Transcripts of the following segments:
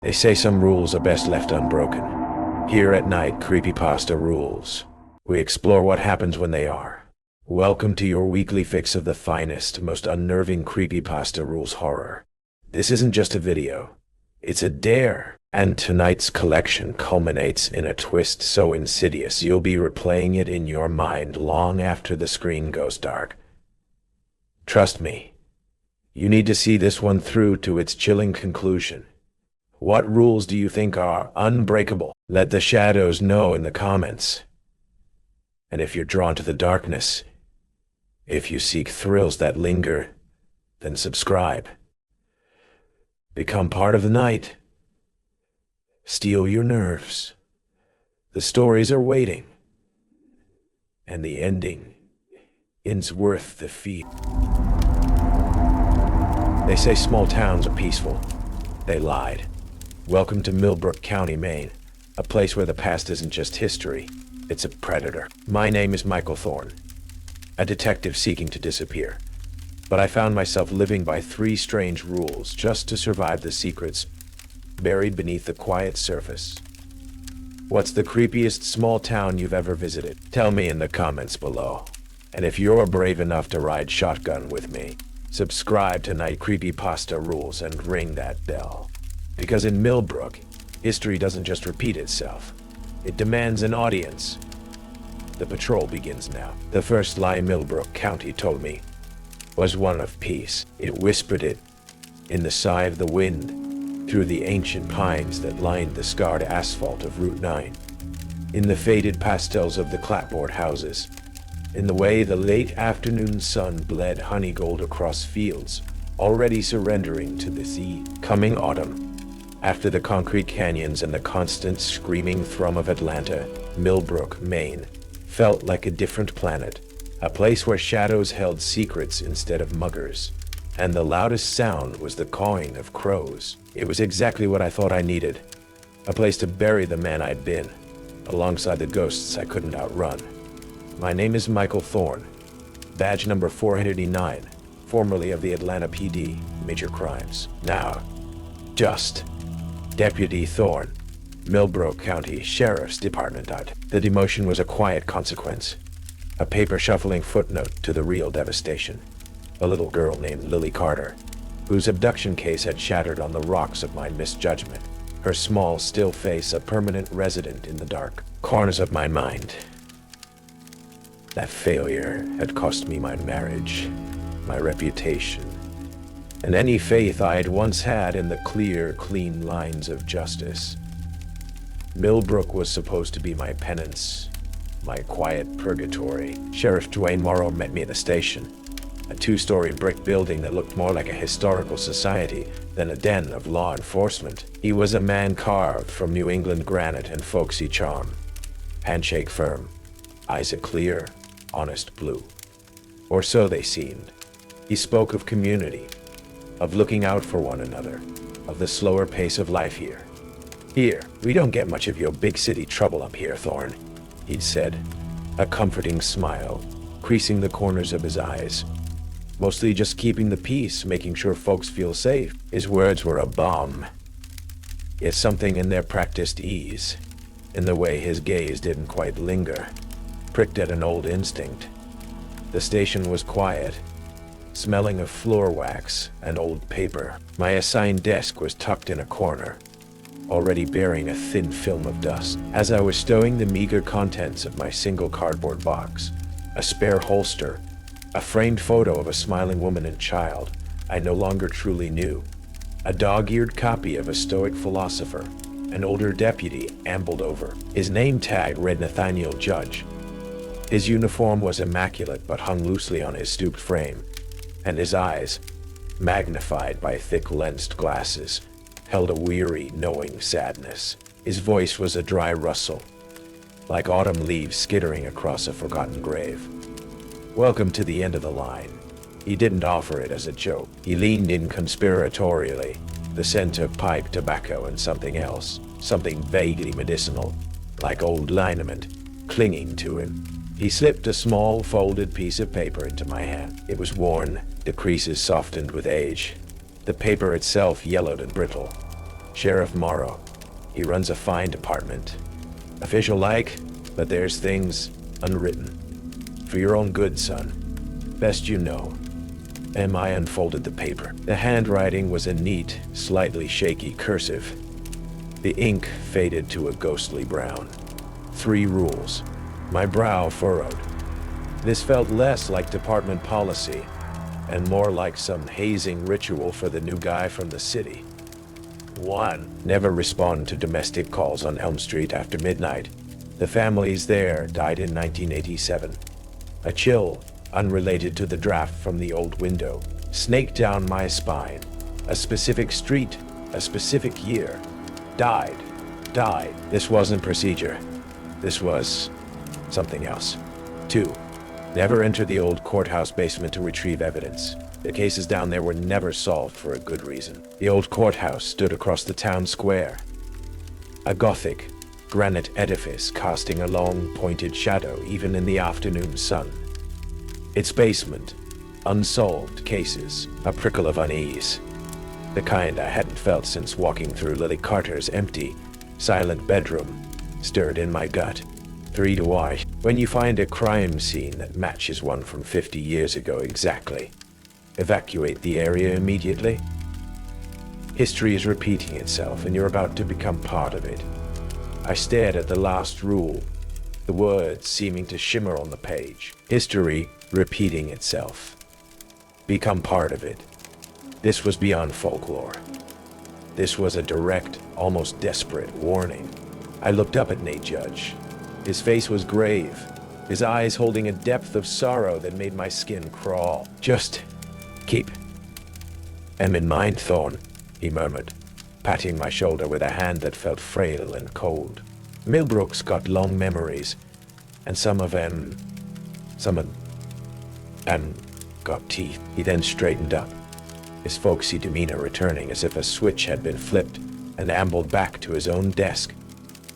They say some rules are best left unbroken. Here at night, Creepypasta Rules. We explore what happens when they are. Welcome to your weekly fix of the finest, most unnerving Creepypasta Rules horror. This isn't just a video. It's a dare. And tonight's collection culminates in a twist so insidious you'll be replaying it in your mind long after the screen goes dark. Trust me, you need to see this one through to its chilling conclusion. What rules do you think are unbreakable? Let the shadows know in the comments. And if you're drawn to the darkness, if you seek thrills that linger, then subscribe. Become part of the night. Steel your nerves. The stories are waiting. And the ending is worth the feat. They say small towns are peaceful. They lied. Welcome to Millbrook County, Maine, a place where the past isn't just history, it's a predator. My name is Michael Thorne, a detective seeking to disappear. But I found myself living by 3 strange rules just to survive the secrets buried beneath the quiet surface. What's the creepiest small town you've ever visited? Tell me in the comments below. And if you're brave enough to ride shotgun with me, subscribe to Night Creepypasta Rules and ring that bell. Because in Millbrook, history doesn't just repeat itself. It demands an audience. The patrol begins now. The first lie Millbrook County told me was one of peace. It whispered it in the sigh of the wind, through the ancient pines that lined the scarred asphalt of Route 9, in the faded pastels of the clapboard houses, in the way the late afternoon sun bled honey gold across fields, already surrendering to the sea. Coming autumn, after the concrete canyons and the constant screaming thrum of Atlanta, Millbrook, Maine, felt like a different planet, a place where shadows held secrets instead of muggers, and the loudest sound was the cawing of crows. It was exactly what I thought I needed, a place to bury the man I'd been, alongside the ghosts I couldn't outrun. My name is Michael Thorne, badge number 489, formerly of the Atlanta PD, Major Crimes. Now, just Deputy Thorne, Millbrook County Sheriff's Department. The demotion was a quiet consequence, a paper-shuffling footnote to the real devastation. A little girl named Lily Carter, whose abduction case had shattered on the rocks of my misjudgment, her small, still face a permanent resident in the dark corners of my mind. That failure had cost me my marriage, my reputation, and any faith I had once had in the clear, clean lines of justice. Millbrook was supposed to be my penance, my quiet purgatory. Sheriff Dwayne Morrow met me at the station, a 2-story brick building that looked more like a historical society than a den of law enforcement. He was a man carved from New England granite and folksy charm. Handshake firm, eyes a clear, honest blue. Or so they seemed. He spoke of community, of looking out for one another, of the slower pace of life here. Here, we don't get much of your big city trouble up here, Thorne, he'd said, a comforting smile creasing the corners of his eyes. Mostly just keeping the peace, making sure folks feel safe. His words were a balm. Yet something in their practiced ease, in the way his gaze didn't quite linger, pricked at an old instinct. The station was quiet, smelling of floor wax and old paper. My assigned desk was tucked in a corner, already bearing a thin film of dust. As I was stowing the meager contents of my single cardboard box, a spare holster, a framed photo of a smiling woman and child I no longer truly knew, a dog-eared copy of a stoic philosopher, an older deputy ambled over. His name tag read Nathaniel Judge. His uniform was immaculate but hung loosely on his stooped frame, and his eyes, magnified by thick-lensed glasses, held a weary, knowing sadness. His voice was a dry rustle, like autumn leaves skittering across a forgotten grave. Welcome to the end of the line. He didn't offer it as a joke. He leaned in conspiratorially, the scent of pipe tobacco and something else, something vaguely medicinal, like old liniment, clinging to him. He slipped a small, folded piece of paper into my hand. It was worn, the creases softened with age, the paper itself yellowed and brittle. Sheriff Morrow. He runs a fine department. Official-like, but there's things unwritten. For your own good, son. Best you know. I unfolded the paper. The handwriting was a neat, slightly shaky cursive. The ink faded to a ghostly brown. 3 rules. My brow furrowed. This felt less like department policy, and more like some hazing ritual for the new guy from the city. 1. Never respond to domestic calls on Elm Street after midnight. The families there died in 1987. A chill, unrelated to the draft from the old window, snaked down my spine. A specific street, a specific year. Died. This wasn't procedure. This was something else. 2. Never enter the old courthouse basement to retrieve evidence. The cases down there were never solved for a good reason. The old courthouse stood across the town square. A Gothic, granite edifice casting a long, pointed shadow even in the afternoon sun. Its basement, unsolved cases, a prickle of unease. The kind I hadn't felt since walking through Lily Carter's empty, silent bedroom, stirred in my gut. 3 to why. When you find a crime scene that matches one from 50 years ago exactly, evacuate the area immediately. History is repeating itself, and you're about to become part of it. I stared at the last rule, the words seeming to shimmer on the page. History repeating itself. Become part of it. This was beyond folklore. This was a direct, almost desperate warning. I looked up at Nate Judge. His face was grave, his eyes holding a depth of sorrow that made my skin crawl. Just keep them in mind, Thorne, he murmured, patting my shoulder with a hand that felt frail and cold. Millbrook's got long memories, and some of them got teeth. He then straightened up, his folksy demeanor returning as if a switch had been flipped, and ambled back to his own desk,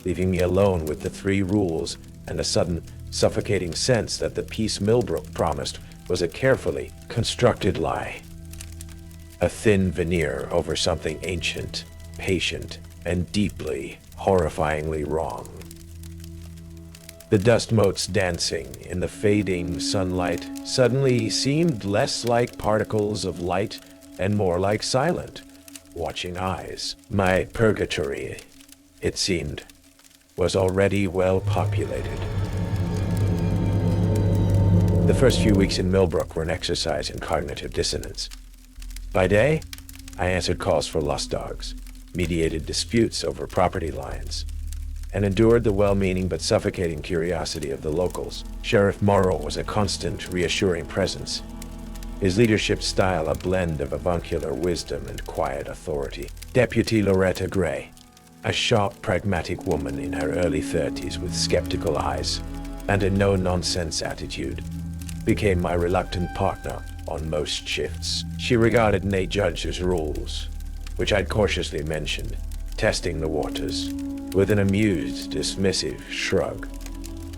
leaving me alone with the 3 rules and a sudden, suffocating sense that the peace Millbrook promised was a carefully constructed lie. A thin veneer over something ancient, patient, and deeply, horrifyingly wrong. The dust motes dancing in the fading sunlight suddenly seemed less like particles of light and more like silent, watching eyes. My purgatory, it seemed, was already well populated. The first few weeks in Millbrook were an exercise in cognitive dissonance. By day, I answered calls for lost dogs, mediated disputes over property lines, and endured the well-meaning but suffocating curiosity of the locals. Sheriff Morrow was a constant, reassuring presence, his leadership style a blend of avuncular wisdom and quiet authority. Deputy Loretta Gray, a sharp, pragmatic woman in her early 30s with skeptical eyes and a no-nonsense attitude, became my reluctant partner on most shifts. She regarded Nate Judge's rules, which I'd cautiously mentioned, testing the waters, with an amused, dismissive shrug.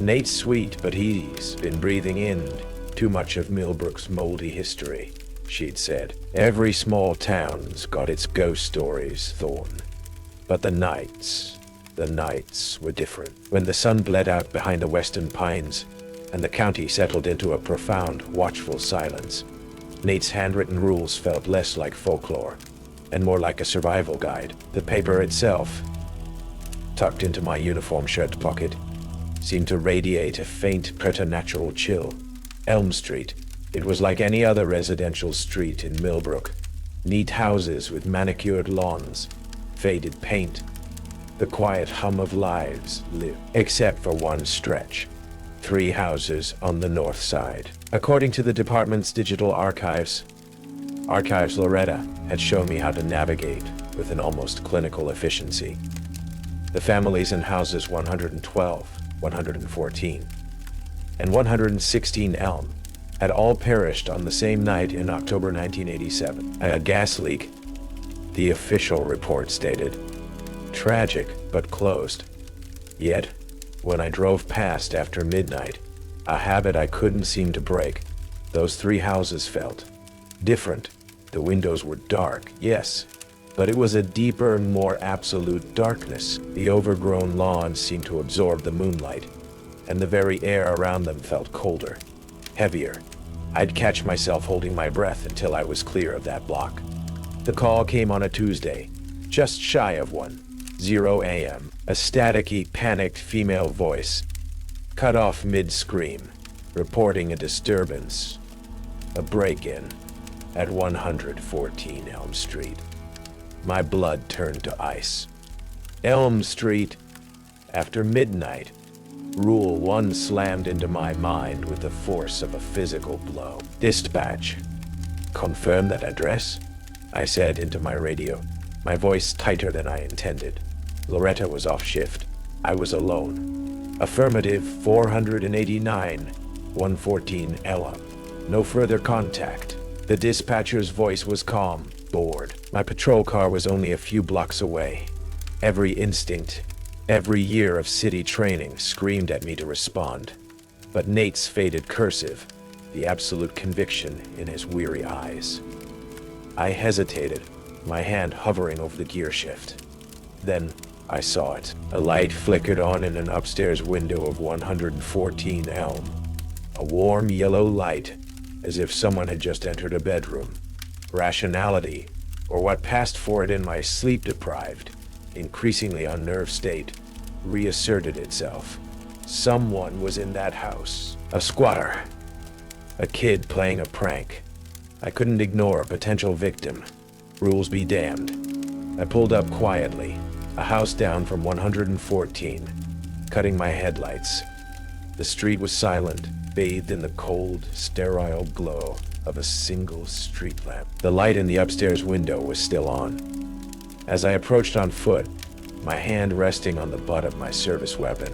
Nate's sweet, but he's been breathing in too much of Millbrook's moldy history, she'd said. Every small town's got its ghost stories, Thorne. But the nights were different. When the sun bled out behind the western pines, and the county settled into a profound, watchful silence, Nate's handwritten rules felt less like folklore, and more like a survival guide. The paper itself, tucked into my uniform shirt pocket, seemed to radiate a faint preternatural chill. Elm Street, it was like any other residential street in Millbrook. Neat houses with manicured lawns, faded paint, the quiet hum of lives lived, except for one stretch. 3 houses on the north side. According to the department's digital archives Loretta had shown me how to navigate with an almost clinical efficiency. The families in houses 112, 114, and 116 Elm had all perished on the same night in October 1987. A gas leak, the official report stated. Tragic, but closed. Yet, when I drove past after midnight, a habit I couldn't seem to break, those 3 houses felt different. The windows were dark, yes, But it was a deeper and more absolute darkness. The overgrown lawns seemed to absorb the moonlight, and the very air around them felt colder, heavier. I'd catch myself holding my breath until I was clear of that block. The call came on a Tuesday, just shy of 1:00 a.m. A staticky, panicked female voice, cut off mid-scream, reporting a disturbance, a break-in, at 114 Elm Street. My blood turned to ice. Elm Street, after midnight. Rule 1 slammed into my mind with the force of a physical blow. Dispatch. Confirm that address? I said into my radio, my voice tighter than I intended. Loretta was off shift. I was alone. Affirmative, 489, 114 Ella. No further contact. The dispatcher's voice was calm, bored. My patrol car was only a few blocks away. Every instinct, every year of city training screamed at me to respond. But Nate's faded cursive, the absolute conviction in his weary eyes. I hesitated, my hand hovering over the gear shift. Then I saw it. A light flickered on in an upstairs window of 114 Elm. A warm yellow light, as if someone had just entered a bedroom. Rationality, or what passed for it in my sleep-deprived, increasingly unnerved state, reasserted itself. Someone was in that house. A squatter. A kid playing a prank. I couldn't ignore a potential victim. Rules be damned. I pulled up quietly, a house down from 114, cutting my headlights. The street was silent, bathed in the cold, sterile glow of a single street lamp. The light in the upstairs window was still on. As I approached on foot, my hand resting on the butt of my service weapon,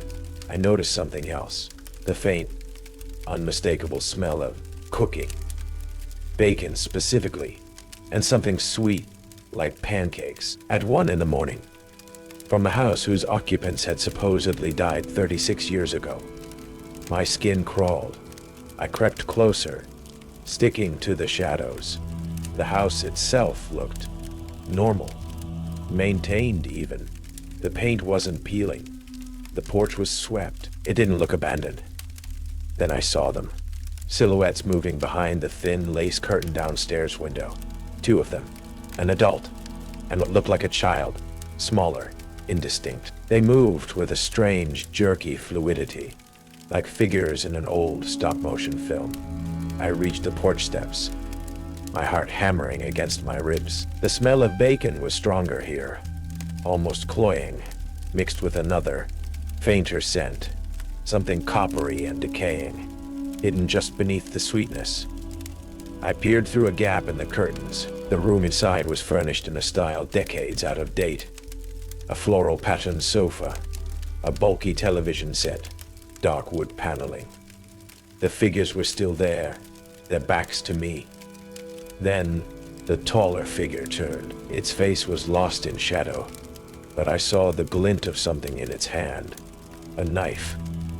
I noticed something else. The faint, unmistakable smell of cooking. Bacon specifically, and something sweet, like pancakes, at 1 in the morning. From a house whose occupants had supposedly died 36 years ago. My skin crawled. I crept closer, sticking to the shadows. The house itself looked normal, maintained even. The paint wasn't peeling. The porch was swept. It didn't look abandoned. Then I saw them. Silhouettes moving behind the thin lace curtain downstairs window. 2 of them. An adult, and what looked like a child. Smaller, indistinct. They moved with a strange, jerky fluidity, like figures in an old stop-motion film. I reached the porch steps, my heart hammering against my ribs. The smell of bacon was stronger here, almost cloying, mixed with another, fainter scent, something coppery and decaying, hidden just beneath the sweetness. I peered through a gap in the curtains. The room inside was furnished in a style decades out of date. A floral patterned sofa, a bulky television set, dark wood paneling. The figures were still there, their backs to me. Then, the taller figure turned. Its face was lost in shadow, but I saw the glint of something in its hand. A knife.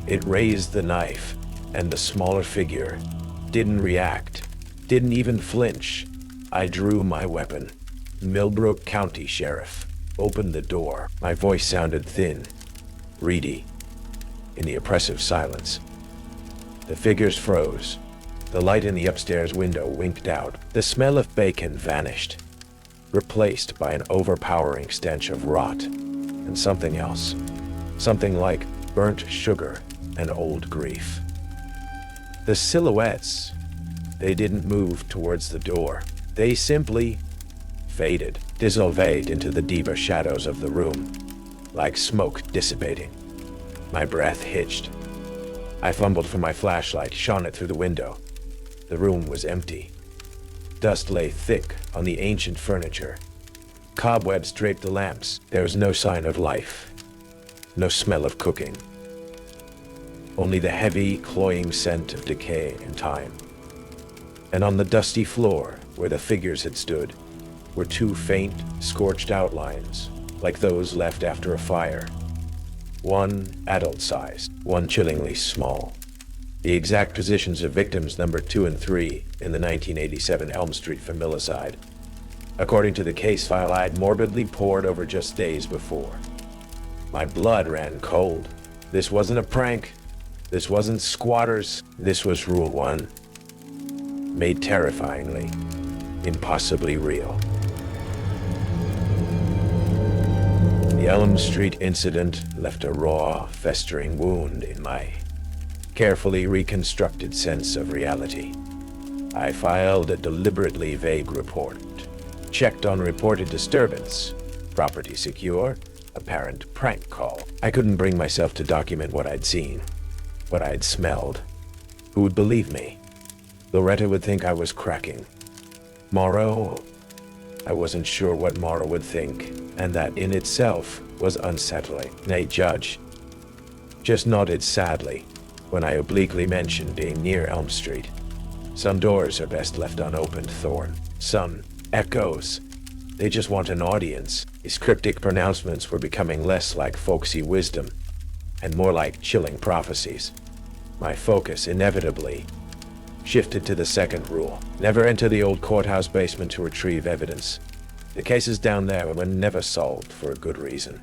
It raised the knife, and the smaller figure didn't react, didn't even flinch. I drew my weapon. Millbrook County Sheriff. Opened the door. My voice sounded thin, reedy, in the oppressive silence. The figures froze. The light in the upstairs window winked out. The smell of bacon vanished, replaced by an overpowering stench of rot and something else. Something like burnt sugar and old grief. The silhouettes, they didn't move towards the door. They simply faded, dissolved into the deeper shadows of the room, like smoke dissipating. My breath hitched. I fumbled for my flashlight, shone it through the window. The room was empty. Dust lay thick on the ancient furniture. Cobwebs draped the lamps. There was no sign of life, no smell of cooking. Only the heavy, cloying scent of decay and time. And on the dusty floor, where the figures had stood, were 2 faint, scorched outlines, like those left after a fire. One adult-sized, one chillingly small. The exact positions of victims numbered 2 and 3 in the 1987 Elm Street familicide. According to the case file I'd morbidly pored over just days before. My blood ran cold. This wasn't a prank. This wasn't squatters. This was Rule 1. Made terrifyingly, impossibly real. The Elm Street incident left a raw, festering wound in my carefully reconstructed sense of reality. I filed a deliberately vague report, checked on reported disturbance, property secure, apparent prank call. I couldn't bring myself to document what I'd seen, what I'd smelled. Who would believe me? Loretta would think I was cracking. Morrow, I wasn't sure what Morrow would think, and that in itself was unsettling. Nate Judge just nodded sadly when I obliquely mentioned being near Elm Street. Some doors are best left unopened, Thorne. Some echoes. They just want an audience. His cryptic pronouncements were becoming less like folksy wisdom and more like chilling prophecies. My focus inevitably shifted to the second rule. Never enter the old courthouse basement to retrieve evidence. The cases down there were never solved for a good reason.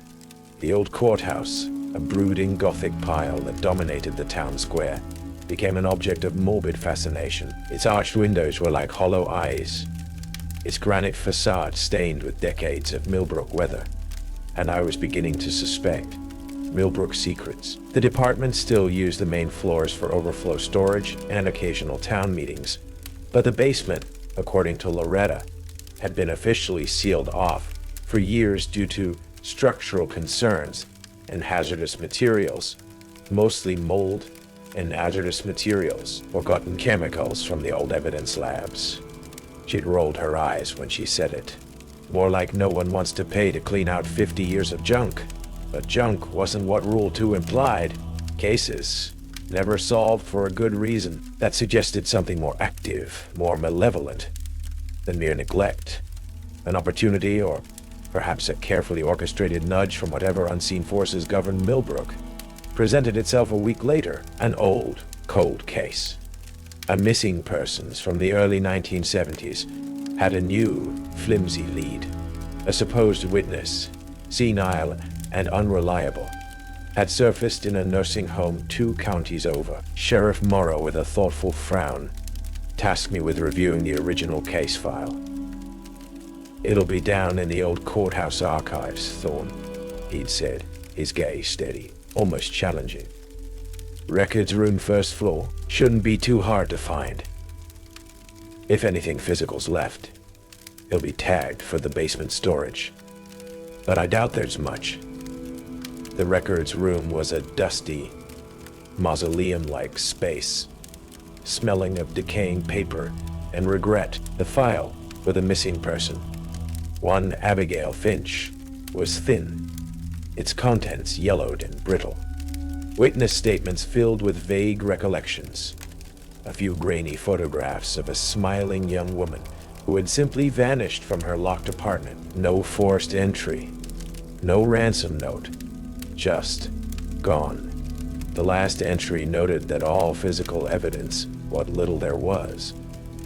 The old courthouse, a brooding Gothic pile that dominated the town square, became an object of morbid fascination. Its arched windows were like hollow eyes, its granite facade stained with decades of Millbrook weather, and I was beginning to suspect Millbrook secrets. The department still used the main floors for overflow storage and occasional town meetings, but the basement, according to Loretta, had been officially sealed off for years due to structural concerns and hazardous materials, mostly mold and hazardous materials, forgotten chemicals from the old evidence labs. She'd rolled her eyes when she said it. More like no one wants to pay to clean out 50 years of junk. But junk wasn't what Rule 2 implied. Cases never solved for a good reason. That suggested something more active, more malevolent than mere neglect. An opportunity, or perhaps a carefully orchestrated nudge from whatever unseen forces governed Millbrook, presented itself a week later. An old, cold case. A missing persons from the early 1970s had a new, flimsy lead. A supposed witness, senile and unreliable, had surfaced in a nursing home 2 counties over. Sheriff Morrow, with a thoughtful frown, tasked me with reviewing the original case file. "It'll be down in the old courthouse archives, Thorne," he'd said, his gaze steady, almost challenging. "Records room first floor. Shouldn't be too hard to find. If anything physical's left, it'll be tagged for the basement storage. But I doubt there's much." The records room was a dusty, mausoleum-like space, smelling of decaying paper and regret. The file for the missing person, one Abigail Finch, was thin, its contents yellowed and brittle. Witness statements filled with vague recollections. A few grainy photographs of a smiling young woman who had simply vanished from her locked apartment. No forced entry, no ransom note, just gone. The last entry noted that all physical evidence, what little there was,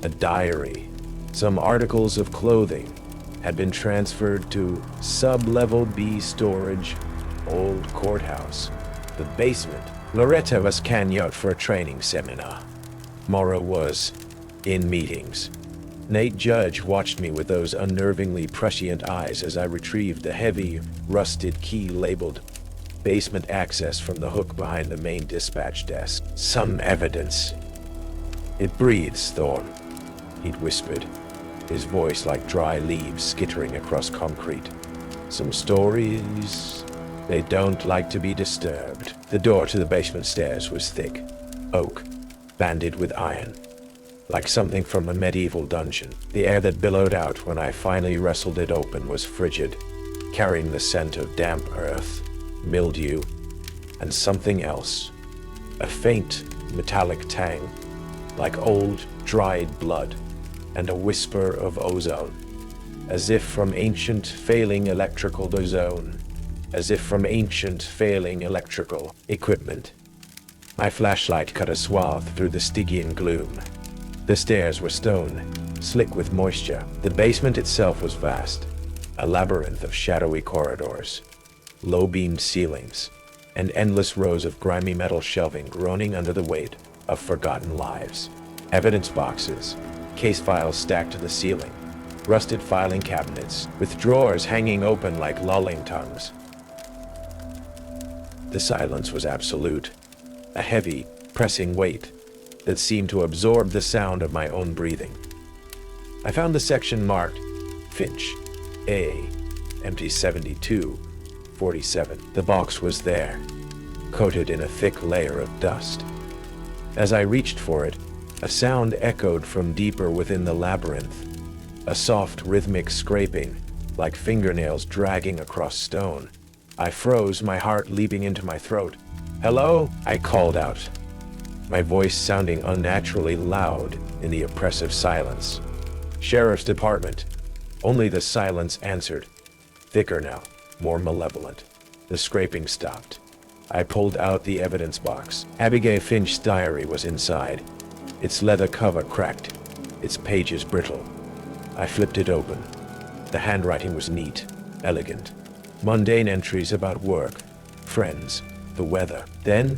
a diary, some articles of clothing, had been transferred to sub-level B storage, old courthouse. The basement. Loretta was canyot for a training seminar. Morrow was in meetings. Nate Judge watched me with those unnervingly prescient eyes as I retrieved the heavy, rusted key labeled basement access from the hook behind the main dispatch desk. "Some evidence. It breathes, Thorne," he'd whispered, his voice like dry leaves skittering across concrete. "Some stories. They don't like to be disturbed." The door to the basement stairs was thick, oak, banded with iron, like something from a medieval dungeon. The air that billowed out when I finally wrestled it open was frigid, carrying the scent of damp earth, mildew, and something else. A faint, metallic tang, like old, dried blood, and a whisper of ozone, as if from ancient, failing electrical equipment. My flashlight cut a swath through the Stygian gloom. The stairs were stone, slick with moisture. The basement itself was vast, a labyrinth of shadowy corridors, low-beamed ceilings, and endless rows of grimy metal shelving groaning under the weight of forgotten lives. Evidence boxes, case files stacked to the ceiling, rusted filing cabinets with drawers hanging open like lolling tongues. The silence was absolute, a heavy, pressing weight that seemed to absorb the sound of my own breathing. I found the section marked Finch, A, empty 7247. The box was there, coated in a thick layer of dust. As I reached for it, a sound echoed from deeper within the labyrinth, a soft rhythmic scraping, like fingernails dragging across stone. I froze, my heart leaping into my throat. "Hello?" I called out, my voice sounding unnaturally loud in the oppressive silence. "Sheriff's Department." Only the silence answered, thicker now, more malevolent. The scraping stopped. I pulled out the evidence box. Abigail Finch's diary was inside, its leather cover cracked, its pages brittle. I flipped it open. The handwriting was neat, elegant. Mundane entries about work, friends, the weather. Then,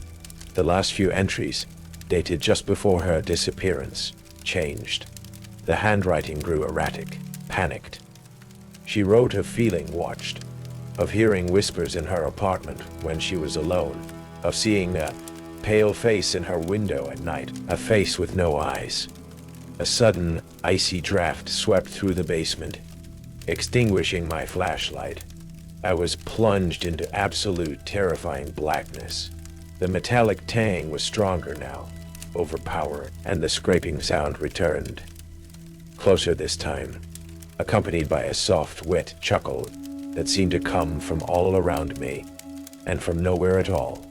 the last few entries, dated just before her disappearance, changed. The handwriting grew erratic, panicked. She wrote of feeling watched, of hearing whispers in her apartment when she was alone, of seeing a pale face in her window at night, a face with no eyes. A sudden, icy draft swept through the basement, extinguishing my flashlight. I was plunged into absolute, terrifying blackness. The metallic tang was stronger now, overpowering, and the scraping sound returned. Closer this time, accompanied by a soft, wet chuckle that seemed to come from all around me, and from nowhere at all.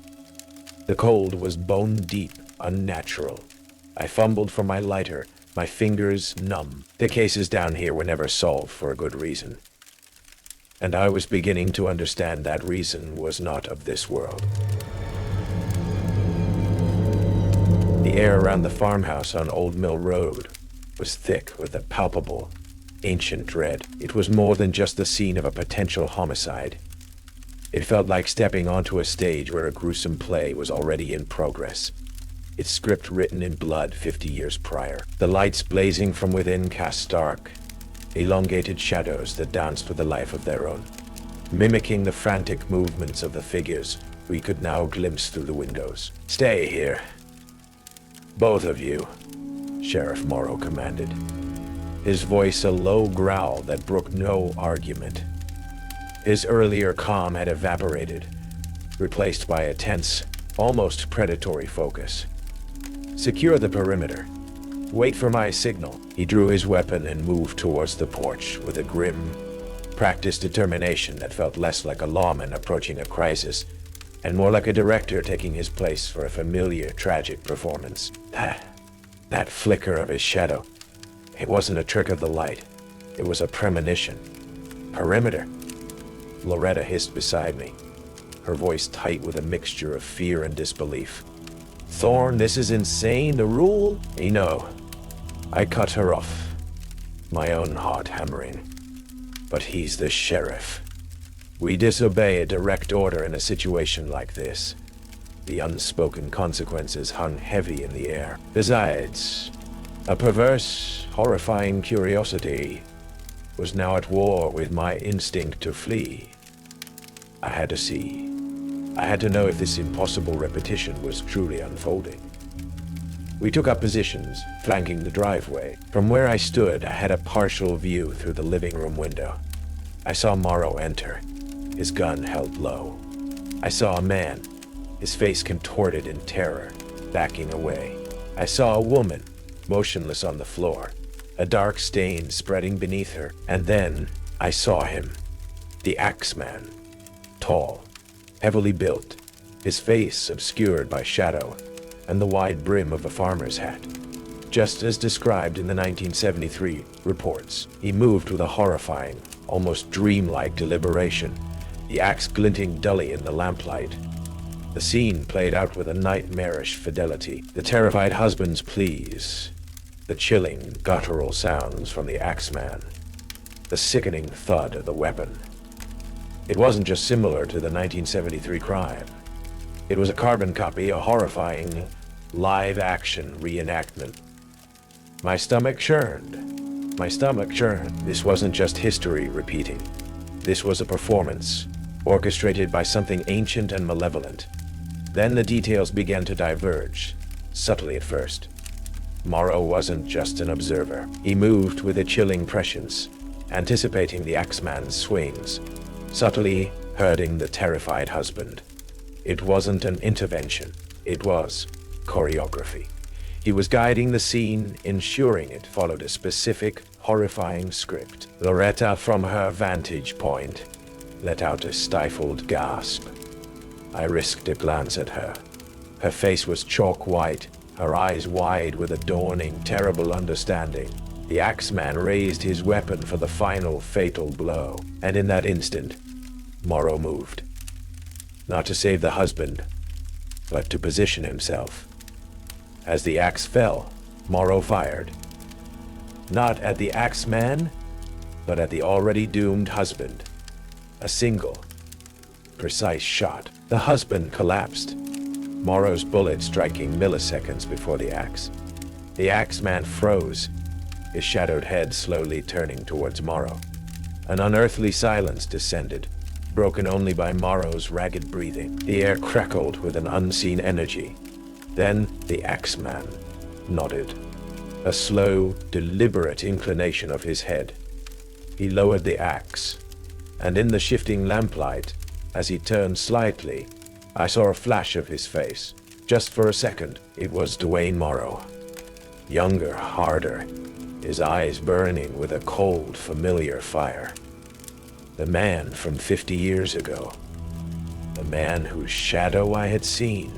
The cold was bone-deep, unnatural. I fumbled for my lighter, my fingers numb. The cases down here were never solved for a good reason. And I was beginning to understand that reason was not of this world. The air around the farmhouse on Old Mill Road was thick with a palpable, ancient dread. It was more than just the scene of a potential homicide. It felt like stepping onto a stage where a gruesome play was already in progress, its script written in blood 50 years prior. The lights blazing from within cast stark, elongated shadows that danced with a life of their own, mimicking the frantic movements of the figures we could now glimpse through the windows. "Stay here, both of you," Sheriff Morrow commanded, his voice a low growl that brooked no argument. His earlier calm had evaporated, replaced by a tense, almost predatory focus. "Secure the perimeter. Wait for my signal." He drew his weapon and moved towards the porch with a grim, practiced determination that felt less like a lawman approaching a crisis and more like a director taking his place for a familiar, tragic performance. That flicker of his shadow, it wasn't a trick of the light. It was a premonition. "Perimeter," Loretta hissed beside me, her voice tight with a mixture of fear and disbelief. "Thorne, this is insane. The rule?" "You know," I cut her off, my own heart hammering. "But he's the sheriff. We disobey a direct order in a situation like this." The unspoken consequences hung heavy in the air. Besides, a perverse, horrifying curiosity was now at war with my instinct to flee. I had to see. I had to know if this impossible repetition was truly unfolding. We took up positions, flanking the driveway. From where I stood, I had a partial view through the living room window. I saw Morrow enter, his gun held low. I saw a man, his face contorted in terror, backing away. I saw a woman, motionless on the floor, a dark stain spreading beneath her. And then I saw him, the Axeman, tall, heavily built, his face obscured by shadow and the wide brim of a farmer's hat. Just as described in the 1973 reports, he moved with a horrifying, almost dreamlike deliberation, the axe glinting dully in the lamplight. The scene played out with a nightmarish fidelity. The terrified husband's pleas, The chilling, guttural sounds from the Axeman. The sickening thud of the weapon. It wasn't just similar to the 1973 crime. It was a carbon copy, a horrifying, live-action reenactment. My stomach churned. My stomach churned. This wasn't just history repeating. This was a performance, orchestrated by something ancient and malevolent. Then the details began to diverge, subtly at first. Morrow wasn't just an observer. He moved with a chilling prescience, anticipating the Axeman's swings, subtly herding the terrified husband. It wasn't an intervention. It was choreography. He was guiding the scene, ensuring it followed a specific, horrifying script. Loretta, from her vantage point, let out a stifled gasp. I risked a glance at her. Her face was chalk white, her eyes wide with a dawning, terrible understanding. The Axeman raised his weapon for the final, fatal blow, and in that instant, Morrow moved. Not to save the husband, but to position himself. As the axe fell, Morrow fired. Not at the Axeman, but at the already doomed husband. A single, precise shot. The husband collapsed, Morrow's bullet striking milliseconds before the axe. The Axeman froze, his shadowed head slowly turning towards Morrow. An unearthly silence descended, broken only by Morrow's ragged breathing. The air crackled with an unseen energy. Then the Axeman nodded, a slow, deliberate inclination of his head. He lowered the axe, and in the shifting lamplight, as he turned slightly, I saw a flash of his face. Just for a second, it was Dwayne Morrow. Younger, harder, his eyes burning with a cold, familiar fire. The man from 50 years ago. The man whose shadow I had seen.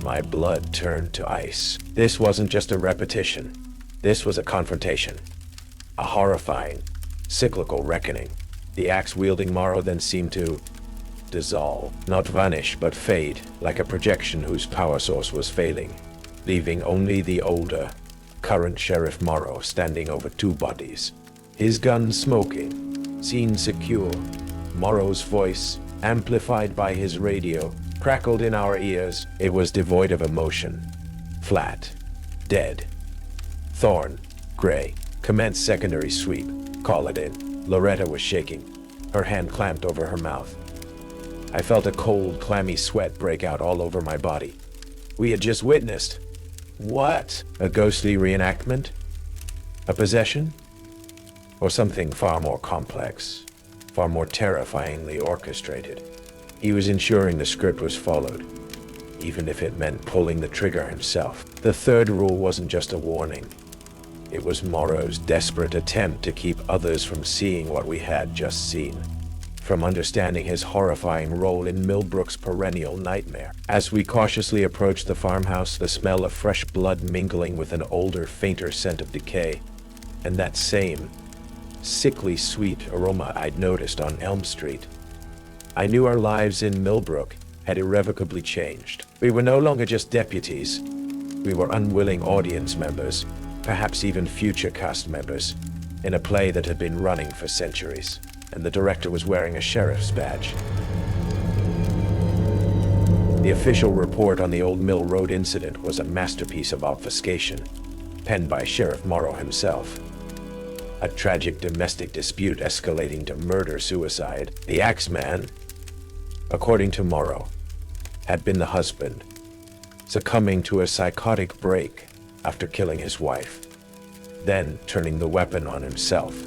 My blood turned to ice. This wasn't just a repetition. This was a confrontation. A horrifying, cyclical reckoning. The axe-wielding Morrow then seemed to dissolve, not vanish, but fade, like a projection whose power source was failing, leaving only the older, current Sheriff Morrow standing over two bodies. His gun smoking, scene secure. Morrow's voice, amplified by his radio, crackled in our ears. It was devoid of emotion. Flat. Dead. Thorn. Gray. Commence secondary sweep. Call it in. Loretta was shaking, her hand clamped over her mouth. I felt a cold, clammy sweat break out all over my body. We had just witnessed. What? A ghostly reenactment? A possession? Or something far more complex, far more terrifyingly orchestrated? He was ensuring the script was followed, even if it meant pulling the trigger himself. The third rule wasn't just a warning. It was Morrow's desperate attempt to keep others from seeing what we had just seen, from understanding his horrifying role in Millbrook's perennial nightmare. As we cautiously approached the farmhouse, the smell of fresh blood mingling with an older, fainter scent of decay, and that same sickly sweet aroma I'd noticed on Elm Street. I knew our lives in Millbrook had irrevocably changed. We were no longer just deputies. We were unwilling audience members, perhaps even future cast members, in a play that had been running for centuries, and the director was wearing a sheriff's badge. The official report on the Old Mill Road incident was a masterpiece of obfuscation, penned by Sheriff Morrow himself. A tragic domestic dispute escalating to murder-suicide. The Axeman, according to Morrow, had been the husband, succumbing to a psychotic break after killing his wife, then turning the weapon on himself,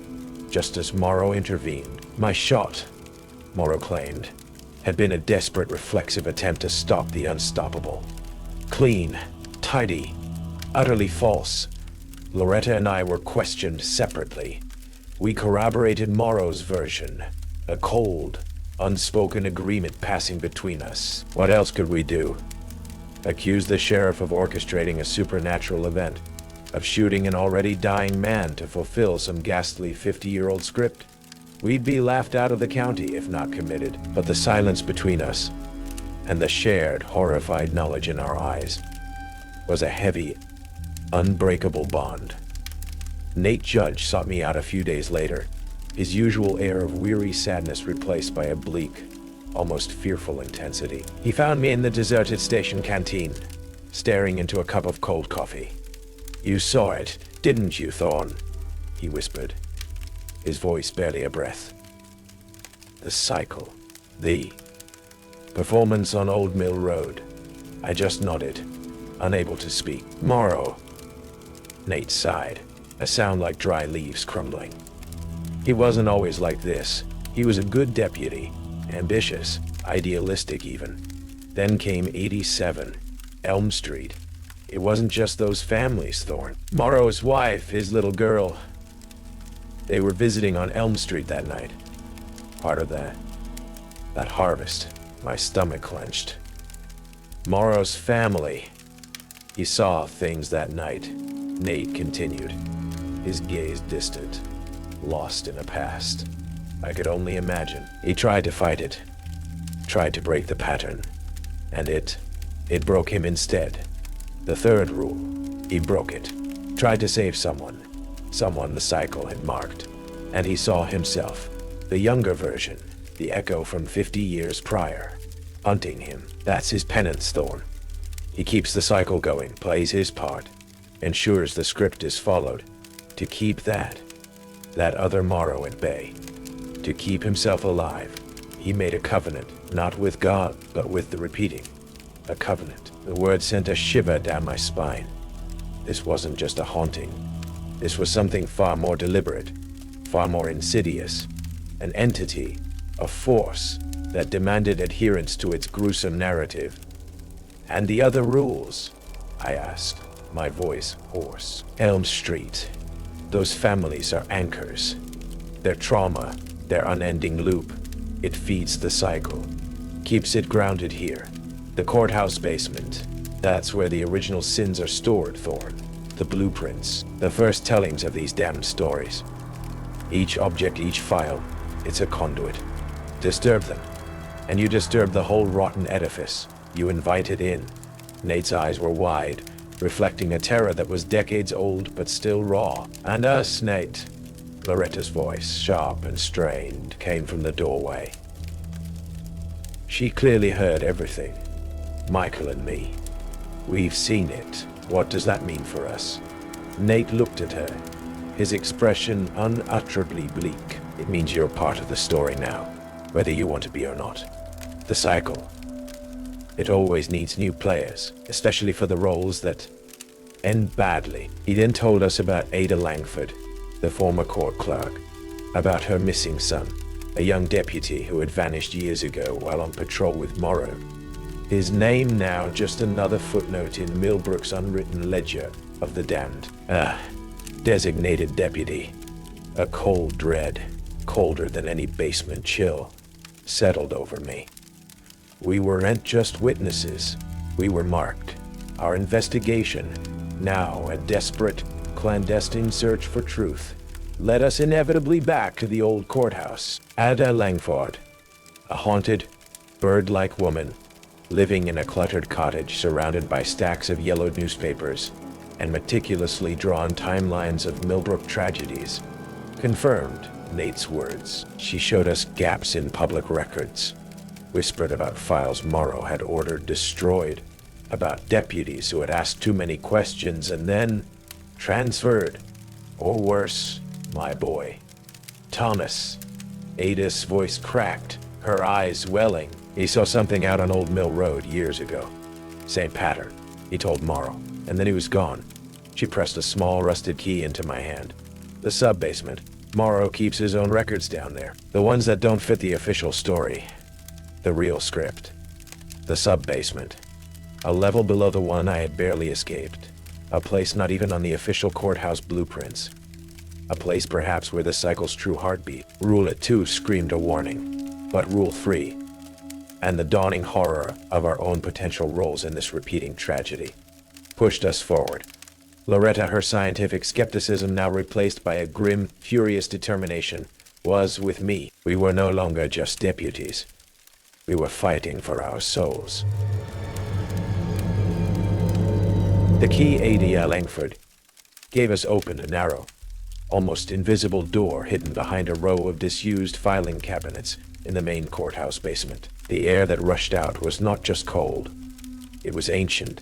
just as Morrow intervened. My shot, Morrow claimed, had been a desperate reflexive attempt to stop the unstoppable. Clean, tidy, utterly false. Loretta and I were questioned separately. We corroborated Morrow's version, a cold, unspoken agreement passing between us. What else could we do? Accuse the sheriff of orchestrating a supernatural event, of shooting an already dying man to fulfill some ghastly 50-year-old script? We'd be laughed out of the county if not committed. But the silence between us, and the shared, horrified knowledge in our eyes, was a heavy, Unbreakable bond. Nate Judge sought me out a few days later, his usual air of weary sadness replaced by a bleak, almost fearful intensity. He found me in the deserted station canteen, staring into a cup of cold coffee. "You saw it, didn't you, Thorne?" he whispered, his voice barely a breath. "The cycle. The performance on Old Mill Road." I just nodded, unable to speak. "Morrow." Nate sighed, a sound like dry leaves crumbling. He wasn't always like this. He was a good deputy, ambitious, idealistic even. Then came 87, Elm Street. It wasn't just those families, Thorne. Morrow's wife, his little girl. They were visiting on Elm Street that night. Part of that harvest. My stomach clenched. Morrow's family. He saw things that night. Nate continued, his gaze distant, lost in a past. I could only imagine. He tried to fight it, tried to break the pattern, and it broke him instead. The third rule, he broke it. Tried to save someone the cycle had marked, and he saw himself, the younger version, the echo from 50 years prior, hunting him. That's his penance, Thorne. He keeps the cycle going, plays his part, ensures the script is followed, to keep that other Morrow at bay, to keep himself alive. He made a covenant, not with God, but with the repeating. A covenant. The word sent a shiver down my spine. This wasn't just a haunting. This was something far more deliberate, far more insidious. An entity, a force, that demanded adherence to its gruesome narrative. "And the other rules?" I asked, my voice hoarse. "Elm Street. Those families are anchors. Their trauma, their unending loop, it feeds the cycle, keeps it grounded here. The courthouse basement, that's where the original sins are stored, Thorne. The blueprints, the first tellings of these damned stories. Each object, each file, it's a conduit. Disturb them, and you disturb the whole rotten edifice. You invite it in." Nate's eyes were wide, reflecting a terror that was decades old but still raw. "And us, Nate." Loretta's voice, sharp and strained, came from the doorway. She clearly heard everything. "Michael and me. We've seen it. What does that mean for us?" Nate looked at her, his expression unutterably bleak. "It means you're part of the story now, whether you want to be or not. The cycle. It always needs new players, especially for the roles that end badly." He then told us about Ada Langford, the former court clerk, about her missing son, a young deputy who had vanished years ago while on patrol with Morrow. His name now just another footnote in Millbrook's unwritten ledger of the damned. Designated deputy. A cold dread, colder than any basement chill, settled over me. We weren't just witnesses. We were marked. Our investigation, now a desperate, clandestine search for truth, led us inevitably back to the old courthouse. Ada Langford, a haunted, bird-like woman, living in a cluttered cottage surrounded by stacks of yellowed newspapers and meticulously drawn timelines of Millbrook tragedies, confirmed Nate's words. She showed us gaps in public records, whispered about files Morrow had ordered destroyed, about deputies who had asked too many questions and then transferred. Or worse, my boy, Thomas. Ada's voice cracked, her eyes welling. He saw something out on Old Mill Road years ago. Same pattern, he told Morrow, and then he was gone. She pressed a small rusted key into my hand. The sub-basement. Morrow keeps his own records down there. The ones that don't fit the official story. The real script. The sub-basement. A level below the one I had barely escaped. A place not even on the official courthouse blueprints. A place perhaps where the cycle's true heartbeat. Rule 2 screamed a warning. But Rule 3, and the dawning horror of our own potential roles in this repeating tragedy, pushed us forward. Loretta, her scientific skepticism now replaced by a grim, furious determination, was with me. We were no longer just deputies. We were fighting for our souls. The key ADL Langford gave us open a narrow, almost invisible door hidden behind a row of disused filing cabinets in the main courthouse basement. The air that rushed out was not just cold. It was ancient,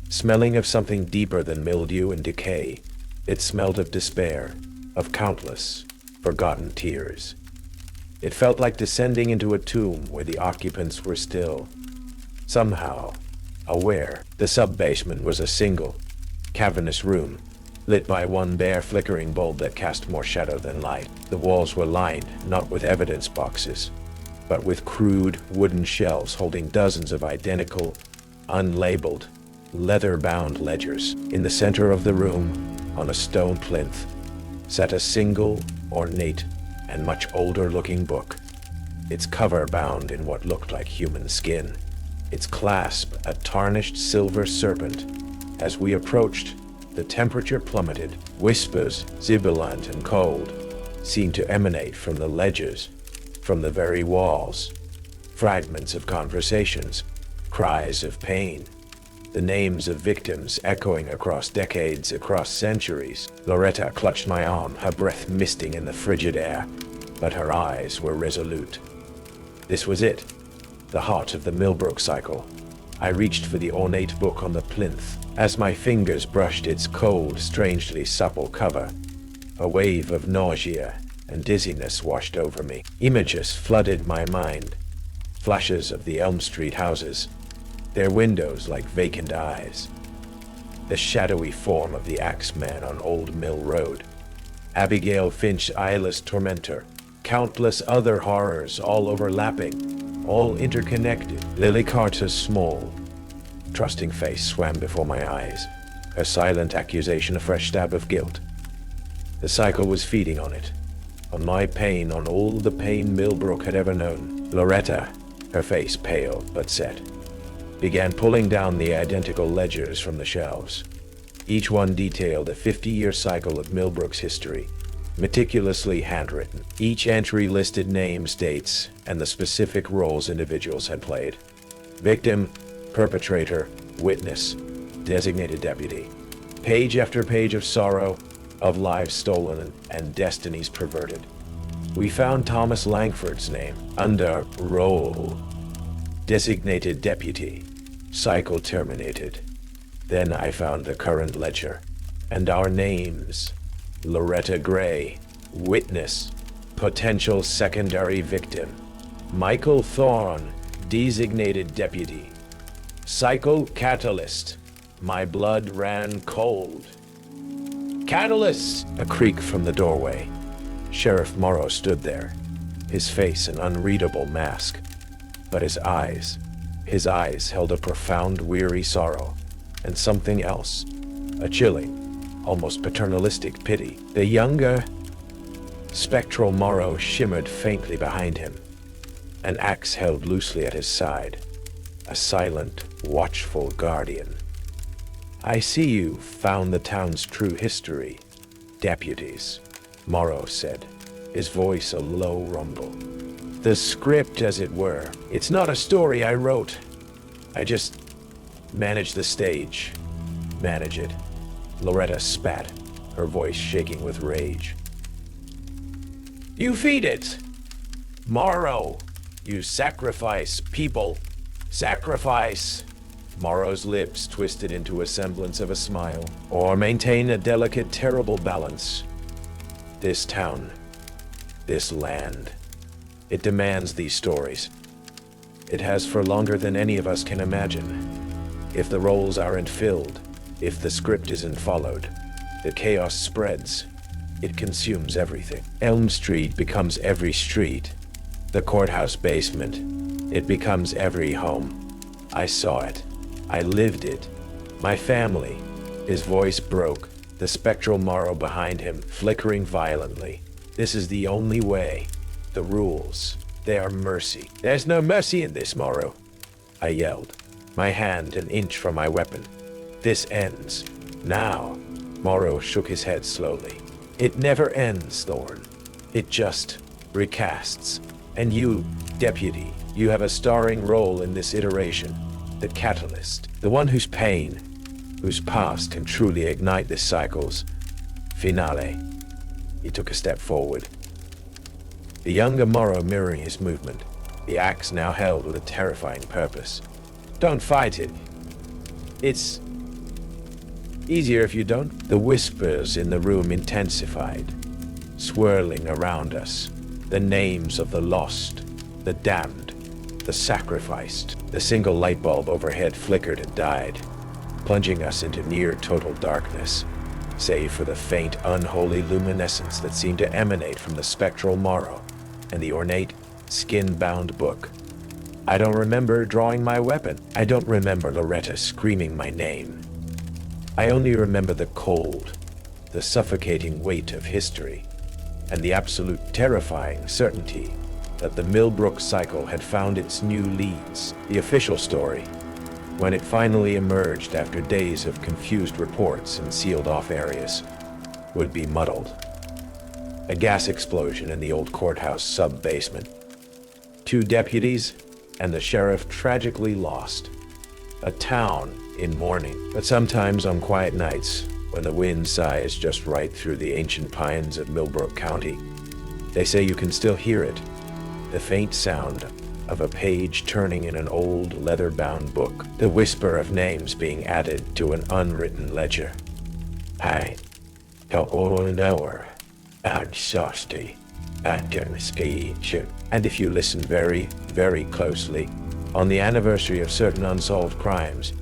smelling of something deeper than mildew and decay. It smelled of despair, of countless, forgotten tears. It felt like descending into a tomb where the occupants were still, somehow, aware. The sub-basement was a single, cavernous room, lit by one bare flickering bulb that cast more shadow than light. The walls were lined not with evidence boxes, but with crude wooden shelves holding dozens of identical, unlabeled, leather-bound ledgers. In the center of the room, on a stone plinth, sat a single, ornate, and much older-looking book, its cover bound in what looked like human skin, its clasp a tarnished silver serpent. As we approached, the temperature plummeted. Whispers, sibilant and cold, seemed to emanate from the ledges, from the very walls. Fragments of conversations, cries of pain, the names of victims echoing across decades, across centuries. Loretta clutched my arm, her breath misting in the frigid air, but her eyes were resolute. This was it, the heart of the Millbrook cycle. I reached for the ornate book on the plinth. As my fingers brushed its cold, strangely supple cover, a wave of nausea and dizziness washed over me. Images flooded my mind, flashes of the Elm Street houses, their windows like vacant eyes, the shadowy form of the Axeman on Old Mill Road, Abigail Finch's eyeless tormentor, countless other horrors all overlapping, all interconnected. Lily Carter's small, trusting face swam before my eyes, her silent accusation a fresh stab of guilt. The cycle was feeding on it, on my pain, on all the pain Millbrook had ever known. Loretta, her face pale but set, began pulling down the identical ledgers from the shelves. Each one detailed a 50-year cycle of Millbrook's history, meticulously handwritten. Each entry listed names, dates, and the specific roles individuals had played. Victim, perpetrator, witness, designated deputy. Page after page of sorrow, of lives stolen and destinies perverted. We found Thomas Langford's name under role, designated deputy, cycle terminated. Then I found the current ledger, and our names. Loretta Gray, witness, potential secondary victim. Michael Thorne, designated deputy. Cycle catalyst. My blood ran cold. Catalyst! A creak from the doorway. Sheriff Morrow stood there, his face an unreadable mask, but his eyes held a profound, weary sorrow, and something else, a chilling, almost paternalistic pity. The younger, spectral Morrow shimmered faintly behind him, an axe held loosely at his side, a silent, watchful guardian. I see you found the town's true history, deputies, Morrow said, his voice a low rumble. The script, as it were. It's not a story I wrote. I just manage the stage. Manage it. Loretta spat, her voice shaking with rage. You feed it! Morrow! You sacrifice people! Sacrifice! Morrow's lips twisted into a semblance of a smile, or maintain a delicate, terrible balance. This town, this land, it demands these stories. It has for longer than any of us can imagine. If the roles aren't filled, if the script isn't followed, the chaos spreads. It consumes everything. Elm Street becomes every street. The courthouse basement, it becomes every home. I saw it. I lived it. My family. His voice broke, the spectral Morrow behind him flickering violently. This is the only way. The rules. They are mercy. There's no mercy in this, Morrow. I yelled, my hand an inch from my weapon. This ends. Now. Morrow shook his head slowly. It never ends, Thorne. It just recasts. And you, deputy, you have a starring role in this iteration. The catalyst. The one whose pain, whose past can truly ignite this cycle's finale. He took a step forward, the younger Morrow mirroring his movement, the axe now held with a terrifying purpose. Don't fight it. It's easier if you don't. The whispers in the room intensified, swirling around us. The names of the lost, the damned, the sacrificed. The single light bulb overhead flickered and died, plunging us into near total darkness, save for the faint, unholy luminescence that seemed to emanate from the spectral Morrow and the ornate, skin-bound book. I don't remember drawing my weapon. I don't remember Loretta screaming my name. I only remember the cold, the suffocating weight of history, and the absolute terrifying certainty that the Millbrook cycle had found its new leads. The official story, when it finally emerged after days of confused reports in sealed-off areas, would be muddled. A gas explosion in the old courthouse sub-basement. 2 deputies and the sheriff tragically lost. A town in mourning. But sometimes on quiet nights, when the wind sighs just right through the ancient pines of Millbrook County, they say you can still hear it, the faint sound of a page turning in an old leather-bound book, the whisper of names being added to an unwritten ledger. I don't know and Sosty and speech. And if you listen very, very closely, on the anniversary of certain unsolved crimes,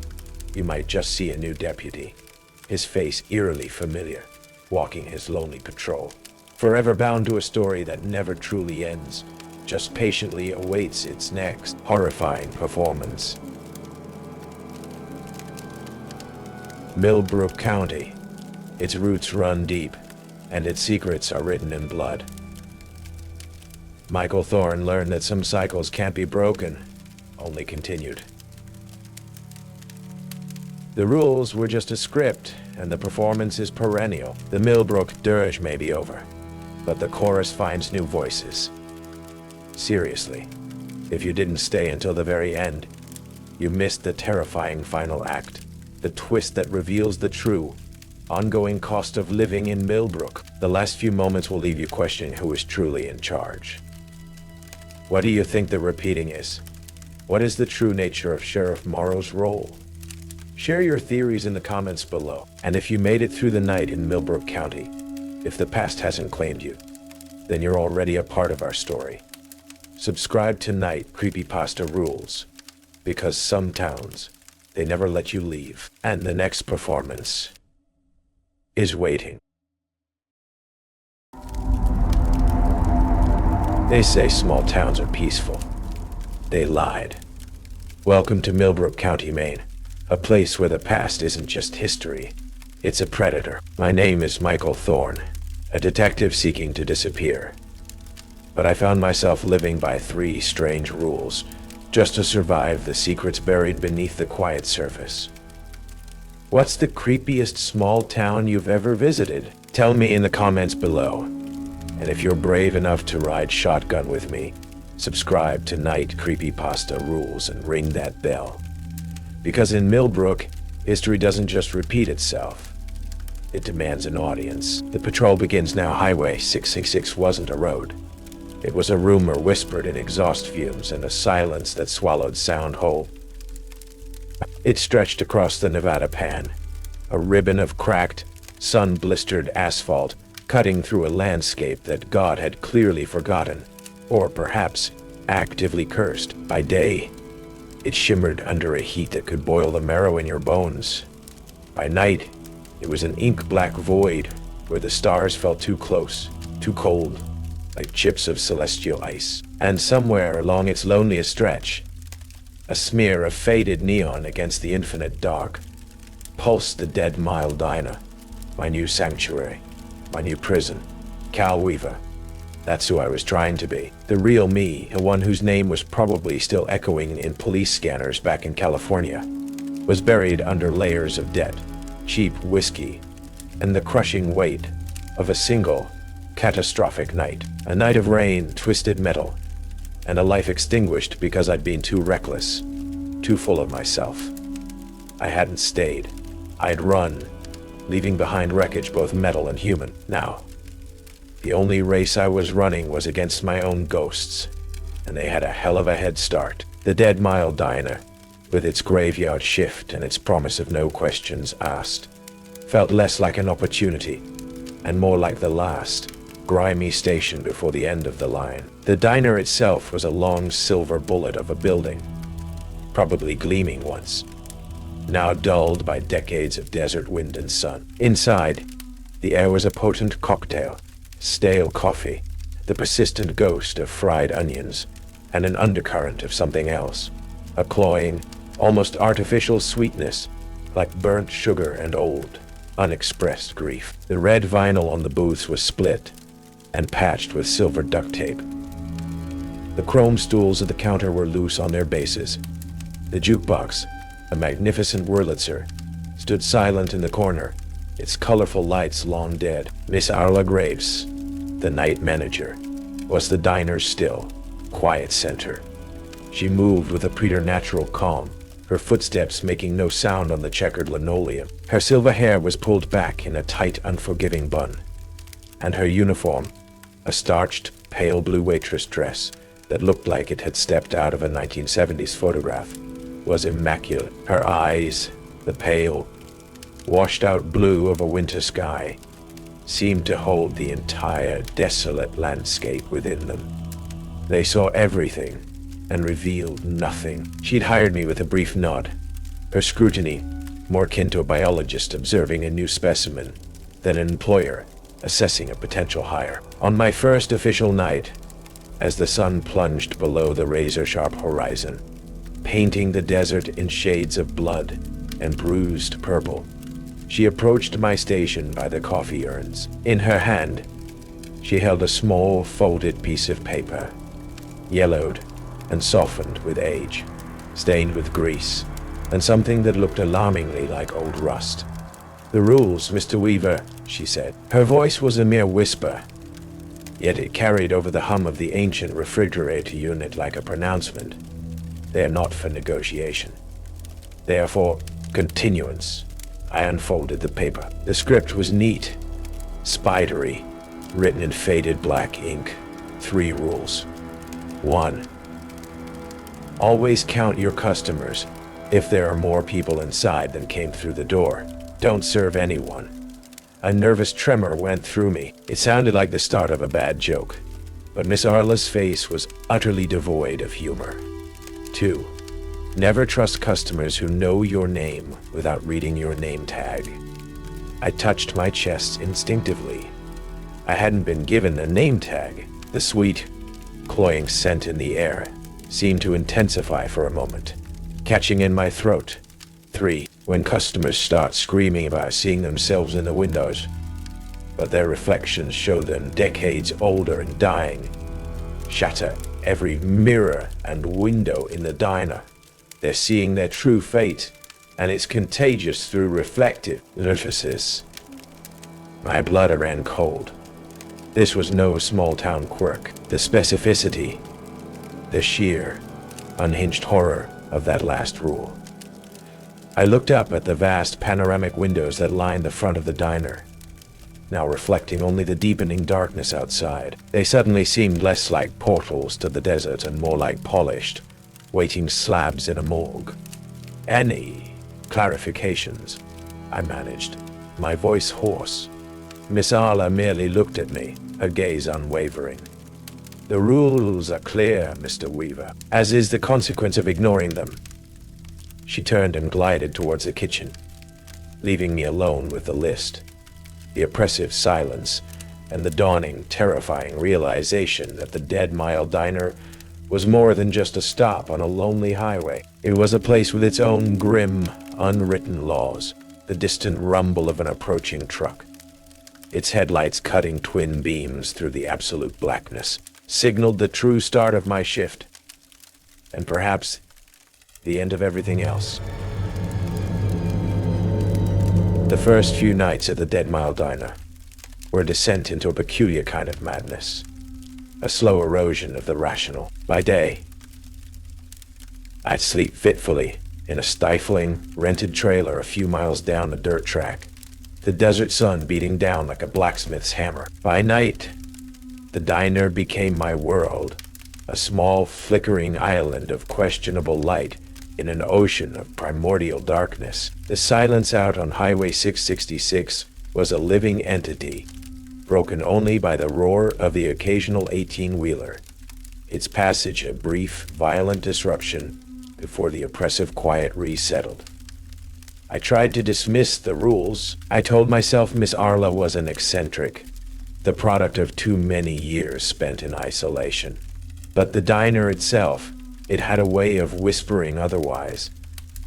you might just see a new deputy, his face eerily familiar, walking his lonely patrol, forever bound to a story that never truly ends, just patiently awaits its next horrifying performance. Millbrook County. Its roots run deep, and its secrets are written in blood. Michael Thorne learned that some cycles can't be broken, only continued. The rules were just a script, and the performance is perennial. The Millbrook dirge may be over, but the chorus finds new voices. Seriously, if you didn't stay until the very end, you missed the terrifying final act, the twist that reveals the true, ongoing cost of living in Millbrook. The last few moments will leave you questioning who is truly in charge. What do you think the repeating is? What is the true nature of Sheriff Morrow's role? Share your theories in the comments below. And if you made it through the night in Millbrook County, if the past hasn't claimed you, then you're already a part of our story. Subscribe tonight, Creepypasta Rules, because some towns, they never let you leave, and the next performance is waiting. They say small towns are peaceful. They lied. Welcome to Millbrook County, Maine, a place where the past isn't just history, it's a predator. My name is Michael Thorne, a detective seeking to disappear. But I found myself living by 3 strange rules, just to survive the secrets buried beneath the quiet surface. What's the creepiest small town you've ever visited? Tell me in the comments below. And if you're brave enough to ride shotgun with me, subscribe tonight, Creepypasta Rules, and ring that bell. Because in Millbrook, history doesn't just repeat itself. It demands an audience. The patrol begins now. Highway 666 wasn't a road. It was a rumor whispered in exhaust fumes and a silence that swallowed sound whole. It stretched across the Nevada pan, a ribbon of cracked, sun-blistered asphalt, cutting through a landscape that God had clearly forgotten, or perhaps actively cursed. By day, it shimmered under a heat that could boil the marrow in your bones. By night, it was an ink-black void where the stars felt too close, too cold, like chips of celestial ice. And somewhere along its loneliest stretch, a smear of faded neon against the infinite dark, pulsed the dead Mile Diner, my new sanctuary, my new prison. Cal Weaver. That's who I was trying to be. The real me, the one whose name was probably still echoing in police scanners back in California, was buried under layers of debt, cheap whiskey, and the crushing weight of a single, catastrophic night. A night of rain, twisted metal, and a life extinguished because I'd been too reckless, too full of myself. I hadn't stayed. I'd run, leaving behind wreckage both metal and human. Now, the only race I was running was against my own ghosts, and they had a hell of a head start. The Dead Mile Diner, with its graveyard shift and its promise of no questions asked, felt less like an opportunity and more like the last, grimy station before the end of the line. The diner itself was a long silver bullet of a building, probably gleaming once, now dulled by decades of desert wind and sun. Inside, the air was a potent cocktail, stale coffee, the persistent ghost of fried onions, and an undercurrent of something else, a cloying, almost artificial sweetness, like burnt sugar and old, unexpressed grief. The red vinyl on the booths was split and patched with silver duct tape. The chrome stools of the counter were loose on their bases. The jukebox, a magnificent Wurlitzer, stood silent in the corner, its colorful lights long dead. Miss Arla Graves, the night manager, was the diner's still, quiet center. She moved with a preternatural calm, her footsteps making no sound on the checkered linoleum. Her silver hair was pulled back in a tight, unforgiving bun, and her uniform, a starched, pale blue waitress dress that looked like it had stepped out of a 1970s photograph, was immaculate. Her eyes, the pale, washed-out blue of a winter sky, seemed to hold the entire desolate landscape within them. They saw everything and revealed nothing. She'd hired me with a brief nod, her scrutiny more akin to a biologist observing a new specimen than an employer assessing a potential hire. On my first official night, as the sun plunged below the razor-sharp horizon, painting the desert in shades of blood and bruised purple, she approached my station by the coffee urns. In her hand, she held a small, folded piece of paper, yellowed and softened with age, stained with grease, and something that looked alarmingly like old rust. "The rules, Mr. Weaver," she said. Her voice was a mere whisper, yet it carried over the hum of the ancient refrigerator unit like a pronouncement. "They are not for negotiation. They are for continuance." I unfolded the paper. The script was neat, spidery, written in faded black ink. 3 rules. 1. Always count your customers if there are more people inside than came through the door. Don't serve anyone. A nervous tremor went through me. It sounded like the start of a bad joke, but Miss Arla's face was utterly devoid of humor. 2. Never trust customers who know your name without reading your name tag. I touched my chest instinctively. I hadn't been given a name tag. The sweet, cloying scent in the air seemed to intensify for a moment, catching in my throat. 3. When customers start screaming about seeing themselves in the windows, but their reflections show them decades older and dying, shatter every mirror and window in the diner. They're seeing their true fate, and it's contagious through reflective surfaces. My blood ran cold. This was no small-town quirk. The specificity, the sheer, unhinged horror of that last rule. I looked up at the vast panoramic windows that lined the front of the diner, now reflecting only the deepening darkness outside. They suddenly seemed less like portals to the desert and more like polished, waiting slabs in a morgue. "Any clarifications?" I managed, my voice hoarse. Miss Arla merely looked at me, her gaze unwavering. "The rules are clear, Mr. Weaver, as is the consequence of ignoring them." She turned and glided towards the kitchen, leaving me alone with the list, the oppressive silence, and the dawning, terrifying realization that the Dead Mile Diner was more than just a stop on a lonely highway. It was a place with its own grim, unwritten laws, the distant rumble of an approaching truck, its headlights cutting twin beams through the absolute blackness, signaled the true start of my shift, and perhaps the end of everything else. The first few nights at the Dead Mile Diner were a descent into a peculiar kind of madness, a slow erosion of the rational. By day, I'd sleep fitfully, in a stifling, rented trailer a few miles down a dirt track, the desert sun beating down like a blacksmith's hammer. By night, the diner became my world, a small, flickering island of questionable light in an ocean of primordial darkness. The silence out on Highway 666 was a living entity, broken only by the roar of the occasional 18-wheeler, its passage a brief, violent disruption before the oppressive quiet resettled. I tried to dismiss the rules. I told myself Miss Arla was an eccentric, the product of too many years spent in isolation. But the diner itself, it had a way of whispering otherwise.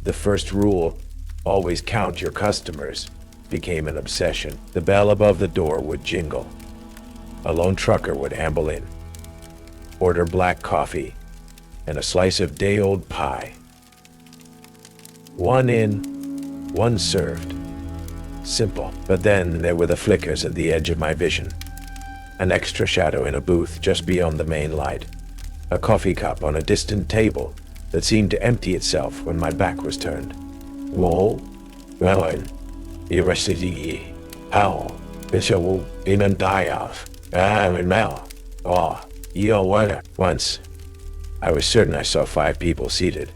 The first rule, always count your customers, became an obsession. The bell above the door would jingle. A lone trucker would amble in, order black coffee and a slice of day-old pie. One in, one served. Simple. But then there were the flickers at the edge of my vision. An extra shadow in a booth just beyond the main light. A coffee cup on a distant table that seemed to empty itself when my back was turned. Whoa, Rowan, University, how, Bishop, Iman Diaf, and Mel, oh, yo, what? Once, I was certain I saw 5 people seated,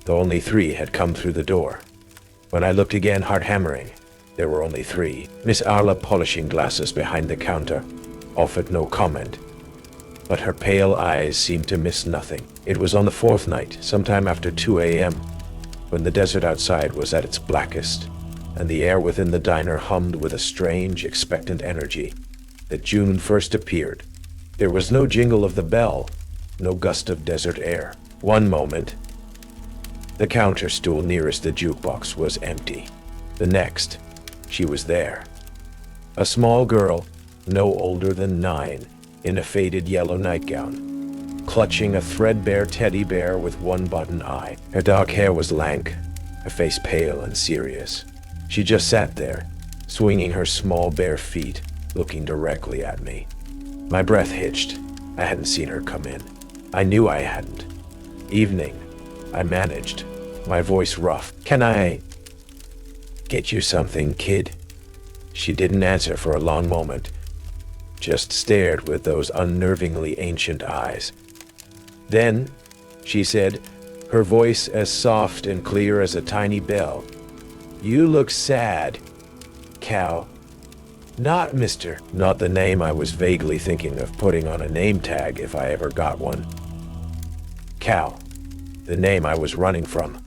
though only 3 had come through the door. When I looked again, heart hammering, there were only 3. Miss Arla, polishing glasses behind the counter, offered no comment, but her pale eyes seemed to miss nothing. It was on the 4th night, sometime after 2 a.m., when the desert outside was at its blackest, and the air within the diner hummed with a strange, expectant energy, that June first appeared. There was no jingle of the bell, no gust of desert air. One moment, the counter stool nearest the jukebox was empty. The next, she was there. A small girl, no older than 9, in a faded yellow nightgown, clutching a threadbare teddy bear with one button eye. Her dark hair was lank, her face pale and serious. She just sat there, swinging her small bare feet, looking directly at me. My breath hitched. I hadn't seen her come in. I knew I hadn't. Evening, I managed, my voice rough. Can I get you something, kid? She didn't answer for a long moment, just stared with those unnervingly ancient eyes. Then, she said, her voice as soft and clear as a tiny bell, "You look sad, Cal." Not Mr. Not the name I was vaguely thinking of putting on a name tag if I ever got one. Cal, the name I was running from.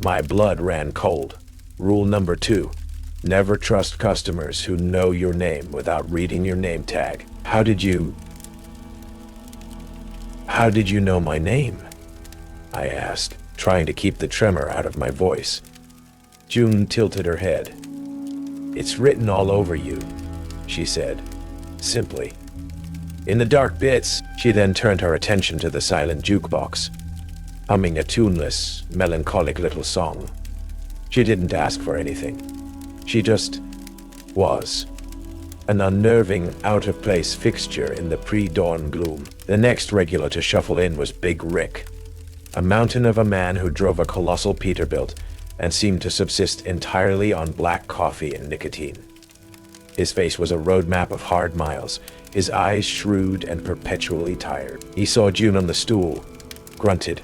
My blood ran cold. Rule number 2. Never trust customers who know your name without reading your name tag. How did you know my name? I asked, trying to keep the tremor out of my voice. June tilted her head. It's written all over you, she said, simply. In the dark bits, she then turned her attention to the silent jukebox, humming a tuneless, melancholic little song. She didn't ask for anything. She just was. An unnerving, out-of-place fixture in the pre-dawn gloom. The next regular to shuffle in was Big Rick, a mountain of a man who drove a colossal Peterbilt and seemed to subsist entirely on black coffee and nicotine. His face was a roadmap of hard miles, his eyes shrewd and perpetually tired. He saw June on the stool, grunted,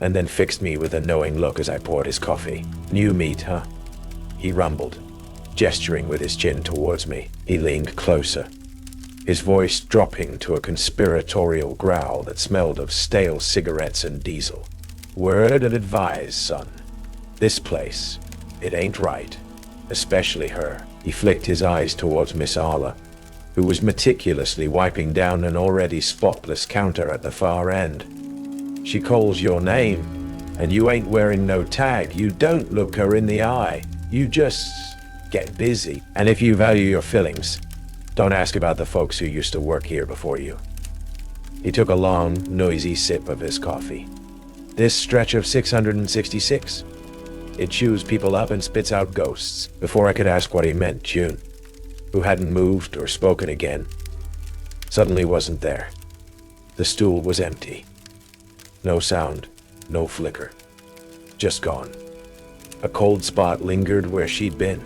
and then fixed me with a knowing look as I poured his coffee. New meat, huh? He rumbled, gesturing with his chin towards me. He leaned closer, his voice dropping to a conspiratorial growl that smelled of stale cigarettes and diesel. Word and advise, son. This place, it ain't right, especially her. He flicked his eyes towards Miss Arla, who was meticulously wiping down an already spotless counter at the far end. She calls your name, and you ain't wearing no tag. You don't look her in the eye. You just get busy. And if you value your fillings, don't ask about the folks who used to work here before you. He took a long, noisy sip of his coffee. This stretch of 666, it chews people up and spits out ghosts. Before I could ask what he meant, June, who hadn't moved or spoken again, suddenly wasn't there. The stool was empty. No sound, no flicker. just gone. A cold spot lingered where she'd been,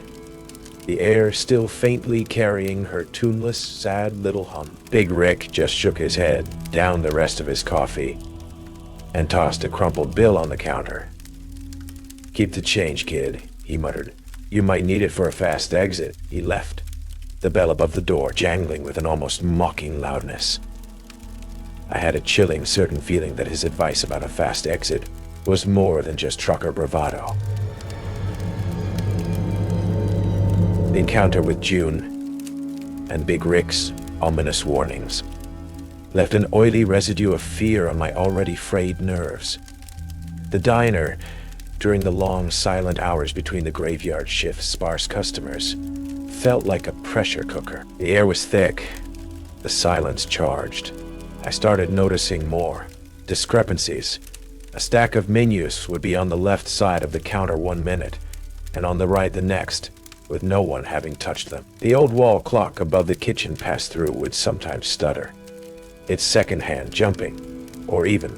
the air still faintly carrying her tuneless, sad little hum. Big Rick just shook his head, downed the rest of his coffee, and tossed a crumpled bill on the counter. "Keep the change, kid," he muttered. "You might need it for a fast exit." He left, the bell above the door jangling with an almost mocking loudness. I had a chilling, certain feeling that his advice about a fast exit was more than just trucker bravado. The encounter with June and Big Rick's ominous warnings left an oily residue of fear on my already frayed nerves. The diner, during the long, silent hours between the graveyard shift's sparse customers, felt like a pressure cooker. The air was thick, the silence charged. I started noticing more discrepancies. A stack of menus would be on the left side of the counter 1 minute, and on the right the next, with no one having touched them. The old wall clock above the kitchen pass-through would sometimes stutter, its second hand jumping, or even,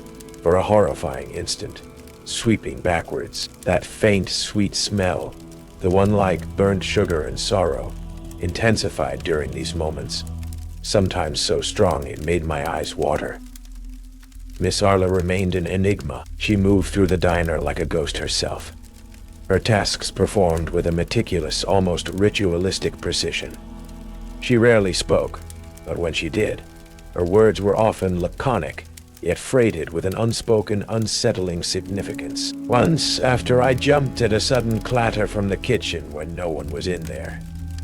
for a horrifying instant, sweeping backwards. That faint, sweet smell, the one like burnt sugar and sorrow, intensified during these moments, sometimes so strong it made my eyes water. Miss Arla remained an enigma. She moved through the diner like a ghost herself, her tasks performed with a meticulous, almost ritualistic precision. She rarely spoke, but when she did, her words were often laconic, yet freighted with an unspoken, unsettling significance. "Once, after I jumped at a sudden clatter from the kitchen when no one was in there,"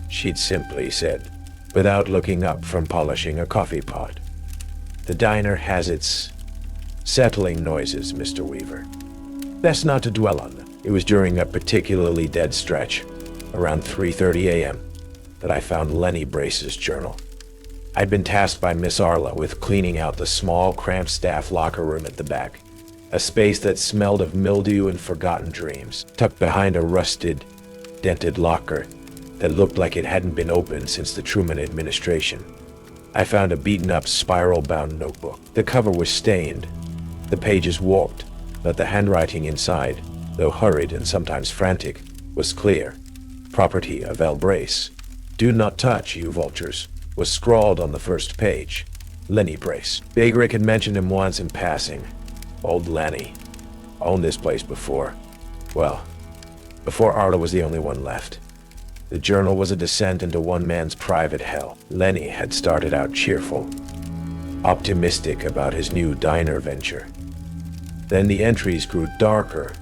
she'd simply said, without looking up from polishing a coffee pot. "The diner has its settling noises, Mr. Weaver. Best not to dwell on them." It was during a particularly dead stretch, around 3:30 a.m., that I found Lenny Brace's journal. I'd been tasked by Miss Arla with cleaning out the small, cramped staff locker room at the back, a space that smelled of mildew and forgotten dreams. Tucked behind a rusted, dented locker that looked like it hadn't been opened since the Truman administration, I found a beaten-up, spiral-bound notebook. The cover was stained, the pages warped, but the handwriting inside, though hurried and sometimes frantic, was clear. "Property of L. Brace. Do not touch, you vultures," was scrawled on the first page. Lenny Brace. Big Rick had mentioned him once in passing. Old Lenny. Owned this place before. Well, before Arla was the only one left. The journal was a descent into one man's private hell. Lenny had started out cheerful, optimistic about his new diner venture. Then the entries grew darker,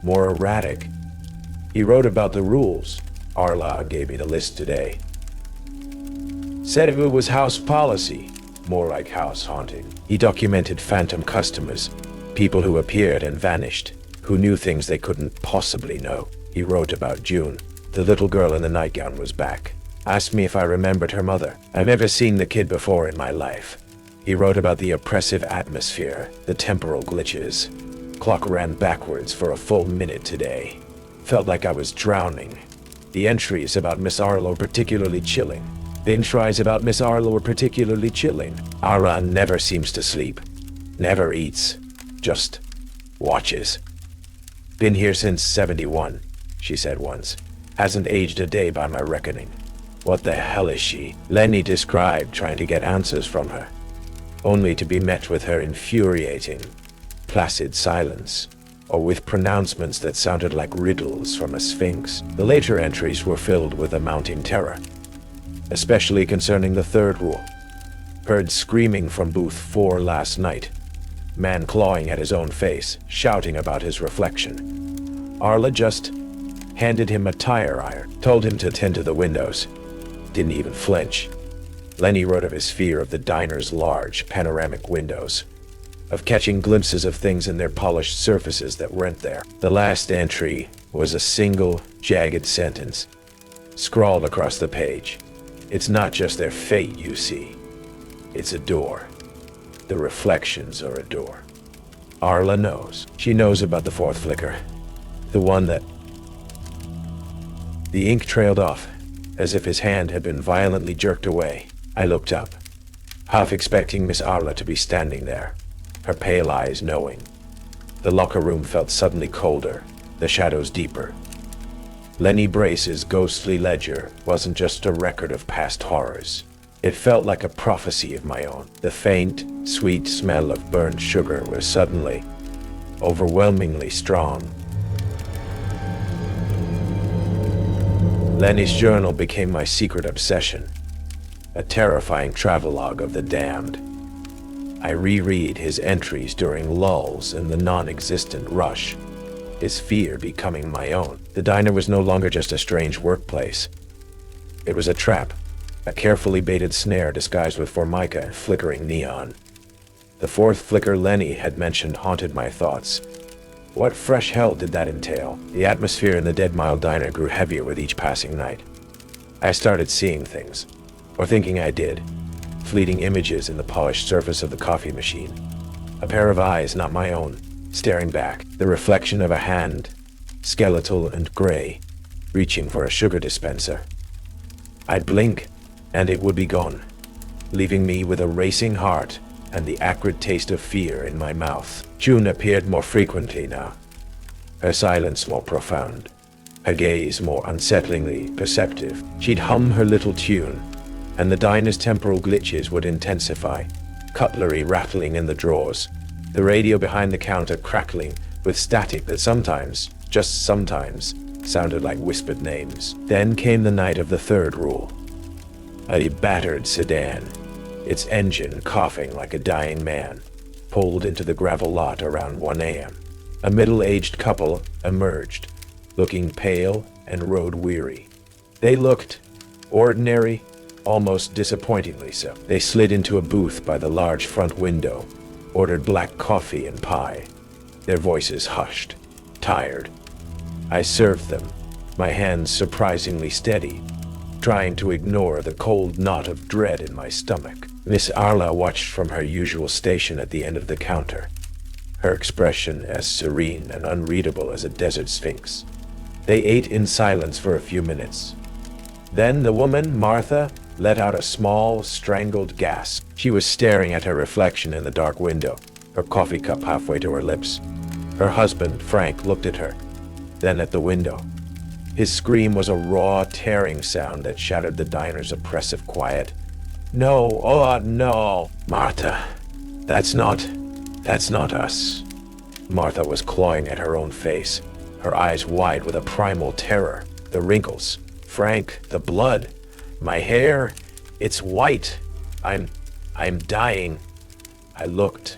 more erratic. He wrote about the rules. Arla gave me the list today. Said if it was house policy, more like house haunting. He documented phantom customers, people who appeared and vanished, who knew things they couldn't possibly know. He wrote about June. The little girl in the nightgown was back. Asked me if I remembered her mother. I've never seen the kid before in my life. He wrote about the oppressive atmosphere, the temporal glitches. Clock ran backwards for a full minute today. Felt like I was drowning. The entries about Miss Arla were particularly chilling. Arla never seems to sleep. Never eats. Just watches. Been here since 71, she said once. Hasn't aged a day by my reckoning. What the hell is she? Lenny described trying to get answers from her, only to be met with her infuriating, placid silence, or with pronouncements that sounded like riddles from a sphinx. The later entries were filled with a mounting terror, especially concerning the third rule. Heard screaming from booth 4 last night. Man clawing at his own face, shouting about his reflection. Arla just handed him a tire iron, told him to tend to the windows. Didn't even flinch. Lenny wrote of his fear of the diner's large, panoramic windows, of catching glimpses of things in their polished surfaces that weren't there. The last entry was a single, jagged sentence, scrawled across the page. It's not just their fate you see. It's a door. The reflections are a door. Arla knows. She knows about the fourth flicker. The one that... The ink trailed off, as if his hand had been violently jerked away. I looked up, half expecting Miss Arla to be standing there, her pale eyes knowing. The locker room felt suddenly colder, the shadows deeper. Lenny Brace's ghostly ledger wasn't just a record of past horrors. It felt like a prophecy of my own. The faint, sweet smell of burnt sugar was suddenly, overwhelmingly strong. Lenny's journal became my secret obsession, a terrifying travelogue of the damned. I reread his entries during lulls in the non-existent rush, his fear becoming my own. The diner was no longer just a strange workplace. It was a trap, a carefully baited snare disguised with formica and flickering neon. The fourth flicker Lenny had mentioned haunted my thoughts. What fresh hell did that entail? The atmosphere in the Dead Mile diner grew heavier with each passing night. I started seeing things, or thinking I did, fleeting images in the polished surface of the coffee machine. A pair of eyes not my own, staring back, the reflection of a hand, skeletal and gray, reaching for a sugar dispenser. I'd blink, and it would be gone, leaving me with a racing heart and the acrid taste of fear in my mouth. June appeared more frequently now, her silence more profound, her gaze more unsettlingly perceptive. She'd hum her little tune, and the diner's temporal glitches would intensify, cutlery rattling in the drawers, the radio behind the counter crackling with static that sometimes, just sometimes, sounded like whispered names. Then came the night of the third rule. A battered sedan, its engine coughing like a dying man, pulled into the gravel lot around 1 a.m. A middle-aged couple emerged, looking pale and road-weary. They looked ordinary, almost disappointingly so. They slid into a booth by the large front window, ordered black coffee and pie, their voices hushed, tired. I served them, my hands surprisingly steady, trying to ignore the cold knot of dread in my stomach. Miss Arla watched from her usual station at the end of the counter, her expression as serene and unreadable as a desert sphinx. They ate in silence for a few minutes. Then the woman, Martha, let out a small, strangled gasp. She was staring at her reflection in the dark window, her coffee cup halfway to her lips. Her husband, Frank, looked at her, then at the window. His scream was a raw, tearing sound that shattered the diner's oppressive quiet. No, oh no, Martha, that's not us. Martha was clawing at her own face, her eyes wide with a primal terror. The wrinkles, Frank, the blood, my hair, it's white. I'm dying. I looked.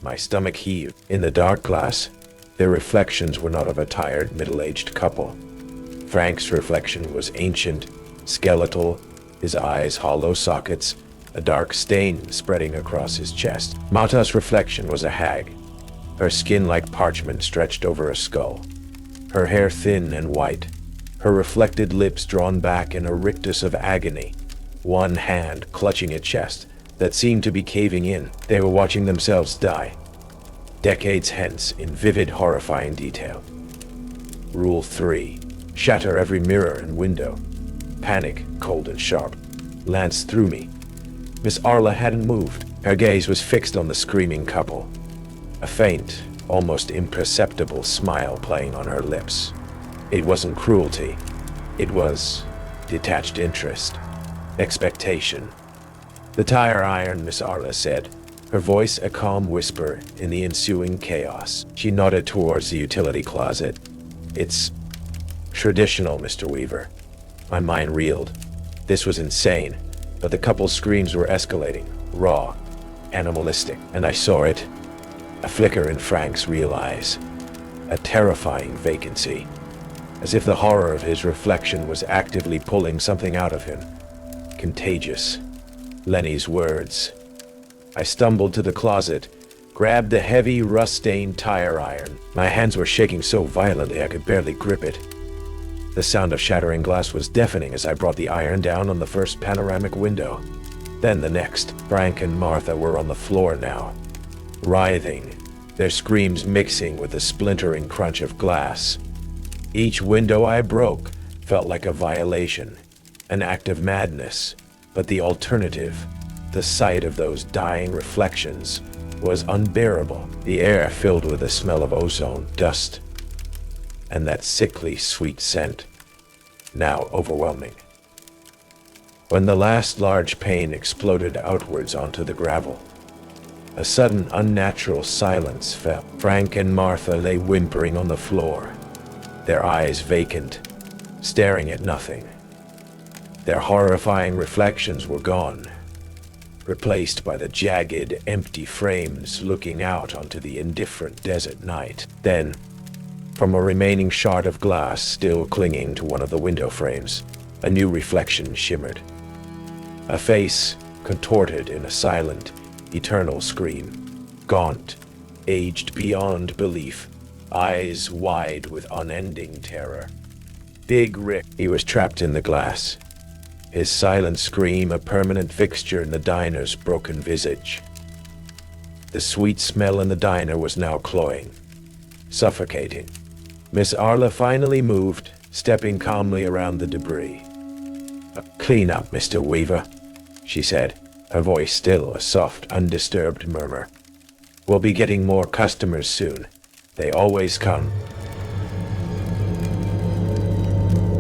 My stomach heaved. In the dark glass, their reflections were not of a tired, middle-aged couple. Frank's reflection was ancient, skeletal, his eyes hollow sockets, a dark stain spreading across his chest. Martha's reflection was a hag, her skin like parchment stretched over a skull, her hair thin and white, her reflected lips drawn back in a rictus of agony, one hand clutching a chest that seemed to be caving in. They were watching themselves die, decades hence, in vivid, horrifying detail. Rule 3. Shatter every mirror and window. Panic, cold and sharp, lanced through me. Miss Arla hadn't moved. Her gaze was fixed on the screaming couple, a faint, almost imperceptible smile playing on her lips. It wasn't cruelty. It was detached interest, expectation. The tire iron, Miss Arla said, her voice a calm whisper in the ensuing chaos. She nodded towards the utility closet. It's traditional, Mr. Weaver. My mind reeled. This was insane, but the couple's screams were escalating, raw, animalistic, and I saw it. A flicker in Frank's real eyes. A terrifying vacancy, as if the horror of his reflection was actively pulling something out of him. Contagious. Lenny's words. I stumbled to the closet, grabbed the heavy, rust-stained tire iron. My hands were shaking so violently I could barely grip it. The sound of shattering glass was deafening as I brought the iron down on the first panoramic window. Then the next. Frank and Martha were on the floor now, writhing, their screams mixing with the splintering crunch of glass. Each window I broke felt like a violation, an act of madness, but the alternative, the sight of those dying reflections, was unbearable. The air filled with the smell of ozone, dust, and that sickly sweet scent, now overwhelming. When the last large pane exploded outwards onto the gravel, a sudden unnatural silence fell. Frank and Martha lay whimpering on the floor, their eyes vacant, staring at nothing. Their horrifying reflections were gone, replaced by the jagged, empty frames looking out onto the indifferent desert night. Then, from a remaining shard of glass still clinging to one of the window frames, a new reflection shimmered. A face contorted in a silent, eternal scream, gaunt, aged beyond belief, eyes wide with unending terror. Big Rick. He was trapped in the glass, his silent scream a permanent fixture in the diner's broken visage. The sweet smell in the diner was now cloying, suffocating. Miss Arla finally moved, stepping calmly around the debris. "Clean up, Mr. Weaver," she said, her voice still a soft, undisturbed murmur. "We'll be getting more customers soon. They always come."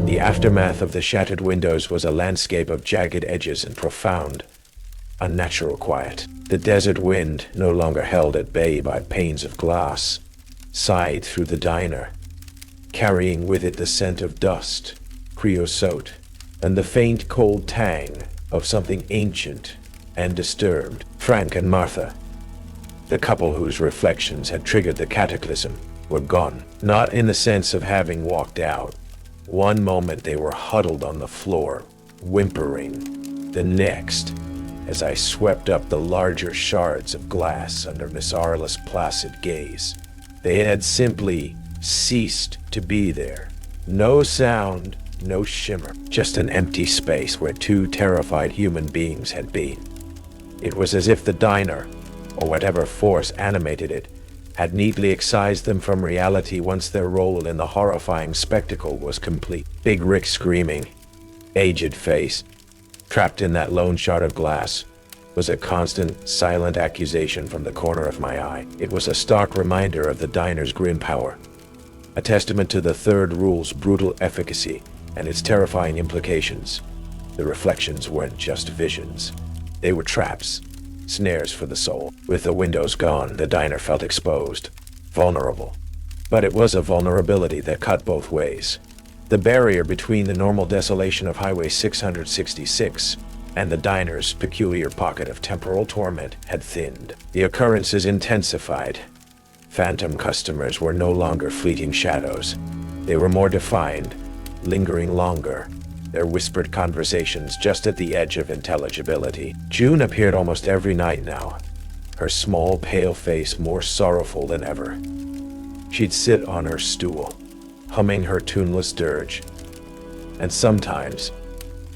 The aftermath of the shattered windows was a landscape of jagged edges and profound, unnatural quiet. The desert wind, no longer held at bay by panes of glass, sighed through the diner, carrying with it the scent of dust, creosote, and the faint cold tang of something ancient and disturbed. Frank and Martha, the couple whose reflections had triggered the cataclysm, were gone. Not in the sense of having walked out. One moment they were huddled on the floor, whimpering. The next, as I swept up the larger shards of glass under Miss Arla's placid gaze, they had simply ceased to be there. No sound, no shimmer, just an empty space where two terrified human beings had been. It was as if the diner, or whatever force animated it, had neatly excised them from reality once their role in the horrifying spectacle was complete. Big Rick screaming, aged face, trapped in that lone shard of glass, was a constant, silent accusation from the corner of my eye. It was a stark reminder of the diner's grim power, a testament to the third rule's brutal efficacy and its terrifying implications. The reflections weren't just visions. They were traps, snares for the soul. With the windows gone, the diner felt exposed, vulnerable. But it was a vulnerability that cut both ways. The barrier between the normal desolation of Highway 666 and the diner's peculiar pocket of temporal torment had thinned. The occurrences intensified. Phantom customers were no longer fleeting shadows. They were more defined, lingering longer, their whispered conversations just at the edge of intelligibility. June appeared almost every night now, her small, pale face more sorrowful than ever. She'd sit on her stool, humming her tuneless dirge, and sometimes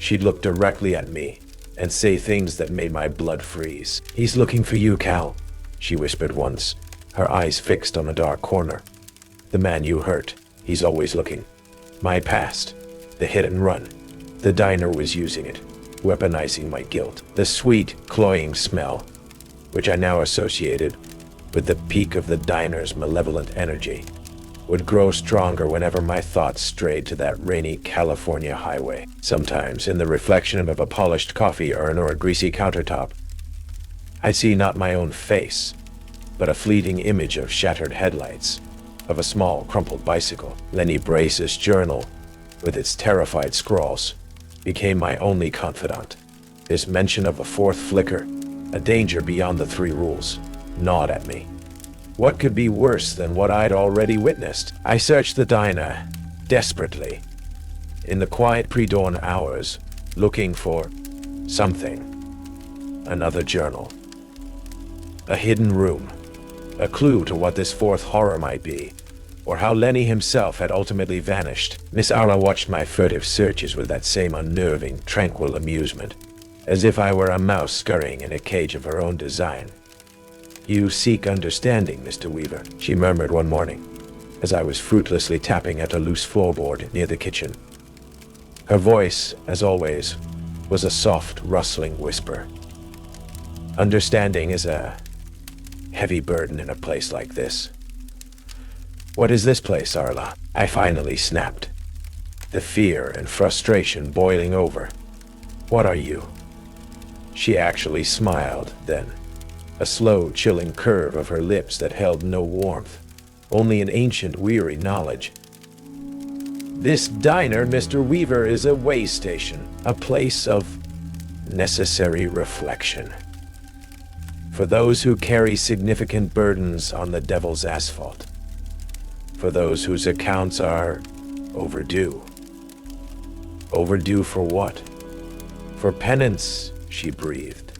she'd look directly at me and say things that made my blood freeze. "He's looking for you, Cal," she whispered once, her eyes fixed on a dark corner. "The man you hurt, he's always looking. My past, the hit and run. The diner was using it, weaponizing my guilt." The sweet, cloying smell, which I now associated with the peak of the diner's malevolent energy, would grow stronger whenever my thoughts strayed to that rainy California highway. Sometimes, in the reflection of a polished coffee urn or a greasy countertop, I'd see not my own face, but a fleeting image of shattered headlights, of a small, crumpled bicycle. Lenny Brace's journal, with its terrified scrawls, became my only confidant. His mention of a fourth flicker, a danger beyond the three rules, gnawed at me. What could be worse than what I'd already witnessed? I searched the diner, desperately, in the quiet pre-dawn hours, looking for something. Another journal. A hidden room. A clue to what this fourth horror might be, or how Lenny himself had ultimately vanished. Miss Arla watched my furtive searches with that same unnerving, tranquil amusement, as if I were a mouse scurrying in a cage of her own design. "You seek understanding, Mr. Weaver," she murmured one morning, as I was fruitlessly tapping at a loose floorboard near the kitchen. Her voice, as always, was a soft, rustling whisper. "Understanding is a heavy burden in a place like this. What is this place, Arla? I finally snapped, the fear and frustration boiling over. What are you? She actually smiled then, a slow, chilling curve of her lips that held no warmth, only an ancient, weary knowledge. This diner, Mr. Weaver, is a way station, a place of necessary reflection. For those who carry significant burdens on the devil's asphalt. For those whose accounts are overdue. Overdue for what? For penance, she breathed.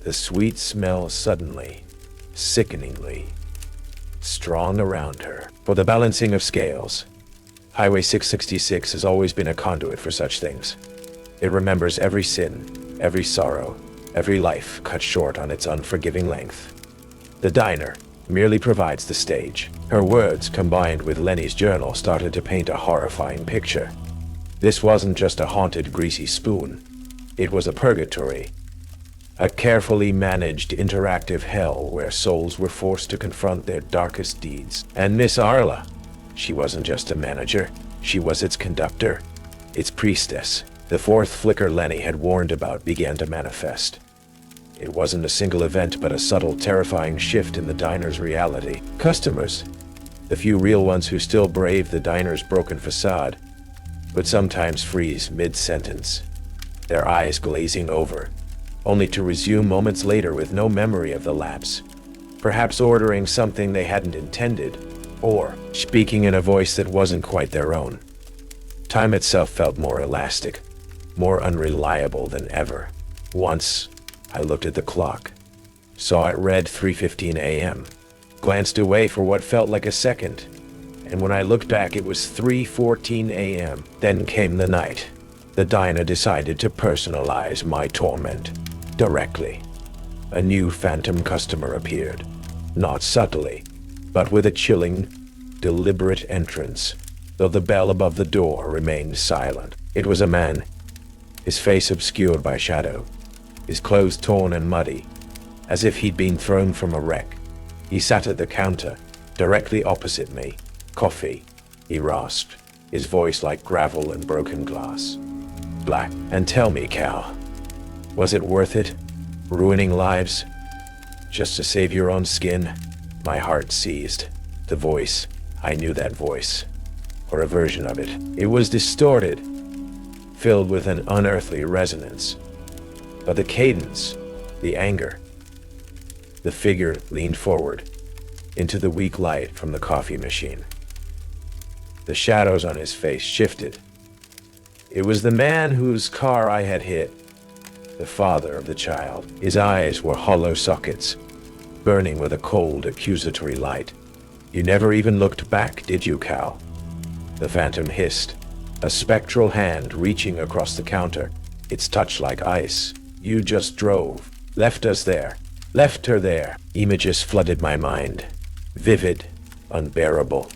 The sweet smell suddenly, sickeningly, strong around her. For the balancing of scales, Highway 666 has always been a conduit for such things. It remembers every sin, every sorrow, every life cut short on its unforgiving length. The diner merely provides the stage. Her words, combined with Lenny's journal, started to paint a horrifying picture. This wasn't just a haunted, greasy spoon. It was a purgatory. A carefully managed, interactive hell where souls were forced to confront their darkest deeds. And Miss Arla, she wasn't just a manager. She was its conductor, its priestess. The fourth flicker Lenny had warned about began to manifest. It wasn't a single event, but a subtle, terrifying shift in the diner's reality. Customers, the few real ones who still brave the diner's broken facade, would sometimes freeze mid-sentence, their eyes glazing over, only to resume moments later with no memory of the lapse, perhaps ordering something they hadn't intended, or speaking in a voice that wasn't quite their own. Time itself felt more elastic, more unreliable than ever. Once, I looked at the clock, saw it read 3:15 a.m., glanced away for what felt like a second, and when I looked back it was 3:14 a.m. Then came the night. The diner decided to personalize my torment directly. A new phantom customer appeared, not subtly, but with a chilling, deliberate entrance, though the bell above the door remained silent. It was a man, his face obscured by shadow, his clothes torn and muddy, as if he'd been thrown from a wreck. He sat at the counter, directly opposite me. Coffee, he rasped, his voice like gravel and broken glass. Black. And tell me, Cal, was it worth it? Ruining lives? Just to save your own skin? My heart seized. The voice, I knew that voice, or a version of it. It was distorted, filled with an unearthly resonance. But the cadence, the anger. The figure leaned forward, into the weak light from the coffee machine. The shadows on his face shifted. It was the man whose car I had hit, the father of the child. His eyes were hollow sockets, burning with a cold, accusatory light. You never even looked back, did you, Cal? The phantom hissed, a spectral hand reaching across the counter, its touch like ice. You just drove, left us there, left her there. Images flooded my mind, vivid, unbearable.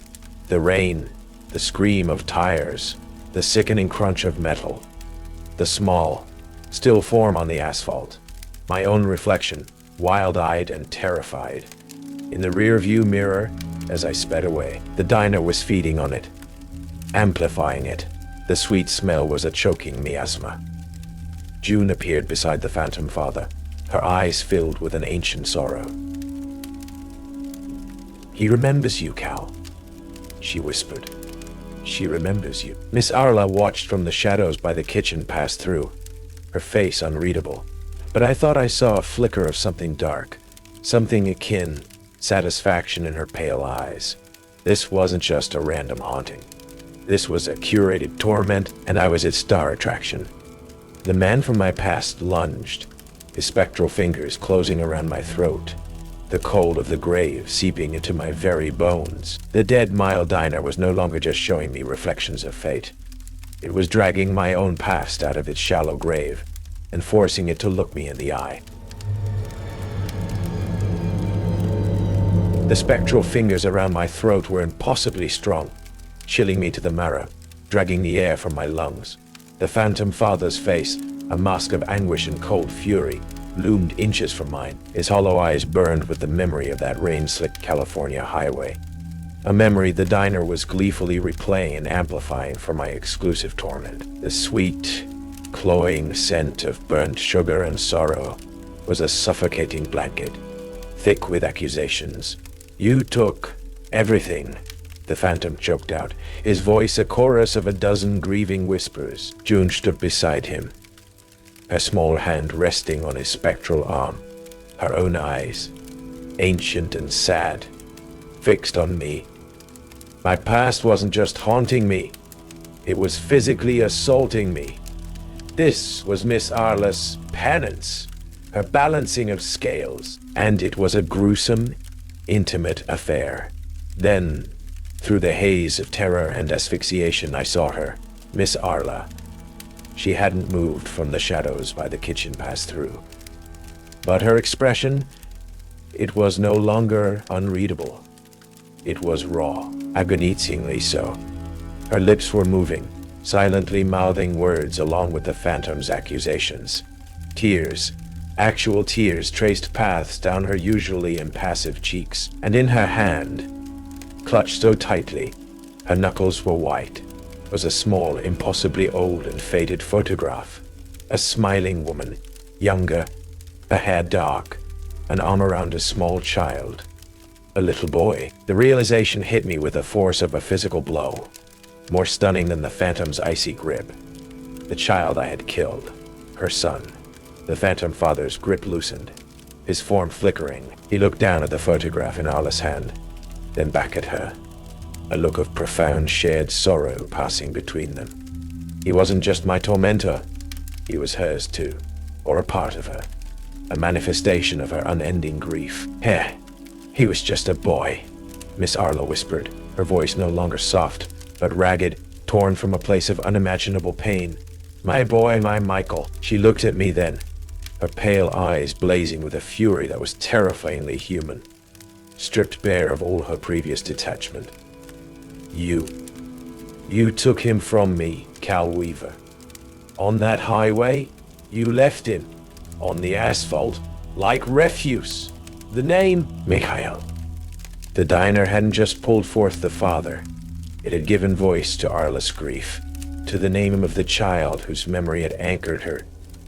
The rain, the scream of tires, the sickening crunch of metal, the small, still form on the asphalt. My own reflection, wild-eyed and terrified. In the rear-view mirror, as I sped away, the diner was feeding on it, amplifying it. The sweet smell was a choking miasma. June appeared beside the phantom father, her eyes filled with an ancient sorrow. He remembers you, Cal, she whispered. She remembers you. Miss Arla watched from the shadows by the kitchen pass through, her face unreadable. But I thought I saw a flicker of something dark, something akin, satisfaction in her pale eyes. This wasn't just a random haunting. This was a curated torment, and I was its star attraction. The man from my past lunged, his spectral fingers closing around my throat, the cold of the grave seeping into my very bones. The dead mile diner was no longer just showing me reflections of fate. It was dragging my own past out of its shallow grave and forcing it to look me in the eye. The spectral fingers around my throat were impossibly strong, chilling me to the marrow, dragging the air from my lungs. The phantom father's face, a mask of anguish and cold fury, loomed inches from mine. His hollow eyes burned with the memory of that rain-slicked California highway. A memory the diner was gleefully replaying and amplifying for my exclusive torment. The sweet, cloying scent of burnt sugar and sorrow was a suffocating blanket, thick with accusations. You took everything, the phantom choked out, his voice a chorus of a dozen grieving whispers. June stood beside him, her small hand resting on his spectral arm, her own eyes, ancient and sad, fixed on me. My past wasn't just haunting me, it was physically assaulting me. This was Miss Arla's penance, her balancing of scales, and it was a gruesome, intimate affair. Then, through the haze of terror and asphyxiation, I saw her, Miss Arla. She hadn't moved from the shadows by the kitchen pass-through. But her expression, it was no longer unreadable. It was raw, agonizingly so. Her lips were moving, silently mouthing words along with the phantom's accusations. Tears, actual tears, traced paths down her usually impassive cheeks, and in her hand, clutched so tightly, her knuckles were white, was a small, impossibly old and faded photograph. A smiling woman, younger, her hair dark, an arm around a small child. A little boy. The realization hit me with the force of a physical blow, more stunning than the phantom's icy grip. The child I had killed, her son. The phantom father's grip loosened, his form flickering. He looked down at the photograph in Arla's hand, then back at her, a look of profound shared sorrow passing between them. He wasn't just my tormentor, he was hers too, or a part of her, a manifestation of her unending grief. He was just a boy, Miss Arla whispered, her voice no longer soft, but ragged, torn from a place of unimaginable pain. My boy, my Michael. She looked at me then, her pale eyes blazing with a fury that was terrifyingly human, stripped bare of all her previous detachment. You took him from me, Cal Weaver. On that highway, you left him, on the asphalt, like refuse. The name, Mikhail. The diner hadn't just pulled forth the father. It had given voice to Arla's grief, to the name of the child whose memory had anchored her,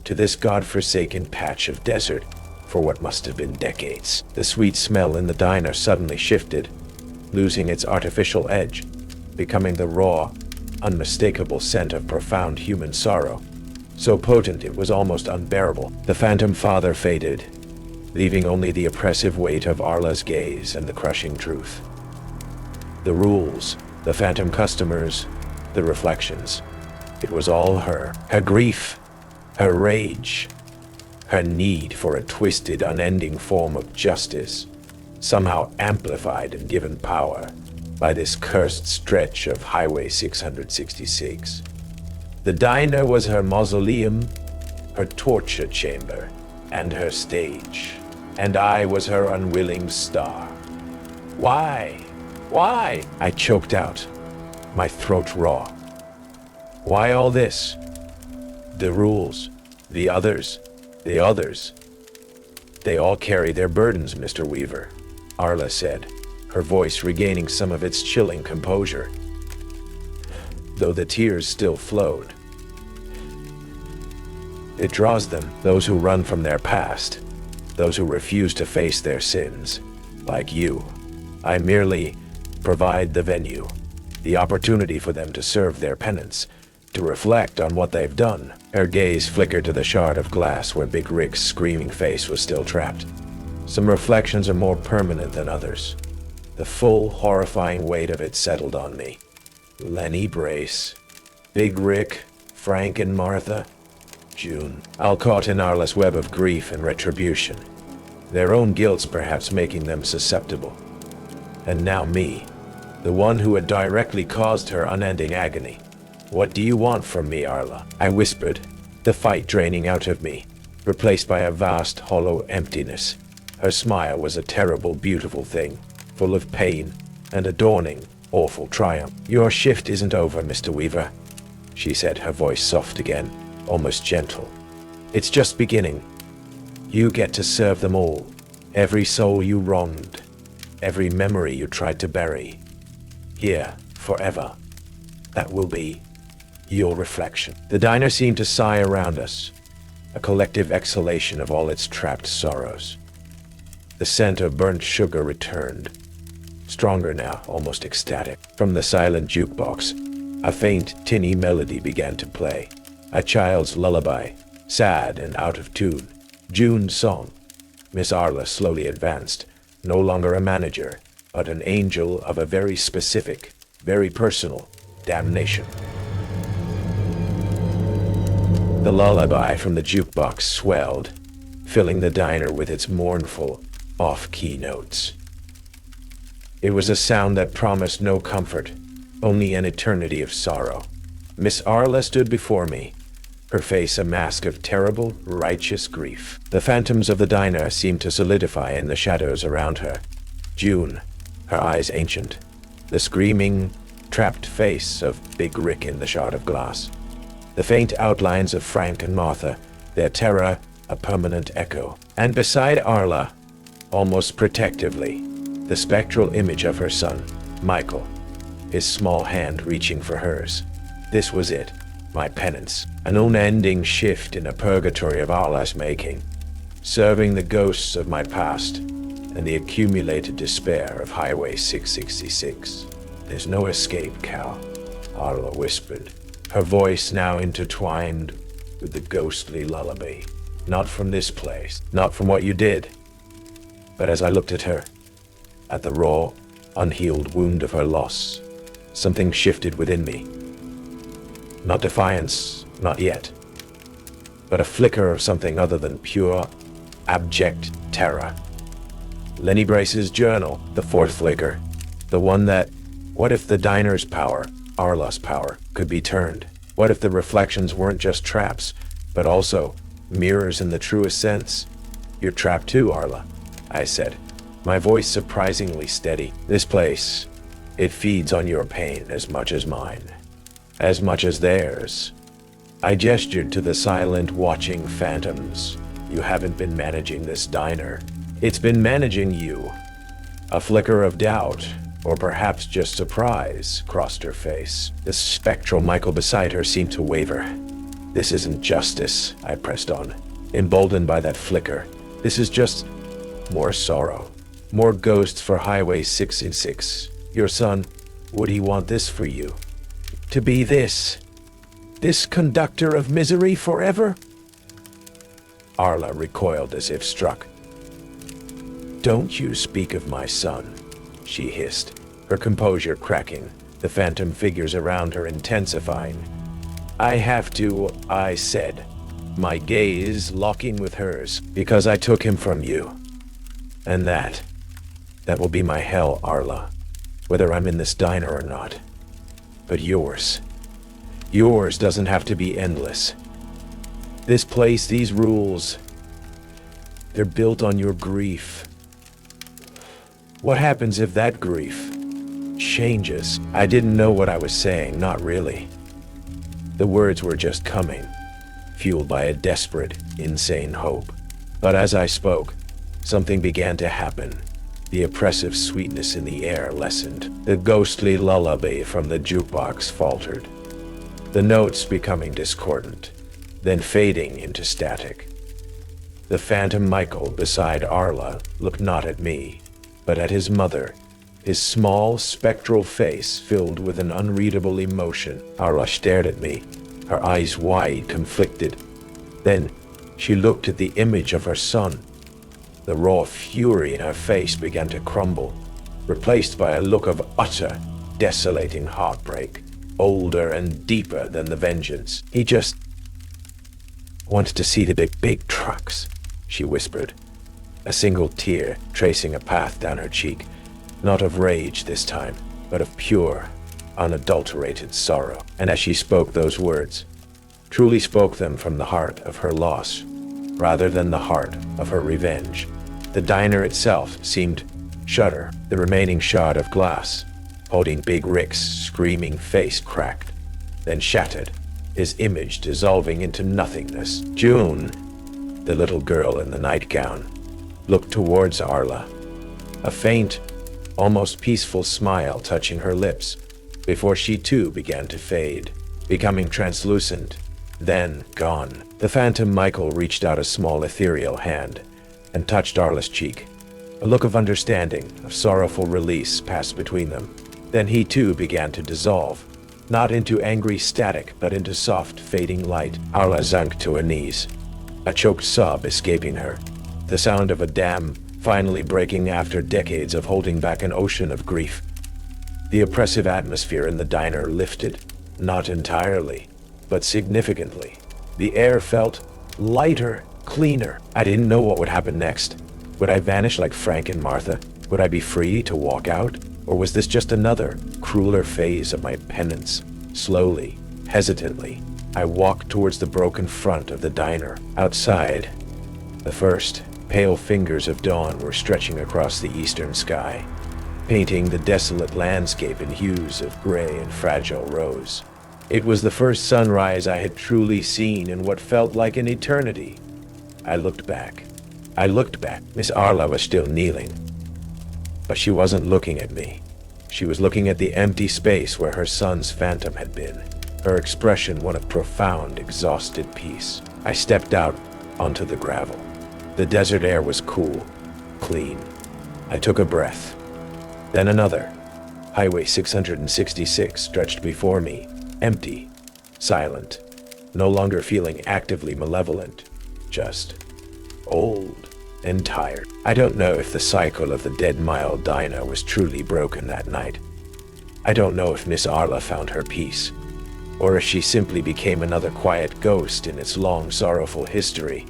to this godforsaken patch of desert for what must have been decades. The sweet smell in the diner suddenly shifted, losing its artificial edge, becoming the raw, unmistakable scent of profound human sorrow, so potent it was almost unbearable. The phantom father faded, leaving only the oppressive weight of Arla's gaze and the crushing truth. The rules, the phantom customers, the reflections. It was all her. Her grief, her rage, her need for a twisted, unending form of justice, somehow amplified and given power by this cursed stretch of Highway 666. The diner was her mausoleum, her torture chamber, and her stage, and I was her unwilling star. Why? Why? I choked out, my throat raw. Why all this? The rules, the others. They all carry their burdens, Mr. Weaver, Arla said, her voice regaining some of its chilling composure, though the tears still flowed. It draws them, those who run from their past, those who refuse to face their sins, like you. I merely provide the venue, the opportunity for them to serve their penance, to reflect on what they've done. Her gaze flickered to the shard of glass where Big Rick's screaming face was still trapped. Some reflections are more permanent than others. The full, horrifying weight of it settled on me. Lenny Brace, Big Rick, Frank and Martha, June, all caught in Arla's web of grief and retribution, their own guilts perhaps making them susceptible. And now me, the one who had directly caused her unending agony. What do you want from me, Arla? I whispered, the fight draining out of me, replaced by a vast, hollow emptiness. Her smile was a terrible, beautiful thing, full of pain and a dawning, awful triumph. Your shift isn't over, Mr. Weaver, she said, her voice soft again, almost gentle. It's just beginning. You get to serve them all, every soul you wronged, every memory you tried to bury. Here, forever. That will be your reflection. The diner seemed to sigh around us, a collective exhalation of all its trapped sorrows. The scent of burnt sugar returned, stronger now, almost ecstatic. From the silent jukebox, a faint, tinny melody began to play, a child's lullaby, sad and out of tune. June's song. Miss Arla slowly advanced, no longer a manager, but an angel of a very specific, very personal damnation. The lullaby from the jukebox swelled, filling the diner with its mournful, off-key notes. It was a sound that promised no comfort, only an eternity of sorrow. Miss Arla stood before me, her face a mask of terrible, righteous grief. The phantoms of the diner seemed to solidify in the shadows around her. June, her eyes ancient, the screaming, trapped face of Big Rick in the shard of glass. The faint outlines of Frank and Martha, their terror a permanent echo. And beside Arla, almost protectively, the spectral image of her son, Michael, his small hand reaching for hers. This was it, my penance, an unending shift in a purgatory of Arla's making, serving the ghosts of my past and the accumulated despair of Highway 666. There's no escape, Cal, Arla whispered, her voice now intertwined with the ghostly lullaby. Not from this place, not from what you did. But as I looked at her, at the raw, unhealed wound of her loss, something shifted within me. Not defiance, not yet, but a flicker of something other than pure, abject terror. Lenny Brace's journal, the fourth flicker, the one that, what if the diner's power, Arla's power, could be turned? What if the reflections weren't just traps, but also mirrors in the truest sense? You're trapped too, Arla, I said, my voice surprisingly steady. This place, it feeds on your pain as much as mine, as much as theirs. I gestured to the silent, watching phantoms. You haven't been managing this diner. It's been managing you. A flicker of doubt, or perhaps just surprise, crossed her face. The spectral Michael beside her seemed to waver. This isn't justice, I pressed on, emboldened by that flicker. This is just more sorrow. More ghosts for Highway 666. Your son, would he want this for you? To be this conductor of misery forever? Arla recoiled as if struck. Don't you speak of my son, she hissed, her composure cracking, the phantom figures around her intensifying. I have to, I said, my gaze locking with hers, because I took him from you. And that will be my hell, Arla, whether I'm in this diner or not. But yours doesn't have to be endless. This place, these rules, they're built on your grief. What happens if that grief changes? I didn't know what I was saying, not really. The words were just coming, fueled by a desperate, insane hope. But as I spoke, something began to happen. The oppressive sweetness in the air lessened. The ghostly lullaby from the jukebox faltered, the notes becoming discordant, then fading into static. The phantom Michael beside Arla looked not at me, but at his mother, his small, spectral face filled with an unreadable emotion. Arla stared at me, her eyes wide, conflicted. Then she looked at the image of her son. The raw fury in her face began to crumble, replaced by a look of utter, desolating heartbreak, older and deeper than the vengeance. He just wanted to see the big trucks, she whispered, a single tear tracing a path down her cheek, not of rage this time, but of pure, unadulterated sorrow. And as she spoke those words, truly spoke them from the heart of her loss, rather than the heart of her revenge, the diner itself seemed shudder. The remaining shard of glass, holding Big Rick's screaming face, cracked, then shattered, his image dissolving into nothingness. June, the little girl in the nightgown, looked towards Arla, a faint, almost peaceful smile touching her lips, before she too began to fade, becoming translucent, then gone. The phantom Michael reached out a small ethereal hand and touched Arla's cheek. A look of understanding, of sorrowful release passed between them. Then he too began to dissolve, not into angry static, but into soft, fading light. Arla sunk to her knees, a choked sob escaping her, the sound of a dam finally breaking after decades of holding back an ocean of grief. The oppressive atmosphere in the diner lifted, not entirely, but significantly. The air felt lighter, cleaner. I didn't know what would happen next. Would I vanish like Frank and Martha? Would I be free to walk out? Or was this just another, crueler phase of my penance? Slowly, hesitantly, I walked towards the broken front of the diner. Outside, the first pale fingers of dawn were stretching across the eastern sky, painting the desolate landscape in hues of gray and fragile rose. It was the first sunrise I had truly seen in what felt like an eternity. I looked back. Miss Arla was still kneeling. But she wasn't looking at me. She was looking at the empty space where her son's phantom had been, her expression one of profound, exhausted peace. I stepped out onto the gravel. The desert air was cool, clean. I took a breath. Then another. Highway 666 stretched before me, empty, silent, no longer feeling actively malevolent, just old and tired. I don't know if the cycle of the Dead Mile diner was truly broken that night. I don't know if Miss Arla found her peace, or if she simply became another quiet ghost in its long, sorrowful history.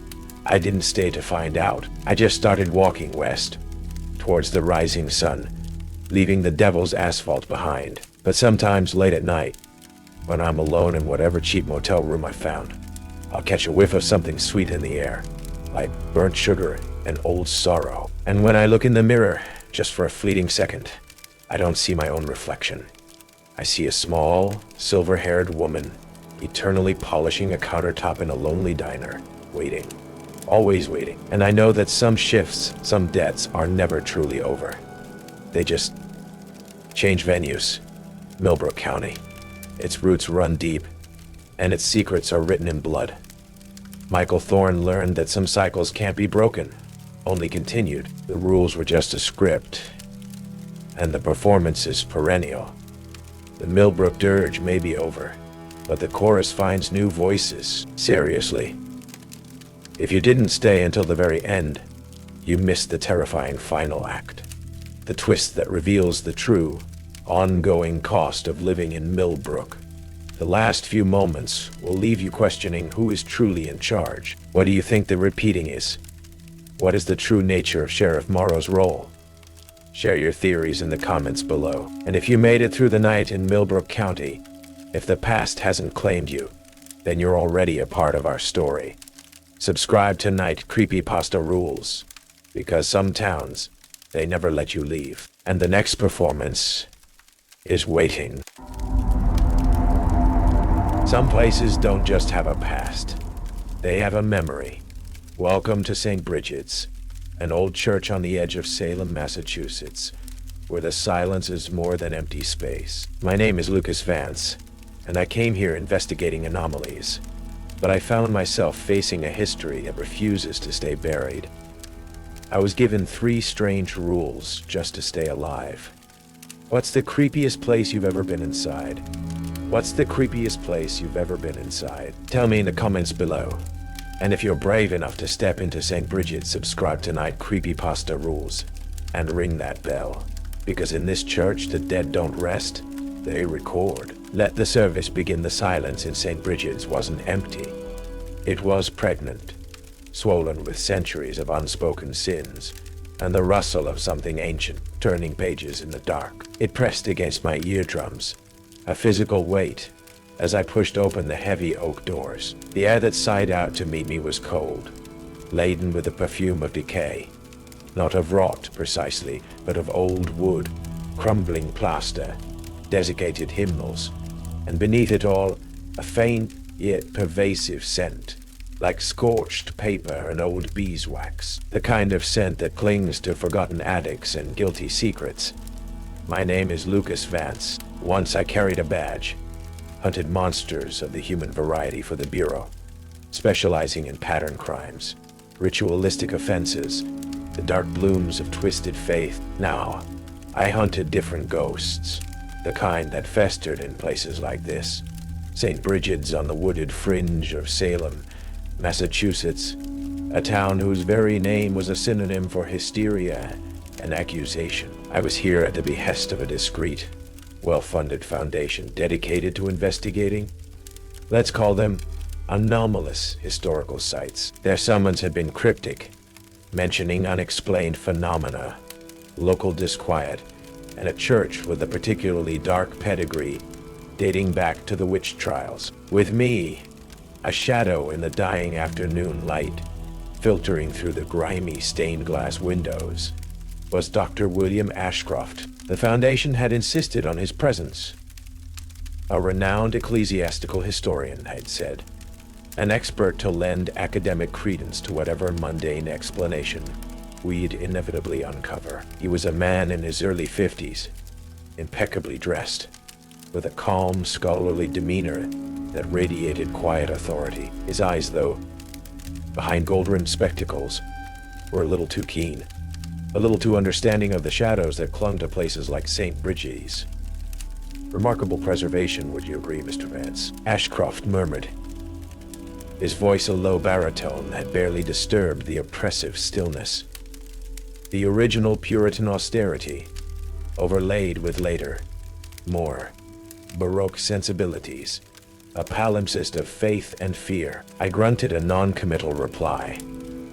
I didn't stay to find out. I just started walking west, towards the rising sun, leaving the devil's asphalt behind. But sometimes late at night, when I'm alone in whatever cheap motel room I found, I'll catch a whiff of something sweet in the air, like burnt sugar and old sorrow. And when I look in the mirror, just for a fleeting second, I don't see my own reflection. I see a small, silver-haired woman, eternally polishing a countertop in a lonely diner, waiting. Always waiting. And I know that some shifts, some debts are never truly over. They just change venues. Millbrook County. Its roots run deep, and its secrets are written in blood. Michael Thorne learned that some cycles can't be broken, only continued. The rules were just a script, and the performance is perennial. The Millbrook dirge may be over, but the chorus finds new voices. Seriously. If you didn't stay until the very end, you missed the terrifying final act. The twist that reveals the true, ongoing cost of living in Millbrook. The last few moments will leave you questioning who is truly in charge. What do you think the repeating is? What is the true nature of Sheriff Morrow's role? Share your theories in the comments below. And if you made it through the night in Millbrook County, if the past hasn't claimed you, then you're already a part of our story. Subscribe tonight, Creepypasta Rules, because some towns, they never let you leave. And the next performance is waiting. Some places don't just have a past, they have a memory. Welcome to St. Bridget's, an old church on the edge of Salem, Massachusetts, where the silence is more than empty space. My name is Lucas Vance, and I came here investigating anomalies. But I found myself facing a history that refuses to stay buried. I was given 3 strange rules just to stay alive. What's the creepiest place you've ever been inside? What's the creepiest place you've ever been inside? Tell me in the comments below. And if you're brave enough to step into St. Bridget's, subscribe tonight, Creepypasta Rules, and ring that bell. Because in this church, the dead don't rest, they record. Let the service begin. The silence in St. Bridget's wasn't empty. It was pregnant, swollen with centuries of unspoken sins, and the rustle of something ancient, turning pages in the dark. It pressed against my eardrums, a physical weight, as I pushed open the heavy oak doors. The air that sighed out to meet me was cold, laden with the perfume of decay, not of rot precisely, but of old wood, crumbling plaster, desiccated hymnals, and beneath it all, a faint yet pervasive scent, like scorched paper and old beeswax, the kind of scent that clings to forgotten attics and guilty secrets. My name is Lucas Vance. Once I carried a badge, hunted monsters of the human variety for the Bureau, specializing in pattern crimes, ritualistic offenses, the dark blooms of twisted faith. Now, I hunted different ghosts, the kind that festered in places like this. St. Bridget's on the wooded fringe of Salem, Massachusetts, a town whose very name was a synonym for hysteria and accusation. I was here at the behest of a discreet, well-funded foundation dedicated to investigating, let's call them, anomalous historical sites. Their summons had been cryptic, mentioning unexplained phenomena, local disquiet, and a church with a particularly dark pedigree dating back to the witch trials. With me, a shadow in the dying afternoon light, filtering through the grimy stained glass windows, was Dr. William Ashcroft. The Foundation had insisted on his presence. A renowned ecclesiastical historian had said, an expert to lend academic credence to whatever mundane explanation we'd inevitably uncover. He was a man in his early 50s, impeccably dressed, with a calm, scholarly demeanor that radiated quiet authority. His eyes, though, behind gold-rimmed spectacles, were a little too keen, a little too understanding of the shadows that clung to places like St. Bridget's. Remarkable preservation, would you agree, Mr. Vance? Ashcroft murmured, his voice a low baritone that barely disturbed the oppressive stillness. The original Puritan austerity, overlaid with later, more Baroque sensibilities, a palimpsest of faith and fear. I grunted a non-committal reply,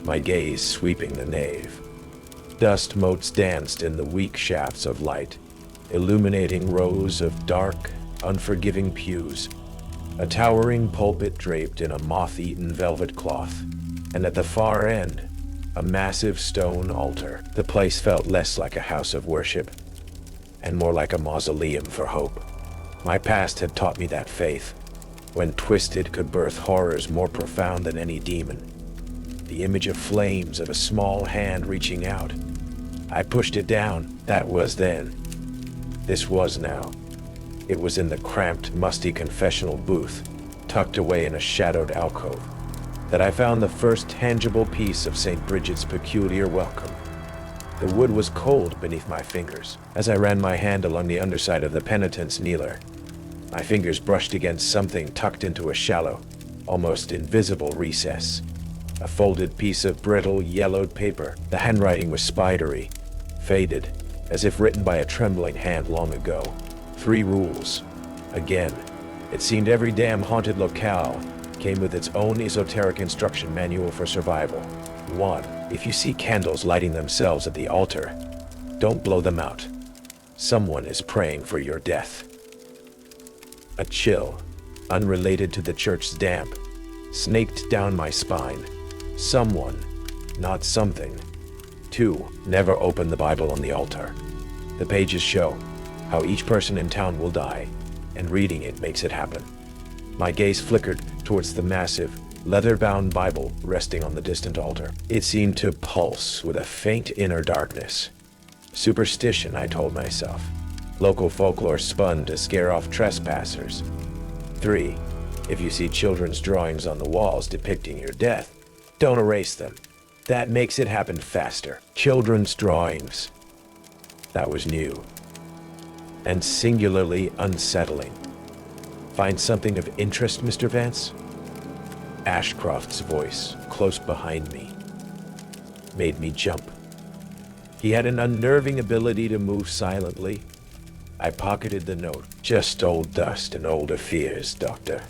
my gaze sweeping the nave. Dust motes danced in the weak shafts of light, illuminating rows of dark, unforgiving pews, a towering pulpit draped in a moth-eaten velvet cloth, and at the far end, a massive stone altar. The place felt less like a house of worship, and more like a mausoleum for hope. My past had taught me that faith, when twisted, could birth horrors more profound than any demon. The image of flames of a small hand reaching out. I pushed it down. That was then. This was now. It was in the cramped, musty confessional booth, tucked away in a shadowed alcove, that I found the first tangible piece of St. Bridget's peculiar welcome. The wood was cold beneath my fingers. As I ran my hand along the underside of the penitent's kneeler, my fingers brushed against something tucked into a shallow, almost invisible recess. A folded piece of brittle, yellowed paper. The handwriting was spidery, faded, as if written by a trembling hand long ago. 3 rules. Again, it seemed every damn haunted locale came with its own esoteric instruction manual for survival. 1. If you see candles lighting themselves at the altar, don't blow them out. Someone is praying for your death. A chill, unrelated to the church's damp, snaked down my spine. Someone, not something. 2. Never open the Bible on the altar. The pages show how each person in town will die, and reading it makes it happen. My gaze flickered towards the massive, leather-bound Bible resting on the distant altar. It seemed to pulse with a faint inner darkness. Superstition, I told myself. Local folklore spun to scare off trespassers. 3. If you see children's drawings on the walls depicting your death, don't erase them. That makes it happen faster. Children's drawings. That was new, and singularly unsettling. Find something of interest, Mr. Vance? Ashcroft's voice, close behind me, made me jump. He had an unnerving ability to move silently. I pocketed the note. Just old dust and older fears, Doctor.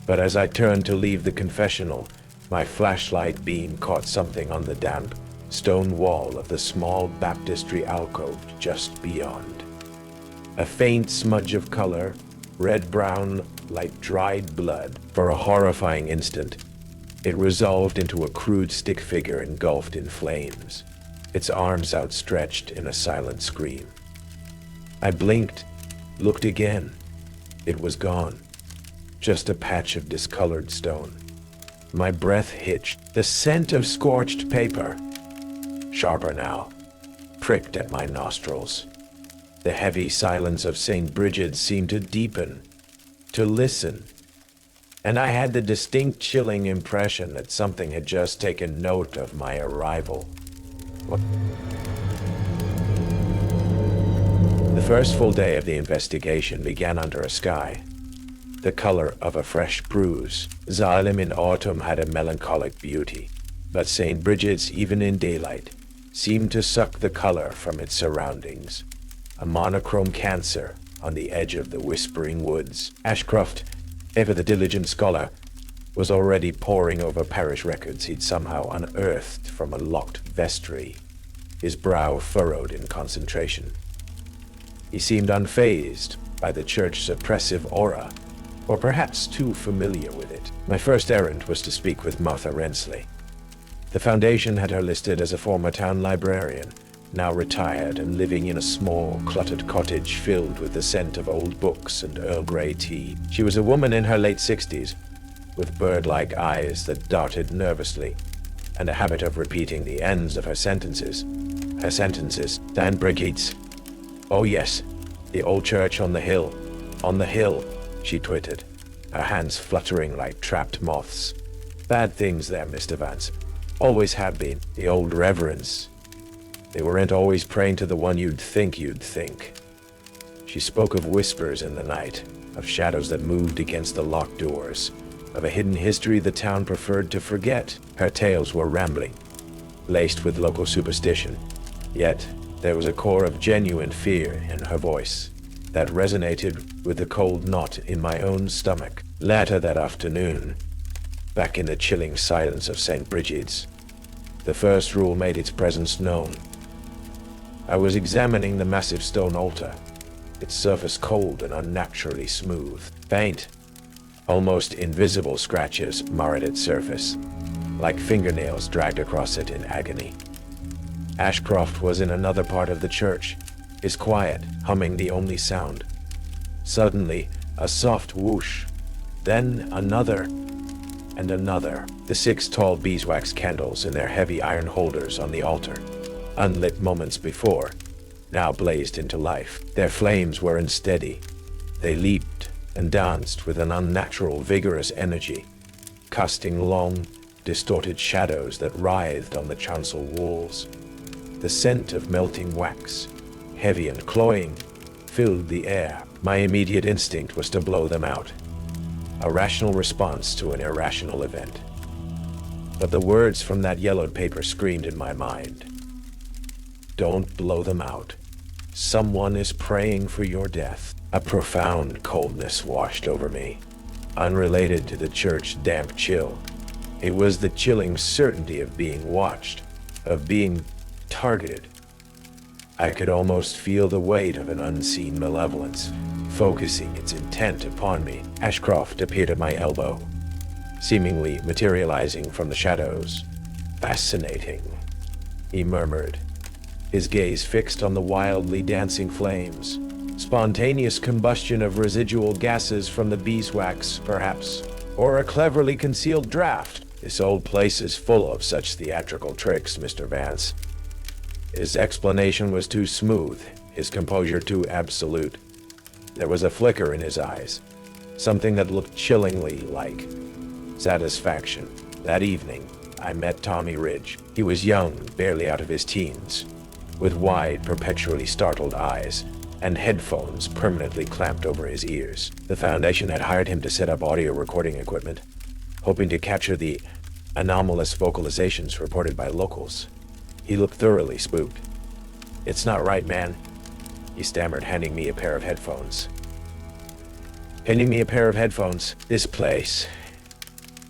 But as I turned to leave the confessional, my flashlight beam caught something on the damp stone wall of the small baptistry alcove just beyond. A faint smudge of color, red-brown, like dried blood. For a horrifying instant, it resolved into a crude stick figure engulfed in flames, its arms outstretched in a silent scream. I blinked, looked again. It was gone. Just a patch of discolored stone. My breath hitched. The scent of scorched paper, sharper now, pricked at my nostrils. The heavy silence of St. Bridget's seemed to deepen, to listen, and I had the distinct chilling impression that something had just taken note of my arrival. The first full day of the investigation began under a sky the color of a fresh bruise. Salem in autumn had a melancholic beauty, but St. Bridget's, even in daylight, seemed to suck the color from its surroundings. A monochrome cancer on the edge of the whispering woods. Ashcroft, ever the diligent scholar, was already poring over parish records he'd somehow unearthed from a locked vestry, his brow furrowed in concentration. He seemed unfazed by the church's oppressive aura, or perhaps too familiar with it. My first errand was to speak with Martha Rensley. The foundation had her listed as a former town librarian, now retired and living in a small, cluttered cottage filled with the scent of old books and Earl Grey tea. She was a woman in her late 60s, with bird-like eyes that darted nervously, and a habit of repeating the ends of her sentences. St. Brigitte's. Oh yes, the old church on the hill. On the hill, she twittered, her hands fluttering like trapped moths. Bad things there, Mr. Vance. Always have been. The old reverends. They weren't always praying to the one you'd think. She spoke of whispers in the night, of shadows that moved against the locked doors, of a hidden history the town preferred to forget. Her tales were rambling, laced with local superstition, yet there was a core of genuine fear in her voice that resonated with the cold knot in my own stomach. Later that afternoon, back in the chilling silence of St. Bridget's, the first rule made its presence known. I was examining the massive stone altar, its surface cold and unnaturally smooth. Faint, almost invisible scratches marred its surface, like fingernails dragged across it in agony. Ashcroft was in another part of the church, his quiet humming the only sound. Suddenly, a soft whoosh, then another, and another. The 6 tall beeswax candles in their heavy iron holders on the altar, unlit moments before, now blazed into life. Their flames were unsteady. They leaped and danced with an unnatural, vigorous energy, casting long, distorted shadows that writhed on the chancel walls. The scent of melting wax, heavy and cloying, filled the air. My immediate instinct was to blow them out, a rational response to an irrational event. But the words from that yellowed paper screamed in my mind. Don't blow them out. Someone is praying for your death. A profound coldness washed over me, unrelated to the church's damp chill. It was the chilling certainty of being watched, of being targeted. I could almost feel the weight of an unseen malevolence, focusing its intent upon me. Ashcroft appeared at my elbow, seemingly materializing from the shadows. Fascinating, he murmured, his gaze fixed on the wildly dancing flames. Spontaneous combustion of residual gases from the beeswax, perhaps, or a cleverly concealed draft. This old place is full of such theatrical tricks, Mr. Vance. His explanation was too smooth, his composure too absolute. There was a flicker in his eyes, something that looked chillingly like satisfaction. That evening, I met Tommy Ridge. He was young, barely out of his teens, with wide, perpetually startled eyes, and headphones permanently clamped over his ears. The Foundation had hired him to set up audio recording equipment, hoping to capture the anomalous vocalizations reported by locals. He looked thoroughly spooked. It's not right, man, he stammered, handing me a pair of headphones. This place,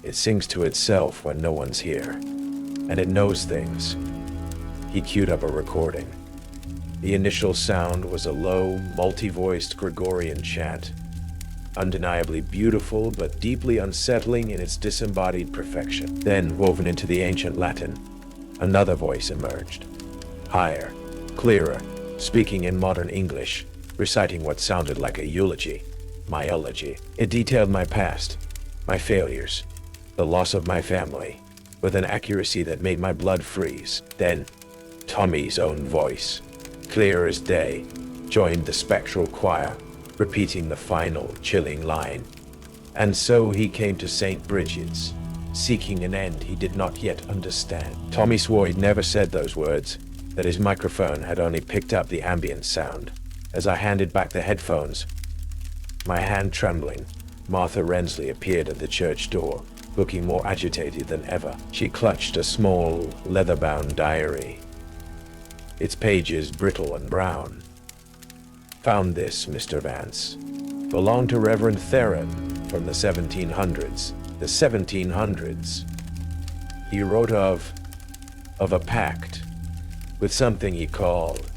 it sings to itself when no one's here, and it knows things. He queued up a recording. The initial sound was a low, multi-voiced Gregorian chant, undeniably beautiful but deeply unsettling in its disembodied perfection. Then, woven into the ancient Latin, another voice emerged, higher, clearer, speaking in modern English, reciting what sounded like a eulogy, my elegy. It detailed my past, my failures, the loss of my family, with an accuracy that made my blood freeze. Then, Tommy's own voice, clear as day, joined the spectral choir, repeating the final, chilling line. And so he came to St. Bridget's, seeking an end he did not yet understand. Tommy swore he'd never said those words, that his microphone had only picked up the ambient sound. As I handed back the headphones, my hand trembling, Martha Rensley appeared at the church door, looking more agitated than ever. She clutched a small, leather-bound diary, its pages brittle and brown. "Found this, Mr. Vance. Belonged to Reverend Theron from the 1700s. The 1700s. He wrote of a pact with something he called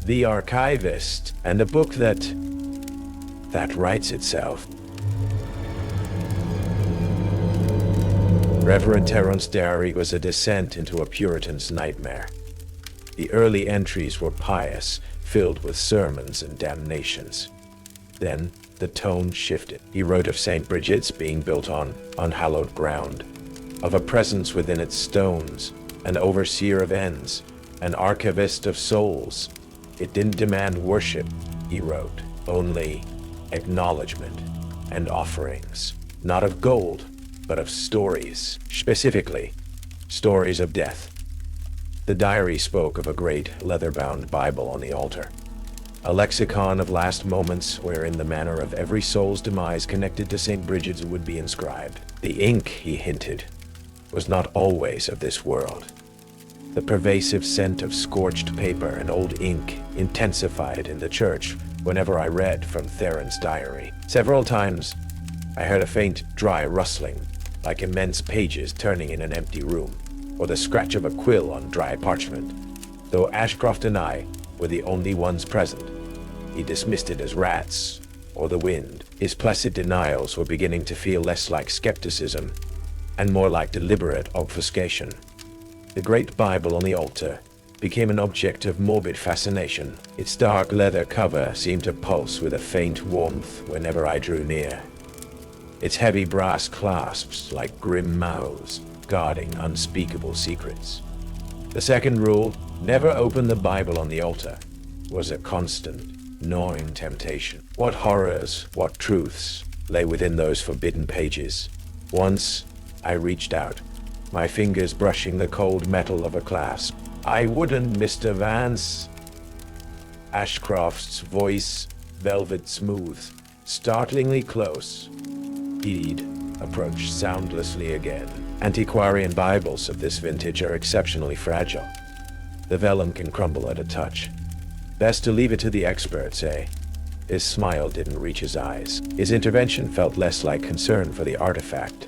the Archivist, and a book that writes itself." Reverend Theron's diary was a descent into a Puritan's nightmare. The early entries were pious, filled with sermons and damnations. Then the tone shifted. He wrote of St. Bridget's being built on unhallowed ground, of a presence within its stones, an overseer of ends, an archivist of souls. It didn't demand worship, he wrote, only acknowledgement and offerings, not of gold, but of stories, specifically stories of death. The diary spoke of a great leather-bound Bible on the altar, a lexicon of last moments wherein the manner of every soul's demise connected to St. Bridget's would be inscribed. The ink, he hinted, was not always of this world. The pervasive scent of scorched paper and old ink intensified in the church whenever I read from Theron's diary. Several times, I heard a faint, dry rustling, like immense pages turning in an empty room, or the scratch of a quill on dry parchment. Though Ashcroft and I were the only ones present, he dismissed it as rats or the wind. His placid denials were beginning to feel less like skepticism and more like deliberate obfuscation. The great Bible on the altar became an object of morbid fascination. Its dark leather cover seemed to pulse with a faint warmth whenever I drew near, its heavy brass clasps like grim mouths guarding unspeakable secrets. The second rule, never open the Bible on the altar, was a constant, gnawing temptation. What horrors, what truths lay within those forbidden pages. Once, I reached out, my fingers brushing the cold metal of a clasp. "I wouldn't, Mr. Vance." Ashcroft's voice, velvet smooth, startlingly close. He'd approached soundlessly again. Antiquarian Bibles of this vintage are exceptionally fragile. The vellum can crumble at a touch. Best to leave it to the experts, eh? His smile didn't reach his eyes. His intervention felt less like concern for the artifact,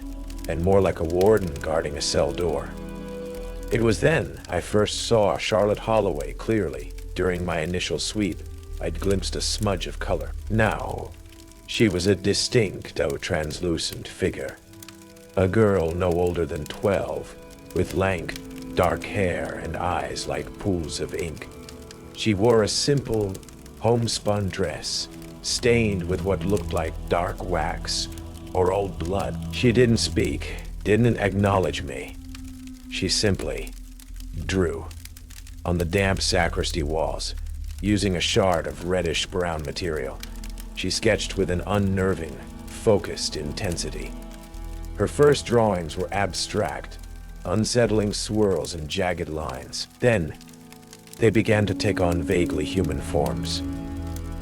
and more like a warden guarding a cell door. It was then I first saw Charlotte Holloway clearly. During my initial sweep, I'd glimpsed a smudge of color. Now, she was a distinct, though translucent figure. A girl no older than 12, with lank, dark hair and eyes like pools of ink. She wore a simple, homespun dress, stained with what looked like dark wax or old blood. She didn't speak, didn't acknowledge me. She simply drew on the damp sacristy walls, using a shard of reddish-brown material. She sketched with an unnerving, focused intensity. Her first drawings were abstract, unsettling swirls and jagged lines. Then, they began to take on vaguely human forms.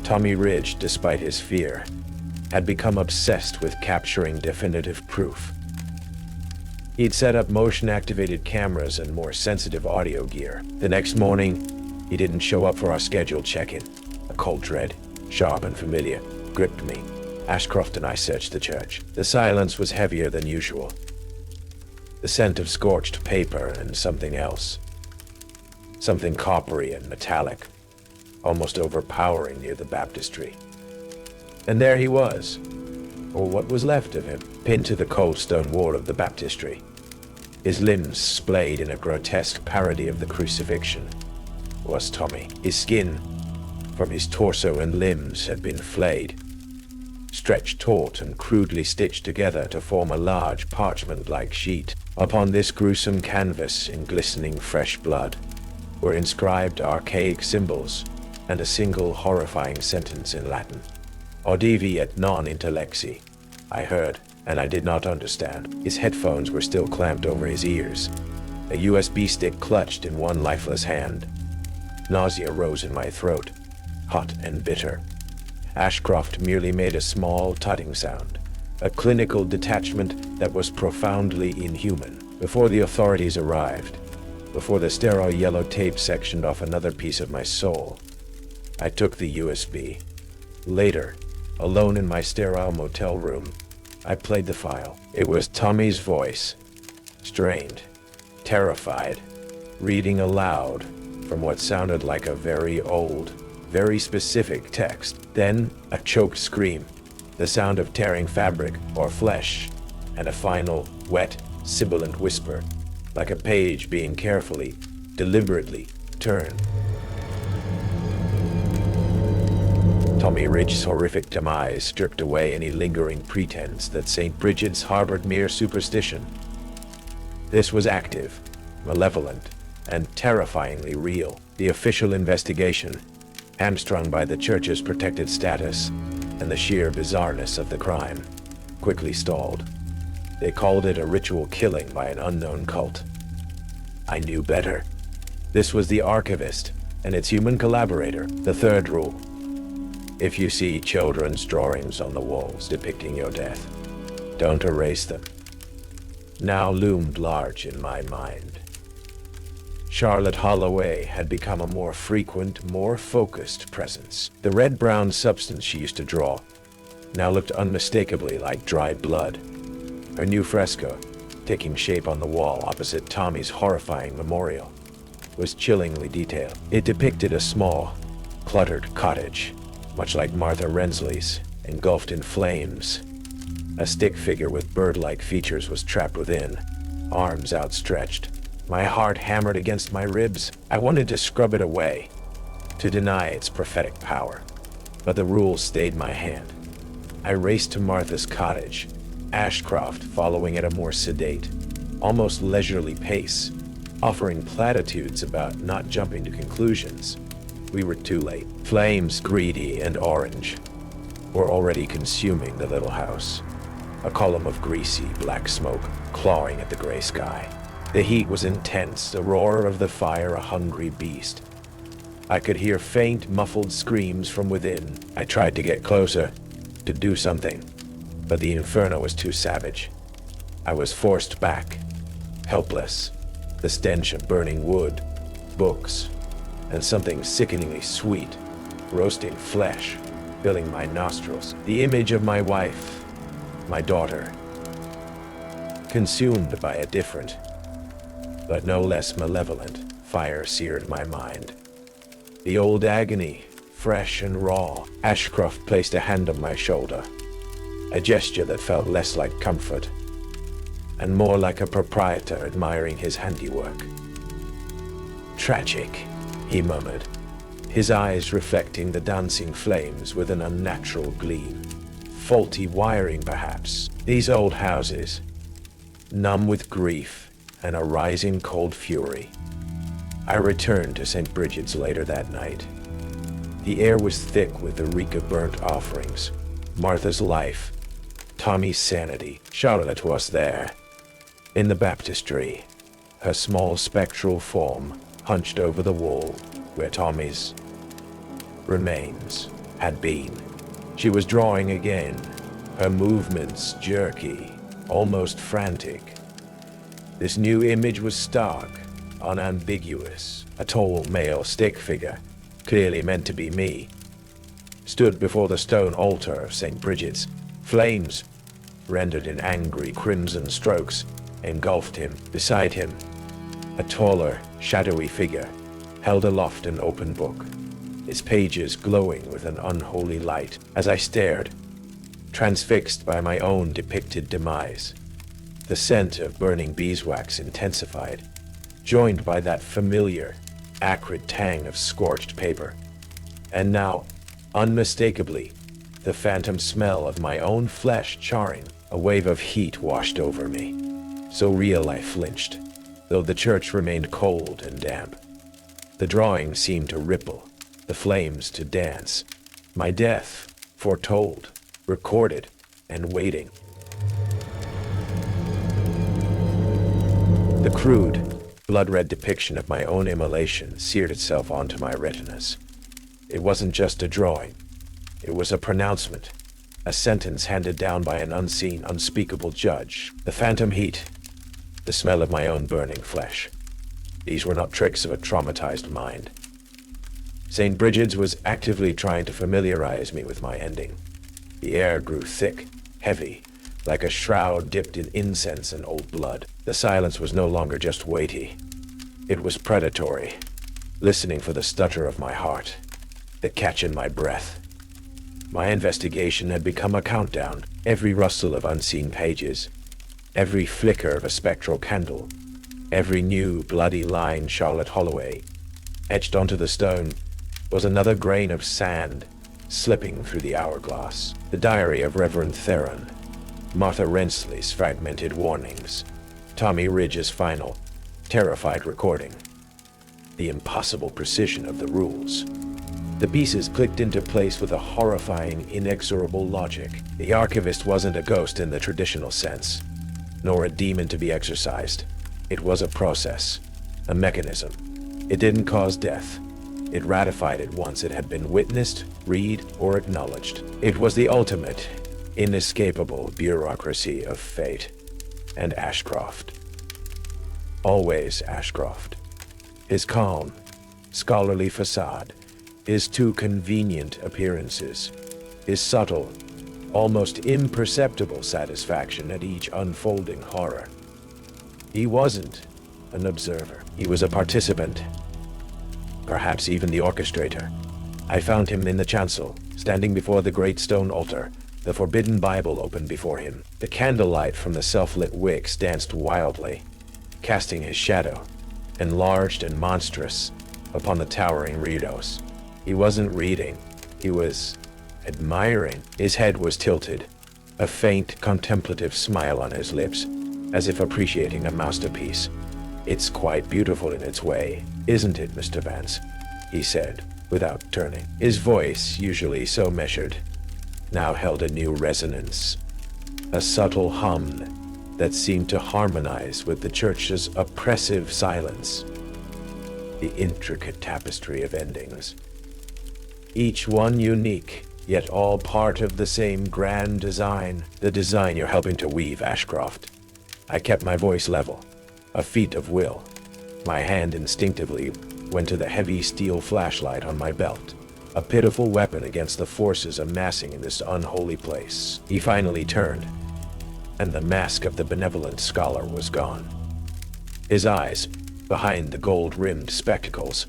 Tommy Ridge, despite his fear, had become obsessed with capturing definitive proof. He'd set up motion-activated cameras and more sensitive audio gear. The next morning, he didn't show up for our scheduled check-in. A cold dread, sharp and familiar, gripped me. Ashcroft and I searched the church. The silence was heavier than usual. The scent of scorched paper and something else. Something coppery and metallic, almost overpowering near the baptistry. And there he was, or what was left of him, pinned to the cold stone wall of the baptistry. His limbs splayed in a grotesque parody of the crucifixion. Was Tommy. His skin, from his torso and limbs, had been flayed, stretched taut and crudely stitched together to form a large parchment-like sheet. Upon this gruesome canvas, in glistening fresh blood, were inscribed archaic symbols, and a single horrifying sentence in Latin. Audivi et non intellexi. I heard, and I did not understand. His headphones were still clamped over his ears, a USB stick clutched in one lifeless hand. Nausea rose in my throat, hot and bitter. Ashcroft merely made a small tutting sound, a clinical detachment that was profoundly inhuman. Before the authorities arrived, before the sterile yellow tape sectioned off another piece of my soul, I took the USB. Later, alone in my sterile motel room, I played the file. It was Tommy's voice, strained, terrified, reading aloud from what sounded like a very old, very specific text. Then, a choked scream, the sound of tearing fabric or flesh, and a final, wet, sibilant whisper, like a page being carefully, deliberately turned. Tommy Ridge's horrific demise stripped away any lingering pretense that St. Bridget's harbored mere superstition. This was active, malevolent, and terrifyingly real. The official investigation, hamstrung by the church's protected status and the sheer bizarreness of the crime, quickly stalled. They called it a ritual killing by an unknown cult. I knew better. This was the archivist and its human collaborator. The third rule: if you see children's drawings on the walls depicting your death, don't erase them, now loomed large in my mind. Charlotte Holloway had become a more frequent, more focused presence. The red-brown substance she used to draw now looked unmistakably like dried blood. Her new fresco, taking shape on the wall opposite Tommy's horrifying memorial, was chillingly detailed. It depicted a small, cluttered cottage, much like Martha Rensley's, engulfed in flames. A stick figure with bird-like features was trapped within, arms outstretched. My heart hammered against my ribs. I wanted to scrub it away, to deny its prophetic power, but the rules stayed my hand. I raced to Martha's cottage, Ashcroft following at a more sedate, almost leisurely pace, offering platitudes about not jumping to conclusions. We were too late. Flames, greedy and orange, were already consuming the little house, a column of greasy black smoke clawing at the gray sky. The heat was intense, the roar of the fire a hungry beast. I could hear faint, muffled screams from within. I tried to get closer, to do something, but the inferno was too savage. I was forced back, helpless, the stench of burning wood, books, and something sickeningly sweet, roasting flesh, filling my nostrils. The image of my wife, my daughter, consumed by a different, but no less malevolent, fire seared my mind. The old agony, fresh and raw. Ashcroft placed a hand on my shoulder, a gesture that felt less like comfort, and more like a proprietor admiring his handiwork. Tragic, he murmured, his eyes reflecting the dancing flames with an unnatural gleam. Faulty wiring, perhaps. These old houses, numb with grief and a rising cold fury. I returned to St. Bridget's later that night. The air was thick with the reek of burnt offerings, Martha's life, Tommy's sanity. Charlotte was there, in the baptistry, her small spectral form hunched over the wall where Tommy's remains had been. She was drawing again, her movements jerky, almost frantic. This new image was stark, unambiguous. A tall male stick figure, clearly meant to be me, stood before the stone altar of St. Bridget's. Flames, rendered in angry crimson strokes, engulfed him. Beside him, a taller, shadowy figure held aloft an open book, its pages glowing with an unholy light. As I stared, transfixed by my own depicted demise, the scent of burning beeswax intensified, joined by that familiar, acrid tang of scorched paper. And now, unmistakably, the phantom smell of my own flesh charring. A wave of heat washed over me, so real I flinched, though the church remained cold and damp. The drawing seemed to ripple, the flames to dance. My death, foretold, recorded, and waiting. The crude, blood-red depiction of my own immolation seared itself onto my retinas. It wasn't just a drawing. It was a pronouncement, a sentence handed down by an unseen, unspeakable judge. The phantom heat, the smell of my own burning flesh. These were not tricks of a traumatized mind. St. Bridget's was actively trying to familiarize me with my ending. The air grew thick, heavy, like a shroud dipped in incense and old blood. The silence was no longer just weighty. It was predatory, listening for the stutter of my heart, the catch in my breath. My investigation had become a countdown. Every rustle of unseen pages, every flicker of a spectral candle, every new bloody line Charlotte Holloway etched onto the stone was another grain of sand slipping through the hourglass. The diary of Reverend Theron, Martha Rensley's fragmented warnings, Tommy Ridge's final, terrified recording. The impossible precision of the rules. The pieces clicked into place with a horrifying, inexorable logic. The archivist wasn't a ghost in the traditional sense, nor a demon to be exorcised. It was a process, a mechanism. It didn't cause death. It ratified it once it had been witnessed, read, or acknowledged. It was the ultimate, inescapable bureaucracy of fate. And Ashcroft. Always Ashcroft. His calm, scholarly facade, his too convenient appearances, his subtle, almost imperceptible satisfaction at each unfolding horror. He wasn't an observer. He was a participant, perhaps even the orchestrator. I found him in the chancel, standing before the great stone altar, the forbidden Bible open before him. The candlelight from the self-lit wicks danced wildly, casting his shadow, enlarged and monstrous, upon the towering redos. He wasn't reading. He was admiring. His head was tilted, a faint, contemplative smile on his lips, as if appreciating a masterpiece. "It's quite beautiful in its way, isn't it, Mr. Vance?" he said, without turning. His voice, usually so measured, now held a new resonance, a subtle hum that seemed to harmonize with the church's oppressive silence. The intricate tapestry of endings, each one unique, yet all part of the same grand design, the design you're helping to weave, Ashcroft. I kept my voice level, a feat of will. My hand instinctively went to the heavy steel flashlight on my belt, a pitiful weapon against the forces amassing in this unholy place. He finally turned, and the mask of the benevolent scholar was gone. His eyes, behind the gold-rimmed spectacles,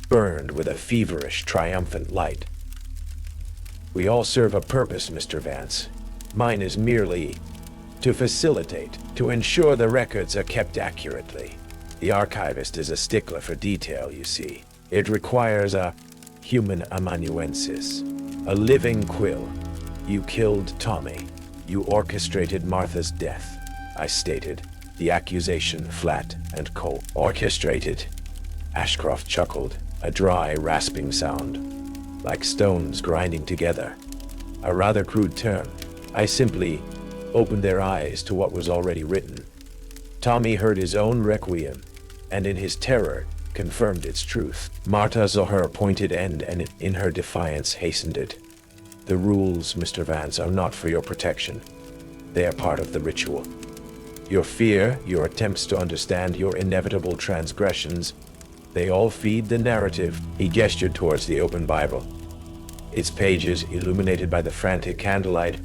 burned with a feverish, triumphant light. "We all serve a purpose, Mr. Vance. Mine is merely to facilitate, to ensure the records are kept accurately. The archivist is a stickler for detail, you see. It requires a human amanuensis, a living quill. You killed Tommy. You orchestrated Martha's death," I stated, the accusation flat and cold. "Orchestrated?" Ashcroft chuckled, a dry, rasping sound, like stones grinding together. A rather crude term. I simply opened their eyes to what was already written. Tommy heard his own requiem, and in his terror, confirmed its truth. Martha saw her appointed end, and in her defiance hastened it. "The rules, Mr. Vance, are not for your protection. They are part of the ritual. Your fear, your attempts to understand your inevitable transgressions, they all feed the narrative." He gestured towards the open Bible. Its pages, illuminated by the frantic candlelight,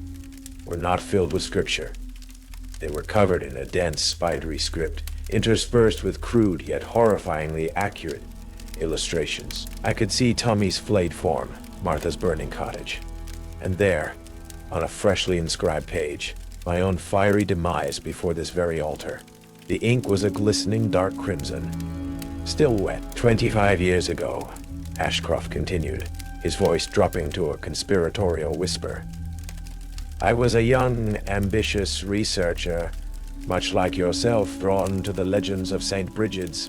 were not filled with scripture. They were covered in a dense, spidery script, interspersed with crude yet horrifyingly accurate illustrations. I could see Tommy's flayed form, Martha's burning cottage, and there, on a freshly inscribed page, my own fiery demise before this very altar. The ink was a glistening dark crimson, still wet. 25 years ago, Ashcroft continued, his voice dropping to a conspiratorial whisper. "I was a young, ambitious researcher, much like yourself, drawn to the legends of St. Bridget's.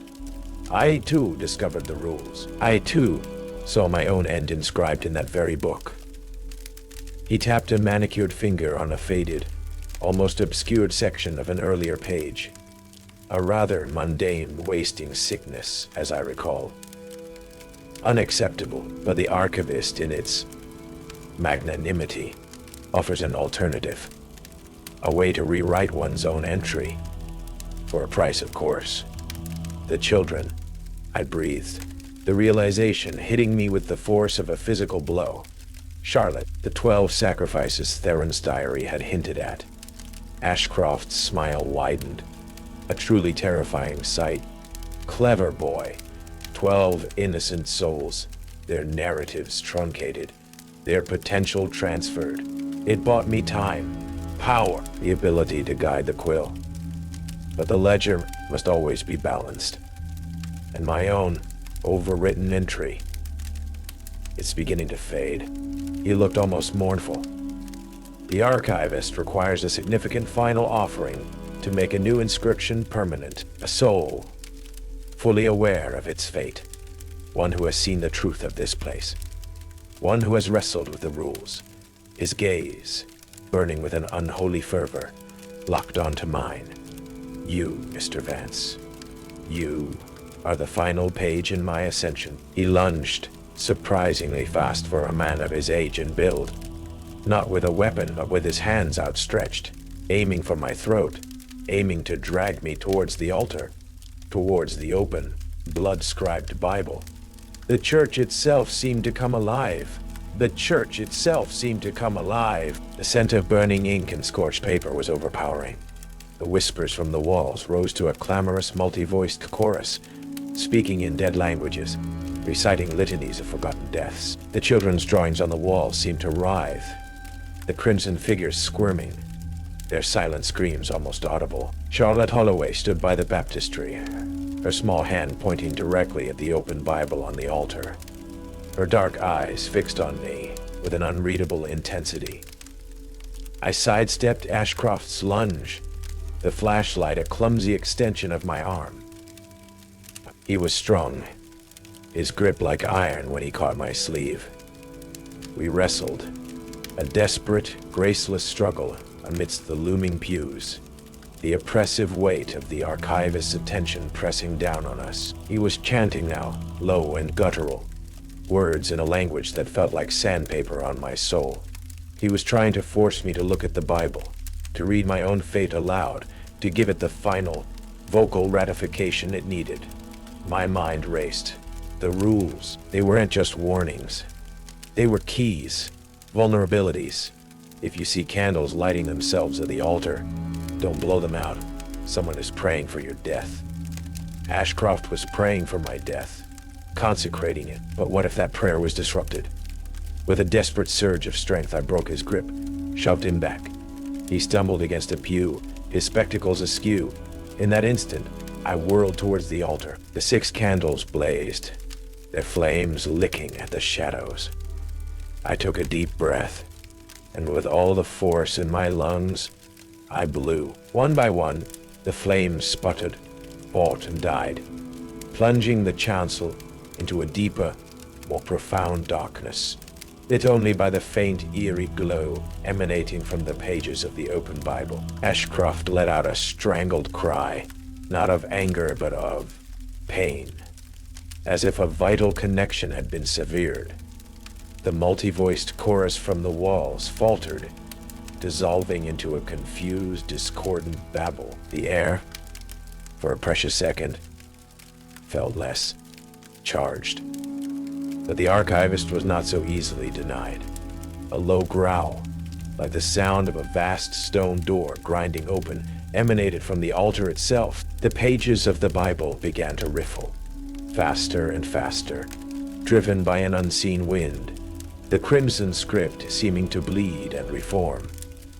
I, too, discovered the rules. I, too, saw my own end inscribed in that very book. He tapped a manicured finger on a faded, almost obscured section of an earlier page. A rather mundane wasting sickness, as I recall. Unacceptable, but the archivist, in its magnanimity, offers an alternative. A way to rewrite one's own entry. For a price, of course. The children, I breathed, the realization hitting me with the force of a physical blow. Charlotte, the 12 sacrifices Theron's diary had hinted at. Ashcroft's smile widened. A truly terrifying sight. Clever boy. 12 innocent souls. Their narratives truncated. Their potential transferred. It bought me time, power, the ability to guide the quill. But the ledger must always be balanced. And my own overwritten entry. It's beginning to fade. He looked almost mournful. The archivist requires a significant final offering to make a new inscription permanent. A soul, fully aware of its fate. One who has seen the truth of this place. One who has wrestled with the rules. His gaze, burning with an unholy fervor, locked onto mine. You, Mr. Vance. You are the final page in my ascension. He lunged, surprisingly fast for a man of his age and build. Not with a weapon, but with his hands outstretched, aiming for my throat, aiming to drag me towards the altar, towards the open, blood-scribed Bible. The church itself seemed to come alive. The church itself seemed to come alive. The scent of burning ink and scorched paper was overpowering. The whispers from the walls rose to a clamorous, multi-voiced chorus, speaking in dead languages, reciting litanies of forgotten deaths. The children's drawings on the walls seemed to writhe, the crimson figures squirming, their silent screams almost audible. Charlotte Holloway stood by the baptistry, her small hand pointing directly at the open Bible on the altar, her dark eyes fixed on me with an unreadable intensity. I sidestepped Ashcroft's lunge, the flashlight a clumsy extension of my arm. He was strong, his grip like iron when he caught my sleeve. We wrestled, a desperate, graceless struggle amidst the looming pews, the oppressive weight of the archivist's attention pressing down on us. He was chanting now, low and guttural, words in a language that felt like sandpaper on my soul. He was trying to force me to look at the Bible, to read my own fate aloud, to give it the final, vocal ratification it needed. My mind raced. The rules, they weren't just warnings. They were keys, vulnerabilities. If you see candles lighting themselves at the altar, don't blow them out. Someone is praying for your death. Ashcroft was praying for my death, consecrating it. But what if that prayer was disrupted? With a desperate surge of strength, I broke his grip, shoved him back. He stumbled against a pew, his spectacles askew. In that instant, I whirled towards the altar. The 6 candles blazed, their flames licking at the shadows. I took a deep breath, and with all the force in my lungs, I blew. One by one, the flames sputtered, fought, and died, plunging the chancel into a deeper, more profound darkness, lit only by the faint, eerie glow emanating from the pages of the open Bible. Ashcroft let out a strangled cry, not of anger but of pain, as if a vital connection had been severed. The multi-voiced chorus from the walls faltered, dissolving into a confused, discordant babble. The air, for a precious second, felt less charged. But the archivist was not so easily denied. A low growl, like the sound of a vast stone door grinding open, emanated from the altar itself. The pages of the Bible began to riffle, faster and faster, driven by an unseen wind, the crimson script seeming to bleed and reform.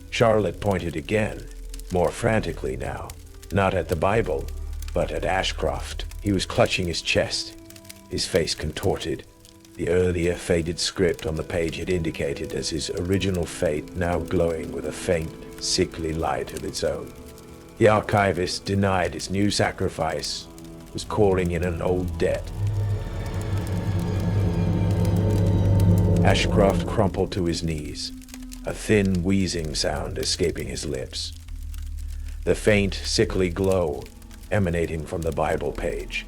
Charlotte pointed again, more frantically now, not at the Bible, but at Ashcroft. He was clutching his chest, his face contorted. The earlier faded script on the page had indicated as his original fate, now glowing with a faint, sickly light of its own. The archivist, denied his new sacrifice, was calling in an old debt. Ashcroft crumpled to his knees, a thin wheezing sound escaping his lips. The faint, sickly glow emanating from the Bible page.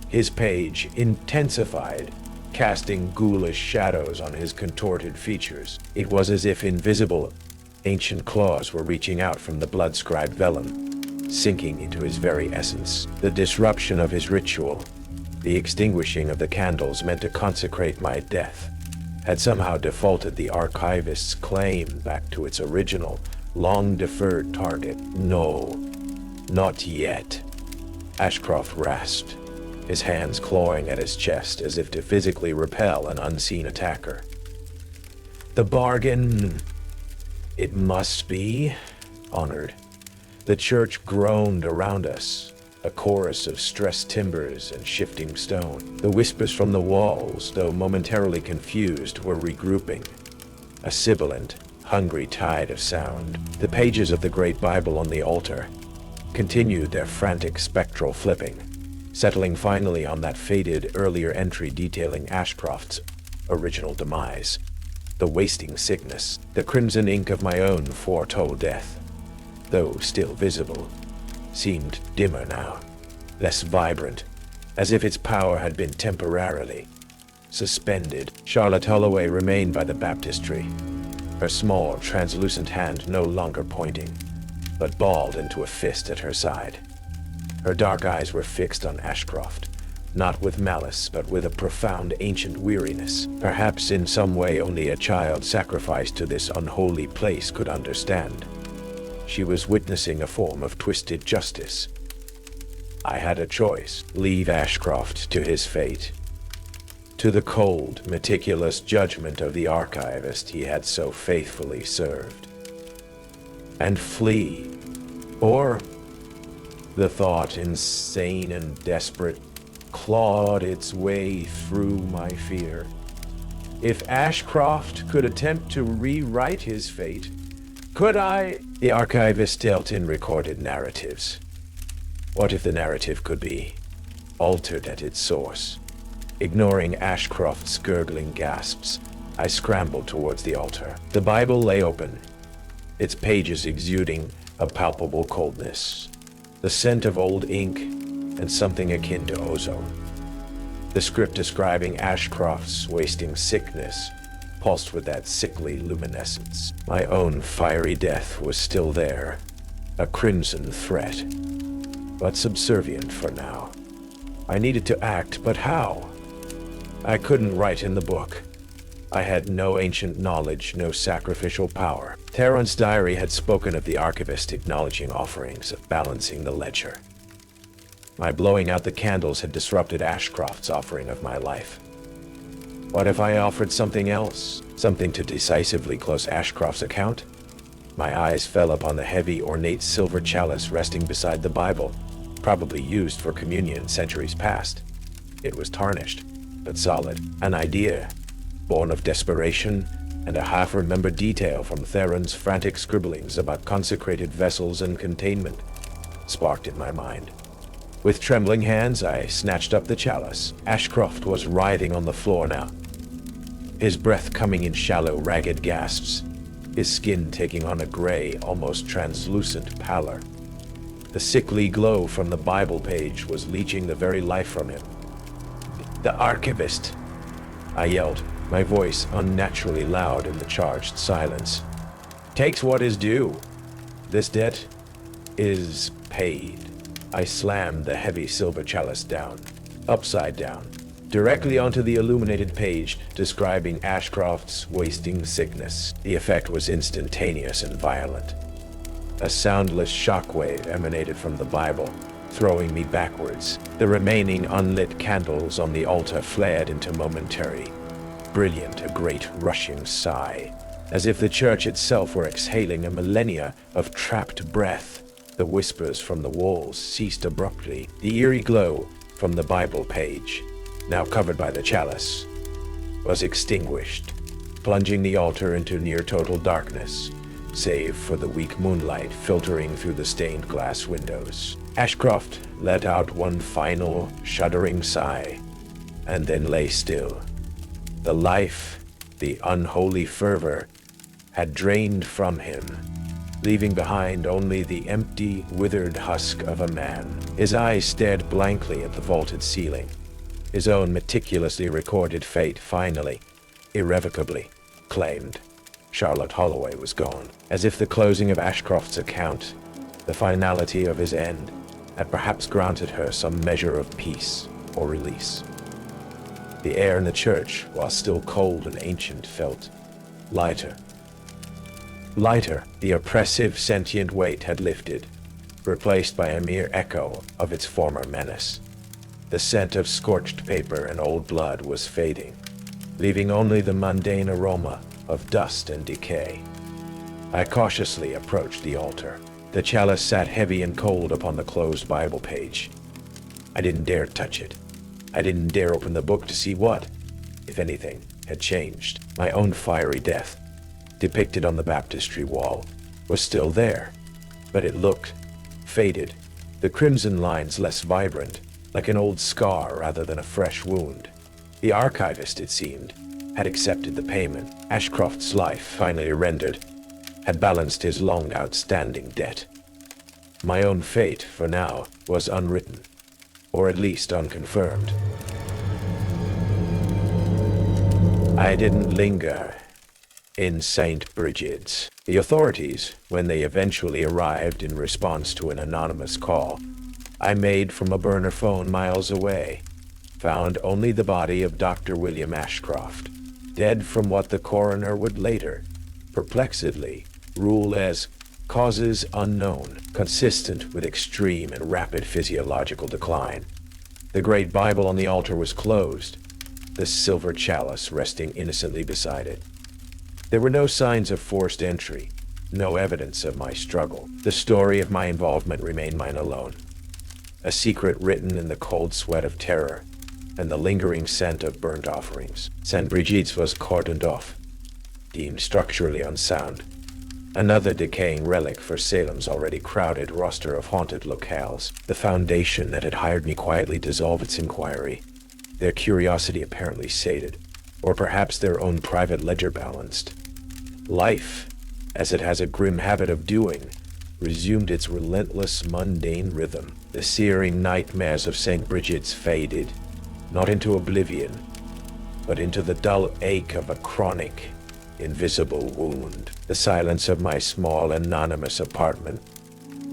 His page intensified, casting ghoulish shadows on his contorted features. It was as if invisible, ancient claws were reaching out from the blood-scribed vellum, sinking into his very essence. The disruption of his ritual, the extinguishing of the candles meant to consecrate my death, had somehow defaulted the archivist's claim back to its original, long-deferred target. No, not yet. Ashcroft rasped, his hands clawing at his chest as if to physically repel an unseen attacker. The bargain, it must be honored. The church groaned around us, a chorus of stressed timbers and shifting stone. The whispers from the walls, though momentarily confused, were regrouping, a sibilant, hungry tide of sound. The pages of the great Bible on the altar continued their frantic spectral flipping, settling finally on that faded earlier entry detailing Ashcroft's original demise. The wasting sickness, the crimson ink of my own foretold death, though still visible, seemed dimmer now, less vibrant, as if its power had been temporarily suspended. Charlotte Holloway remained by the baptistry, her small, translucent hand no longer pointing, but balled into a fist at her side. Her dark eyes were fixed on Ashcroft, not with malice, but with a profound ancient weariness, perhaps in some way only a child sacrificed to this unholy place could understand. She was witnessing a form of twisted justice. I had a choice: leave Ashcroft to his fate, to the cold, meticulous judgment of the archivist he had so faithfully served, and flee, or the thought, insane and desperate, clawed its way through my fear. If Ashcroft could attempt to rewrite his fate, could I? The archivist dealt in recorded narratives. What if the narrative could be altered at its source? Ignoring Ashcroft's gurgling gasps, I scrambled towards the altar. The Bible lay open, its pages exuding a palpable coldness, the scent of old ink and something akin to ozone. The script describing Ashcroft's wasting sickness pulsed with that sickly luminescence. My own fiery death was still there, a crimson threat, but subservient for now. I needed to act, but how? I couldn't write in the book. I had no ancient knowledge, no sacrificial power. Tarrant's diary had spoken of the archivist acknowledging offerings, of balancing the ledger. My blowing out the candles had disrupted Ashcroft's offering of my life. What if I offered something else? Something to decisively close Ashcroft's account? My eyes fell upon the heavy, ornate silver chalice resting beside the Bible, probably used for communion centuries past. It was tarnished, but solid. An idea, born of desperation, and a half-remembered detail from Theron's frantic scribblings about consecrated vessels and containment, sparked in my mind. With trembling hands, I snatched up the chalice. Ashcroft was writhing on the floor now, his breath coming in shallow, ragged gasps, his skin taking on a gray, almost translucent pallor. The sickly glow from the Bible page was leeching the very life from him. The archivist! I yelled, my voice unnaturally loud in the charged silence. Takes what is due. This debt is paid. I slammed the heavy silver chalice down, upside down, directly onto the illuminated page describing Ashcroft's wasting sickness. The effect was instantaneous and violent. A soundless shockwave emanated from the Bible, throwing me backwards. The remaining unlit candles on the altar flared into momentary, brilliant, a great rushing sigh, as if the church itself were exhaling a millennia of trapped breath. The whispers from the walls ceased abruptly. The eerie glow from the Bible page, now covered by the chalice, was extinguished, plunging the altar into near-total darkness, save for the weak moonlight filtering through the stained glass windows. Ashcroft let out one final, shuddering sigh, and then lay still. The life The unholy fervor had drained from him, leaving behind only the empty, withered husk of a man. His eyes stared blankly at the vaulted ceiling. His own meticulously recorded fate finally, irrevocably, claimed. Charlotte Holloway was gone, as if the closing of Ashcroft's account, the finality of his end, had perhaps granted her some measure of peace or release. The air in the church, while still cold and ancient, felt lighter. Lighter, the oppressive, sentient weight had lifted, replaced by a mere echo of its former menace. The scent of scorched paper and old blood was fading, leaving only the mundane aroma of dust and decay. I cautiously approached the altar. The chalice sat heavy and cold upon the closed Bible page. I didn't dare touch it. I didn't dare open the book to see what, if anything, had changed. My own fiery death, depicted on the baptistry wall, was still there, but it looked faded, the crimson lines less vibrant, like an old scar rather than a fresh wound. The archivist, it seemed, had accepted the payment Ashcroft's life finally rendered, had balanced his long outstanding debt. My own fate, for now, was unwritten, or at least unconfirmed. I didn't linger in St. Bridget's. The authorities, when they eventually arrived in response to an anonymous call I made from a burner phone miles away, found only the body of Dr. William Ashcroft, dead from what the coroner would later, perplexedly, rule as causes unknown, consistent with extreme and rapid physiological decline. The great Bible on the altar was closed, the silver chalice resting innocently beside it. There were no signs of forced entry, no evidence of my struggle. The story of my involvement remained mine alone, a secret written in the cold sweat of terror and the lingering scent of burnt offerings. St. Brigitte's was cordoned off, deemed structurally unsound, another decaying relic for Salem's already crowded roster of haunted locales. The foundation that had hired me quietly dissolved its inquiry, their curiosity apparently sated, or perhaps their own private ledger balanced. Life, as it has a grim habit of doing, resumed its relentless, mundane rhythm. The searing nightmares of St. Bridget's faded, not into oblivion, but into the dull ache of a chronic, invisible wound. The silence of my small, anonymous apartment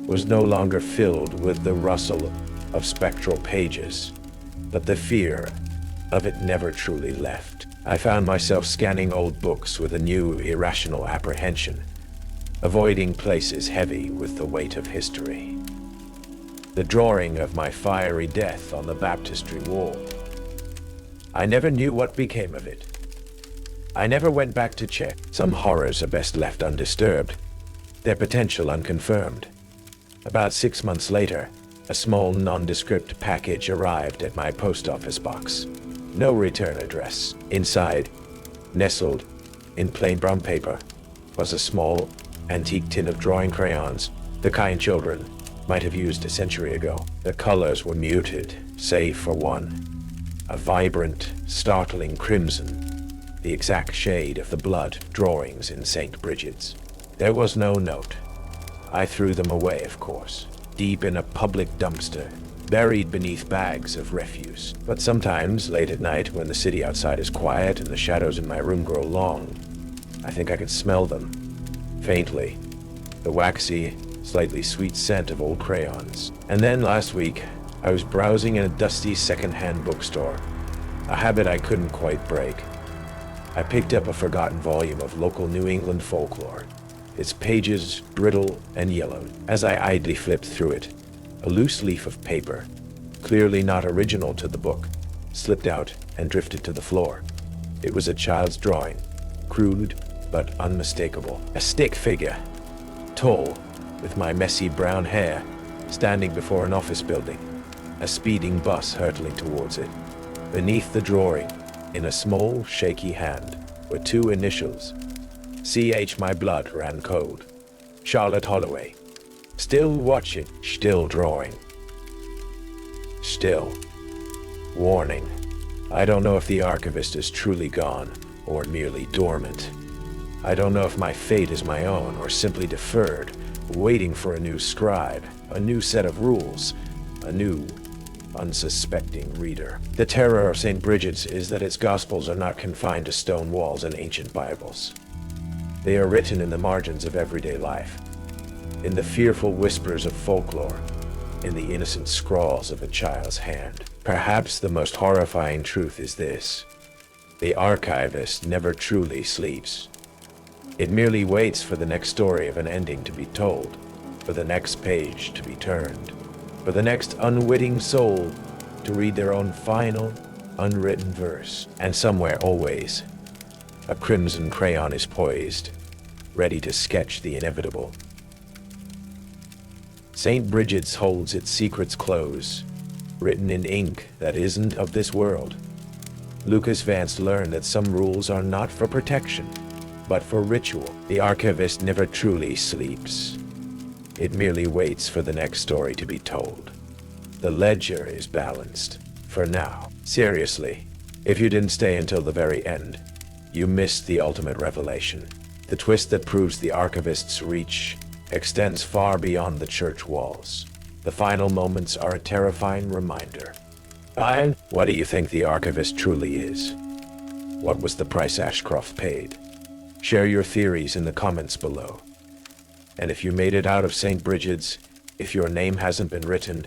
was no longer filled with the rustle of spectral pages, but the fear of it never truly left. I found myself scanning old books with a new, irrational apprehension, avoiding places heavy with the weight of history. The drawing of my fiery death on the baptistry wall. I never knew what became of it. I never went back to check. Some horrors are best left undisturbed, their potential unconfirmed. About 6 months later, a small nondescript package arrived at my post office box. No return address. Inside, nestled in plain brown paper, was a small, antique tin of drawing crayons, the kind children might have used a century ago. The colors were muted, save for one, a vibrant, startling crimson, the exact shade of the blood drawings in St. Bridget's. There was no note. I threw them away, of course, deep in a public dumpster, buried beneath bags of refuse. But sometimes, late at night, when the city outside is quiet and the shadows in my room grow long, I think I could smell them, faintly, the waxy, slightly sweet scent of old crayons. And then last week, I was browsing in a dusty second-hand bookstore, a habit I couldn't quite break. I picked up a forgotten volume of local New England folklore, its pages brittle and yellowed. As I idly flipped through it, a loose leaf of paper, clearly not original to the book, slipped out and drifted to the floor. It was a child's drawing, crude but unmistakable. A stick figure, tall, with my messy brown hair, standing before an office building, a speeding bus hurtling towards it. Beneath the drawing, in a small, shaky hand, were two initials. C.H. My blood ran cold. Charlotte Holloway. Still watching, still drawing. Still. Warning. I don't know if the archivist is truly gone, or merely dormant. I don't know if my fate is my own or simply deferred, waiting for a new scribe, a new set of rules, a new, unsuspecting reader. The terror of St. Bridget's is that its gospels are not confined to stone walls and ancient Bibles. They are written in the margins of everyday life, in the fearful whispers of folklore, in the innocent scrawls of a child's hand. Perhaps the most horrifying truth is this: the archivist never truly sleeps. It merely waits for the next story of an ending to be told, for the next page to be turned, for the next unwitting soul to read their own final, unwritten verse. And somewhere, always, a crimson crayon is poised, ready to sketch the inevitable. St. Bridget's holds its secrets close, written in ink that isn't of this world. Lucas Vance learned that some rules are not for protection, but for ritual. The archivist never truly sleeps. It merely waits for the next story to be told. The ledger is balanced, for now. Seriously, if you didn't stay until the very end, you missed the ultimate revelation. The twist that proves the archivist's reach extends far beyond the church walls. The final moments are a terrifying reminder. Ryan, what do you think the archivist truly is? What was the price Ashcroft paid? Share your theories in the comments below. And if you made it out of St. Bridget's, if your name hasn't been written,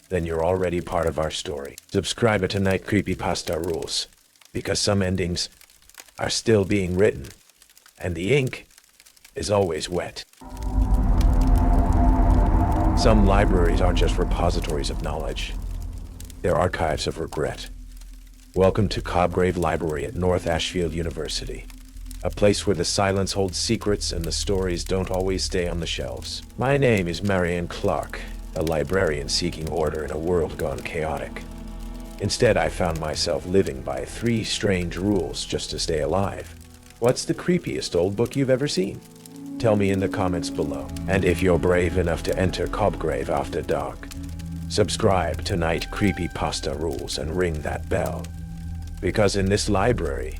then you're already part of our story. Subscribe to Night Creepypasta Rules, because some endings are still being written, and the ink is always wet. Some libraries aren't just repositories of knowledge, they're archives of regret. Welcome to Cobgrave Library at North Ashfield University, a place where the silence holds secrets and the stories don't always stay on the shelves. My name is Marion Clark, a librarian seeking order in a world gone chaotic. Instead, I found myself living by 3 strange rules just to stay alive. What's the creepiest old book you've ever seen? Tell me in the comments below. And if you're brave enough to enter Cobgrave after dark, subscribe to Night Creepypasta Rules and ring that bell. Because in this library,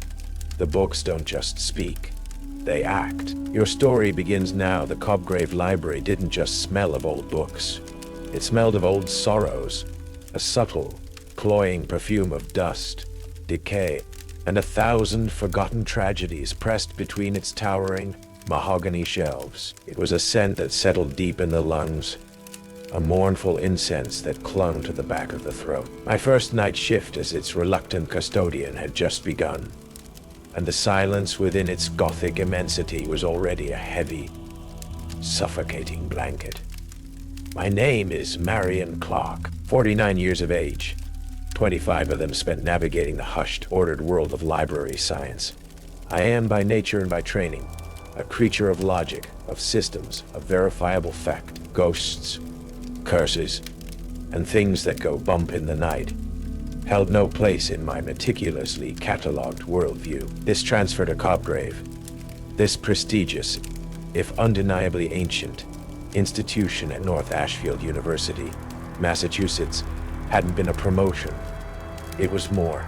the books don't just speak, they act. Your story begins now. The Cobgrave Library didn't just smell of old books. It smelled of old sorrows, a subtle, cloying perfume of dust, decay, and 1,000 forgotten tragedies pressed between its towering, mahogany shelves. It was a scent that settled deep in the lungs, a mournful incense that clung to the back of the throat. My first night shift as its reluctant custodian had just begun, and the silence within its gothic immensity was already a heavy, suffocating blanket. My name is Marion Clark, 49 years of age, 25 of them spent navigating the hushed, ordered world of library science. I am by nature and by training a creature of logic, of systems, of verifiable fact. Ghosts, curses, and things that go bump in the night held no place in my meticulously catalogued worldview. This transfer to Cobgrave, this prestigious, if undeniably ancient, institution at North Ashfield University, Massachusetts, hadn't been a promotion. It was more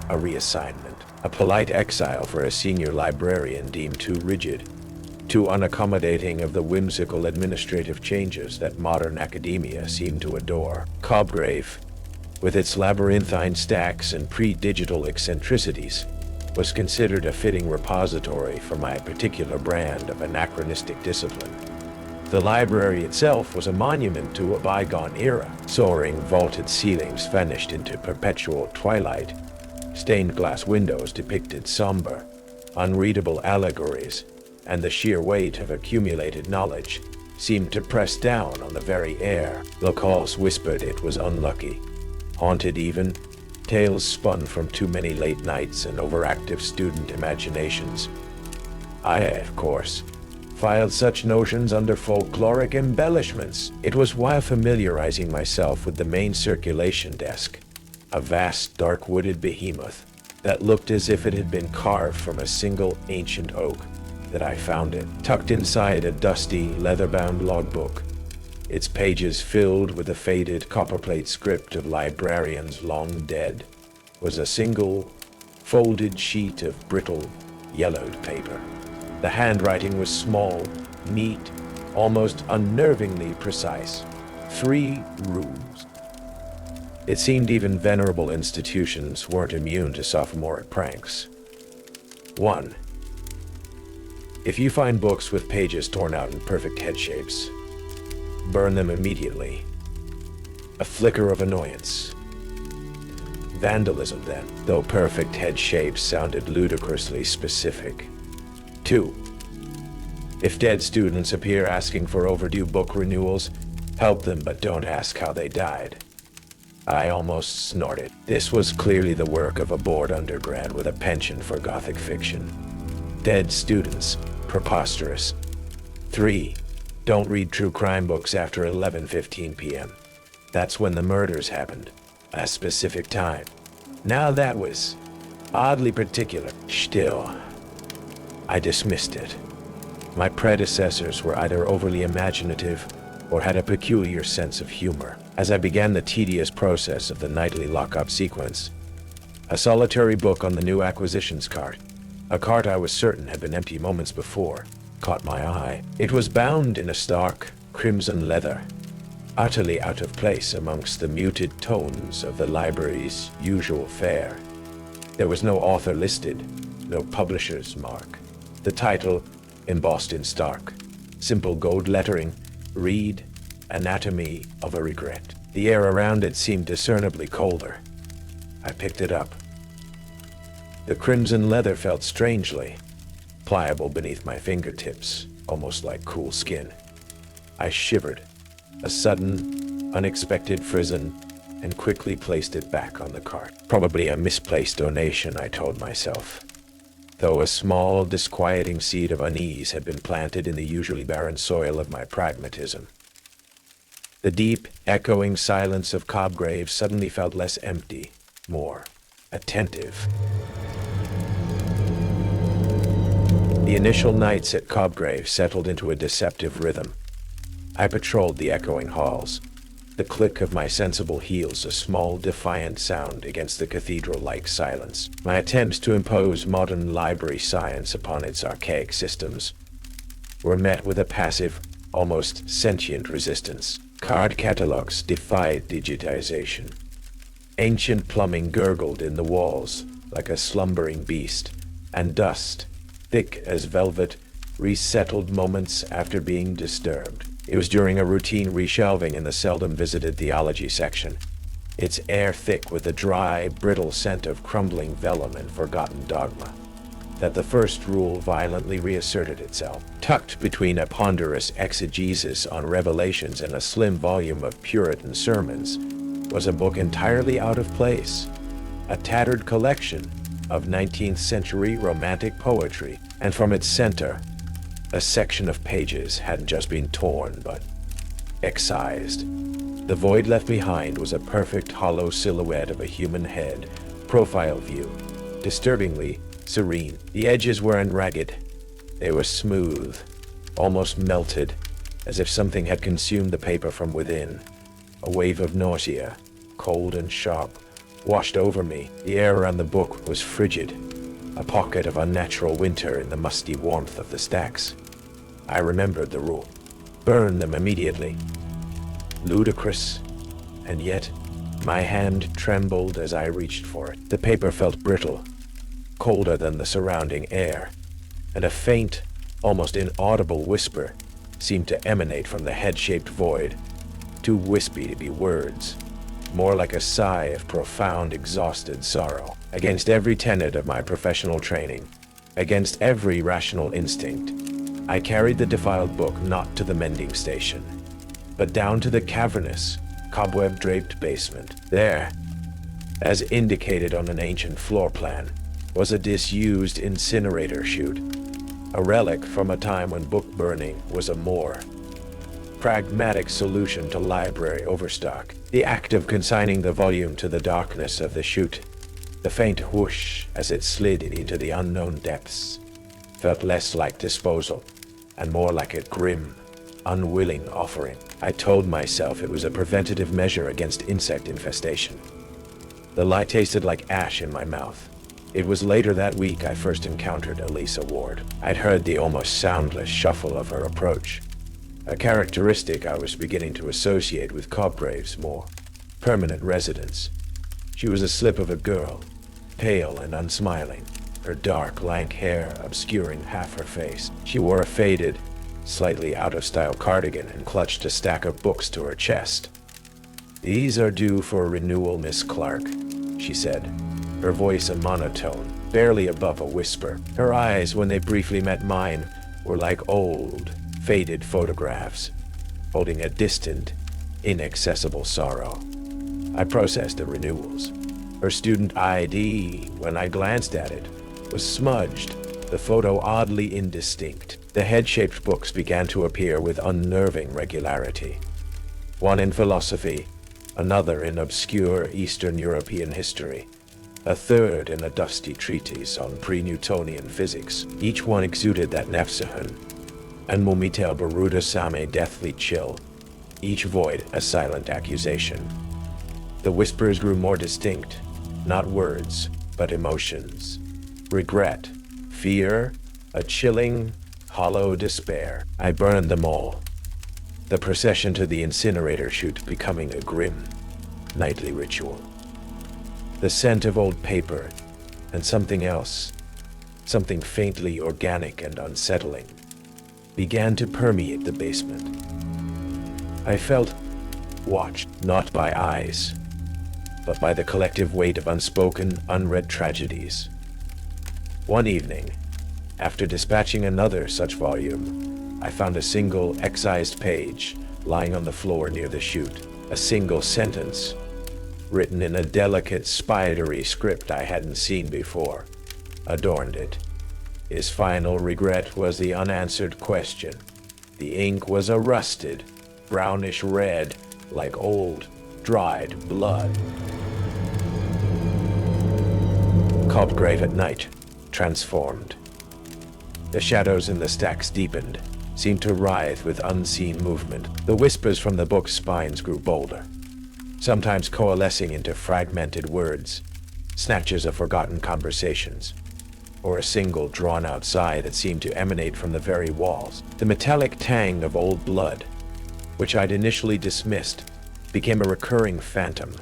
a reassignment, a polite exile for a senior librarian deemed too rigid, too unaccommodating of the whimsical administrative changes that modern academia seemed to adore. Cobgrave, with its labyrinthine stacks and pre-digital eccentricities, was considered a fitting repository for my particular brand of anachronistic discipline. The library itself was a monument to a bygone era. Soaring vaulted ceilings vanished into perpetual twilight. Stained glass windows depicted somber, unreadable allegories, and the sheer weight of accumulated knowledge seemed to press down on the very air. Locals whispered it was unlucky, haunted even, tales spun from too many late nights and overactive student imaginations. I, of course, filed such notions under folkloric embellishments. It was while familiarizing myself with the main circulation desk, a vast dark-wooded behemoth that looked as if it had been carved from a single ancient oak, that I found it. Tucked inside a dusty, leather-bound logbook, its pages filled with the faded copperplate script of librarians long dead, was a single, folded sheet of brittle, yellowed paper. The handwriting was small, neat, almost unnervingly precise. 3 rules. It seemed even venerable institutions weren't immune to sophomoric pranks. 1. If you find books with pages torn out in perfect head shapes, burn them immediately. A flicker of annoyance. Vandalism then, though perfect head shapes sounded ludicrously specific. 2. If dead students appear asking for overdue book renewals, help them but don't ask how they died. I almost snorted. This was clearly the work of a bored undergrad with a penchant for gothic fiction. Dead students, preposterous. 3. Don't read true crime books after 11:15 p.m. That's when the murders happened. A specific time. Now that was oddly particular. Still, I dismissed it. My predecessors were either overly imaginative or had a peculiar sense of humor. As I began the tedious process of the nightly lockup sequence, a solitary book on the new acquisitions cart, a cart I was certain had been empty moments before, caught my eye. It was bound in a stark, crimson leather, utterly out of place amongst the muted tones of the library's usual fare. There was no author listed, no publisher's mark. The title, embossed in stark, simple gold lettering, read, Anatomy of a Regret. The air around it seemed discernibly colder. I picked it up. The crimson leather felt strangely pliable beneath my fingertips, almost like cool skin. I shivered, a sudden, unexpected frisson, and quickly placed it back on the cart. Probably a misplaced donation, I told myself, though a small, disquieting seed of unease had been planted in the usually barren soil of my pragmatism. The deep, echoing silence of Cobgrave suddenly felt less empty, more attentive. The initial nights at Cobgrave settled into a deceptive rhythm. I patrolled the echoing halls, the click of my sensible heels a small, defiant sound against the cathedral-like silence. My attempts to impose modern library science upon its archaic systems were met with a passive, almost sentient resistance. Card catalogs defied digitization. Ancient plumbing gurgled in the walls like a slumbering beast, and dust, thick as velvet, resettled moments after being disturbed. It was during a routine reshelving in the seldom visited theology section, its air thick with the dry, brittle scent of crumbling vellum and forgotten dogma, that the first rule violently reasserted itself. Tucked between a ponderous exegesis on Revelations and a slim volume of Puritan sermons was a book entirely out of place, a tattered collection of 19th century romantic poetry, and from its center, a section of pages hadn't just been torn, but excised. The void left behind was a perfect hollow silhouette of a human head, profile view, disturbingly serene. The edges weren't ragged. They were smooth, almost melted, as if something had consumed the paper from within. A wave of nausea, cold and sharp, washed over me. The air around the book was frigid, a pocket of unnatural winter in the musty warmth of the stacks. I remembered the rule. Burn them immediately. Ludicrous, and yet my hand trembled as I reached for it. The paper felt brittle, colder than the surrounding air, and a faint, almost inaudible whisper seemed to emanate from the head-shaped void, too wispy to be words, more like a sigh of profound, exhausted sorrow. Against every tenet of my professional training, against every rational instinct, I carried the defiled book not to the mending station, but down to the cavernous, cobweb-draped basement. There, as indicated on an ancient floor plan, was a disused incinerator chute, a relic from a time when book burning was a more pragmatic solution to library overstock. The act of consigning the volume to the darkness of the chute, the faint whoosh as it slid into the unknown depths, felt less like disposal and more like a grim, unwilling offering. I told myself it was a preventative measure against insect infestation. The light tasted like ash in my mouth, It was later that week I first encountered Elisa Ward. I'd heard the almost soundless shuffle of her approach, a characteristic I was beginning to associate with Cobgrave's more permanent residence. She was a slip of a girl, pale and unsmiling, her dark, lank hair obscuring half her face. She wore a faded, slightly out-of-style cardigan and clutched a stack of books to her chest. "These are due for renewal, Miss Clark," she said, her voice a monotone, barely above a whisper. Her eyes, when they briefly met mine, were like old, faded photographs, holding a distant, inaccessible sorrow. I processed the renewals. Her student ID, when I glanced at it, was smudged, the photo oddly indistinct. The head-shaped books began to appear with unnerving regularity. One in philosophy, another in obscure Eastern European history, a third in a dusty treatise on pre-Newtonian physics. Each one exuded that Nefsahun, and Mumitel Baruda Same deathly chill, each void a silent accusation. The whispers grew more distinct, not words, but emotions. Regret, fear, a chilling, hollow despair. I burned them all, the procession to the incinerator chute becoming a grim, nightly ritual. The scent of old paper, and something else, something faintly organic and unsettling, began to permeate the basement. I felt watched, not by eyes, but by the collective weight of unspoken, unread tragedies. One evening, after dispatching another such volume, I found a single excised page lying on the floor near the chute. A single sentence, written in a delicate, spidery script I hadn't seen before, adorned it. His final regret was the unanswered question. The ink was a rusted, brownish red, like old, dried blood. Cobgrave at night, transformed. The shadows in the stacks deepened, seemed to writhe with unseen movement. The whispers from the book's spines grew bolder, sometimes coalescing into fragmented words, snatches of forgotten conversations, or a single drawn-out sigh that seemed to emanate from the very walls. The metallic tang of old blood, which I'd initially dismissed, became a recurring phantom,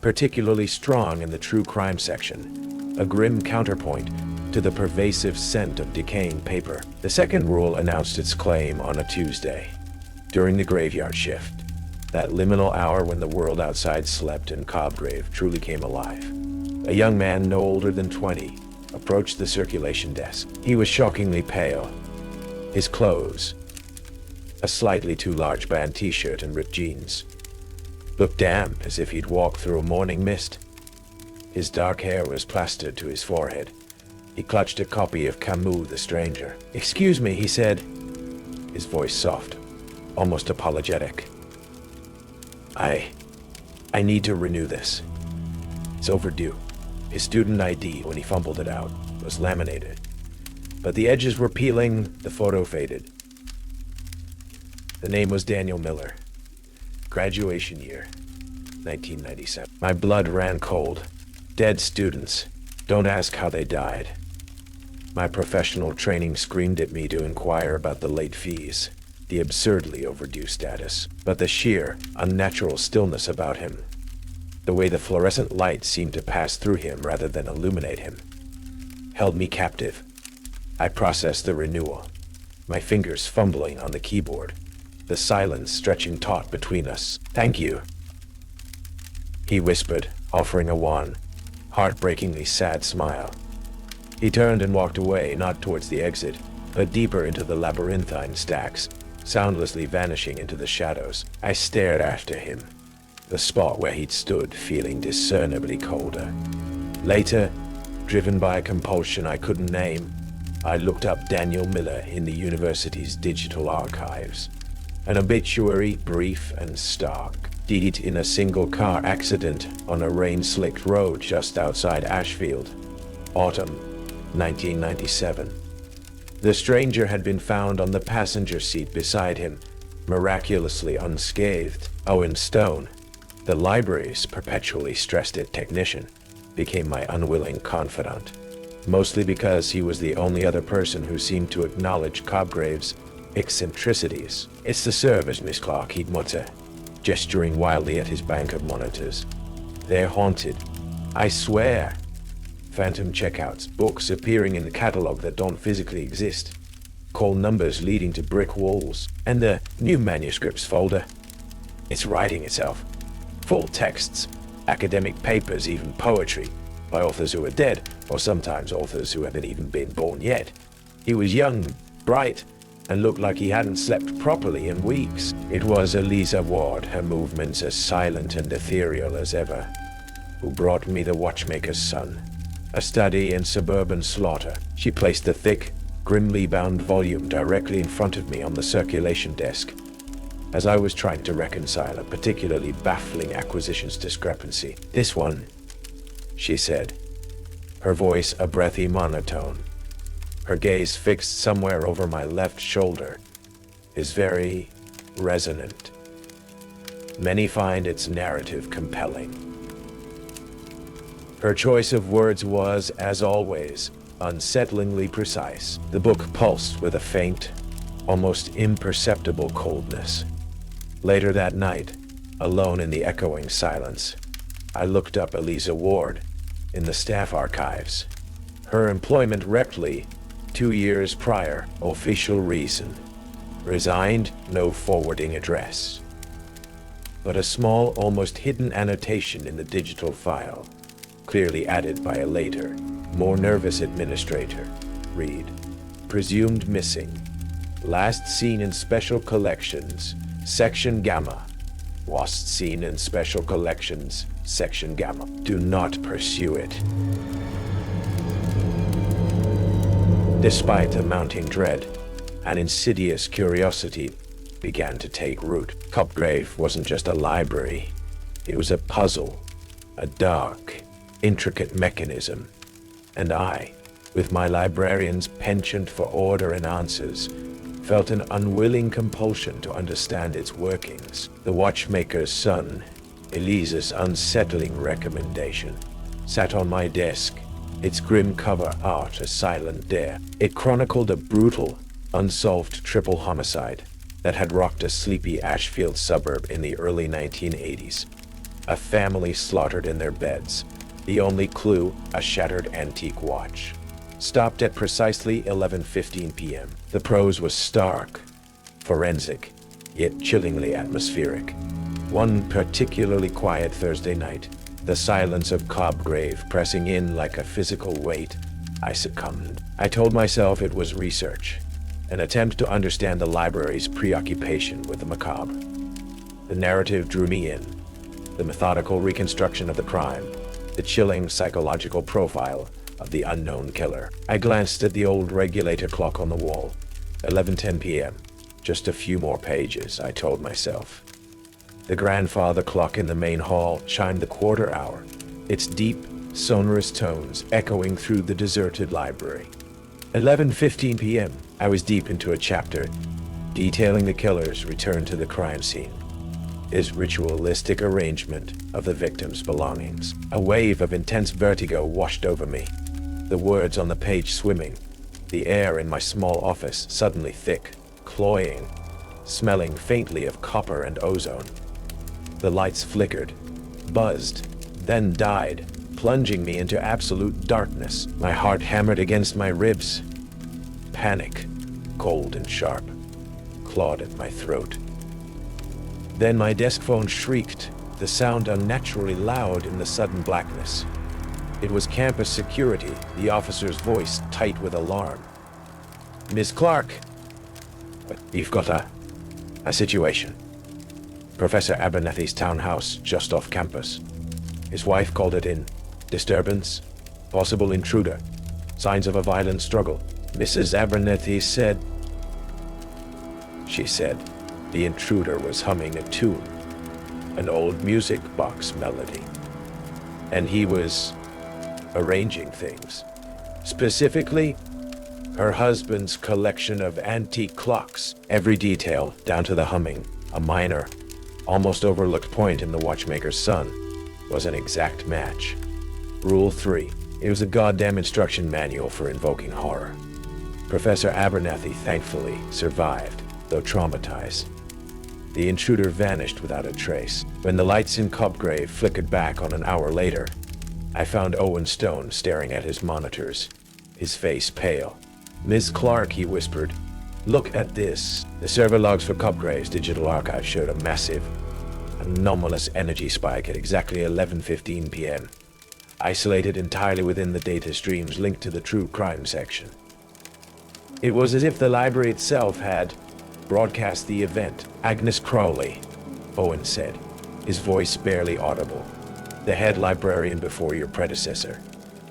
particularly strong in the true crime section, a grim counterpoint to the pervasive scent of decaying paper. The second rule announced its claim on a Tuesday, during the graveyard shift, that liminal hour when the world outside slept and Cobgrave truly came alive. A young man no older than 20 approached the circulation desk. He was shockingly pale. His clothes, a slightly too large band t-shirt and ripped jeans, looked damp as if he'd walked through a morning mist. His dark hair was plastered to his forehead. He clutched a copy of Camus' The Stranger. "Excuse me," he said, his voice soft, almost apologetic. I need to renew this. It's overdue." His student ID, when he fumbled it out, was laminated, but the edges were peeling, the photo faded. The name was Daniel Miller. Graduation year, 1997. My blood ran cold. Dead students. Don't ask how they died. My professional training screamed at me to inquire about the late fees, the absurdly overdue status, but the sheer, unnatural stillness about him, the way the fluorescent light seemed to pass through him rather than illuminate him, held me captive. I processed the renewal, my fingers fumbling on the keyboard, the silence stretching taut between us. "Thank you," he whispered, offering a wan, heartbreakingly sad smile. He turned and walked away, not towards the exit, but deeper into the labyrinthine stacks, soundlessly vanishing into the shadows. I stared after him, the spot where he'd stood feeling discernibly colder. Later, driven by a compulsion I couldn't name, I looked up Daniel Miller in the university's digital archives. An obituary, brief and stark. Died in a single car accident on a rain-slicked road just outside Ashfield. Autumn, 1997. The stranger had been found on the passenger seat beside him, miraculously unscathed. Owen Stone, the library's perpetually stressed-it technician, became my unwilling confidant. mostly because he was the only other person who seemed to acknowledge Cobgrave's eccentricities. "It's the servers, Miss Clark," he'd mutter, gesturing wildly at his bank of monitors. "They're haunted. I swear. Phantom checkouts, books appearing in the catalog that don't physically exist, call numbers leading to brick walls, and the new manuscripts folder. It's writing itself. Full texts, academic papers, even poetry, by authors who are dead, or sometimes authors who haven't even been born yet. He was young, bright, and looked like he hadn't slept properly in weeks. It was Eliza Ward, her movements as silent and ethereal as ever, who brought me The Watchmaker's Son, a study in suburban slaughter. She placed the thick, grimly bound volume directly in front of me on the circulation desk, as I was trying to reconcile a particularly baffling acquisitions discrepancy. "This one," she said, her voice a breathy monotone, her gaze fixed somewhere over my left shoulder, "is very resonant. Many find its narrative compelling." Her choice of words was, as always, unsettlingly precise. The book pulsed with a faint, almost imperceptible coldness. Later that night, alone in the echoing silence, I looked up Eliza Ward in the staff archives. Her employment Reptley, 2 years prior, official reason. Resigned, no forwarding address. But a small, almost hidden annotation in the digital file, clearly added by a later, more nervous administrator. Read, "Presumed missing. Last seen in special collections, Section Gamma. Last seen in special collections, Section Gamma. Do not pursue it." Despite a mounting dread, an insidious curiosity began to take root. Cobgrave wasn't just a library. It was a puzzle, a dark, intricate mechanism. And I, with my librarian's penchant for order and answers, felt an unwilling compulsion to understand its workings. The Watchmaker's Son, Eliza's unsettling recommendation, sat on my desk, its grim cover art a silent dare. It chronicled a brutal, unsolved triple homicide that had rocked a sleepy Ashfield suburb in the early 1980s. A family slaughtered in their beds. The only clue, a shattered antique watch. Stopped at precisely 11:15 p.m. The prose was stark, forensic, yet chillingly atmospheric. One particularly quiet Thursday night, the silence of Cobgrave pressing in like a physical weight, I succumbed. I told myself it was research, an attempt to understand the library's preoccupation with the macabre. The narrative drew me in, the methodical reconstruction of the crime, the chilling psychological profile of the unknown killer. I glanced at the old regulator clock on the wall. 11:10 p.m. Just a few more pages, I told myself. The grandfather clock in the main hall chimed the quarter hour, its deep, sonorous tones echoing through the deserted library. 11:15 p.m. I was deep into a chapter detailing the killer's return to the crime scene, his ritualistic arrangement of the victim's belongings. A wave of intense vertigo washed over me, the words on the page swimming, the air in my small office suddenly thick, cloying, smelling faintly of copper and ozone. The lights flickered, buzzed, then died, plunging me into absolute darkness. My heart hammered against my ribs. Panic, cold and sharp, clawed at my throat. Then my desk phone shrieked, the sound unnaturally loud in the sudden blackness. It was campus security, the officer's voice tight with alarm. "Miss Clark, you've got a situation. Professor Abernathy's townhouse just off campus. His wife called it in. Disturbance, possible intruder, signs of a violent struggle." Mrs. Abernathy said. She said the intruder was humming a tune, an old music box melody, and he was arranging things. Specifically, her husband's collection of antique clocks. Every detail, down to the humming, a minor, almost overlooked point in The Watchmaker's Son, was an exact match. Rule 3. It was a goddamn instruction manual for invoking horror. Professor Abernathy thankfully survived, though traumatized. The intruder vanished without a trace. When the lights in Copgrave flickered back on an hour later, I found Owen Stone staring at his monitors, his face pale. "Ms. Clark," he whispered, "look at this." The server logs for Copgrave's digital archive showed a massive, anomalous energy spike at exactly 11:15 p.m., isolated entirely within the data streams linked to the true crime section. It was as if the library itself had broadcast the event. "Agnes Crowley," Owen said, his voice barely audible. "The head librarian before your predecessor.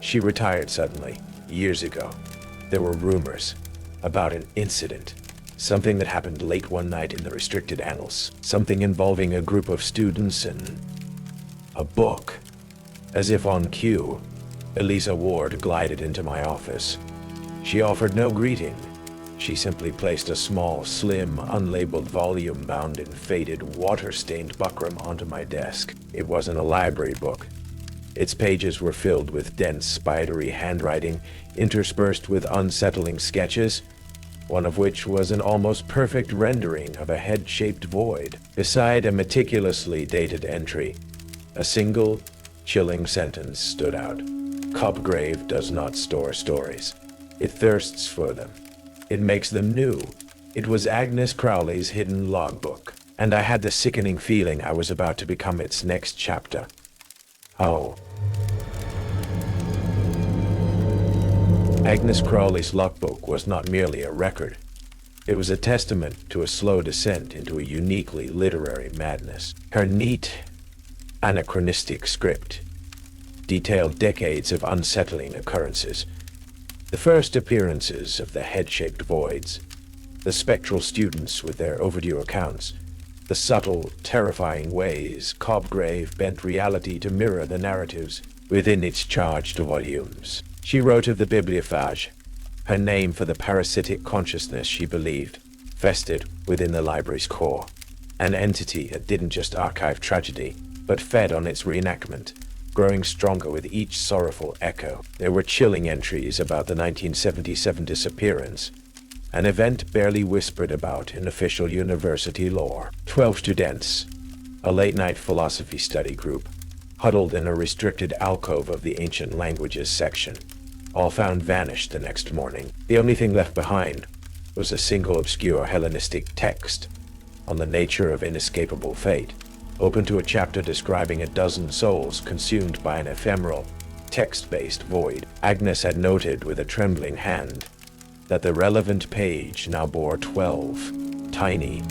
She retired suddenly, years ago. There were rumors about an incident, something that happened late one night in the restricted annals, something involving a group of students and a book." As if on cue, Eliza Ward glided into my office. She offered no greeting. She simply placed a small, slim, unlabeled volume bound in faded, water-stained buckram onto my desk. It wasn't a library book. Its pages were filled with dense, spidery handwriting, interspersed with unsettling sketches, one of which was an almost perfect rendering of a head-shaped void. Beside a meticulously dated entry, a single, chilling sentence stood out. "Copgrave does not store stories. It thirsts for them. It makes them new." It was Agnes Crowley's hidden logbook, and I had the sickening feeling I was about to become its next chapter. Oh. Agnes Crowley's logbook was not merely a record. It was a testament to a slow descent into a uniquely literary madness. Her neat, anachronistic script detailed decades of unsettling occurrences. The first appearances of the head-shaped voids, the spectral students with their overdue accounts, the subtle, terrifying ways Copgrave bent reality to mirror the narratives within its charged volumes. She wrote of the bibliophage, her name for the parasitic consciousness she believed vested within the library's core, an entity that didn't just archive tragedy, but fed on its reenactment, growing stronger with each sorrowful echo. There were chilling entries about the 1977 disappearance, an event barely whispered about in official university lore. 12 students, a late-night philosophy study group, huddled in a restricted alcove of the ancient languages section, all found vanished the next morning. The only thing left behind was a single obscure Hellenistic text on the nature of inescapable fate, open to a chapter describing a dozen souls consumed by an ephemeral, text-based void. Agnes had noted with a trembling hand that the relevant page now bore 12 tiny,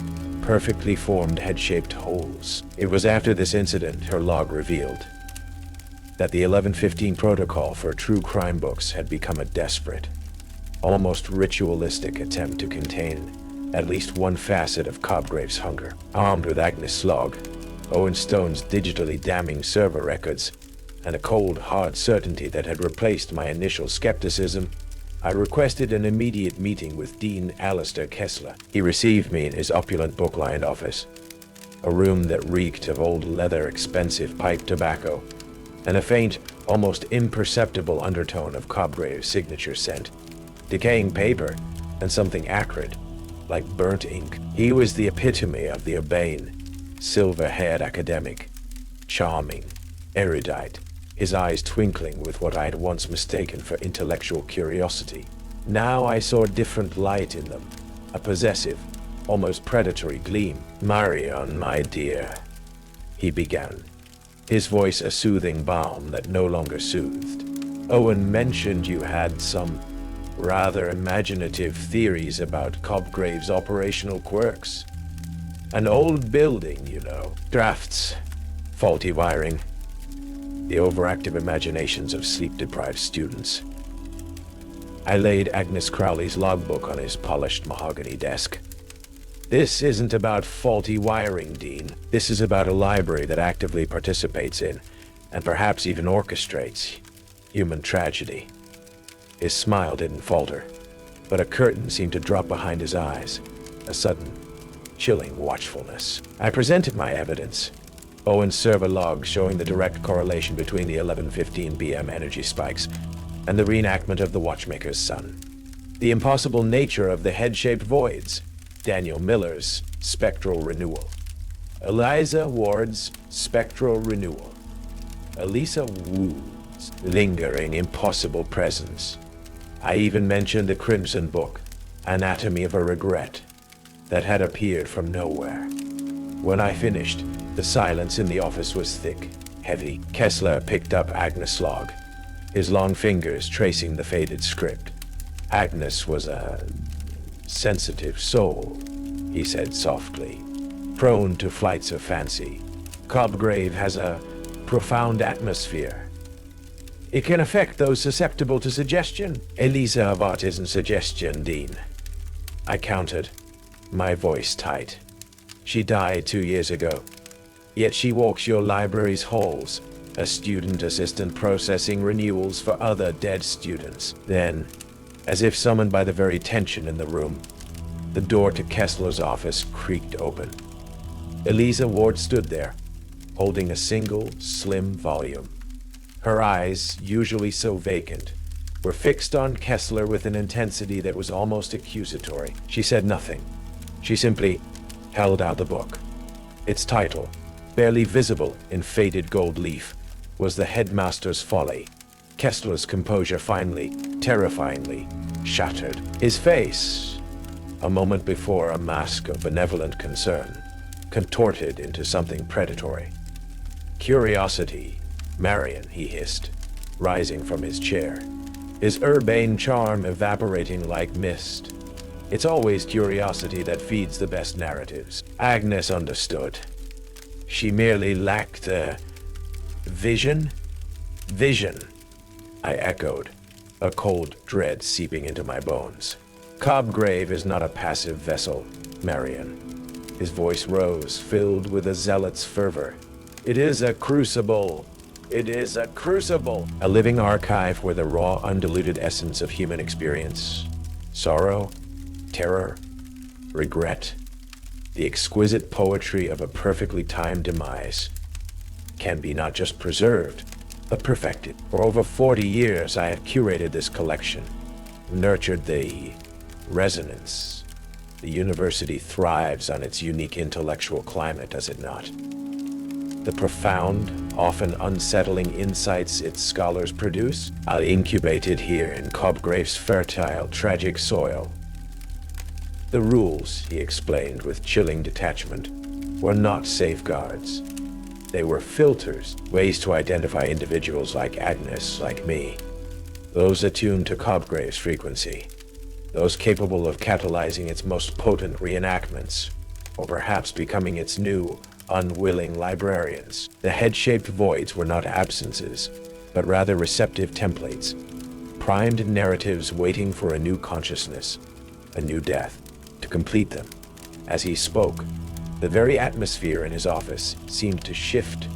perfectly formed head-shaped holes. It was after this incident, her log revealed, that the 1115 protocol for true crime books had become a desperate, almost ritualistic attempt to contain at least one facet of Copgrave's hunger. Armed with Agnes' log, Owen Stone's digitally damning server records, and a cold, hard certainty that had replaced my initial skepticism, I requested an immediate meeting with Dean Alistair Kessler. He received me in his opulent book-lined office, a room that reeked of old leather, expensive pipe tobacco, and a faint, almost imperceptible undertone of Copgrave's signature scent, decaying paper, and something acrid, like burnt ink. He was the epitome of the urbane, silver-haired academic, charming, erudite, his eyes twinkling with what I had once mistaken for intellectual curiosity. Now I saw a different light in them, a possessive, almost predatory gleam. "Marion, my dear," he began, his voice a soothing balm that no longer soothed. "Owen mentioned you had some rather imaginative theories about Copgrave's operational quirks. An old building, you know. Drafts, faulty wiring, the overactive imaginations of sleep-deprived students." I laid Agnes Crowley's logbook on his polished mahogany desk. "This isn't about faulty wiring, Dean. This is about a library that actively participates in, and perhaps even orchestrates, human tragedy." His smile didn't falter, but a curtain seemed to drop behind his eyes, a sudden, chilling watchfulness. I presented my evidence, Owen's server log showing the direct correlation between the 11:15 p.m. energy spikes and the reenactment of the watchmaker's son. The impossible nature of the head-shaped voids. Daniel Miller's spectral renewal. Eliza Ward's spectral renewal. Elisa Wu's lingering impossible presence. I even mentioned the Crimson Book, Anatomy of a Regret, that had appeared from nowhere. When I finished, the silence in the office was thick, heavy. Kessler picked up Agnes' log, his long fingers tracing the faded script. Agnes was a sensitive soul, he said softly, prone to flights of fancy. Cobgrave has a profound atmosphere. It can affect those susceptible to suggestion. Elisa of autism suggestion, Dean. I counted, my voice tight. She died 2 years ago. Yet she walks your library's halls, a student assistant processing renewals for other dead students. Then, as if summoned by the very tension in the room, the door to Kessler's office creaked open. Eliza Ward stood there, holding a single, slim volume. Her eyes, usually so vacant, were fixed on Kessler with an intensity that was almost accusatory. She said nothing. She simply held out the book. Its title, barely visible in faded gold leaf, was The Headmaster's Folly. Kessler's composure finally, terrifyingly, shattered. His face, a moment before a mask of benevolent concern, contorted into something predatory. Curiosity, Marion, he hissed, rising from his chair, his urbane charm evaporating like mist. It's always curiosity that feeds the best narratives. Agnes understood. She merely lacked vision? Vision, I echoed, a cold dread seeping into my bones. Cobgrave is not a passive vessel, Marion. His voice rose, filled with a zealot's fervor. It is a crucible. It is a crucible. A living archive where the raw, undiluted essence of human experience, sorrow, terror, regret, the exquisite poetry of a perfectly timed demise, can be not just preserved, but perfected. For over 40 years, I have curated this collection, nurtured the resonance. The university thrives on its unique intellectual climate, does it not? The profound, often unsettling insights its scholars produce are incubated here in Cobgrave's fertile, tragic soil. The rules, he explained with chilling detachment, were not safeguards. They were filters, ways to identify individuals like Agnes, like me, those attuned to Cobgrave's frequency, those capable of catalyzing its most potent reenactments, or perhaps becoming its new, unwilling librarians. The head-shaped voids were not absences, but rather receptive templates, primed narratives waiting for a new consciousness, a new death, to complete them. As he spoke, the very atmosphere in his office seemed to shift,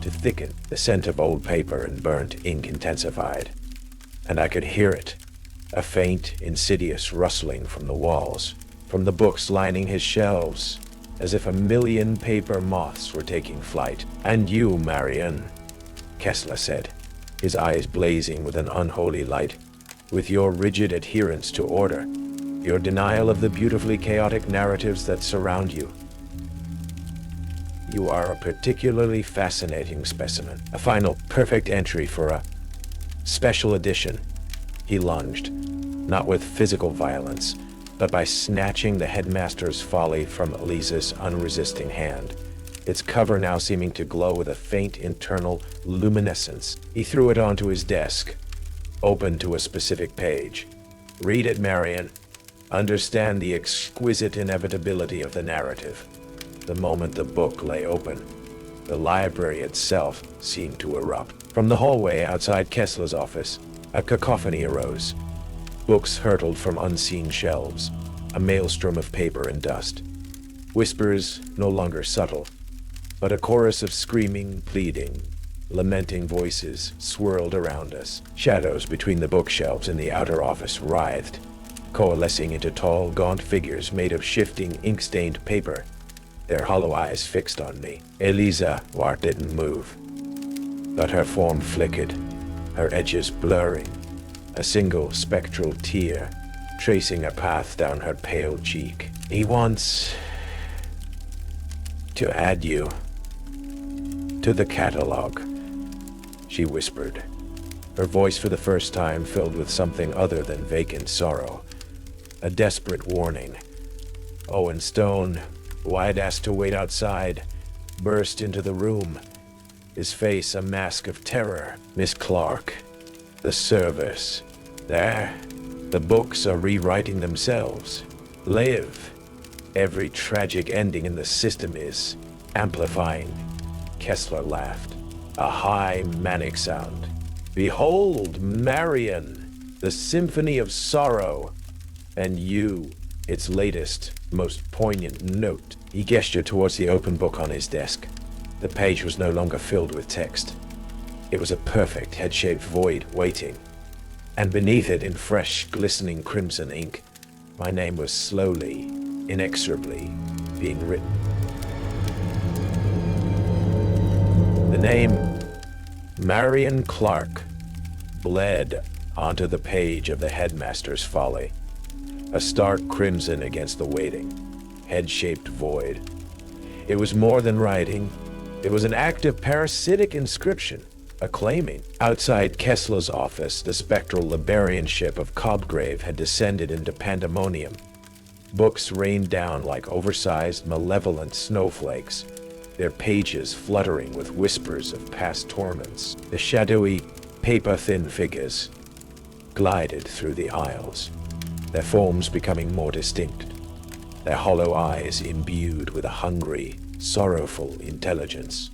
to thicken. The scent of old paper and burnt ink intensified, and I could hear it, a faint, insidious rustling from the walls, from the books lining his shelves, as if a million paper moths were taking flight. And you, Marion, Kessler said, his eyes blazing with an unholy light, with your rigid adherence to order, your denial of the beautifully chaotic narratives that surround you. You are a particularly fascinating specimen, a final perfect entry for a special edition. He lunged, not with physical violence, but by snatching the Headmaster's Folly from Elisa's unresisting hand, its cover now seeming to glow with a faint internal luminescence. He threw it onto his desk, open to a specific page. Read it, Marion. Understand the exquisite inevitability of the narrative. The moment the book lay open, the library itself seemed to erupt. From the hallway outside Kessler's office, a cacophony arose. Books hurtled from unseen shelves, a maelstrom of paper and dust. Whispers no longer subtle, but a chorus of screaming, pleading, lamenting voices swirled around us. Shadows between the bookshelves in the outer office writhed, coalescing into tall, gaunt figures made of shifting, ink-stained paper. their hollow eyes fixed on me. Eliza Wart didn't move, but her form flickered, her edges blurring, a single spectral tear tracing a path down her pale cheek. He wants to add you to the catalog, she whispered, her voice for the first time filled with something other than vacant sorrow, a desperate warning. Owen Stone, who I'd asked to wait outside, burst into the room, his face a mask of terror. Miss Clark, the service. There, the books are rewriting themselves. Live. Every tragic ending in the system is amplifying. Kessler laughed, a high, manic sound. Behold, Marion, the symphony of sorrow, and you, its latest, most poignant note. He gestured towards the open book on his desk. The page was no longer filled with text. It was a perfect head-shaped void waiting, and beneath it, in fresh, glistening crimson ink, my name was slowly, inexorably being written. The name Marion Clark bled onto the page of the headmaster's folly, a stark crimson against the waiting, head-shaped void. It was more than writing. It was an active parasitic inscription, acclaiming. Outside Kessler's office, the spectral librarianship of Cobgrave had descended into pandemonium. Books rained down like oversized, malevolent snowflakes, their pages fluttering with whispers of past torments. The shadowy, paper-thin figures glided through the aisles, their forms becoming more distinct, their hollow eyes imbued with a hungry, sorrowful intelligence.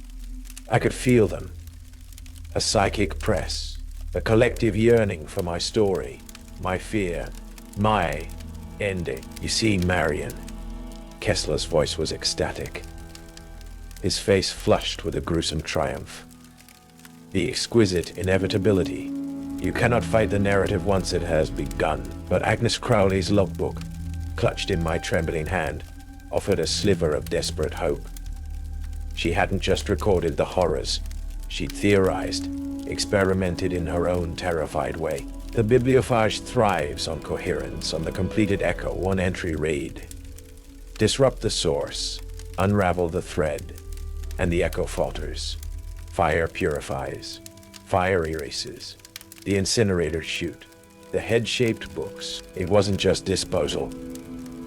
I could feel them, a psychic press, a collective yearning for my story, my fear, my ending. You see, Marion, Kessler's voice was ecstatic, his face flushed with a gruesome triumph. The exquisite inevitability. You cannot fight the narrative once it has begun. But Agnes Crowley's logbook, clutched in my trembling hand, offered a sliver of desperate hope. She hadn't just recorded the horrors. She'd theorized, experimented in her own terrified way. The bibliophage thrives on coherence, on the completed echo, one entry read. Disrupt the source, unravel the thread, and the echo falters. Fire purifies, fire erases, the incinerator chute, the head-shaped books. It wasn't just disposal.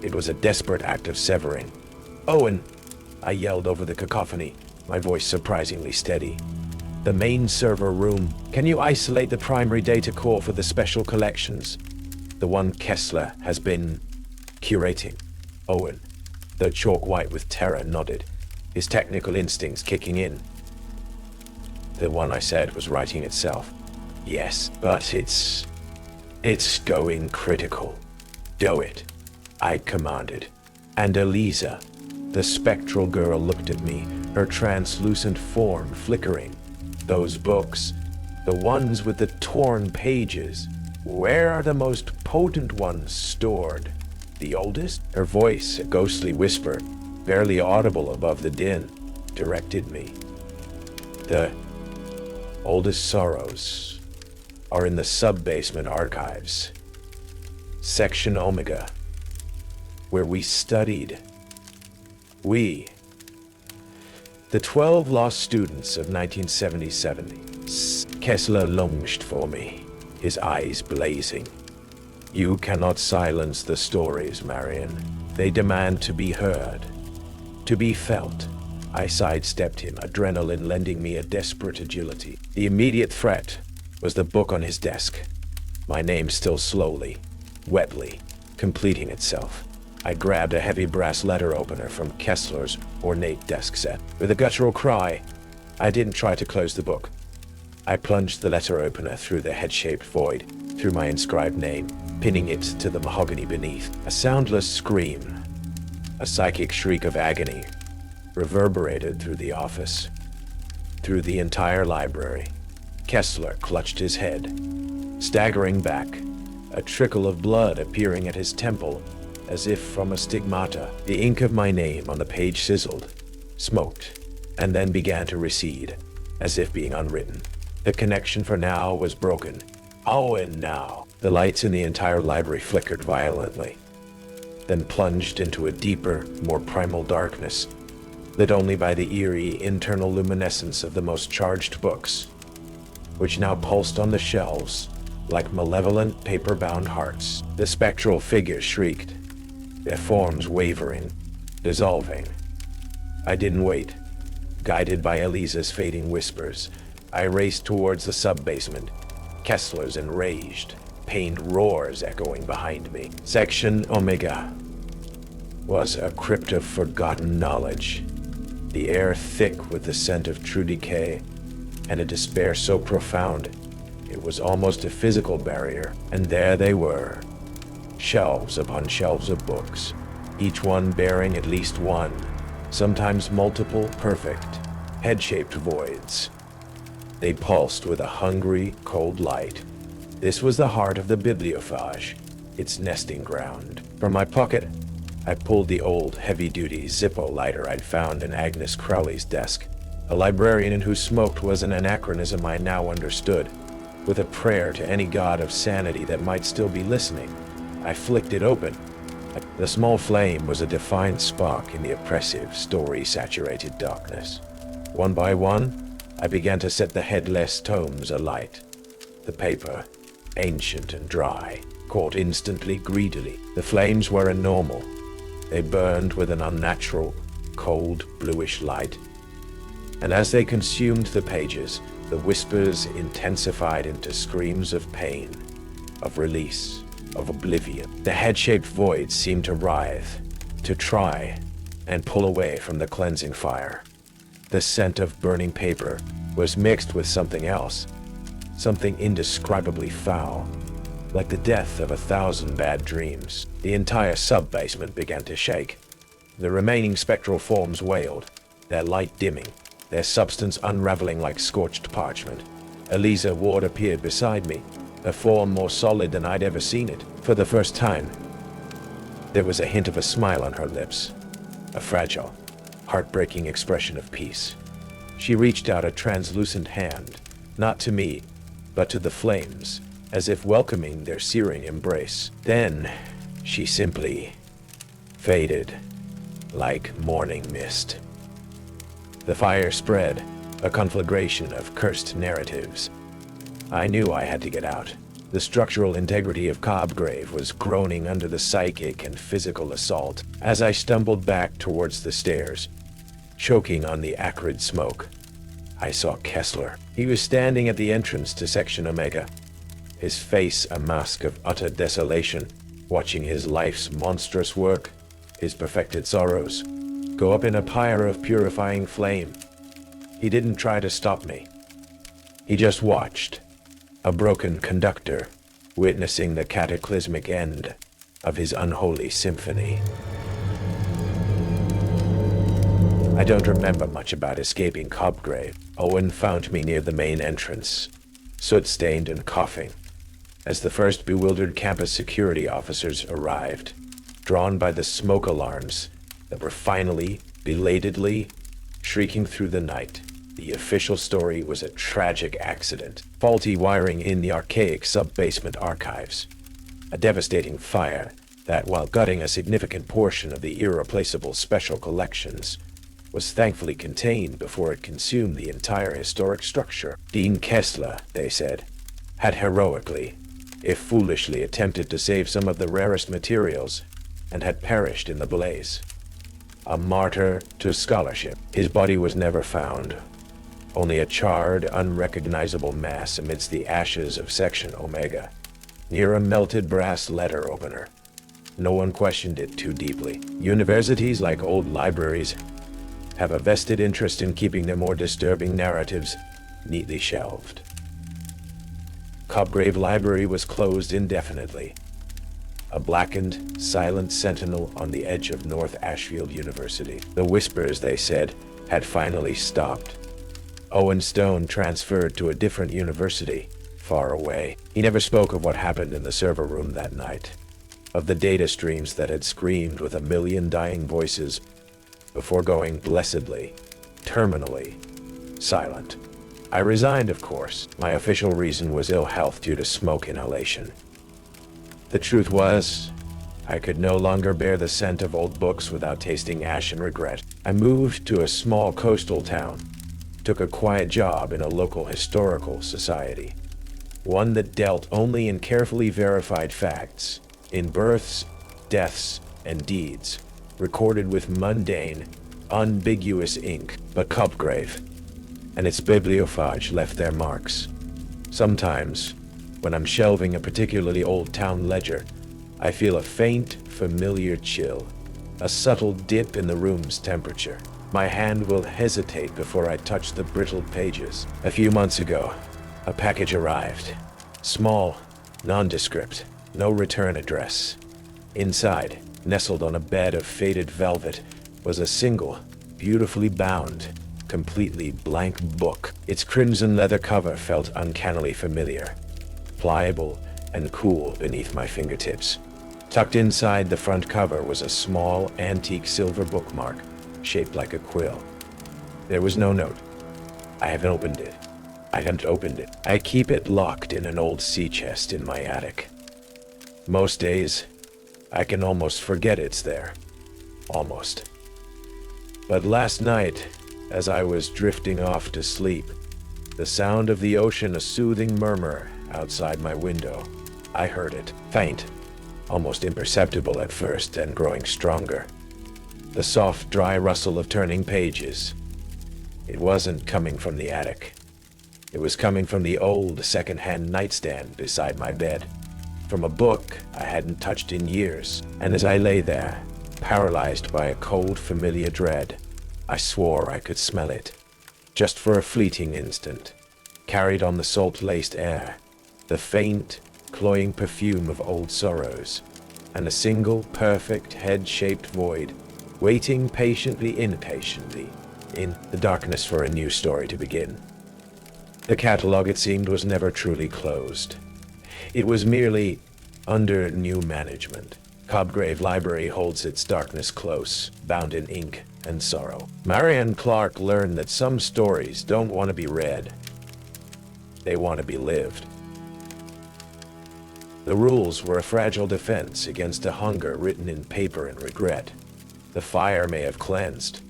It was a desperate act of severing. Owen, I yelled over the cacophony, my voice surprisingly steady. The main server room. Can you isolate the primary data core for the special collections? The one Kessler has been curating. Owen, though chalk white with terror, nodded, his technical instincts kicking in. The one I said was writing itself. Yes, but it's going critical. Do it, I commanded. And Eliza, the spectral girl, looked at me, her translucent form flickering. Those books, the ones with the torn pages, where are the most potent ones stored? The oldest? Her voice, a ghostly whisper, barely audible above the din, directed me. The oldest sorrows are in the sub-basement archives, Section Omega, where we studied. We, the 12 lost students of 1977. Kessler lunged for me, his eyes blazing. You cannot silence the stories, Marion. They demand to be heard, to be felt. I sidestepped him, adrenaline lending me a desperate agility. The immediate threat was the book on his desk, my name still slowly, wetly, completing itself. I grabbed a heavy brass letter opener from Kessler's ornate desk set. With a guttural cry, I didn't try to close the book. I plunged the letter opener through the head-shaped void, through my inscribed name, pinning it to the mahogany beneath. A soundless scream, a psychic shriek of agony, reverberated through the office, through the entire library. Kessler clutched his head, staggering back, a trickle of blood appearing at his temple, as if from a stigmata. The ink of my name on the page sizzled, smoked, and then began to recede, as if being unwritten. The connection for now was broken. And now. The lights in the entire library flickered violently, then plunged into a deeper, more primal darkness, lit only by the eerie internal luminescence of the most charged books, which now pulsed on the shelves like malevolent paper-bound hearts. The spectral figures shrieked, their forms wavering, dissolving. I didn't wait. Guided by Eliza's fading whispers, I raced towards the sub-basement, Kessler's enraged, pained roars echoing behind me. Section Omega was a crypt of forgotten knowledge, the air thick with the scent of true decay, and a despair so profound it was almost a physical barrier. And there they were, shelves upon shelves of books, each one bearing at least one, sometimes multiple perfect, head-shaped voids. They pulsed with a hungry, cold light. This was the heart of the bibliophage, its nesting ground. From my pocket, I pulled the old, heavy-duty Zippo lighter I'd found in Agnes Crowley's desk. A librarian who smoked was an anachronism I now understood. With a prayer to any god of sanity that might still be listening, I flicked it open. The small flame was a defiant spark in the oppressive, story-saturated darkness. One by one, I began to set the headless tomes alight. The paper, ancient and dry, caught instantly, greedily. The flames were abnormal. They burned with an unnatural, cold, bluish light. And as they consumed the pages, the whispers intensified into screams of pain, of release, of oblivion. The head-shaped void seemed to writhe, to try and pull away from the cleansing fire. The scent of burning paper was mixed with something else, something indescribably foul, like the death of 1,000 bad dreams. The entire sub-basement began to shake. The remaining spectral forms wailed, their light dimming, their substance unraveling like scorched parchment. Eliza Ward appeared beside me, a form more solid than I'd ever seen it. For the first time, there was a hint of a smile on her lips, a fragile, heartbreaking expression of peace. She reached out a translucent hand, not to me, but to the flames, as if welcoming their searing embrace. Then, she simply faded, like morning mist. The fire spread, a conflagration of cursed narratives. I knew I had to get out. The structural integrity of Cobgrave was groaning under the psychic and physical assault. As I stumbled back towards the stairs, choking on the acrid smoke, I saw Kessler. He was standing at the entrance to Section Omega, his face a mask of utter desolation, watching his life's monstrous work, his perfected sorrows, go up in a pyre of purifying flame. He didn't try to stop me. He just watched, a broken conductor, witnessing the cataclysmic end of his unholy symphony. I don't remember much about escaping Cobgrave. Owen found me near the main entrance, soot-stained and coughing, as the first bewildered campus security officers arrived, drawn by the smoke alarms that were finally, belatedly, shrieking through the night. The official story was a tragic accident, faulty wiring in the archaic sub-basement archives, a devastating fire that, while gutting a significant portion of the irreplaceable special collections, was thankfully contained before it consumed the entire historic structure. Dean Kessler, they said, had heroically, if foolishly, attempted to save some of the rarest materials and had perished in the blaze. A martyr to scholarship. His body was never found, only a charred, unrecognizable mass amidst the ashes of Section Omega, near a melted brass letter opener. No one questioned it too deeply. Universities, like old libraries, have a vested interest in keeping their more disturbing narratives neatly shelved. Cobgrave Library was closed indefinitely, a blackened, silent sentinel on the edge of North Ashfield University. The whispers, they said, had finally stopped. Owen Stone transferred to a different university, far away. He never spoke of what happened in the server room that night. of the data streams that had screamed with a million dying voices before going blessedly, terminally, silent. I resigned, of course. My official reason was ill health due to smoke inhalation. The truth was, I could no longer bear the scent of old books without tasting ash and regret. I moved to a small coastal town, took a quiet job in a local historical society, one that dealt only in carefully verified facts, in births, deaths, and deeds, recorded with mundane, ambiguous ink, but Cubgrave and its bibliophage left their marks. Sometimes, when I'm shelving a particularly old town ledger, I feel a faint, familiar chill, a subtle dip in the room's temperature. My hand will hesitate before I touch the brittle pages. A few months ago, a package arrived. Small, nondescript, no return address. Inside, nestled on a bed of faded velvet, was a single, beautifully bound, completely blank book. Its crimson leather cover felt uncannily familiar, pliable and cool beneath my fingertips. Tucked inside the front cover was a small, antique silver bookmark, shaped like a quill. There was no note. I haven't opened it. I keep it locked in an old sea chest in my attic. Most days, I can almost forget it's there. Almost. But last night, as I was drifting off to sleep, the sound of the ocean a soothing murmur outside my window. I heard it, faint, almost imperceptible at first and growing stronger. The soft, dry rustle of turning pages. It wasn't coming from the attic. It was coming from the old second-hand nightstand beside my bed, from a book I hadn't touched in years. And as I lay there, paralyzed by a cold, familiar dread, I swore I could smell it, just for a fleeting instant, carried on the salt-laced air, the faint, cloying perfume of old sorrows, and a single, perfect, head-shaped void, waiting patiently, impatiently, in the darkness for a new story to begin. The catalog, it seemed, was never truly closed. It was merely under new management. Cobgrave Library holds its darkness close, bound in ink and sorrow. Marianne Clark learned that some stories don't want to be read. They want to be lived. The rules were a fragile defense against a hunger written in paper and regret. The fire may have cleansed,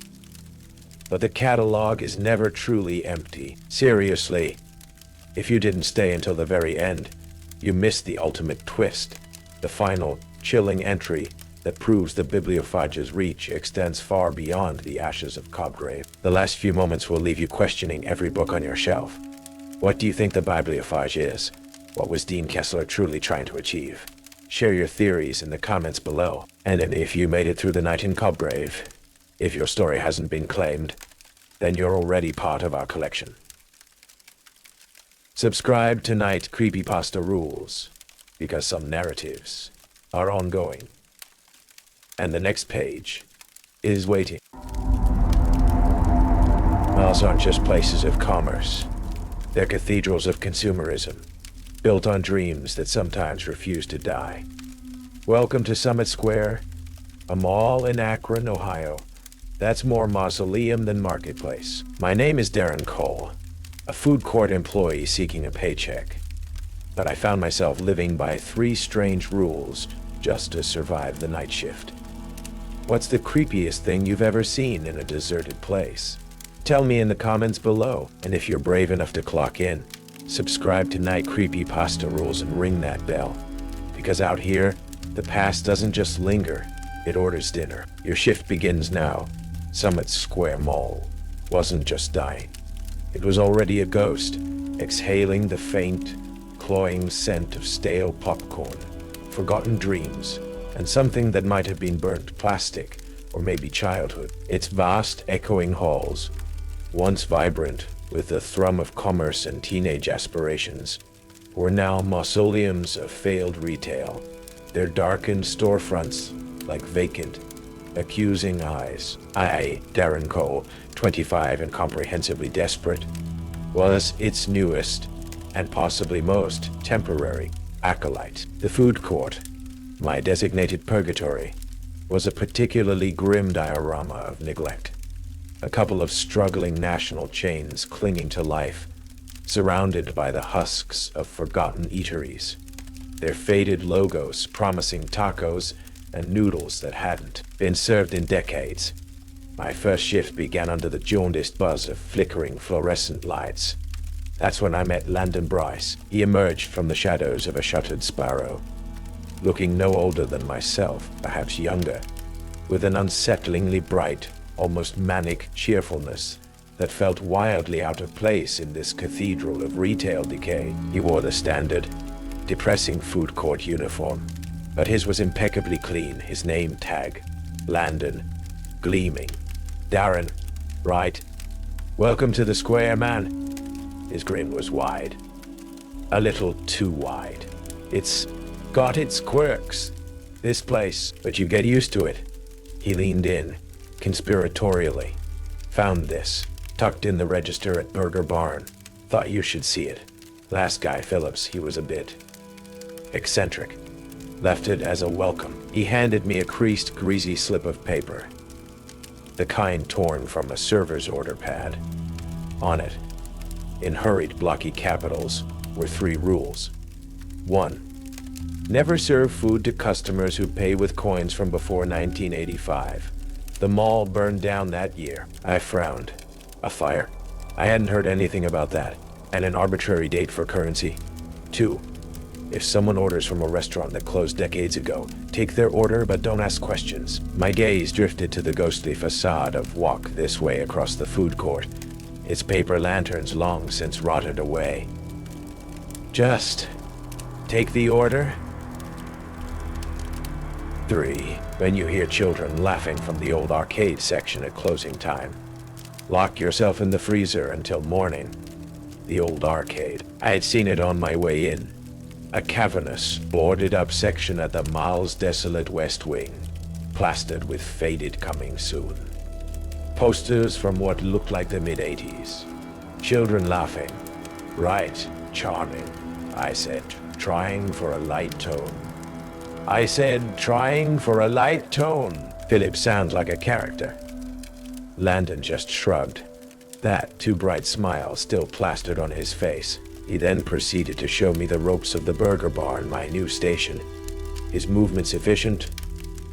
but the catalog is never truly empty. Seriously, if you didn't stay until the very end, you missed the ultimate twist, the final, chilling entry that proves the bibliophage's reach extends far beyond the ashes of Cobgrave. The last few moments will leave you questioning every book on your shelf. What do you think the bibliophage is? What was Dean Kessler truly trying to achieve? Share your theories in the comments below. And if you made it through the night in Cobgrave, if your story hasn't been claimed, then you're already part of our collection. Subscribe tonight, Creepypasta Rules, because some narratives are ongoing, and the next page is waiting. Malls aren't just places of commerce. They're cathedrals of consumerism, built on dreams that sometimes refuse to die. Welcome to Summit Square, a mall in Akron, Ohio. That's more mausoleum than marketplace. My name is Darren Cole, a food court employee seeking a paycheck. But I found myself living by 3 strange rules just to survive the night shift. What's the creepiest thing you've ever seen in a deserted place? Tell me in the comments below, and if you're brave enough to clock in, subscribe to Night Creepypasta Rules and ring that bell. Because out here, the past doesn't just linger, it orders dinner. Your shift begins now. Summit Square Mall wasn't just dying. It was already a ghost, exhaling the faint, cloying scent of stale popcorn, forgotten dreams, and something that might have been burnt plastic, or maybe childhood. Its vast, echoing halls, once vibrant with the thrum of commerce and teenage aspirations, were now mausoleums of failed retail, their darkened storefronts like vacant, accusing eyes. I, Darren Cole, 25 and comprehensively desperate, was its newest and possibly most temporary acolyte. The food court, My designated purgatory was a particularly grim diorama of neglect. A couple of struggling national chains clinging to life, surrounded by the husks of forgotten eateries, their faded logos promising tacos and noodles that hadn't been served in decades. My first shift began under the jaundiced buzz of flickering fluorescent lights. That's when I met Landon Bryce. He emerged from the shadows of a shuttered Sparrow, looking no older than myself, perhaps younger, with an unsettlingly bright, almost manic cheerfulness that felt wildly out of place in this cathedral of retail decay. He wore the standard, depressing food court uniform, but his was impeccably clean, his name tag, Landon, gleaming. Darren, right? Welcome to the square, man. His grin was wide. A little too wide. It's got its quirks, this place, but you get used to it. He leaned in, conspiratorially. Found this, tucked in the register at Burger Barn. Thought you should see it. Last guy, Phillips, he was a bit eccentric. Left it as a welcome. He handed me a creased, greasy slip of paper, the kind torn from a server's order pad. On it, in hurried, blocky capitals, were 3 rules. 1. Never serve food to customers who pay with coins from before 1985. The mall burned down that year. I frowned. A fire? I hadn't heard anything about that. And an arbitrary date for currency. 2. If someone orders from a restaurant that closed decades ago, take their order but don't ask questions. My gaze drifted to the ghostly facade of Walk This Way across the food court, its paper lanterns long since rotted away. Just take the order. 3. When you hear children laughing from the old arcade section at closing time, lock yourself in the freezer until morning. The old arcade. I had seen it on my way in. A cavernous, boarded-up section at the miles desolate west wing, plastered with faded coming soon. Posters from what looked like the mid-80s. Children laughing. Right, charming, I said, trying for a light tone. Philip sounds like a character. Landon just shrugged, that too bright smile still plastered on his face. He then proceeded to show me the ropes of the Burger Barn, my new station. His movements efficient,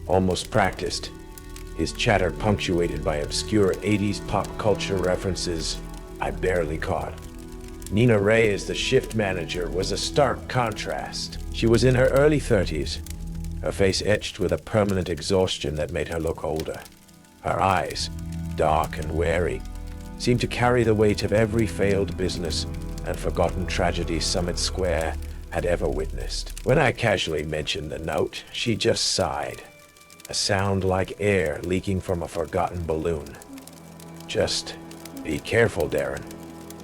almost practiced. His chatter punctuated by obscure 80s pop culture references I barely caught. Nina Ray as the shift manager was a stark contrast. She was in her early 30s, her face etched with a permanent exhaustion that made her look older. Her eyes, dark and wary, seemed to carry the weight of every failed business and forgotten tragedy Summit Square had ever witnessed. When I casually mentioned the note, she just sighed, a sound like air leaking from a forgotten balloon. Just be careful, Darren.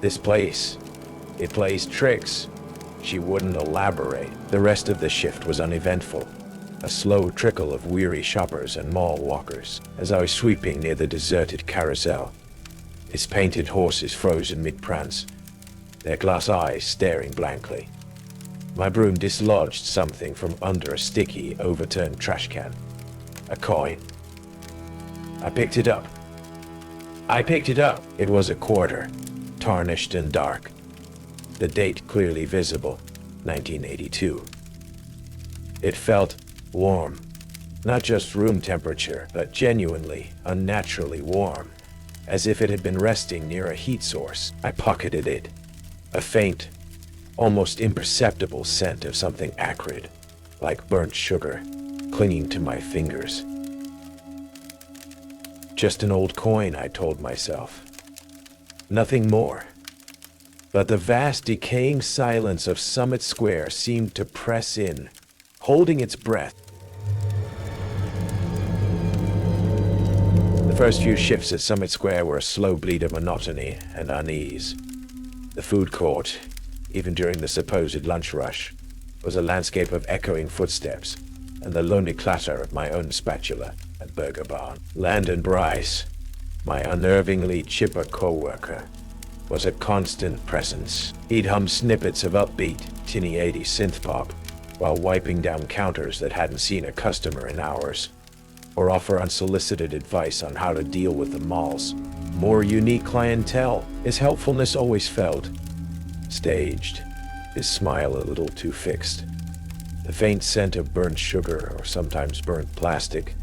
This place, it plays tricks. She wouldn't elaborate. The rest of the shift was uneventful, a slow trickle of weary shoppers and mall walkers as I was sweeping near the deserted carousel, its painted horses frozen mid-prance, their glass eyes staring blankly. My broom dislodged something from under a sticky, overturned trash can. A coin. I picked it up. It was a quarter, tarnished and dark. The date clearly visible, 1982. It felt warm. Not just room temperature, but genuinely, unnaturally warm, as if it had been resting near a heat source. I pocketed it. A faint, almost imperceptible scent of something acrid, like burnt sugar, clinging to my fingers. Just an old coin, I told myself. Nothing more. But the vast, decaying silence of Summit Square seemed to press in, holding its breath. The first few shifts at Summit Square were a slow bleed of monotony and unease. The food court, even during the supposed lunch rush, was a landscape of echoing footsteps and the lonely clatter of my own spatula at Burger Barn. Landon Bryce, my unnervingly chipper co-worker, was a constant presence. He'd hum snippets of upbeat, tinny 80s synth pop, while wiping down counters that hadn't seen a customer in hours, or offer unsolicited advice on how to deal with the mall's more unique clientele. His helpfulness always felt staged, his smile a little too fixed. The faint scent of burnt sugar, or sometimes burnt plastic,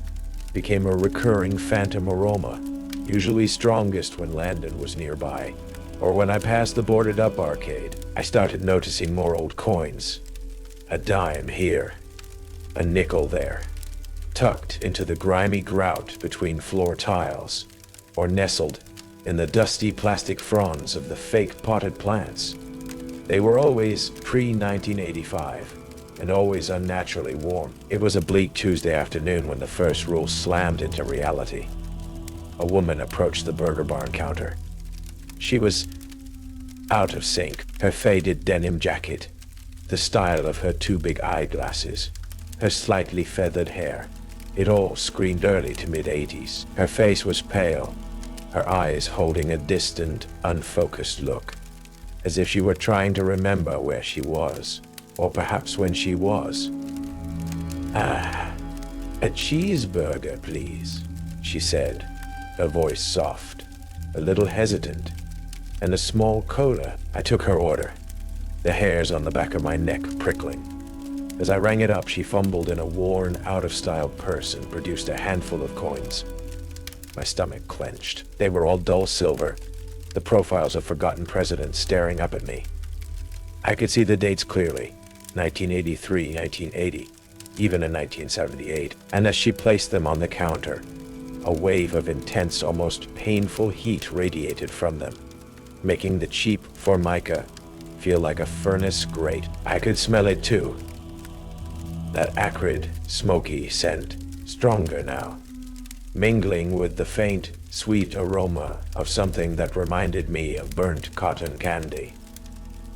became a recurring phantom aroma, usually strongest when Landon was nearby, or when I passed the boarded-up arcade. I started noticing more old coins. A dime here, a nickel there, tucked into the grimy grout between floor tiles, or nestled in the dusty plastic fronds of the fake potted plants. They were always pre-1985, and always unnaturally warm. It was a bleak Tuesday afternoon when the first rule slammed into reality. A woman approached the Burger Barn counter. She was out of sync. Her faded denim jacket, the style of her two big eyeglasses, her slightly feathered hair. It all screamed early to mid-80s. Her face was pale, her eyes holding a distant, unfocused look, as if she were trying to remember where she was, or perhaps when she was. "Ah, a cheeseburger, please," she said, her voice soft, a little hesitant, "and a small cola." I took her order, the hairs on the back of my neck prickling. As I rang it up, she fumbled in a worn, out-of-style purse and produced a handful of coins. My stomach clenched. They were all dull silver, the profiles of forgotten presidents staring up at me. I could see the dates clearly, 1983, 1980, even in 1978, and as she placed them on the counter, a wave of intense, almost painful heat radiated from them, making the cheap Formica feel like a furnace grate. I could smell it too. That acrid, smoky scent, stronger now, mingling with the faint, sweet aroma of something that reminded me of burnt cotton candy.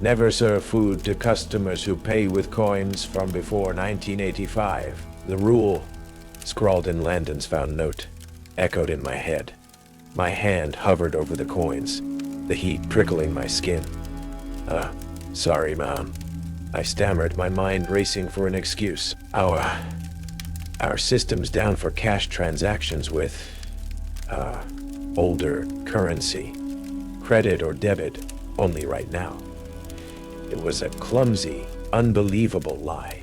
Never serve food to customers who pay with coins from before 1985. The rule, scrawled in Landon's found note, echoed in my head. My hand hovered over the coins, the heat prickling my skin. Sorry, Mom," I stammered, my mind racing for an excuse. Our system's down for cash transactions with, older currency. Credit or debit, only right now." It was a clumsy, unbelievable lie.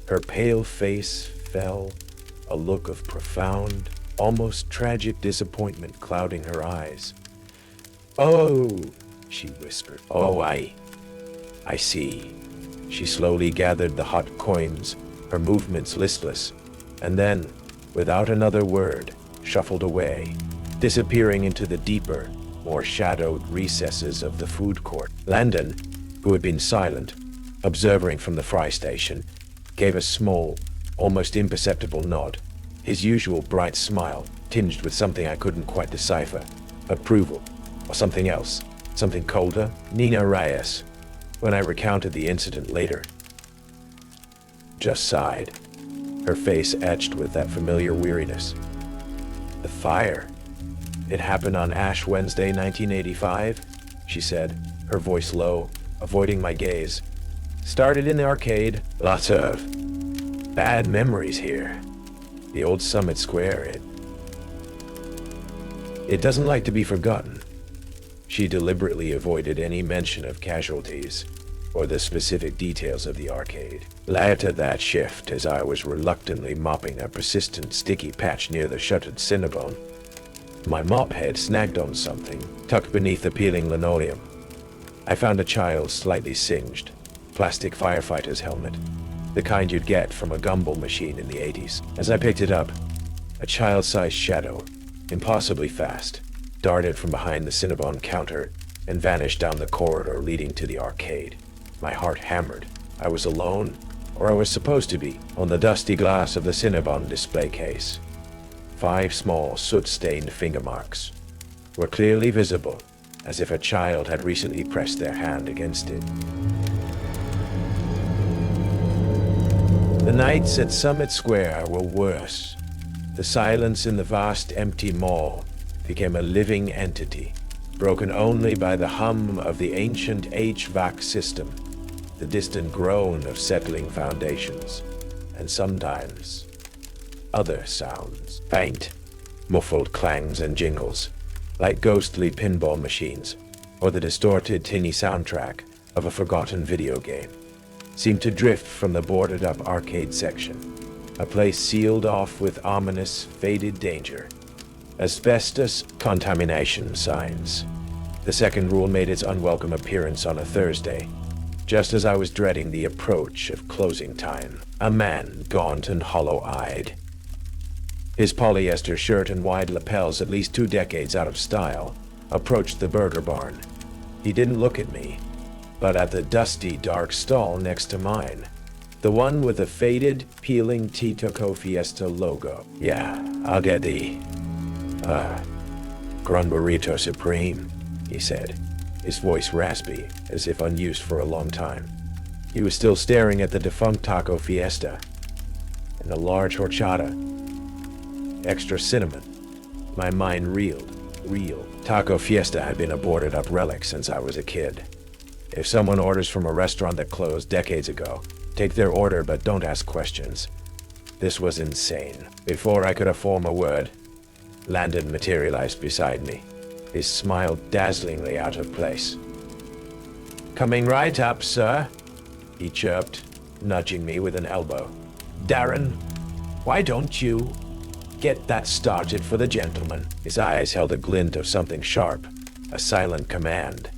Her pale face fell, a look of profound, almost tragic disappointment clouding her eyes. "Oh," she whispered. "Oh, I see." She slowly gathered the hot coins, her movements listless, and then, without another word, shuffled away, disappearing into the deeper, more shadowed recesses of the food court. Landon, who had been silent, observing from the fry station, gave a small, almost imperceptible nod, his usual bright smile tinged with something I couldn't quite decipher, approval, or something else, something colder. Nina Reyes, when I recounted the incident later, just sighed, her face etched with that familiar weariness. "The fire. It happened on Ash Wednesday, 1985, she said, her voice low, avoiding my gaze. "Started in the arcade. Lots of bad memories here. The old Summit Square, it doesn't like to be forgotten." She deliberately avoided any mention of casualties or the specific details of the arcade. Later that shift, as I was reluctantly mopping a persistent sticky patch near the shuttered Cinnabon, my mop head snagged on something tucked beneath the peeling linoleum. I found a child's slightly singed plastic firefighter's helmet, the kind you'd get from a gumball machine in the 80s. As I picked it up, a child-sized shadow, impossibly fast, darted from behind the Cinnabon counter and vanished down the corridor leading to the arcade. My heart hammered. I was alone, or I was supposed to be, on the dusty glass of the Cinnabon display case. 5 small, soot-stained finger marks were clearly visible, as if a child had recently pressed their hand against it. The nights at Summit Square were worse. The silence in the vast, empty mall became a living entity, broken only by the hum of the ancient HVAC system, the distant groan of settling foundations, and sometimes other sounds. Faint, muffled clangs and jingles, like ghostly pinball machines, or the distorted, tinny soundtrack of a forgotten video game, seemed to drift from the boarded-up arcade section, a place sealed off with ominous, faded danger. Asbestos contamination signs. The second rule made its unwelcome appearance on a Thursday, just as I was dreading the approach of closing time. A man, gaunt and hollow-eyed, his polyester shirt and wide lapels at least 2 decades out of style, approached the burger barn. He didn't look at me, but at the dusty, dark stall next to mine, the one with the faded, peeling Tito Fiesta logo. "Yeah, I'll get the Grun Burrito Supreme," he said, his voice raspy, as if unused for a long time. He was still staring at the defunct Taco Fiesta and the large horchata. Extra cinnamon. My mind reeled. Taco Fiesta had been a boarded-up relic since I was a kid. If someone orders from a restaurant that closed decades ago, take their order but don't ask questions. This was insane. Before I could have formed a word, Landon materialized beside me, his smile dazzlingly out of place. "Coming right up, sir," he chirped, nudging me with an elbow. "Darren, why don't you get that started for the gentleman?" His eyes held a glint of something sharp, a silent command.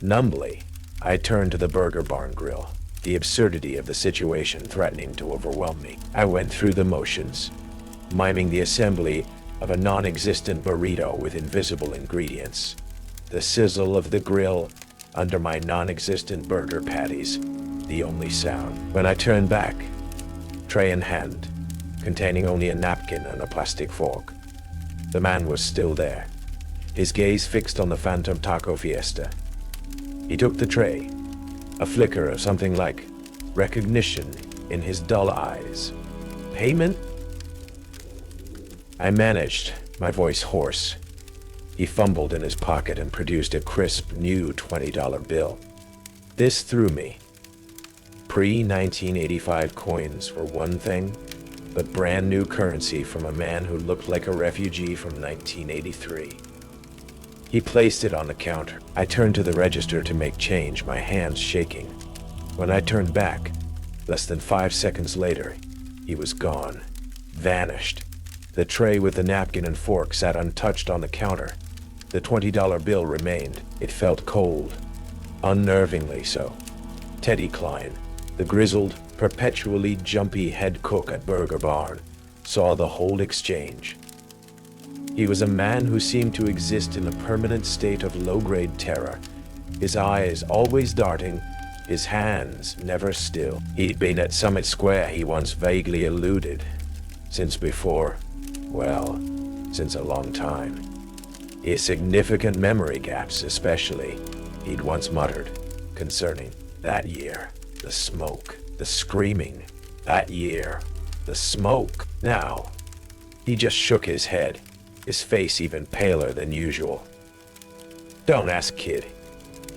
Numbly, I turned to the burger barn grill, the absurdity of the situation threatening to overwhelm me. I went through the motions, miming the assembly of a non-existent burrito with invisible ingredients, the sizzle of the grill under my non-existent burger patties, the only sound. When I turned back, tray in hand, containing only a napkin and a plastic fork, the man was still there, his gaze fixed on the phantom Taco Fiesta. He took the tray, a flicker of something like recognition in his dull eyes. "Payment?" I managed, my voice hoarse. He fumbled in his pocket and produced a crisp, new $20 bill. This threw me. Pre-1985 coins were one thing, but brand new currency from a man who looked like a refugee from 1983. He placed it on the counter. I turned to the register to make change, my hands shaking. When I turned back, less than 5 seconds later, he was gone, vanished. The tray with the napkin and fork sat untouched on the counter. The $20 bill remained. It felt cold, unnervingly so. Teddy Klein, the grizzled, perpetually jumpy head cook at Burger Barn, saw the whole exchange. He was a man who seemed to exist in a permanent state of low-grade terror, his eyes always darting, his hands never still. He'd been at Summit Square, he once vaguely alluded, since before, well, since a long time. His significant memory gaps especially, he'd once muttered, concerning that year, the smoke, the screaming, that year, the smoke. Now, he just shook his head, his face even paler than usual. "Don't ask, kid,"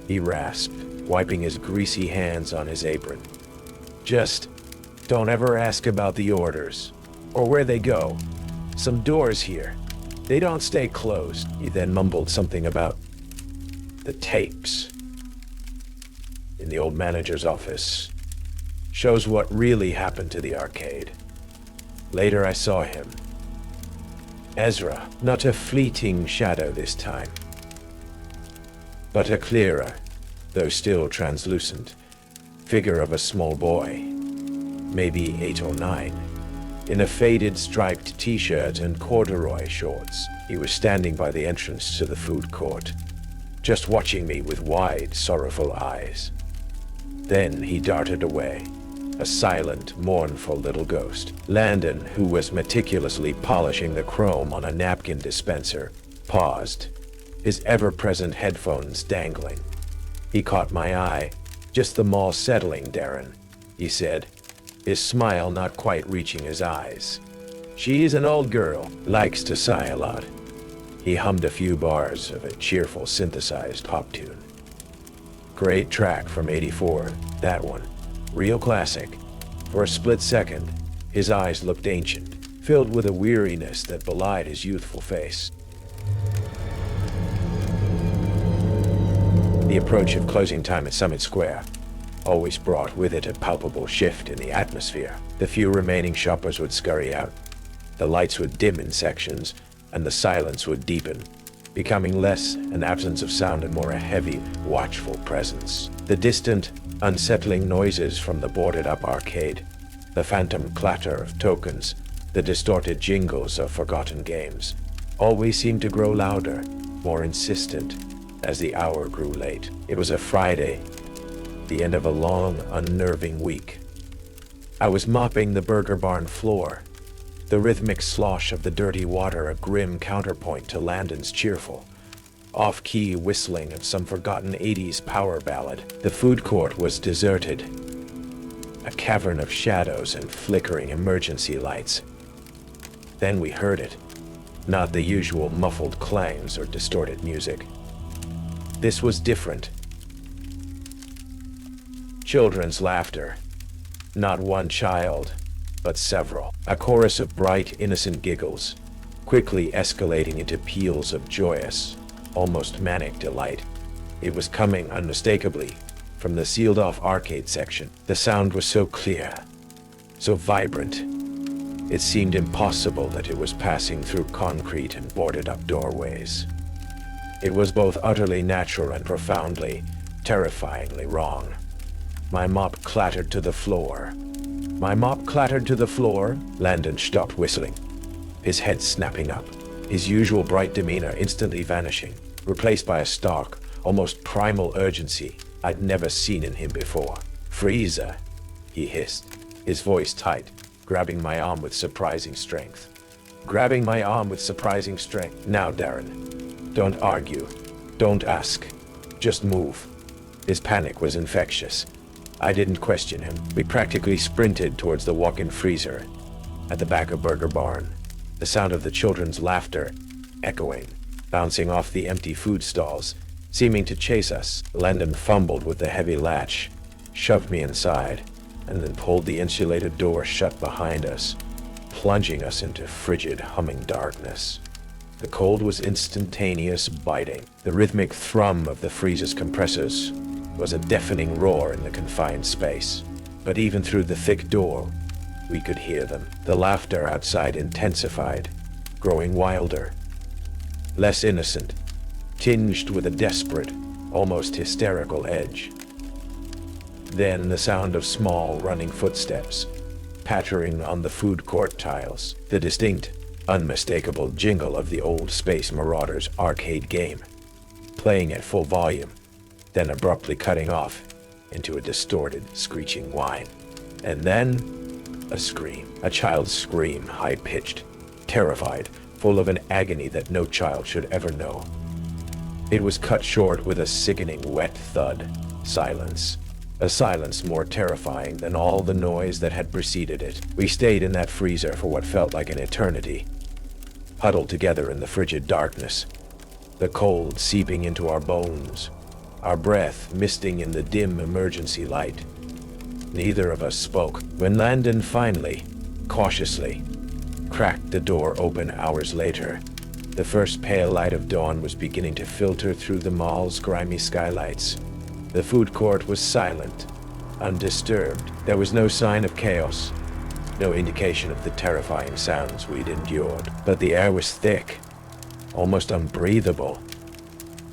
he rasped, wiping his greasy hands on his apron. "Just don't ever ask about the orders, or where they go. Some doors here, they don't stay closed." He then mumbled something about the tapes in the old manager's office. Shows what really happened to the arcade. Later I saw him. Ezra, not a fleeting shadow this time, but a clearer, though still translucent, figure of a small boy, maybe 8 or 9, in a faded striped t-shirt and corduroy shorts. He was standing by the entrance to the food court, just watching me with wide, sorrowful eyes. Then he darted away, a silent, mournful little ghost. Landon, who was meticulously polishing the chrome on a napkin dispenser, paused, his ever-present headphones dangling. He caught my eye. "Just the mall settling, Darren," he said, his smile not quite reaching his eyes. "She's an old girl, likes to sigh a lot." He hummed a few bars of a cheerful synthesized pop tune. "Great track from '84, That one. Real classic. For a split second, his eyes looked ancient, filled with a weariness that belied his youthful face. The approach of closing time at Summit Square always brought with it a palpable shift in the atmosphere. The few remaining shoppers would scurry out. The lights would dim in sections, and the silence would deepen, becoming less an absence of sound and more a heavy, watchful presence. The distant, unsettling noises from the boarded-up arcade, the phantom clatter of tokens, the distorted jingles of forgotten games, always seemed to grow louder, more insistent, as the hour grew late. It was a Friday, the end of a long, unnerving week. I was mopping the burger barn floor, the rhythmic slosh of the dirty water a grim counterpoint to Landon's cheerful, off-key whistling of some forgotten 80s power ballad. The food court was deserted, a cavern of shadows and flickering emergency lights. Then we heard it, not the usual muffled clangs or distorted music. This was different. Children's laughter. Not one child, but several. A chorus of bright, innocent giggles, quickly escalating into peals of joyous, almost manic delight. It was coming unmistakably from the sealed-off arcade section. The sound was so clear, so vibrant, it seemed impossible that it was passing through concrete and boarded-up doorways. It was both utterly natural and profoundly, terrifyingly wrong. My mop clattered to the floor. Landon stopped whistling, his head snapping up, his usual bright demeanor instantly vanishing, replaced by a stark, almost primal urgency I'd never seen in him before. "Freezer," he hissed, his voice tight, grabbing my arm with surprising strength. "Now, Darren, don't argue, don't ask, just move." His panic was infectious. I didn't question him. We practically sprinted towards the walk-in freezer at the back of Burger Barn, the sound of the children's laughter echoing, bouncing off the empty food stalls, seeming to chase us. Landon fumbled with the heavy latch, shoved me inside, and then pulled the insulated door shut behind us, plunging us into frigid, humming darkness. The cold was instantaneous, biting. The rhythmic thrum of the freezer's compressors was a deafening roar in the confined space. But even through the thick door, we could hear them. The laughter outside intensified, growing wilder, less innocent, tinged with a desperate, almost hysterical edge. Then the sound of small, running footsteps, pattering on the food court tiles, the distinct, unmistakable jingle of the old Space Marauders arcade game, playing at full volume, then abruptly cutting off into a distorted, screeching whine. And then, a scream. A child's scream, high-pitched, terrified, full of an agony that no child should ever know. It was cut short with a sickening wet thud. Silence. A silence more terrifying than all the noise that had preceded it. We stayed in that freezer for what felt like an eternity, huddled together in the frigid darkness, the cold seeping into our bones, our breath misting in the dim emergency light. Neither of us spoke. When Landon finally, cautiously, cracked the door open hours later, the first pale light of dawn was beginning to filter through the mall's grimy skylights. The food court was silent, undisturbed. There was no sign of chaos, no indication of the terrifying sounds we'd endured. But the air was thick, almost unbreathable,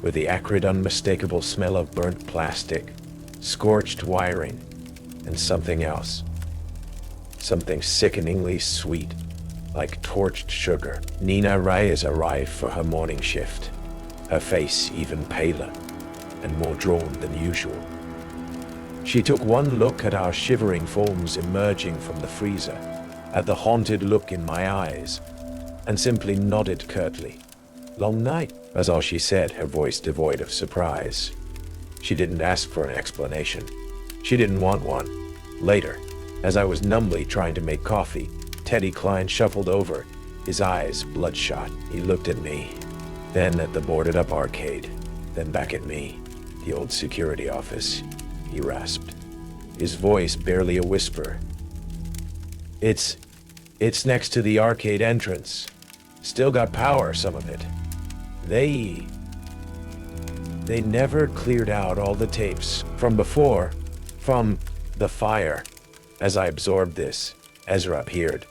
with the acrid, unmistakable smell of burnt plastic, scorched wiring, and something else. Something sickeningly sweet, like torched sugar. Nina Reyes arrived for her morning shift, her face even paler and more drawn than usual. She took one look at our shivering forms emerging from the freezer, at the haunted look in my eyes, and simply nodded curtly. "Long night," was all she said, her voice devoid of surprise. She didn't ask for an explanation. She didn't want one. Later, as I was numbly trying to make coffee, Teddy Klein shuffled over, his eyes bloodshot. He looked at me, then at the boarded-up arcade, then back at me. "The old security office," he rasped. his voice barely a whisper. It's next to the arcade entrance. Still got power, some of it. They never cleared out all the tapes from before, from the fire. As I absorbed this, Ezra appeared.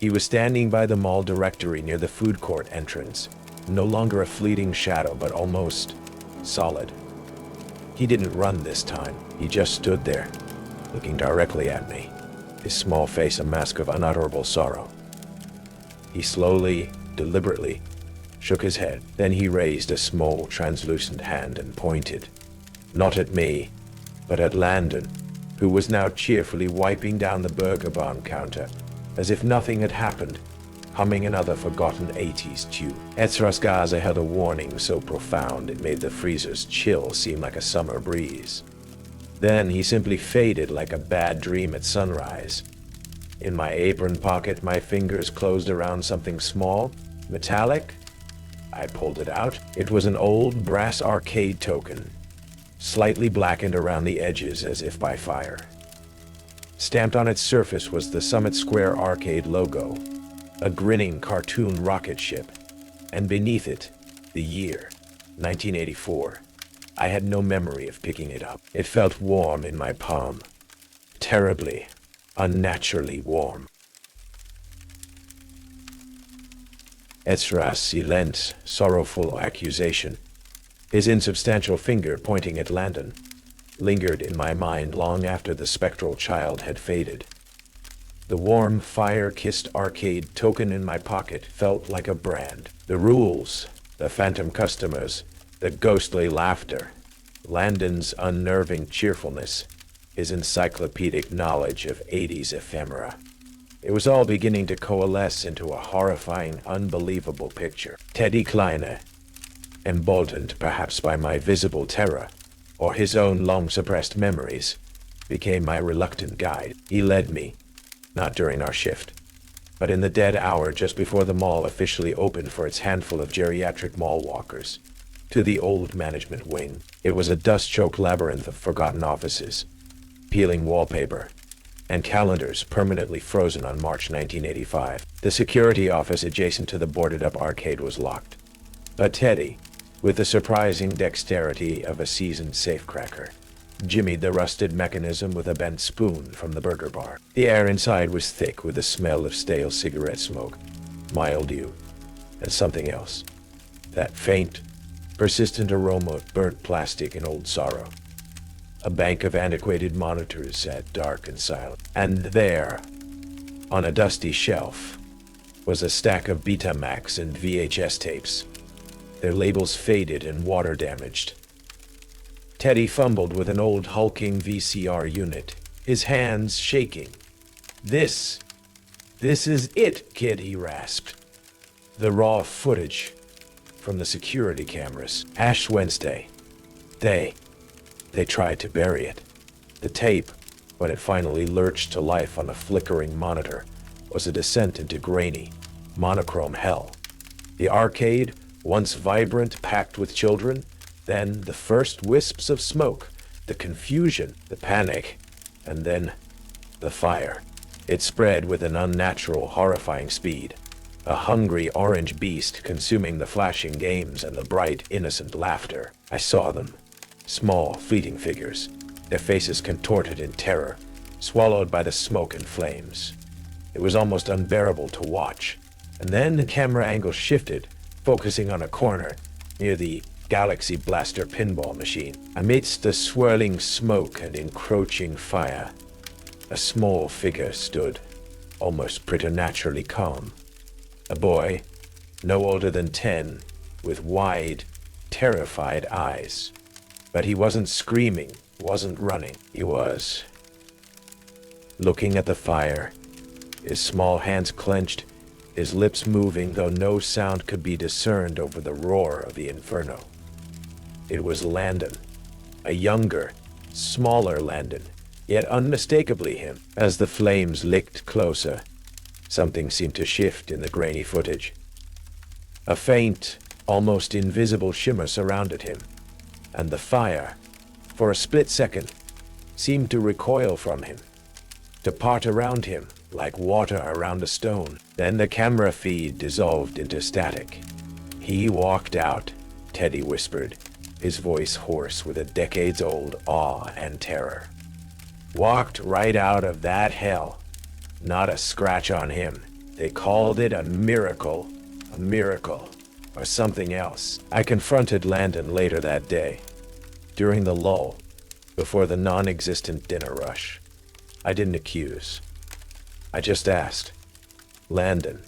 He was standing by the mall directory near the food court entrance, no longer a fleeting shadow, but almost solid. He didn't run this time. He just stood there, looking directly at me, his small face a mask of unutterable sorrow. He slowly, deliberately, shook his head. Then he raised a small, translucent hand and pointed, not at me, but at Landon, who was now cheerfully wiping down the burger bomb counter, as if nothing had happened, humming another forgotten 80s tune. Ezra's Gaza held a warning so profound it made the freezer's chill seem like a summer breeze. Then he simply faded like a bad dream at sunrise. In my apron pocket, my fingers closed around something small, metallic. I pulled it out. It was an old brass arcade token, slightly blackened around the edges as if by fire. Stamped on its surface was the Summit Square Arcade logo, a grinning cartoon rocket ship, and beneath it, the year, 1984. I had no memory of picking it up. It felt warm in my palm, terribly, unnaturally warm. Ezra's silent, sorrowful accusation, his insubstantial finger pointing at Landon, lingered in my mind long after the spectral child had faded. The warm, fire-kissed arcade token in my pocket felt like a brand. The rules, the phantom customers, the ghostly laughter, Landon's unnerving cheerfulness, his encyclopedic knowledge of 80s ephemera. It was all beginning to coalesce into a horrifying, unbelievable picture. Teddy Kleiner, emboldened perhaps by my visible terror, or his own long-suppressed memories, became my reluctant guide. He led me, not during our shift, but in the dead hour just before the mall officially opened for its handful of geriatric mall walkers, to the old management wing. It was a dust-choked labyrinth of forgotten offices, peeling wallpaper, and calendars permanently frozen on March 1985. The security office adjacent to the boarded-up arcade was locked. But Teddy, with the surprising dexterity of a seasoned safecracker, jimmied the rusted mechanism with a bent spoon from the burger bar. The air inside was thick with the smell of stale cigarette smoke, mildew, and something else. That faint, persistent aroma of burnt plastic and old sorrow. A bank of antiquated monitors sat dark and silent. And there, on a dusty shelf, was a stack of Betamax and VHS tapes, their labels faded and water-damaged. Teddy fumbled with an old hulking VCR unit, his hands shaking. This is it, kid," he rasped. The raw footage from the security cameras. Ash Wednesday. They tried to bury it. The tape, when it finally lurched to life on a flickering monitor, was a descent into grainy, monochrome hell. The arcade, once vibrant, packed with children, then the first wisps of smoke, the confusion, the panic, and then the fire. It spread with an unnatural, horrifying speed, a hungry orange beast consuming the flashing games and the bright, innocent laughter. I saw them. Small, fleeting figures, their faces contorted in terror, swallowed by the smoke and flames. It was almost unbearable to watch. And then the camera angle shifted, focusing on a corner near the Galaxy Blaster pinball machine. Amidst the swirling smoke and encroaching fire, a small figure stood, almost preternaturally calm. A boy, no older than 10, with wide, terrified eyes. But he wasn't screaming, wasn't running. He was looking at the fire, his small hands clenched, his lips moving, though no sound could be discerned over the roar of the inferno. It was Landon, a younger, smaller Landon, yet unmistakably him. As the flames licked closer, something seemed to shift in the grainy footage. A faint, almost invisible shimmer surrounded him, and the fire, for a split second, seemed to recoil from him, to part around him like water around a stone. Then the camera feed dissolved into static. "He walked out," Teddy whispered, his voice hoarse with a decades-old awe and terror. "Walked right out of that hell. Not a scratch on him. They called it a miracle, or something else." I confronted Landon later that day, during the lull, before the non-existent dinner rush. I didn't accuse. I just asked, "Landon,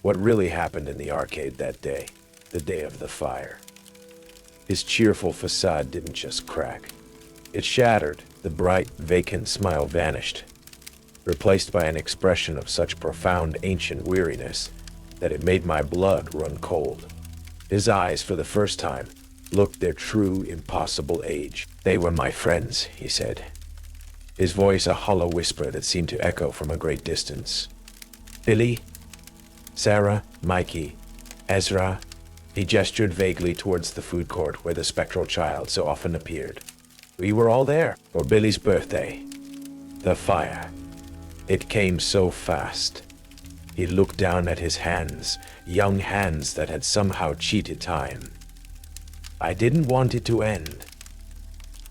what really happened in the arcade that day, the day of the fire?" His cheerful facade didn't just crack. It shattered. The bright, vacant smile vanished, replaced by an expression of such profound ancient weariness that it made my blood run cold. His eyes, for the first time, looked their true, impossible age. "They were my friends," he said, his voice a hollow whisper that seemed to echo from a great distance. "Billy, Sarah, Mikey, Ezra." He gestured vaguely towards the food court where the spectral child so often appeared. "We were all there for Billy's birthday. The fire. It came so fast." He looked down at his hands, young hands that had somehow cheated time. "I didn't want it to end.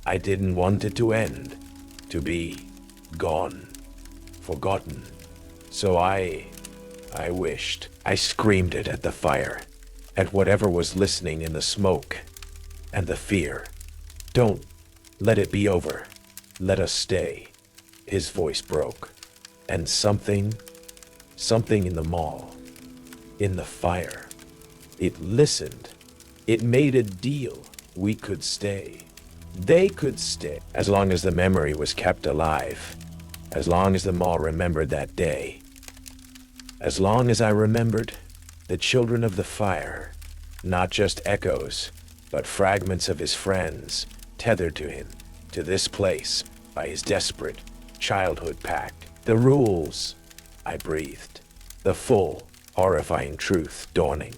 I didn't want it to end. To be gone. Forgotten. So I wished." I screamed it at the fire, at whatever was listening in the smoke, and the fear. "Don't let it be over. Let us stay." His voice broke, and something in the mall, in the fire, it listened. It made a deal. We could stay. They could stay. As long as the memory was kept alive. As long as the mall remembered that day. As long as I remembered the children of the fire, not just echoes, but fragments of his friends, tethered to him, to this place, by his desperate childhood pact. "The rules," I breathed, the full, horrifying truth dawning.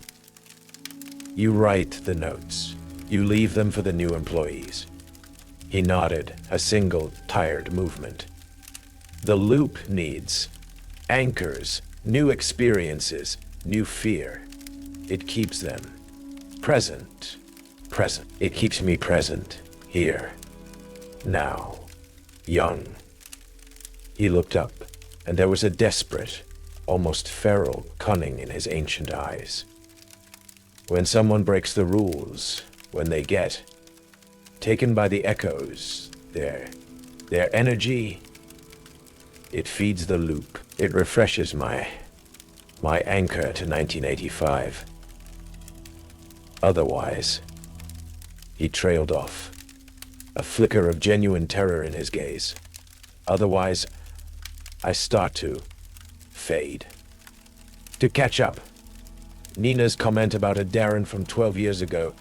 "You write the notes. You leave them for the new employees." He nodded, a single, tired movement. "The loop needs anchors, new experiences, new fear. It keeps them present. It keeps me present, here, now, young." He looked up, and there was a desperate, almost feral cunning in his ancient eyes. When someone breaks the rules, when they get taken by the echoes, their energy, it feeds the loop. It refreshes my anchor to 1985. Otherwise, he trailed off, a flicker of genuine terror in his gaze. Otherwise, I start to fade. To catch up. Nina's comment about a Darren from 12 years ago,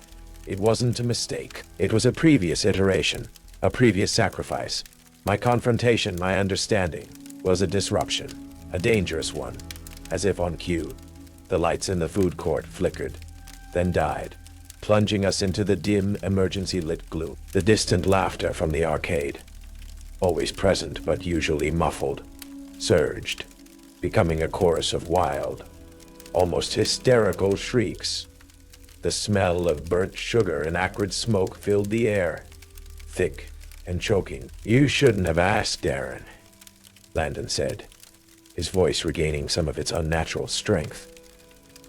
it wasn't a mistake. It was a previous iteration, a previous sacrifice. My confrontation, my understanding, was a disruption, a dangerous one. As if on cue, the lights in the food court flickered, then died, plunging us into the dim, emergency-lit gloom. The distant laughter from the arcade, always present but usually muffled, surged, becoming a chorus of wild, almost hysterical shrieks. The smell of burnt sugar and acrid smoke filled the air, thick and choking. "You shouldn't have asked, Darren," Landon said, his voice regaining some of its unnatural strength,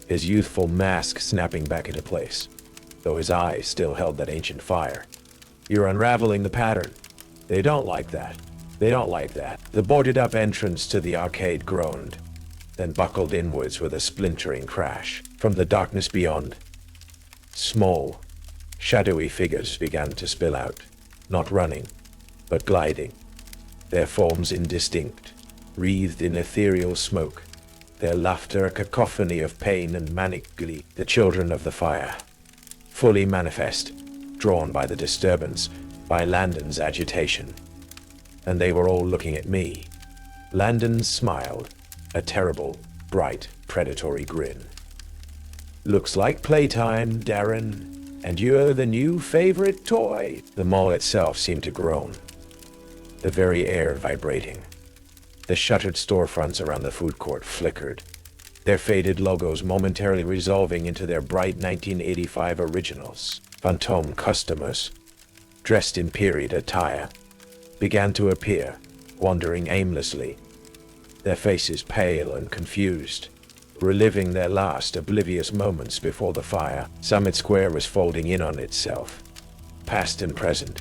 his youthful mask snapping back into place, though his eyes still held that ancient fire. "You're unraveling the pattern. They don't like that. They don't like that." The boarded-up entrance to the arcade groaned, then buckled inwards with a splintering crash. From the darkness beyond, small, shadowy figures began to spill out, not running, but gliding, their forms indistinct, wreathed in ethereal smoke, their laughter a cacophony of pain and manic glee. The children of the fire, fully manifest, drawn by the disturbance, by Landon's agitation. And they were all looking at me. Landon smiled, a terrible, bright, predatory grin. "Looks like playtime, Darren, and you're the new favorite toy." The mall itself seemed to groan. the very air vibrating. The shuttered storefronts around the food court flickered, their faded logos momentarily resolving into their bright 1985 originals. Phantom customers, dressed in period attire, began to appear, wandering aimlessly, their faces pale and confused, reliving their last oblivious moments before the fire. Summit Square was folding in on itself, past and present,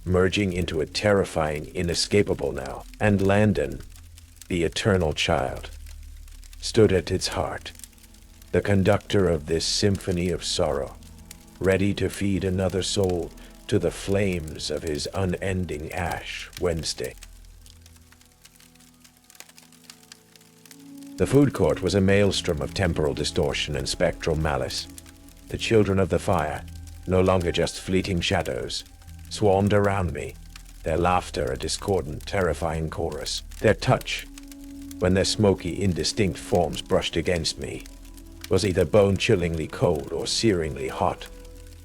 merging into a terrifying inescapable now. And Landon, the eternal child, stood at its heart, the conductor of this symphony of sorrow, ready to feed another soul to the flames of his unending Ash Wednesday. The food court was a maelstrom of temporal distortion and spectral malice. The children of the fire, no longer just fleeting shadows, swarmed around me, their laughter a discordant, terrifying chorus. Their touch, when their smoky, indistinct forms brushed against me, was either bone-chillingly cold or searingly hot,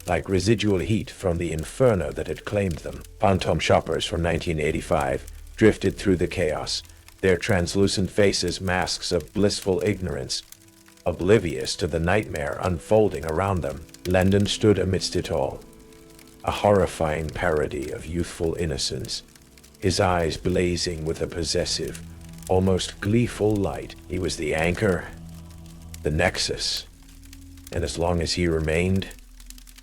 like residual heat from the inferno that had claimed them. Phantom shoppers from 1985 drifted through the chaos, their translucent faces masks of blissful ignorance, oblivious to the nightmare unfolding around them. Landon stood amidst it all, a horrifying parody of youthful innocence, his eyes blazing with a possessive, almost gleeful light. He was the anchor, the nexus, and as long as he remained,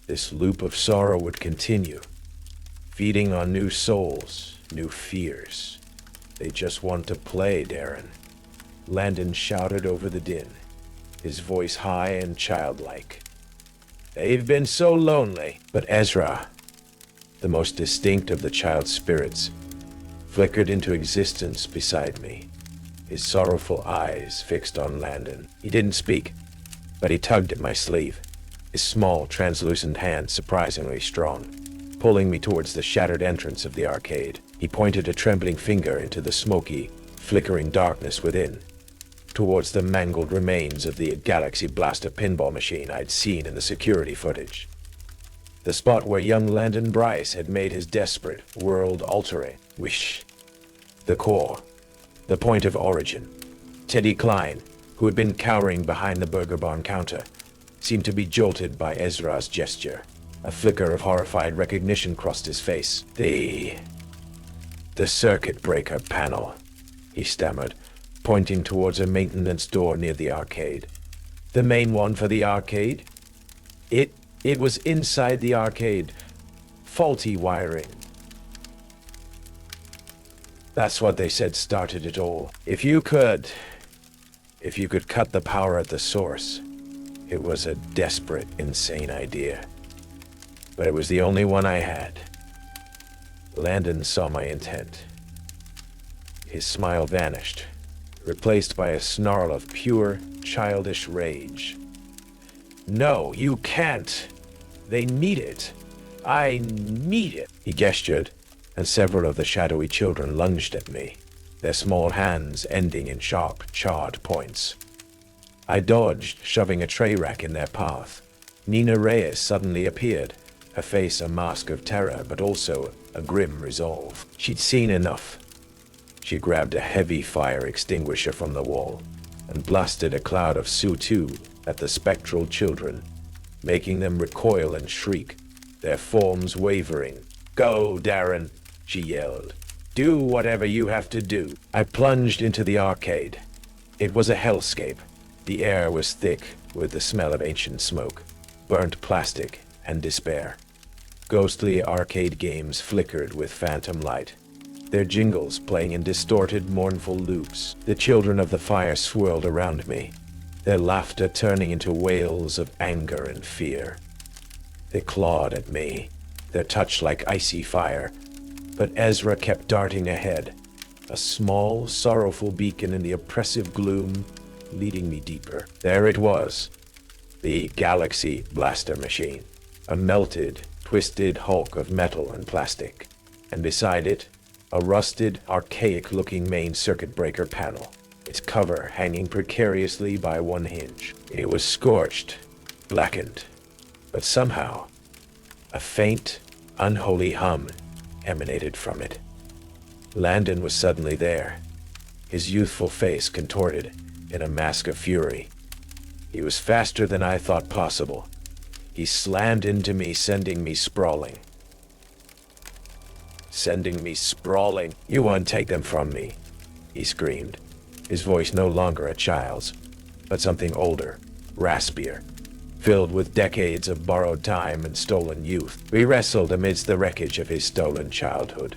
this loop of sorrow would continue, feeding on new souls, new fears. They just want to play, Darren. Landon shouted over the din, his voice high and childlike. They've been so lonely. But Ezra, the most distinct of the child spirits, flickered into existence beside me, his sorrowful eyes fixed on Landon. He didn't speak, but he tugged at my sleeve, his small, translucent hand surprisingly strong, pulling me towards the shattered entrance of the arcade. He pointed a trembling finger into the smoky, flickering darkness within, towards the mangled remains of the Galaxy Blaster pinball machine I'd seen in the security footage. The spot where young Landon Bryce had made his desperate, world-altering wish. The core, the point of origin. Teddy Klein, who had been cowering behind the Burger Barn counter, seemed to be jolted by Ezra's gesture. A flicker of horrified recognition crossed his face. The circuit breaker panel, he stammered, pointing towards a maintenance door near the arcade. The main one for the arcade? It was inside the arcade. Faulty wiring. That's what they said started it all. If you could cut the power at the source. It was a desperate, insane idea. But it was the only one I had. Landon saw my intent. His smile vanished, replaced by a snarl of pure, childish rage. No, you can't. They need it. I need it. He gestured, and several of the shadowy children lunged at me, their small hands ending in sharp, charred points. I dodged, shoving a tray rack in their path. Nina Reyes suddenly appeared, her face a mask of terror, but also a grim resolve. She'd seen enough. She grabbed a heavy fire extinguisher from the wall and blasted a cloud of Su-2 at the spectral children, making them recoil and shriek, their forms wavering. Go, Darren, she yelled. Do whatever you have to do. I plunged into the arcade. It was a hellscape. The air was thick with the smell of ancient smoke, burnt plastic, and despair. Ghostly arcade games flickered with phantom light, their jingles playing in distorted, mournful loops. The children of the fire swirled around me, their laughter turning into wails of anger and fear. They clawed at me, their touch like icy fire, but Ezra kept darting ahead, a small, sorrowful beacon in the oppressive gloom, leading me deeper. There it was, the Galaxy Blaster machine, a melted, twisted hulk of metal and plastic, and beside it, a rusted, archaic-looking main circuit breaker panel, its cover hanging precariously by one hinge. It was scorched, blackened, but somehow, a faint, unholy hum emanated from it. Landon was suddenly there, his youthful face contorted in a mask of fury. He was faster than I thought possible. He slammed into me, sending me sprawling. "You won't take them from me," he screamed, his voice no longer a child's, but something older, raspier, filled with decades of borrowed time and stolen youth. We wrestled amidst the wreckage of his stolen childhood,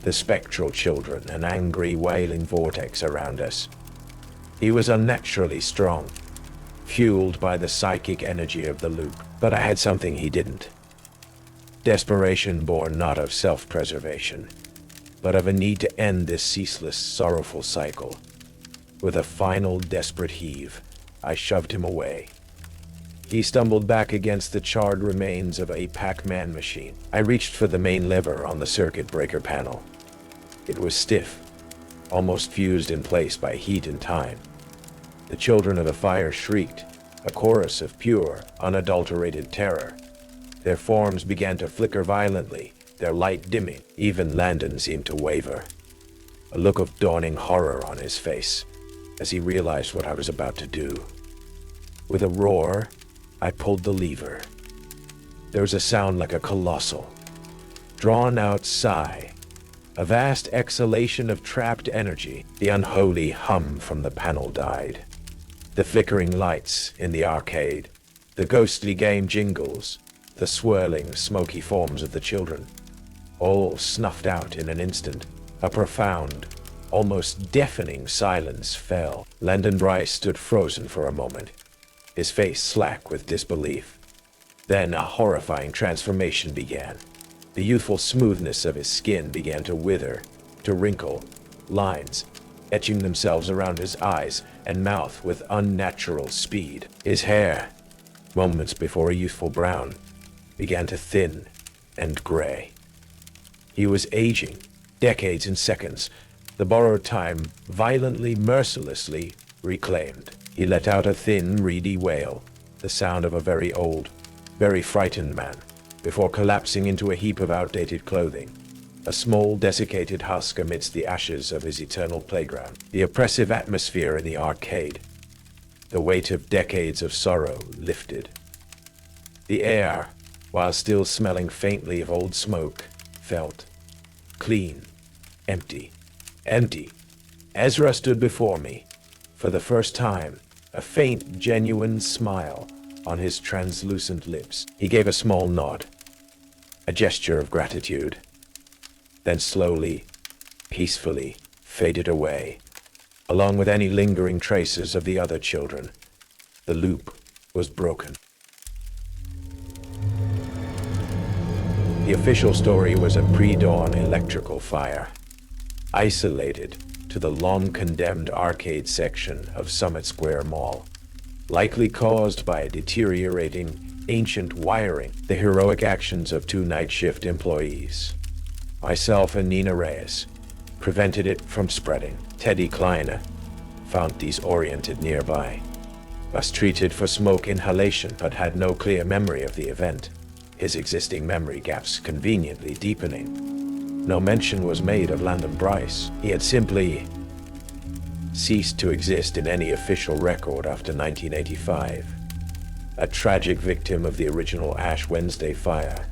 the spectral children, an angry, wailing vortex around us. He was unnaturally strong, fueled by the psychic energy of the loop, but I had something he didn't. Desperation born not of self-preservation, but of a need to end this ceaseless, sorrowful cycle. With a final, desperate heave, I shoved him away. He stumbled back against the charred remains of a Pac-Man machine. I reached for the main lever on the circuit breaker panel. It was stiff, almost fused in place by heat and time. The children of the fire shrieked, a chorus of pure, unadulterated terror. Their forms began to flicker violently, their light dimming. Even Landon seemed to waver, a look of dawning horror on his face as he realized what I was about to do. With a roar, I pulled the lever. There was a sound like a colossal, drawn-out sigh, a vast exhalation of trapped energy. The unholy hum from the panel died. The flickering lights in the arcade, the ghostly game jingles, the swirling, smoky forms of the children, all snuffed out in an instant. A profound, almost deafening silence fell. Landon Bryce stood frozen for a moment, his face slack with disbelief. Then a horrifying transformation began. The youthful smoothness of his skin began to wither, to wrinkle, lines etching themselves around his eyes and mouth with unnatural speed. His hair, moments before a youthful brown, began to thin and gray. He was aging, decades in seconds, the borrowed time violently, mercilessly reclaimed. He let out a thin, reedy wail, the sound of a very old, very frightened man, before collapsing into a heap of outdated clothing, a small, desiccated husk amidst the ashes of his eternal playground. The oppressive atmosphere in the arcade, the weight of decades of sorrow lifted. The air, while still smelling faintly of old smoke, felt clean, empty. Ezra stood before me, for the first time, a faint, genuine smile on his translucent lips. He gave a small nod, a gesture of gratitude, then slowly, peacefully faded away, along with any lingering traces of the other children. The loop was broken. The official story was a pre-dawn electrical fire, isolated to the long-condemned arcade section of Summit Square Mall, likely caused by a deteriorating ancient wiring. The heroic actions of two night shift employees, myself and Nina Reyes, prevented it from spreading. Teddy Kleiner found disoriented nearby, was treated for smoke inhalation but had no clear memory of the event, his existing memory gaps conveniently deepening. No mention was made of Landon Bryce. He had simply ceased to exist in any official record after 1985, a tragic victim of the original Ash Wednesday fire.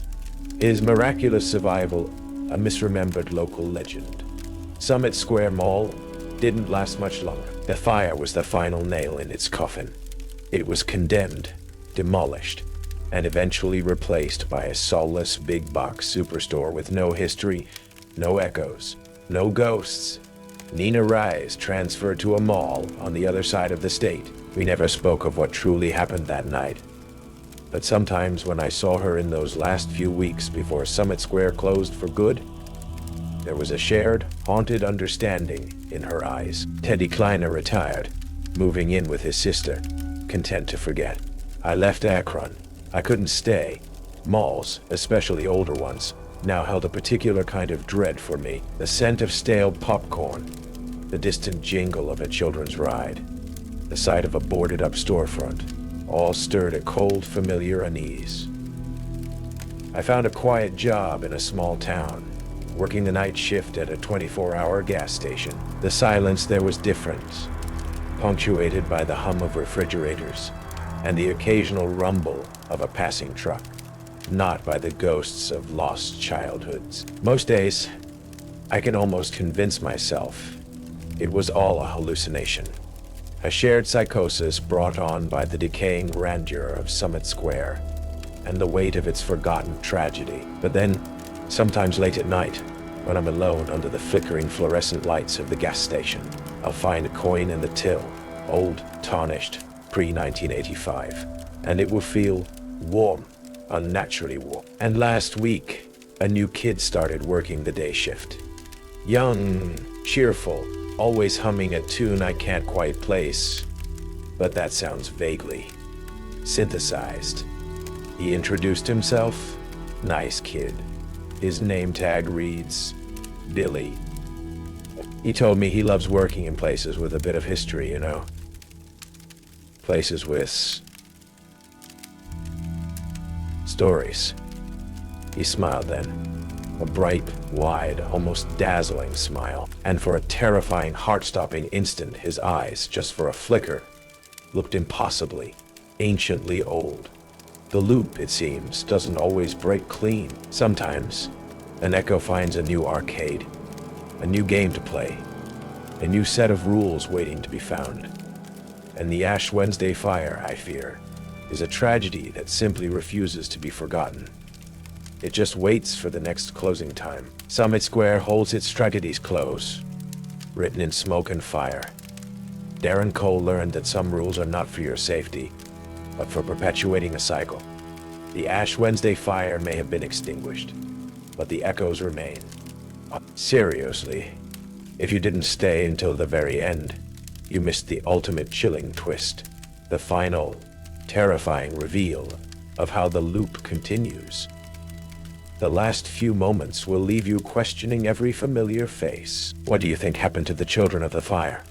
His miraculous survival, a misremembered local legend. Summit Square Mall didn't last much longer. The fire was the final nail in its coffin. It was condemned, demolished, and eventually replaced by a soulless big box superstore with no history, no echoes, no ghosts. Nina Reyes transferred to a mall on the other side of the state. We never spoke of what truly happened that night. But sometimes when I saw her in those last few weeks before Summit Square closed for good, there was a shared, haunted understanding in her eyes. Teddy Kleiner retired, moving in with his sister, content to forget. I left Akron. I couldn't stay. Malls, especially older ones, now held a particular kind of dread for me. The scent of stale popcorn, the distant jingle of a children's ride, the sight of a boarded-up storefront, all stirred a cold, familiar unease. I found a quiet job in a small town, working the night shift at a 24-hour gas station. The silence there was different, punctuated by the hum of refrigerators and the occasional rumble of a passing truck, not by the ghosts of lost childhoods. Most days, I can almost convince myself it was all a hallucination, a shared psychosis brought on by the decaying grandeur of Summit Square and the weight of its forgotten tragedy. But then, sometimes late at night, when I'm alone under the flickering fluorescent lights of the gas station, I'll find a coin in the till, old, tarnished, pre-1985, and it will feel warm, unnaturally warm. And last week, a new kid started working the day shift. Young, cheerful, always humming a tune I can't quite place, but that sounds vaguely synthesized. He introduced himself, nice kid. His name tag reads Billy. He told me he loves working in places with a bit of history, you know. Places with stories. He smiled then, a bright, wide, almost dazzling smile. And for a terrifying, heart-stopping instant, his eyes, just for a flicker, looked impossibly, anciently old. The loop, it seems, doesn't always break clean. Sometimes, an echo finds a new arcade, a new game to play, a new set of rules waiting to be found. And the Ash Wednesday fire, I fear, is a tragedy that simply refuses to be forgotten. It just waits for the next closing time. Summit Square holds its tragedies close, written in smoke and fire. Darren Cole learned that some rules are not for your safety, but for perpetuating a cycle. The Ash Wednesday fire may have been extinguished, but the echoes remain. Seriously, if you didn't stay until the very end, you missed the ultimate chilling twist, the final, terrifying reveal of how the loop continues. The last few moments will leave you questioning every familiar face. What do you think happened to the children of the fire?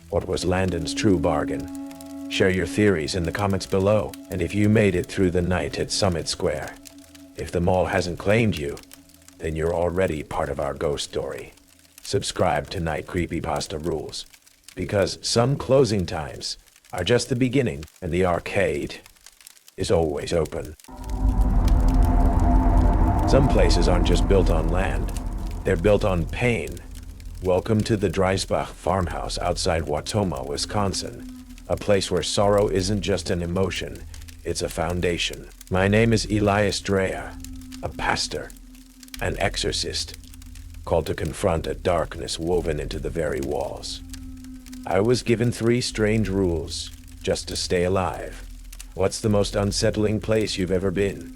What was Landon's true bargain? Share your theories in the comments below, and if you made it through the night at Summit Square, if the mall hasn't claimed you, then you're already part of our ghost story. Subscribe to Night Creepypasta Rules, because some closing times are just the beginning, and the arcade is always open. Some places aren't just built on land, they're built on pain. Welcome to the Dreisbach farmhouse outside Wautoma, Wisconsin. A place where sorrow isn't just an emotion, it's a foundation. My name is Elias Drea, a pastor, an exorcist, called to confront a darkness woven into the very walls. I was given 3 strange rules, just to stay alive. What's the most unsettling place you've ever been?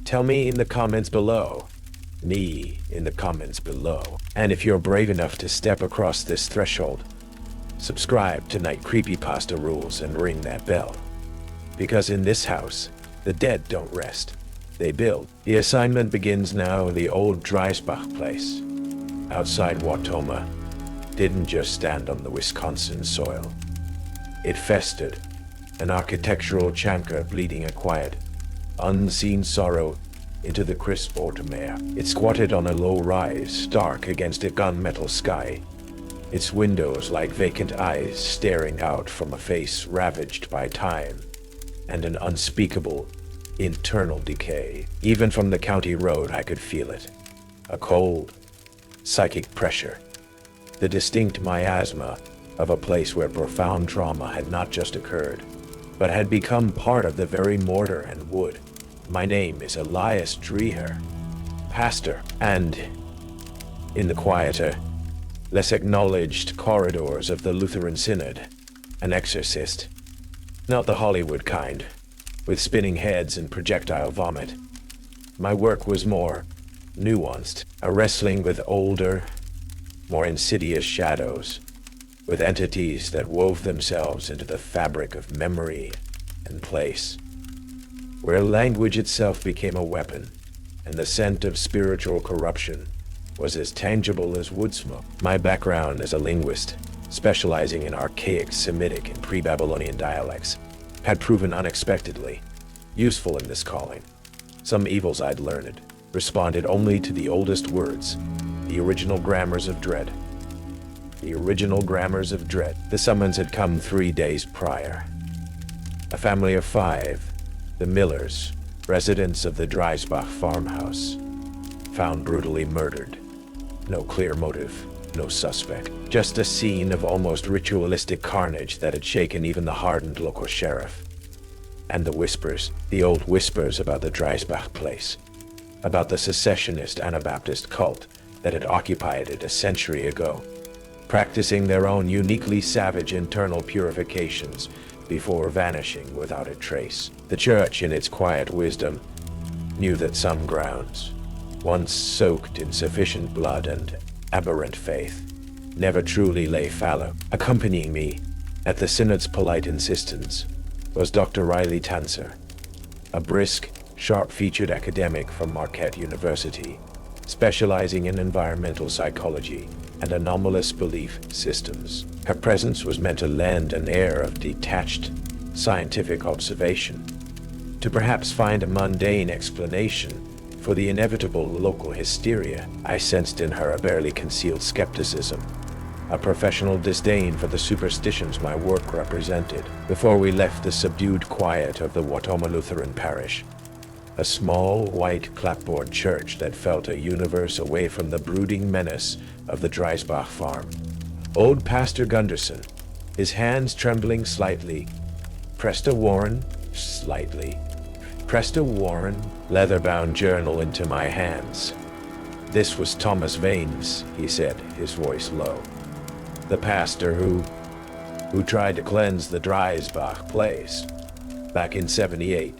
Tell me in the comments below. Me in the comments below. And if you're brave enough to step across this threshold, subscribe to Night Creepypasta Rules and ring that bell. Because in this house, the dead don't rest, they build. The assignment begins now. The old Dreisbach place, outside Wautoma, didn't just stand on the Wisconsin soil. It festered, an architectural chancre bleeding a quiet, unseen sorrow into the crisp autumn air. It squatted on a low rise, dark against a gunmetal sky, its windows like vacant eyes staring out from a face ravaged by time and an unspeakable, internal decay. Even from the county road I could feel it. A cold, psychic pressure. The distinct miasma of a place where profound trauma had not just occurred, but had become part of the very mortar and wood. My name is Elias Dreher, pastor, and in the quieter, less acknowledged corridors of the Lutheran Synod, an exorcist. Not the Hollywood kind, with spinning heads and projectile vomit. My work was more nuanced, a wrestling with older, more insidious shadows, with entities that wove themselves into the fabric of memory and place, where language itself became a weapon, and the scent of spiritual corruption was as tangible as wood smoke. My background as a linguist, specializing in archaic Semitic and pre-Babylonian dialects, had proven unexpectedly useful in this calling. Some evils I'd learned, responded only to the oldest words, the original grammars of dread. The original grammars of dread. The summons had come 3 days prior. A family of 5, the Millers, residents of the Dreisbach farmhouse, found brutally murdered. No clear motive, no suspect. Just a scene of almost ritualistic carnage that had shaken even the hardened local sheriff. And the whispers, the old whispers about the Dreisbach place, about the secessionist Anabaptist cult that had occupied it a century ago, practicing their own uniquely savage internal purifications before vanishing without a trace. The church, in its quiet wisdom, knew that some grounds, once soaked in sufficient blood and aberrant faith, never truly lay fallow. Accompanying me, at the synod's polite insistence, was Dr. Riley Tanzer, a brisk, sharp-featured academic from Marquette University, specializing in environmental psychology and anomalous belief systems. Her presence was meant to lend an air of detached, scientific observation, to perhaps find a mundane explanation for the inevitable local hysteria. I sensed in her a barely concealed skepticism, a professional disdain for the superstitions my work represented. Before we left the subdued quiet of the Watoma Lutheran parish, a small, white clapboard church that felt a universe away from the brooding menace of the Dreisbach farm, old Pastor Gunderson, his hands trembling slightly, pressed a worn, leather-bound journal into my hands. This was Thomas Vane's, he said, his voice low. The pastor who tried to cleanse the Dreisbach place back in '78.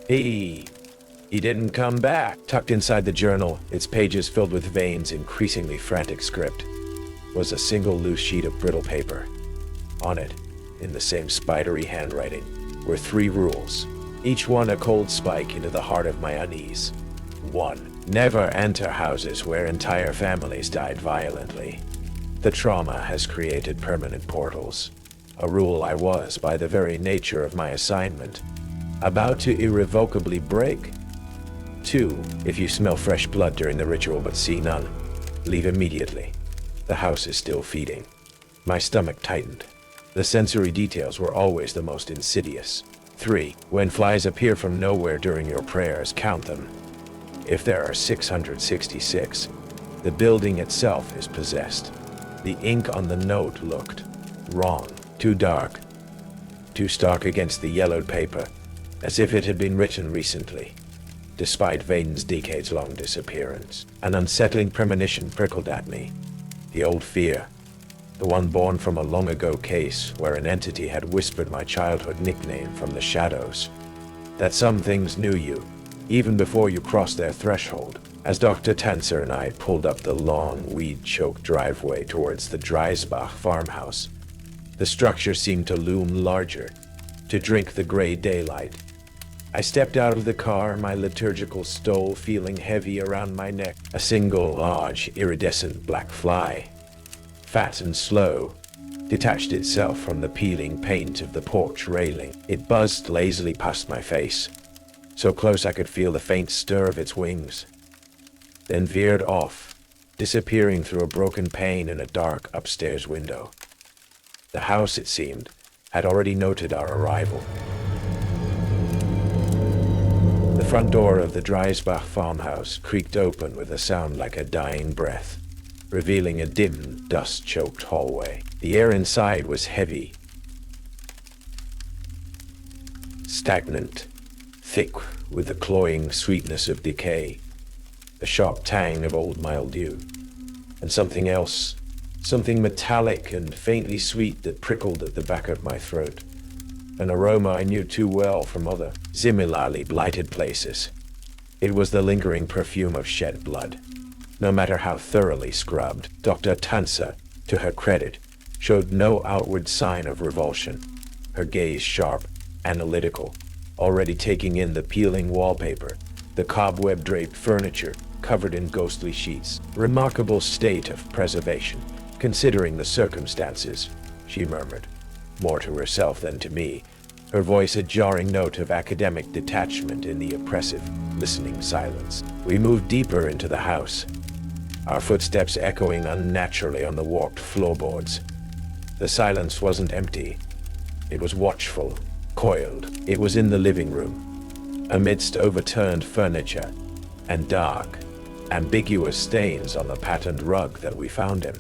He didn't come back. Tucked inside the journal, its pages filled with Vane's increasingly frantic script, was a single loose sheet of brittle paper. On it, in the same spidery handwriting, were 3 rules, each one a cold spike into the heart of my unease. 1. Never enter houses where entire families died violently. The trauma has created permanent portals, a rule I was, by the very nature of my assignment, about to irrevocably break. 2. If you smell fresh blood during the ritual but see none, leave immediately. The house is still feeding. My stomach tightened. The sensory details were always the most insidious. 3. When flies appear from nowhere during your prayers, count them. If there are 666, the building itself is possessed. The ink on the note looked wrong, too dark, too stark against the yellowed paper, as if it had been written recently. Despite Vaden's decades-long disappearance, an unsettling premonition prickled at me. The old fear, the one born from a long-ago case where an entity had whispered my childhood nickname from the shadows, that some things knew you, even before you crossed their threshold. As Dr. Tanzer and I pulled up the long, weed-choked driveway towards the Dreisbach farmhouse, the structure seemed to loom larger, to drink the gray daylight. I stepped out of the car, my liturgical stole feeling heavy around my neck. A single large, iridescent black fly, fat and slow, detached itself from the peeling paint of the porch railing. It buzzed lazily past my face, so close I could feel the faint stir of its wings, then veered off, disappearing through a broken pane in a dark upstairs window. The house, it seemed, had already noted our arrival. The front door of the Dreisbach farmhouse creaked open with a sound like a dying breath, revealing a dim, dust-choked hallway. The air inside was heavy, stagnant, thick with the cloying sweetness of decay, the sharp tang of old mildew, and something else, something metallic and faintly sweet that prickled at the back of my throat. An aroma I knew too well from other, similarly blighted places. It was the lingering perfume of shed blood. No matter how thoroughly scrubbed, Dr. Tanzer, to her credit, showed no outward sign of revulsion, her gaze sharp, analytical, already taking in the peeling wallpaper, the cobweb-draped furniture covered in ghostly sheets. Remarkable state of preservation, considering the circumstances, she murmured, more to herself than to me, her voice a jarring note of academic detachment in the oppressive, listening silence. We moved deeper into the house, our footsteps echoing unnaturally on the warped floorboards. The silence wasn't empty. It was watchful, coiled. It was in the living room, amidst overturned furniture and dark, ambiguous stains on the patterned rug that we found him.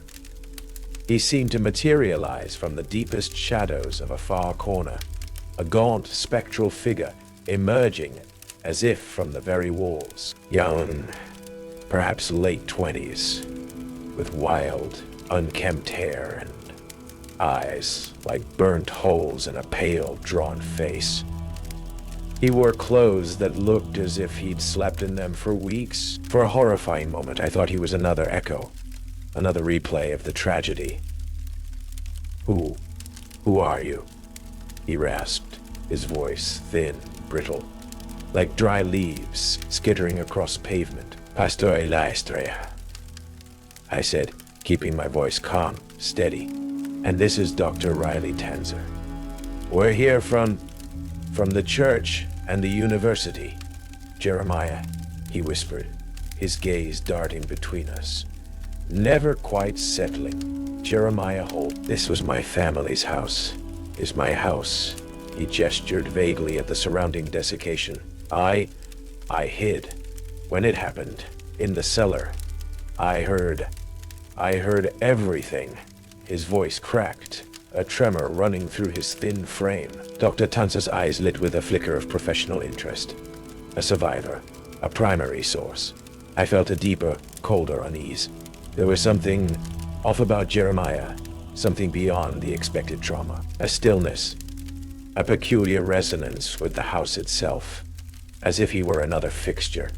He seemed to materialize from the deepest shadows of a far corner, a gaunt, spectral figure emerging as if from the very walls. Young, perhaps late 20s, with wild, unkempt hair and eyes like burnt holes in a pale, drawn face. He wore clothes that looked as if he'd slept in them for weeks. For a horrifying moment, I thought he was another echo, another replay of the tragedy. Who are you? He rasped, his voice thin, brittle, like dry leaves skittering across pavement. Pastor Elistre, I said, keeping my voice calm, steady. And this is Dr. Riley Tanzer. We're here from the church and the university. Jeremiah, he whispered, his gaze darting between us, never quite settling. Jeremiah Holt, this was my family's house. Is my house. He gestured vaguely at the surrounding desiccation. I hid. When it happened, in the cellar, I heard everything. His voice cracked, a tremor running through his thin frame. Dr. Tanzer's eyes lit with a flicker of professional interest. A survivor, a primary source. I felt a deeper, colder unease. There was something off about Jeremiah, something beyond the expected trauma. A stillness, a peculiar resonance with the house itself, as if he were another fixture,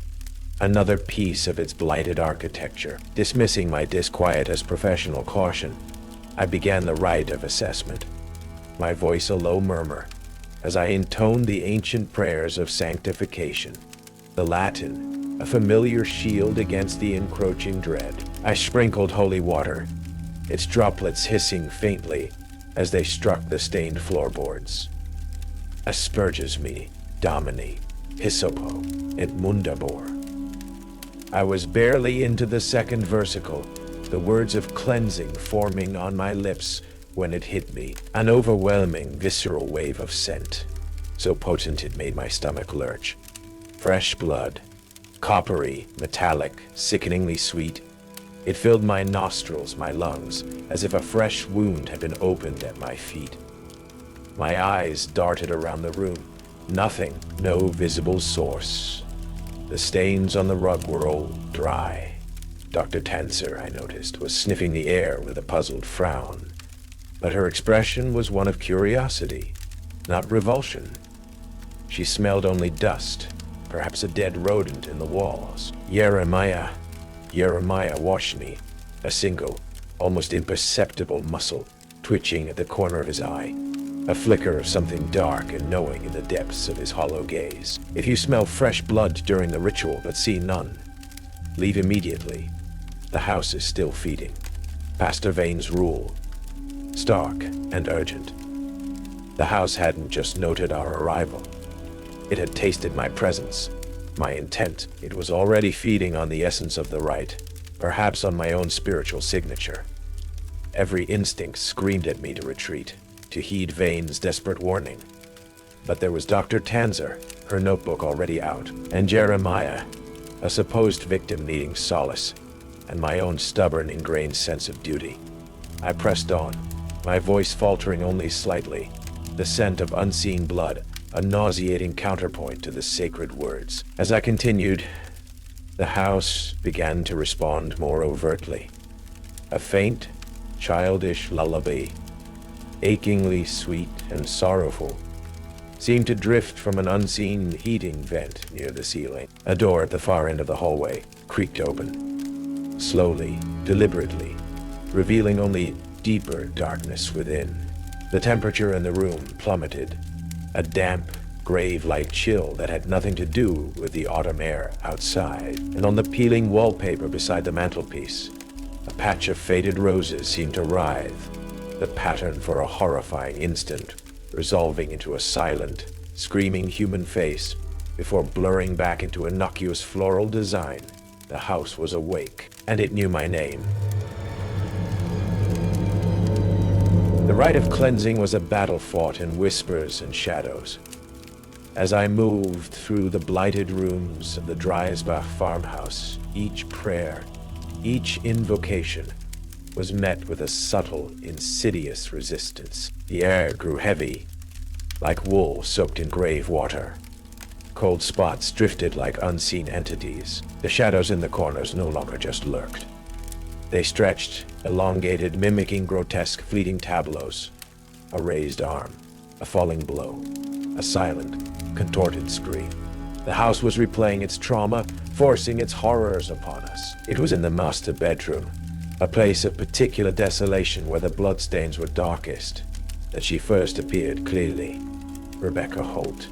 another piece of its blighted architecture. Dismissing my disquiet as professional caution, I began the rite of assessment, my voice a low murmur, as I intoned the ancient prayers of sanctification. The Latin, a familiar shield against the encroaching dread. I sprinkled holy water, its droplets hissing faintly as they struck the stained floorboards. Asperges me, Domini, Hyssopo, et Mundabor. I was barely into the second versicle, the words of cleansing forming on my lips when it hit me, an overwhelming, visceral wave of scent, so potent it made my stomach lurch. Fresh blood, coppery, metallic, sickeningly sweet. It filled my nostrils, my lungs, as if a fresh wound had been opened at my feet. My eyes darted around the room. Nothing, no visible source. The stains on the rug were old, dry. Dr. Tanzer, I noticed, was sniffing the air with a puzzled frown. But her expression was one of curiosity, not revulsion. She smelled only dust, perhaps a dead rodent in the walls. Jeremiah watched me, a single, almost imperceptible muscle twitching at the corner of his eye, a flicker of something dark and knowing in the depths of his hollow gaze. If you smell fresh blood during the ritual but see none, leave immediately. The house is still feeding. Pastor Vane's rule, stark and urgent. The house hadn't just noted our arrival. It had tasted my presence, my intent. It was already feeding on the essence of the rite, perhaps on my own spiritual signature. Every instinct screamed at me to retreat, to heed Vane's desperate warning. But there was Dr. Tanzer, her notebook already out, and Jeremiah, a supposed victim needing solace, and my own stubborn, ingrained sense of duty. I pressed on, my voice faltering only slightly, the scent of unseen blood, a nauseating counterpoint to the sacred words. As I continued, the house began to respond more overtly. A faint, childish lullaby, achingly sweet and sorrowful, seemed to drift from an unseen heating vent near the ceiling. A door at the far end of the hallway creaked open, slowly, deliberately, revealing only deeper darkness within. The temperature in the room plummeted, a damp, grave-like chill that had nothing to do with the autumn air outside. And on the peeling wallpaper beside the mantelpiece, a patch of faded roses seemed to writhe, the pattern for a horrifying instant resolving into a silent, screaming human face before blurring back into innocuous floral design. The house was awake, and it knew my name. The rite of cleansing was a battle fought in whispers and shadows. As I moved through the blighted rooms of the Dreisbach farmhouse, each prayer, each invocation was met with a subtle, insidious resistance. The air grew heavy, like wool soaked in grave water. Cold spots drifted like unseen entities. The shadows in the corners no longer just lurked. They stretched, elongated, mimicking grotesque, fleeting tableaus. A raised arm, a falling blow, a silent, contorted scream. The house was replaying its trauma, forcing its horrors upon us. It was in the master bedroom, a place of particular desolation where the bloodstains were darkest, that she first appeared clearly. Rebecca Holt.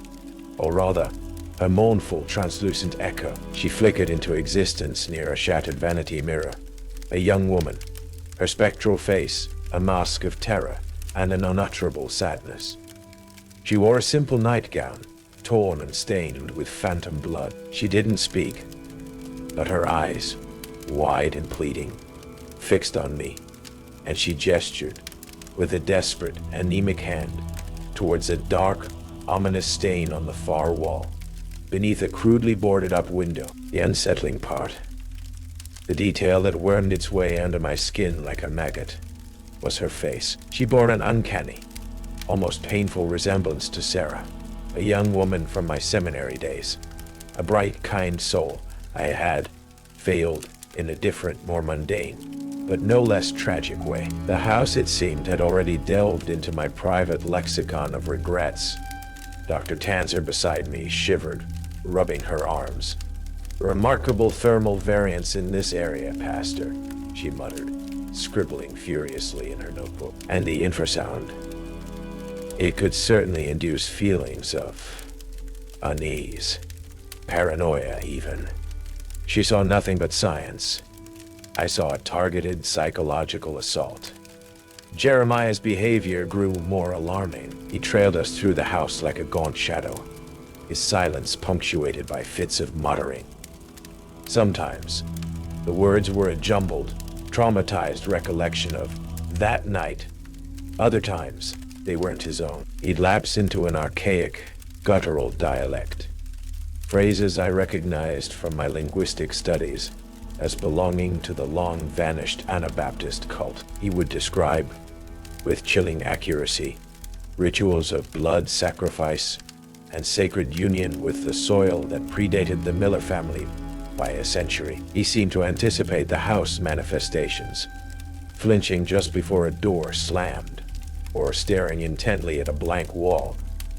Or rather, a mournful, translucent echo. She flickered into existence near a shattered vanity mirror. A young woman, her spectral face a mask of terror and an unutterable sadness. She wore a simple nightgown, torn and stained with phantom blood. She didn't speak, but her eyes, wide and pleading, fixed on me, and she gestured with a desperate, anemic hand towards a dark, ominous stain on the far wall, beneath a crudely boarded-up window. The unsettling part, the detail that wormed its way under my skin like a maggot, was her face. She bore an uncanny, almost painful resemblance to Sarah, a young woman from my seminary days. A bright, kind soul I had failed in a different, more mundane, but no less tragic way. The house, it seemed, had already delved into my private lexicon of regrets. Dr. Tanzer beside me shivered, rubbing her arms. "Remarkable thermal variance in this area, Pastor," she muttered, scribbling furiously in her notebook. "And the infrasound. It could certainly induce feelings of unease, paranoia even." She saw nothing but science. I saw a targeted psychological assault. Jeremiah's behavior grew more alarming. He trailed us through the house like a gaunt shadow, his silence punctuated by fits of muttering. Sometimes, the words were a jumbled, traumatized recollection of that night. Other times, they weren't his own. He'd lapse into an archaic, guttural dialect, phrases I recognized from my linguistic studies as belonging to the long-vanished Anabaptist cult. He would describe, with chilling accuracy, rituals of blood sacrifice and sacred union with the soil that predated the Miller family by a century. He seemed to anticipate the house manifestations, flinching just before a door slammed, or staring intently at a blank wall,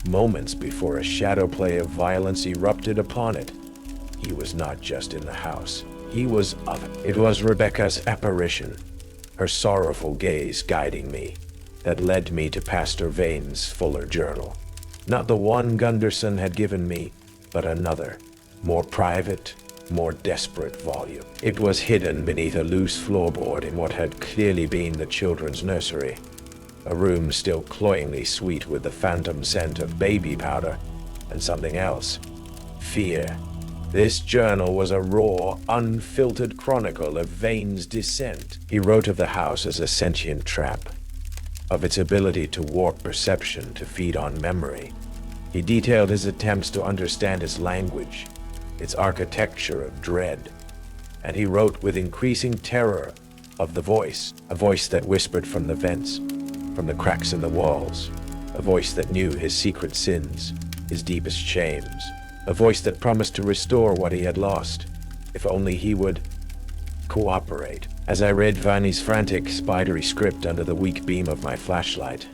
moments before a shadow play of violence erupted upon it. He was not just in the house. He was of it. It was Rebecca's apparition, her sorrowful gaze guiding me, that led me to Pastor Vane's fuller journal. Not the one Gunderson had given me, but another, more private, more desperate volume. It was hidden beneath a loose floorboard in what had clearly been the children's nursery, a room still cloyingly sweet with the phantom scent of baby powder and something else: fear. This journal was a raw, unfiltered chronicle of Vane's descent. He wrote of the house as a sentient trap, of its ability to warp perception to feed on memory. He detailed his attempts to understand its language, its architecture of dread, and he wrote with increasing terror of the voice, a voice that whispered from the vents, from the cracks in the walls, a voice that knew his secret sins, his deepest shames, a voice that promised to restore what he had lost, if only he would cooperate. As I read Vanny's frantic, spidery script under the weak beam of my flashlight,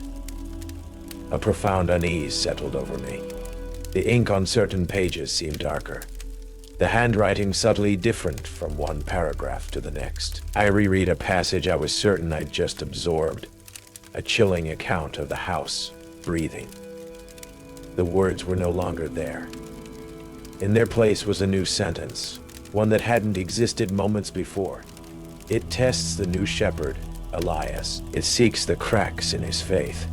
a profound unease settled over me. The ink on certain pages seemed darker, the handwriting subtly different from one paragraph to the next. I reread a passage I was certain I'd just absorbed, a chilling account of the house breathing. The words were no longer there. In their place was a new sentence, one that hadn't existed moments before. It tests the new shepherd, Elias. It seeks the cracks in his faith.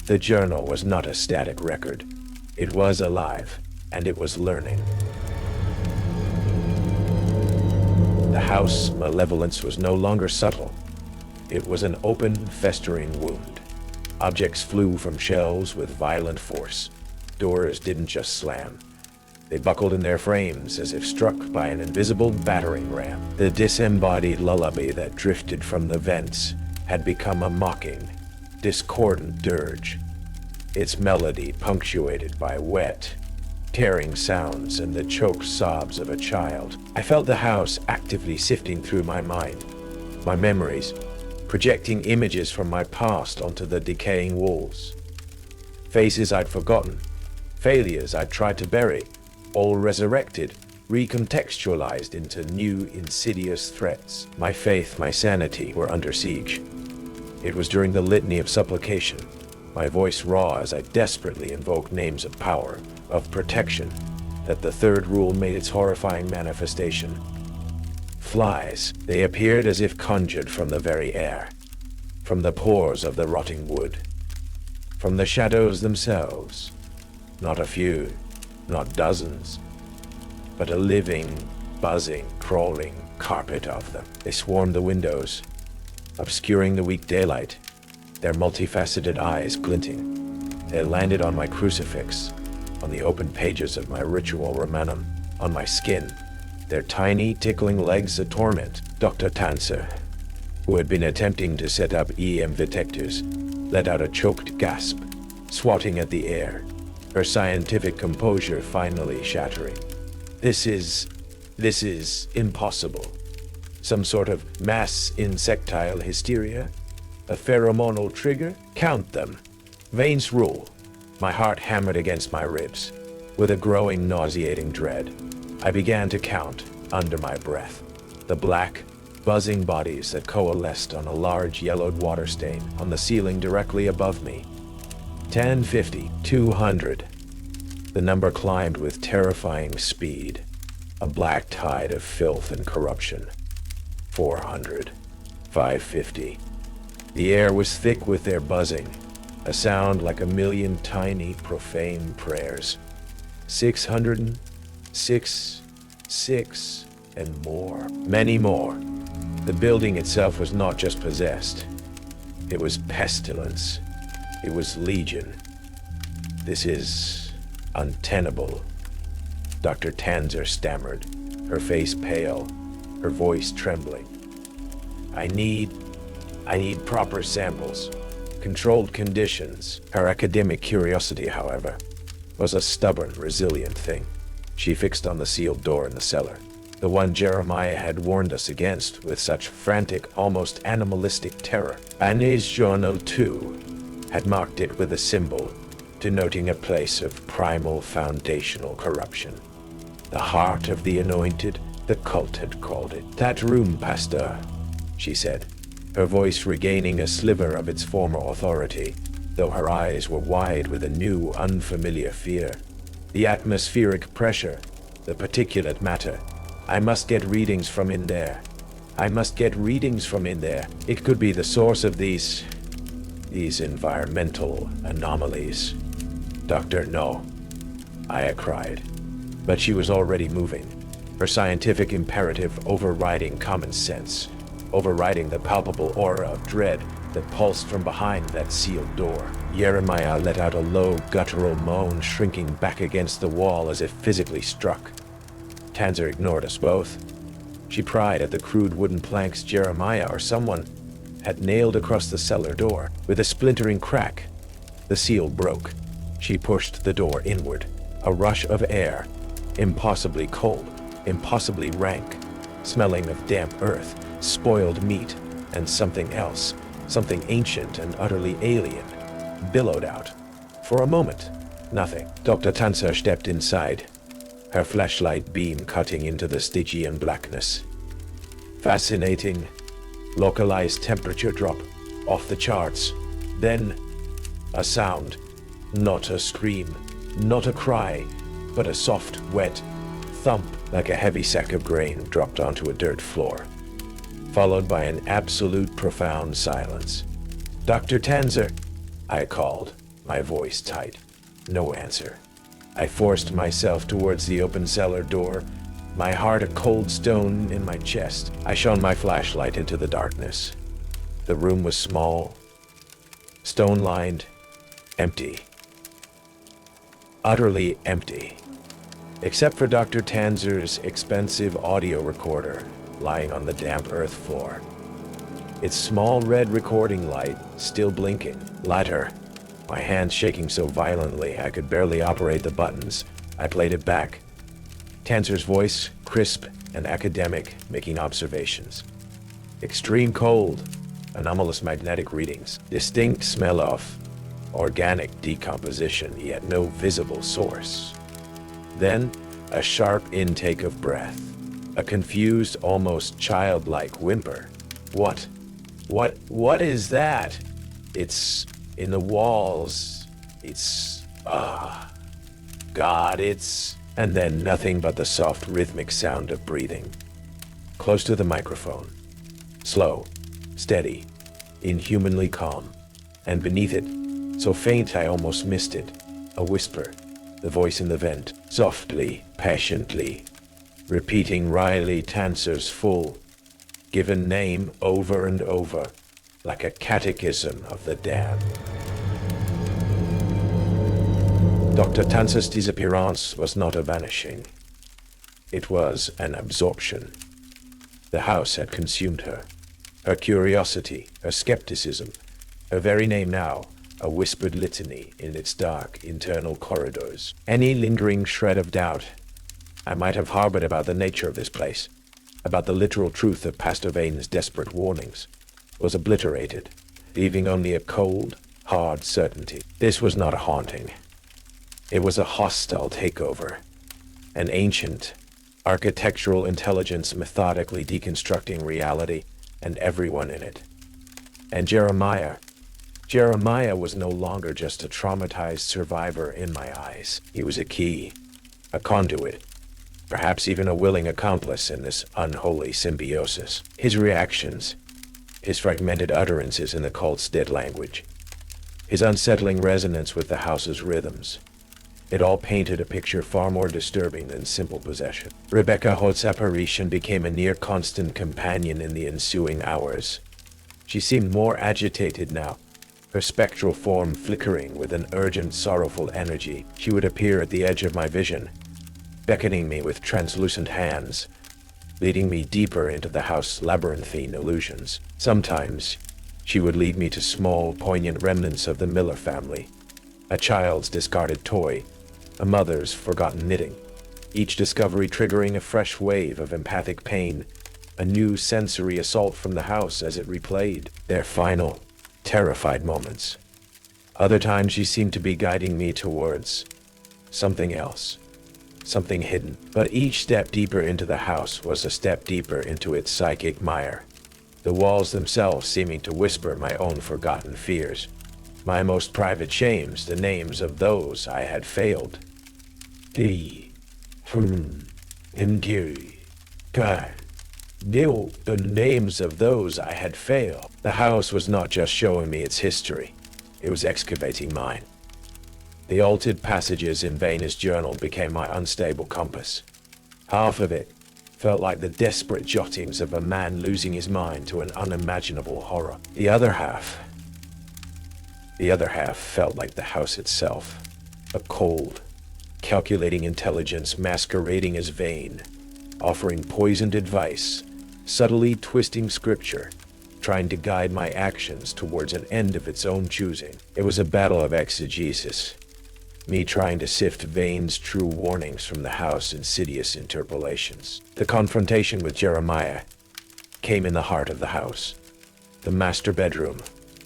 The journal was not a static record. It was alive, and it was learning. The house malevolence was no longer subtle. It was an open, festering wound. Objects flew from shelves with violent force. Doors didn't just slam. They buckled in their frames as if struck by an invisible battering ram. The disembodied lullaby that drifted from the vents had become a mocking, discordant dirge, its melody punctuated by wet, tearing sounds and the choked sobs of a child. I felt the house actively sifting through my mind, my memories, projecting images from my past onto the decaying walls. Faces I'd forgotten, failures I'd tried to bury, all resurrected, recontextualized into new insidious threats. My faith, my sanity were under siege. It was during the litany of supplication, my voice raw as I desperately invoked names of power, of protection, that the third rule made its horrifying manifestation. Flies, they appeared as if conjured from the very air, from the pores of the rotting wood, from the shadows themselves. Not a few, not dozens, but a living, buzzing, crawling carpet of them. They swarmed the windows, obscuring the weak daylight, their multifaceted eyes glinting. They landed on my crucifix, on the open pages of my ritual romanum, on my skin, their tiny, tickling legs a torment. Dr. Tanzer, who had been attempting to set up EM detectors, let out a choked gasp, swatting at the air, her scientific composure finally shattering. This is impossible. Some sort of mass insectile hysteria? A pheromonal trigger? Count them. Vane's rule. My heart hammered against my ribs. With a growing, nauseating dread, I began to count, under my breath, the black, buzzing bodies that coalesced on a large yellowed water stain on the ceiling directly above me. 10, 50, 200. The number climbed with terrifying speed, a black tide of filth and corruption. 400, 550. The air was thick with their buzzing, a sound like a million tiny, profane prayers. 600, 6, and more. Many more. The building itself was not just possessed. It was pestilence. It was legion. This is untenable. Dr. Tanzer stammered, her face pale, her voice trembling. I need proper samples, controlled conditions. Her academic curiosity, however, was a stubborn, resilient thing. She fixed on the sealed door in the cellar, the one Jeremiah had warned us against with such frantic, almost animalistic terror. Anne's journal, too, had marked it with a symbol, denoting a place of primal foundational corruption. The heart of the anointed, the cult had called it. That room, Pastor, she said, her voice regaining a sliver of its former authority, though her eyes were wide with a new, unfamiliar fear. The atmospheric pressure, the particulate matter. I must get readings from in there. It could be the source of these environmental anomalies. Doctor, no, Aya cried. But she was already moving, her scientific imperative overriding common sense, overriding the palpable aura of dread that pulsed from behind that sealed door. Jeremiah let out a low, guttural moan, shrinking back against the wall as if physically struck. Tanzer ignored us both. She pried at the crude wooden planks Jeremiah or someone had nailed across the cellar door. With a splintering crack, the seal broke. She pushed the door inward. A rush of air, impossibly cold, impossibly rank, smelling of damp earth, spoiled meat, and something else, something ancient and utterly alien, billowed out. For a moment, nothing. Dr. Tanzer stepped inside, her flashlight beam cutting into the Stygian blackness. Fascinating, localized temperature drop, off the charts. Then, a sound. Not a scream, not a cry, but a soft, wet thump like a heavy sack of grain dropped onto a dirt floor, followed by an absolute profound silence. Dr. Tanzer, I called, my voice tight. No answer. I forced myself towards the open cellar door, my heart a cold stone in my chest. I shone my flashlight into the darkness. The room was small, stone-lined, empty. Utterly empty. Except for Dr. Tanzer's expensive audio recorder lying on the damp earth floor. Its small red recording light still blinking. Lighter. My hands shaking so violently I could barely operate the buttons. I played it back. Tanzer's voice, crisp and academic, making observations. Extreme cold, anomalous magnetic readings, distinct smell of organic decomposition, yet no visible source. Then, a sharp intake of breath, a confused, almost childlike whimper. What is that? It's in the walls. God, and then nothing but the soft rhythmic sound of breathing. Close to the microphone. Slow, steady, inhumanly calm. And beneath it, so faint I almost missed it, a whisper, the voice in the vent, softly, patiently, repeating Riley Tanzer's full, given name over and over, like a catechism of the damned. Dr. Tanzer's disappearance was not a vanishing. It was an absorption. The house had consumed her. Her curiosity, her skepticism, her very name now, a whispered litany in its dark internal corridors. Any lingering shred of doubt I might have harbored about the nature of this place, about the literal truth of Pastor Vane's desperate warnings, was obliterated, leaving only a cold, hard certainty. This was not a haunting. It was a hostile takeover, an ancient, architectural intelligence methodically deconstructing reality and everyone in it. And Jeremiah was no longer just a traumatized survivor in my eyes. He was a key, a conduit, perhaps even a willing accomplice in this unholy symbiosis. His reactions, his fragmented utterances in the cult's dead language, his unsettling resonance with the house's rhythms, it all painted a picture far more disturbing than simple possession. Rebecca Holt's apparition became a near-constant companion in the ensuing hours. She seemed more agitated now, her spectral form flickering with an urgent, sorrowful energy. She would appear at the edge of my vision, beckoning me with translucent hands, leading me deeper into the house's labyrinthine illusions. Sometimes, she would lead me to small, poignant remnants of the Miller family, a child's discarded toy, a mother's forgotten knitting, each discovery triggering a fresh wave of empathic pain, a new sensory assault from the house as it replayed their final, terrified moments. Other times she seemed to be guiding me towards something else, something hidden. But each step deeper into the house was a step deeper into its psychic mire, the walls themselves seeming to whisper my own forgotten fears, my most private shames, the names of those I had failed. The names of those I had failed. The house was not just showing me its history, it was excavating mine. The altered passages in Vane's journal became my unstable compass. Half of it felt like the desperate jottings of a man losing his mind to an unimaginable horror. The other half felt like the house itself, a cold, calculating intelligence masquerading as Vane, offering poisoned advice, subtly twisting scripture, trying to guide my actions towards an end of its own choosing. It was a battle of exegesis, me trying to sift Vane's true warnings from the house's insidious interpolations. The confrontation with Jeremiah came in the heart of the house, the master bedroom,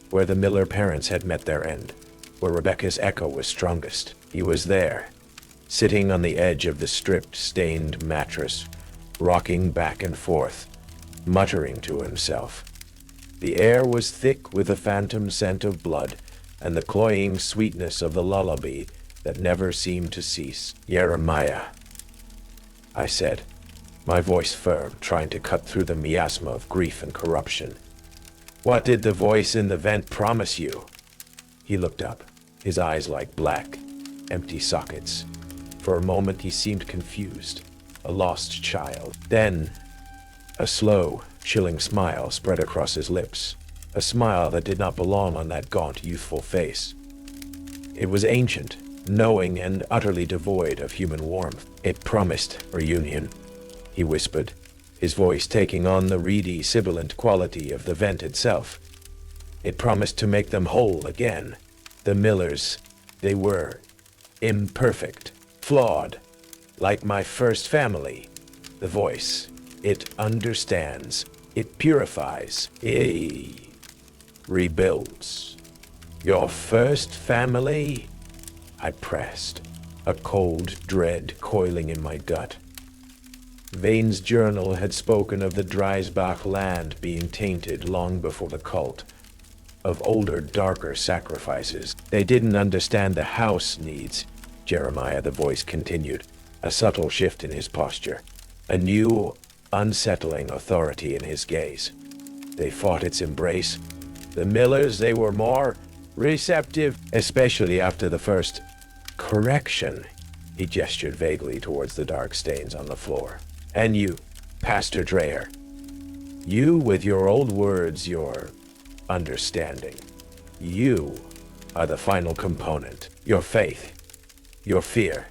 where the Miller parents had met their end, where Rebecca's echo was strongest. He was there, sitting on the edge of the stripped, stained mattress, rocking back and forth, muttering to himself. The air was thick with the phantom scent of blood and the cloying sweetness of the lullaby that never seemed to cease. Jeremiah, I said, my voice firm, trying to cut through the miasma of grief and corruption. What did the voice in the vent promise you? He looked up, his eyes like black, empty sockets. For a moment he seemed confused, a lost child. Then, a slow, chilling smile spread across his lips, a smile that did not belong on that gaunt, youthful face. It was ancient, knowing, and utterly devoid of human warmth. It promised reunion, he whispered, his voice taking on the reedy, sibilant quality of the vent itself. It promised to make them whole again. The Millers, they were imperfect, flawed, like my first family. The voice, it understands, it purifies, it rebuilds. Your first family? I pressed, a cold dread coiling in my gut. Vane's journal had spoken of the Dreisbach land being tainted long before the cult, of older, darker sacrifices. They didn't understand the house needs, Jeremiah, the voice continued, a subtle shift in his posture, a new, unsettling authority in his gaze. They fought its embrace. The Millers, they were more receptive, especially after the first correction. He gestured vaguely towards the dark stains on the floor. And you, Pastor Dreyer, you with your old words, your understanding. You are the final component. Your faith, your fear,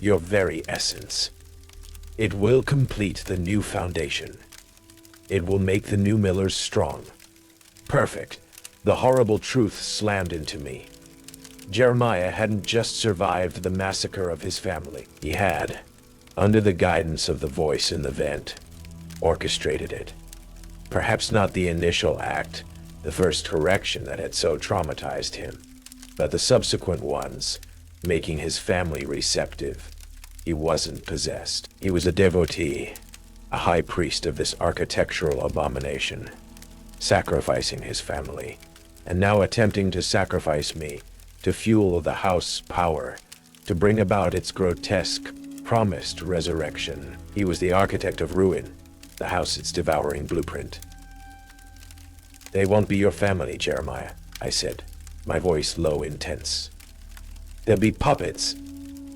your very essence. It will complete the new foundation. It will make the new Millers strong. Perfect. The horrible truth slammed into me. Jeremiah hadn't just survived the massacre of his family. He had, under the guidance of the voice in the vent, orchestrated it. Perhaps not the initial act, the first correction that had so traumatized him, but the subsequent ones, making his family receptive. He wasn't possessed. He was a devotee, a high priest of this architectural abomination, sacrificing his family, and now attempting to sacrifice me, to fuel the house's power, to bring about its grotesque, promised resurrection. He was the architect of ruin, the house its devouring blueprint. They won't be your family, Jeremiah, I said, my voice low and tense. They'll be puppets,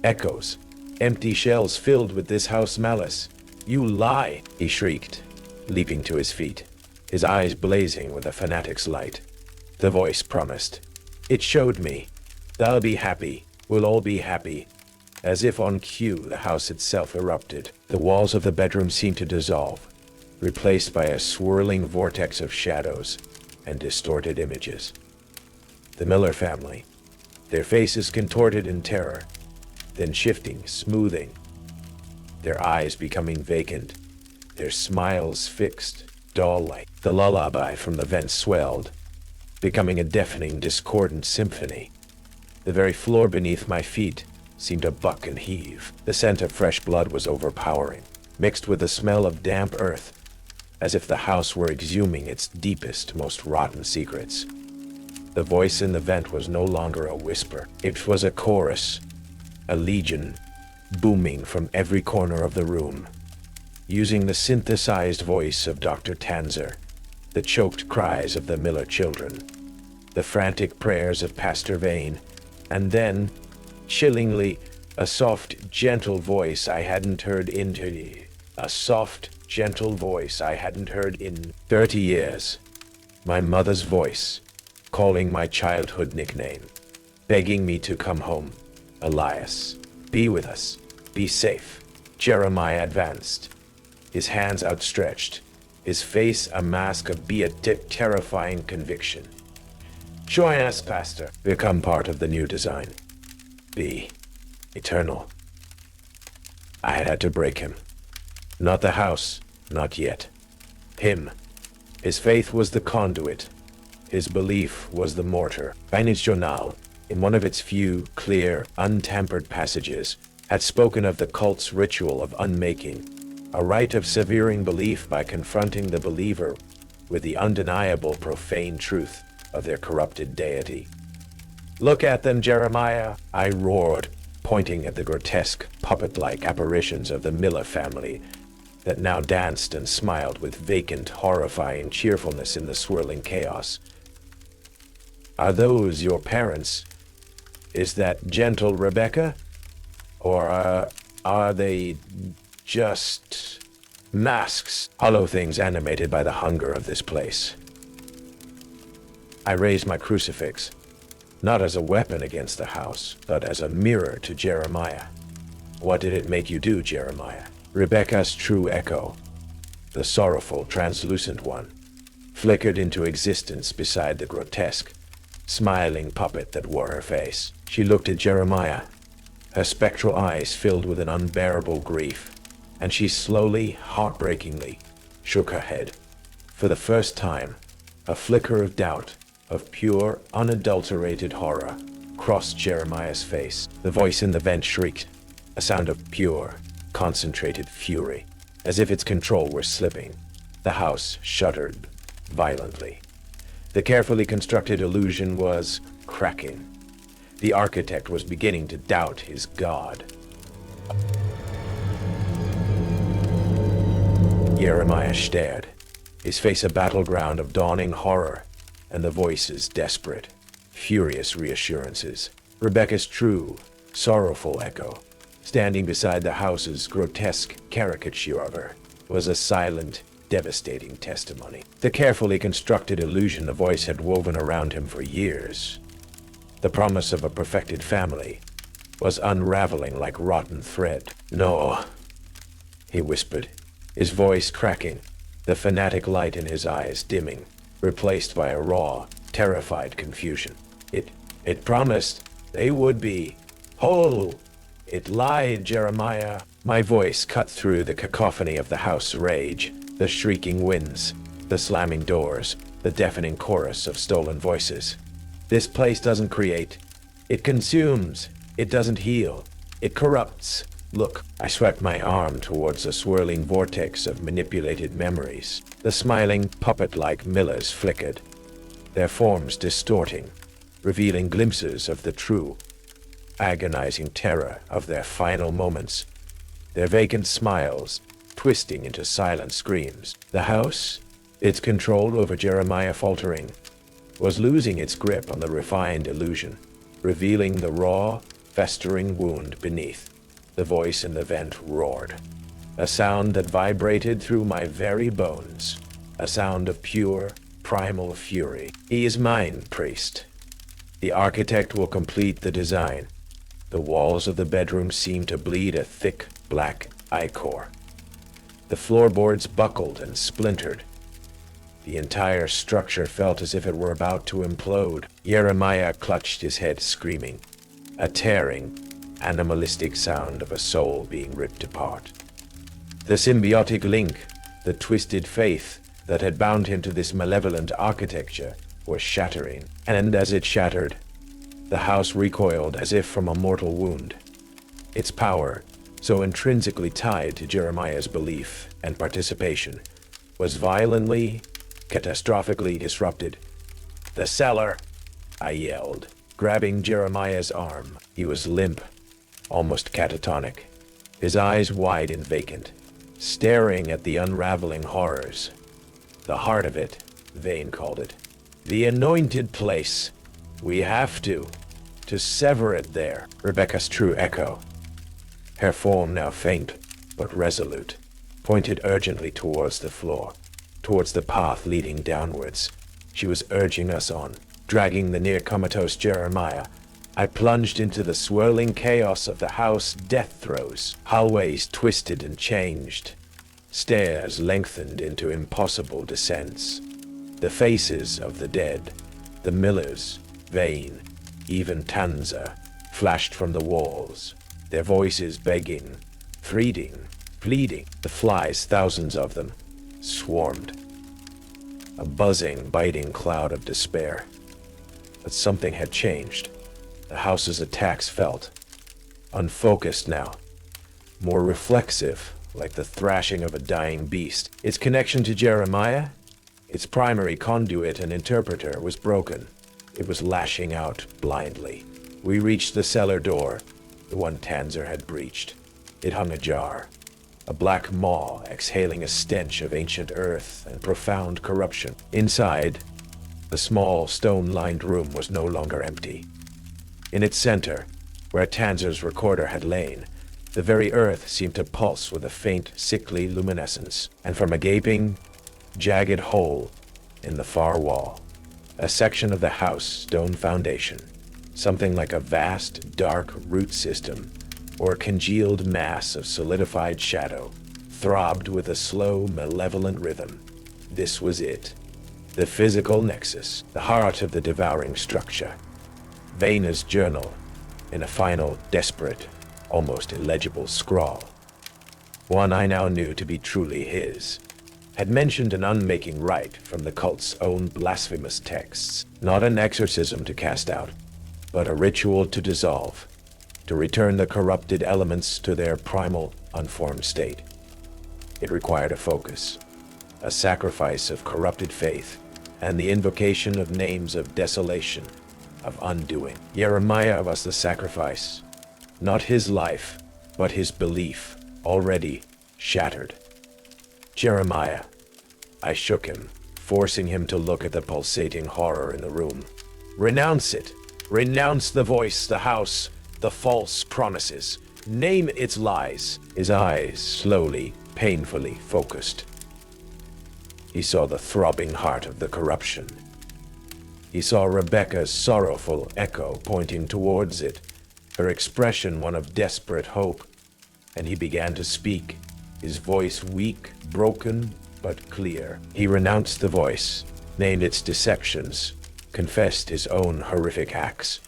echoes, empty shells filled with this house malice. You lie, he shrieked, leaping to his feet, his eyes blazing with a fanatic's light. The voice promised. It showed me. They'll be happy. We'll all be happy. As if on cue, the house itself erupted. The walls of the bedroom seemed to dissolve, replaced by a swirling vortex of shadows and distorted images. The Miller family, their faces contorted in terror, then shifting, smoothing, their eyes becoming vacant, their smiles fixed, doll-like. The lullaby from the vent swelled, becoming a deafening, discordant symphony. The very floor beneath my feet seemed to buck and heave. The scent of fresh blood was overpowering, mixed with the smell of damp earth, as if the house were exhuming its deepest, most rotten secrets. The voice in the vent was no longer a whisper. It was a chorus, a legion, booming from every corner of the room, using the synthesized voice of Dr. Tanzer, the choked cries of the Miller children, the frantic prayers of Pastor Vane, and then, chillingly, a soft, gentle voice I hadn't heard in 30 years. My mother's voice, calling my childhood nickname, begging me to come home. Elias, be with us, be safe. Jeremiah advanced, his hands outstretched, his face a mask of beatific, terrifying conviction. Join us, Pastor. Become part of the new design. Be eternal. I had had to break him. Not the house, not yet. Him. His faith was the conduit. His belief was the mortar. Vane's journal, in one of its few, clear, untampered passages, had spoken of the cult's ritual of unmaking, a rite of severing belief by confronting the believer with the undeniable profane truth of their corrupted deity. Look at them, Jeremiah, I roared, pointing at the grotesque, puppet-like apparitions of the Miller family that now danced and smiled with vacant, horrifying cheerfulness in the swirling chaos. Are those your parents? Is that gentle Rebecca? Or are they just masks, hollow things animated by the hunger of this place? I raised my crucifix, not as a weapon against the house, but as a mirror to Jeremiah. What did it make you do, Jeremiah? Rebecca's true echo, the sorrowful, translucent one, flickered into existence beside the grotesque, smiling puppet that wore her face. She looked at Jeremiah, her spectral eyes filled with an unbearable grief, and she slowly, heartbreakingly, shook her head. For the first time, a flicker of doubt, of pure, unadulterated horror, crossed Jeremiah's face. The voice in the vent shrieked, a sound of pure, concentrated fury, as if its control were slipping. The house shuddered violently. The carefully constructed illusion was cracking. The architect was beginning to doubt his god. Jeremiah stared, his face a battleground of dawning horror, and the voices desperate, furious reassurances. Rebecca's true, sorrowful echo, standing beside the house's grotesque caricature of her, was a silent, devastating testimony. The carefully constructed illusion the voice had woven around him for years, the promise of a perfected family, was unraveling like rotten thread. "No," he whispered, his voice cracking, the fanatic light in his eyes dimming, replaced by a raw, terrified confusion. It promised they would be whole. It lied, Jeremiah. My voice cut through the cacophony of the house rage, the shrieking winds, the slamming doors, the deafening chorus of stolen voices. This place doesn't create. It consumes. It doesn't heal. It corrupts. Look, I swept my arm towards a swirling vortex of manipulated memories. The smiling, puppet-like millers flickered, their forms distorting, revealing glimpses of the true, agonizing terror of their final moments, their vacant smiles twisting into silent screams. The house, its control over Jeremiah faltering, was losing its grip on the refined illusion, revealing the raw, festering wound beneath. The voice in the vent roared, a sound that vibrated through my very bones, a sound of pure, primal fury. He is mine, priest. The architect will complete the design. The walls of the bedroom seemed to bleed a thick, black ichor. The floorboards buckled and splintered. The entire structure felt as if it were about to implode. Jeremiah clutched his head, screaming, a tearing, animalistic sound of a soul being ripped apart. The symbiotic link, the twisted faith that had bound him to this malevolent architecture, was shattering. And as it shattered, the house recoiled as if from a mortal wound. Its power, so intrinsically tied to Jeremiah's belief and participation, was violently, catastrophically disrupted. "The cellar!" I yelled, grabbing Jeremiah's arm. He was limp, almost catatonic, his eyes wide and vacant, staring at the unraveling horrors. "The heart of it," Vane called it. "The anointed place. We have to sever it there." Rebecca's true echo, her form now faint but resolute, pointed urgently towards the floor, towards the path leading downwards. She was urging us on, dragging the near-comatose Jeremiah. I plunged into the swirling chaos of the house death throes. Hallways twisted and changed. Stairs lengthened into impossible descents. The faces of the dead, the Millers, Vane, even Tanza, flashed from the walls, their voices begging, pleading. The flies, thousands of them, swarmed. A buzzing, biting cloud of despair. But something had changed. The house's attacks felt unfocused now, more reflexive, like the thrashing of a dying beast. Its connection to Jeremiah, its primary conduit and interpreter, was broken. It was lashing out blindly. We reached the cellar door, the one Tanzer had breached. It hung ajar, a black maw exhaling a stench of ancient earth and profound corruption. Inside, the small, stone-lined room was no longer empty. In its center, where Tanzer's recorder had lain, the very earth seemed to pulse with a faint, sickly luminescence, and from a gaping, jagged hole in the far wall, a section of the house stone foundation, something like a vast, dark root system, or a congealed mass of solidified shadow, throbbed with a slow, malevolent rhythm. This was it. The physical nexus, the heart of the devouring structure. Vaina's journal, in a final, desperate, almost illegible scrawl. One I now knew to be truly his, had mentioned an unmaking rite from the cult's own blasphemous texts. Not an exorcism to cast out, but a ritual to dissolve, to return the corrupted elements to their primal, unformed state. It required a focus, a sacrifice of corrupted faith, and the invocation of names of desolation, of undoing. Jeremiah was the sacrifice, not his life, but his belief, already shattered. Jeremiah. I shook him, forcing him to look at the pulsating horror in the room. Renounce it. Renounce the voice, the house, the false promises. Name its lies. His eyes slowly, painfully focused. He saw the throbbing heart of the corruption. He saw Rebecca's sorrowful echo pointing towards it, her expression one of desperate hope, and he began to speak, his voice weak, broken, but clear. He renounced the voice, named its deceptions, confessed his own horrific acts,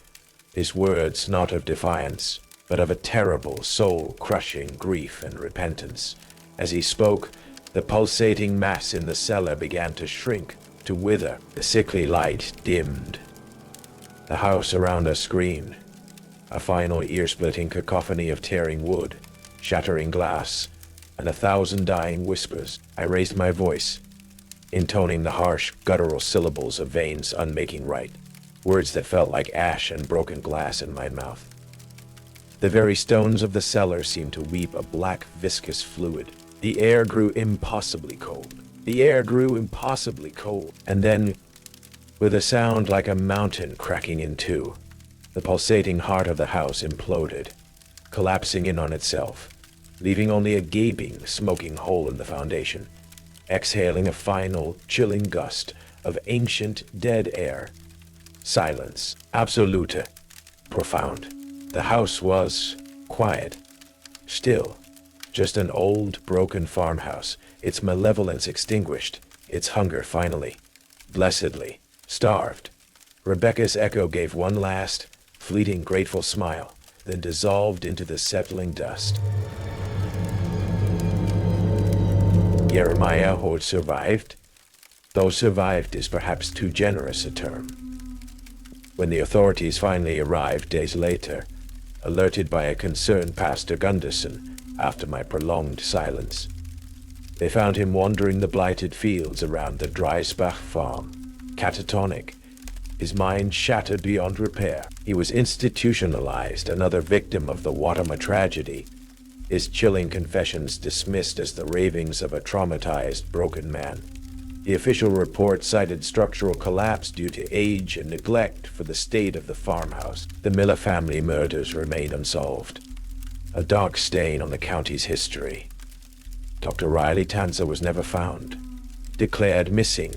his words not of defiance, but of a terrible, soul-crushing grief and repentance. As he spoke, the pulsating mass in the cellar began to shrink, to wither. The sickly light dimmed. The house around us screamed, a final ear-splitting cacophony of tearing wood, shattering glass, and 1,000 dying whispers. I raised my voice, intoning the harsh, guttural syllables of Vain's unmaking rite, words that felt like ash and broken glass in my mouth. The very stones of the cellar seemed to weep a black, viscous fluid. The air grew impossibly cold. The air grew impossibly cold. And then, with a sound like a mountain cracking in two, the pulsating heart of the house imploded, collapsing in on itself, leaving only a gaping, smoking hole in the foundation, exhaling a final, chilling gust of ancient, dead air. Silence. Absolute. Profound. The house was quiet. Still. Just an old, broken farmhouse, its malevolence extinguished, its hunger finally, blessedly, starved. Rebecca's echo gave one last, fleeting, grateful smile, then dissolved into the settling dust. Jeremiah Horde survived, though survived is perhaps too generous a term. When the authorities finally arrived days later, alerted by a concerned Pastor Gunderson after my prolonged silence, they found him wandering the blighted fields around the Dreisbach farm, catatonic, his mind shattered beyond repair. He was institutionalized, another victim of the Watama tragedy, his chilling confessions dismissed as the ravings of a traumatized, broken man. The official report cited structural collapse due to age and neglect for the state of the farmhouse. The Miller family murders remained unsolved, a dark stain on the county's history. Dr. Riley Tanzer was never found, declared missing,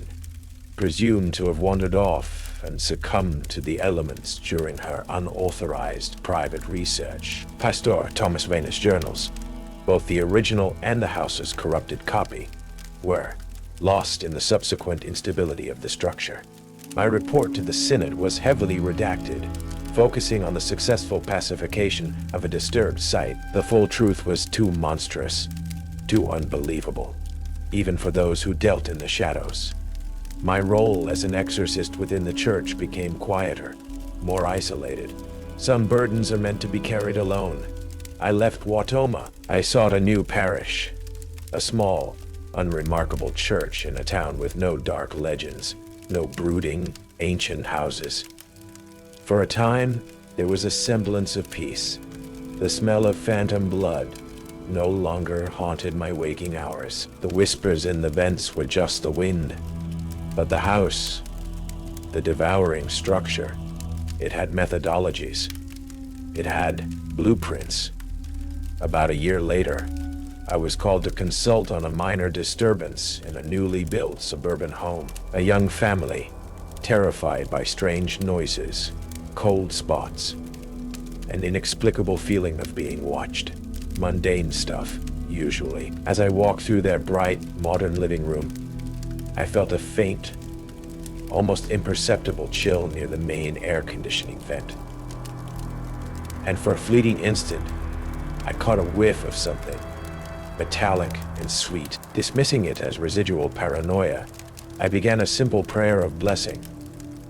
presumed to have wandered off and succumbed to the elements during her unauthorized private research. Pastor Thomas Vaina's journals, both the original and the house's corrupted copy, were lost in the subsequent instability of the structure. My report to the Synod was heavily redacted, focusing on the successful pacification of a disturbed site. The full truth was too monstrous, too unbelievable, even for those who dealt in the shadows. My role as an exorcist within the church became quieter, more isolated. Some burdens are meant to be carried alone. I left Watoma. I sought a new parish, a small, unremarkable church in a town with no dark legends, no brooding, ancient houses. For a time, there was a semblance of peace. The smell of phantom blood no longer haunted my waking hours. The whispers in the vents were just the wind. But the house, the devouring structure, it had methodologies, It had blueprints. About a year later, I was called to consult on a minor disturbance in a newly built suburban home. A young family, terrified by strange noises, cold spots, an inexplicable feeling of being watched. Mundane stuff, usually. As I walked through their bright, modern living room, I felt a faint, almost imperceptible chill near the main air conditioning vent. And for a fleeting instant, I caught a whiff of something, metallic and sweet. Dismissing it as residual paranoia, I began a simple prayer of blessing.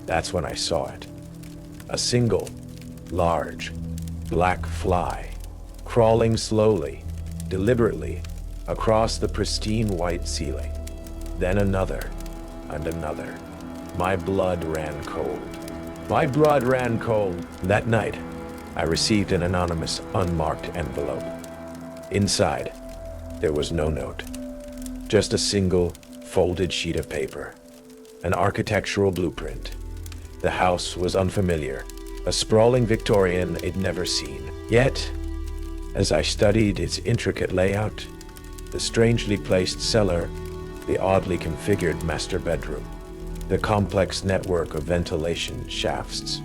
That's when I saw it. A single, large, black fly, crawling slowly, deliberately, across the pristine white ceiling. Then another, and another. My blood ran cold. My blood ran cold. That night, I received an anonymous, unmarked envelope. Inside, there was no note. Just a single, folded sheet of paper. An architectural blueprint. The house was unfamiliar, a sprawling Victorian I'd never seen. Yet, as I studied its intricate layout, the strangely placed cellar, the oddly configured master bedroom, the complex network of ventilation shafts,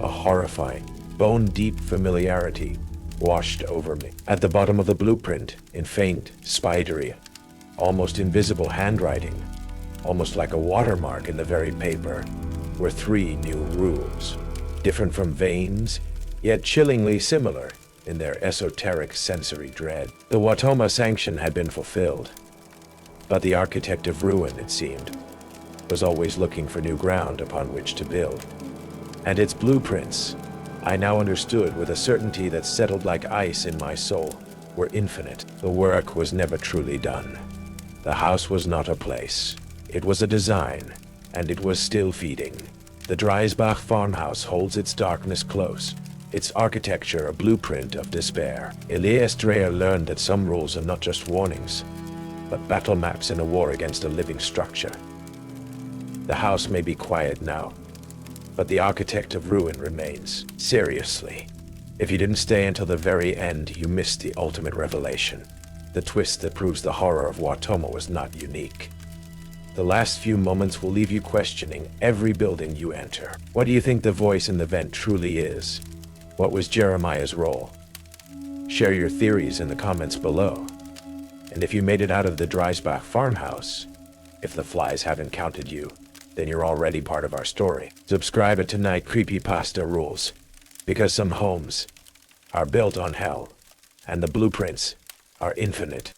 a horrifying, bone-deep familiarity washed over me. At the bottom of the blueprint, in faint, spidery, almost invisible handwriting, almost like a watermark in the very paper, were 3 new rules, different from Vane's, yet chillingly similar in their esoteric sensory dread. The Watoma sanction had been fulfilled, but the architect of ruin, it seemed, was always looking for new ground upon which to build. And its blueprints, I now understood with a certainty that settled like ice in my soul, were infinite. The work was never truly done. The house was not a place. It was a design, and it was still feeding. The Dreisbach farmhouse holds its darkness close, its architecture a blueprint of despair. Elias Dreyer learned that some rules are not just warnings, but battle maps in a war against a living structure. The house may be quiet now, but the architect of ruin remains. Seriously, if you didn't stay until the very end, you missed the ultimate revelation. The twist that proves the horror of Watoma was not unique. The last few moments will leave you questioning every building you enter. What do you think the voice in the vent truly is? What was Jeremiah's role? Share your theories in the comments below. And if you made it out of the Dreisbach farmhouse, if the flies haven't counted you, then you're already part of our story. Subscribe to Tonight Creepypasta Rules, because some homes are built on hell, and the blueprints are infinite.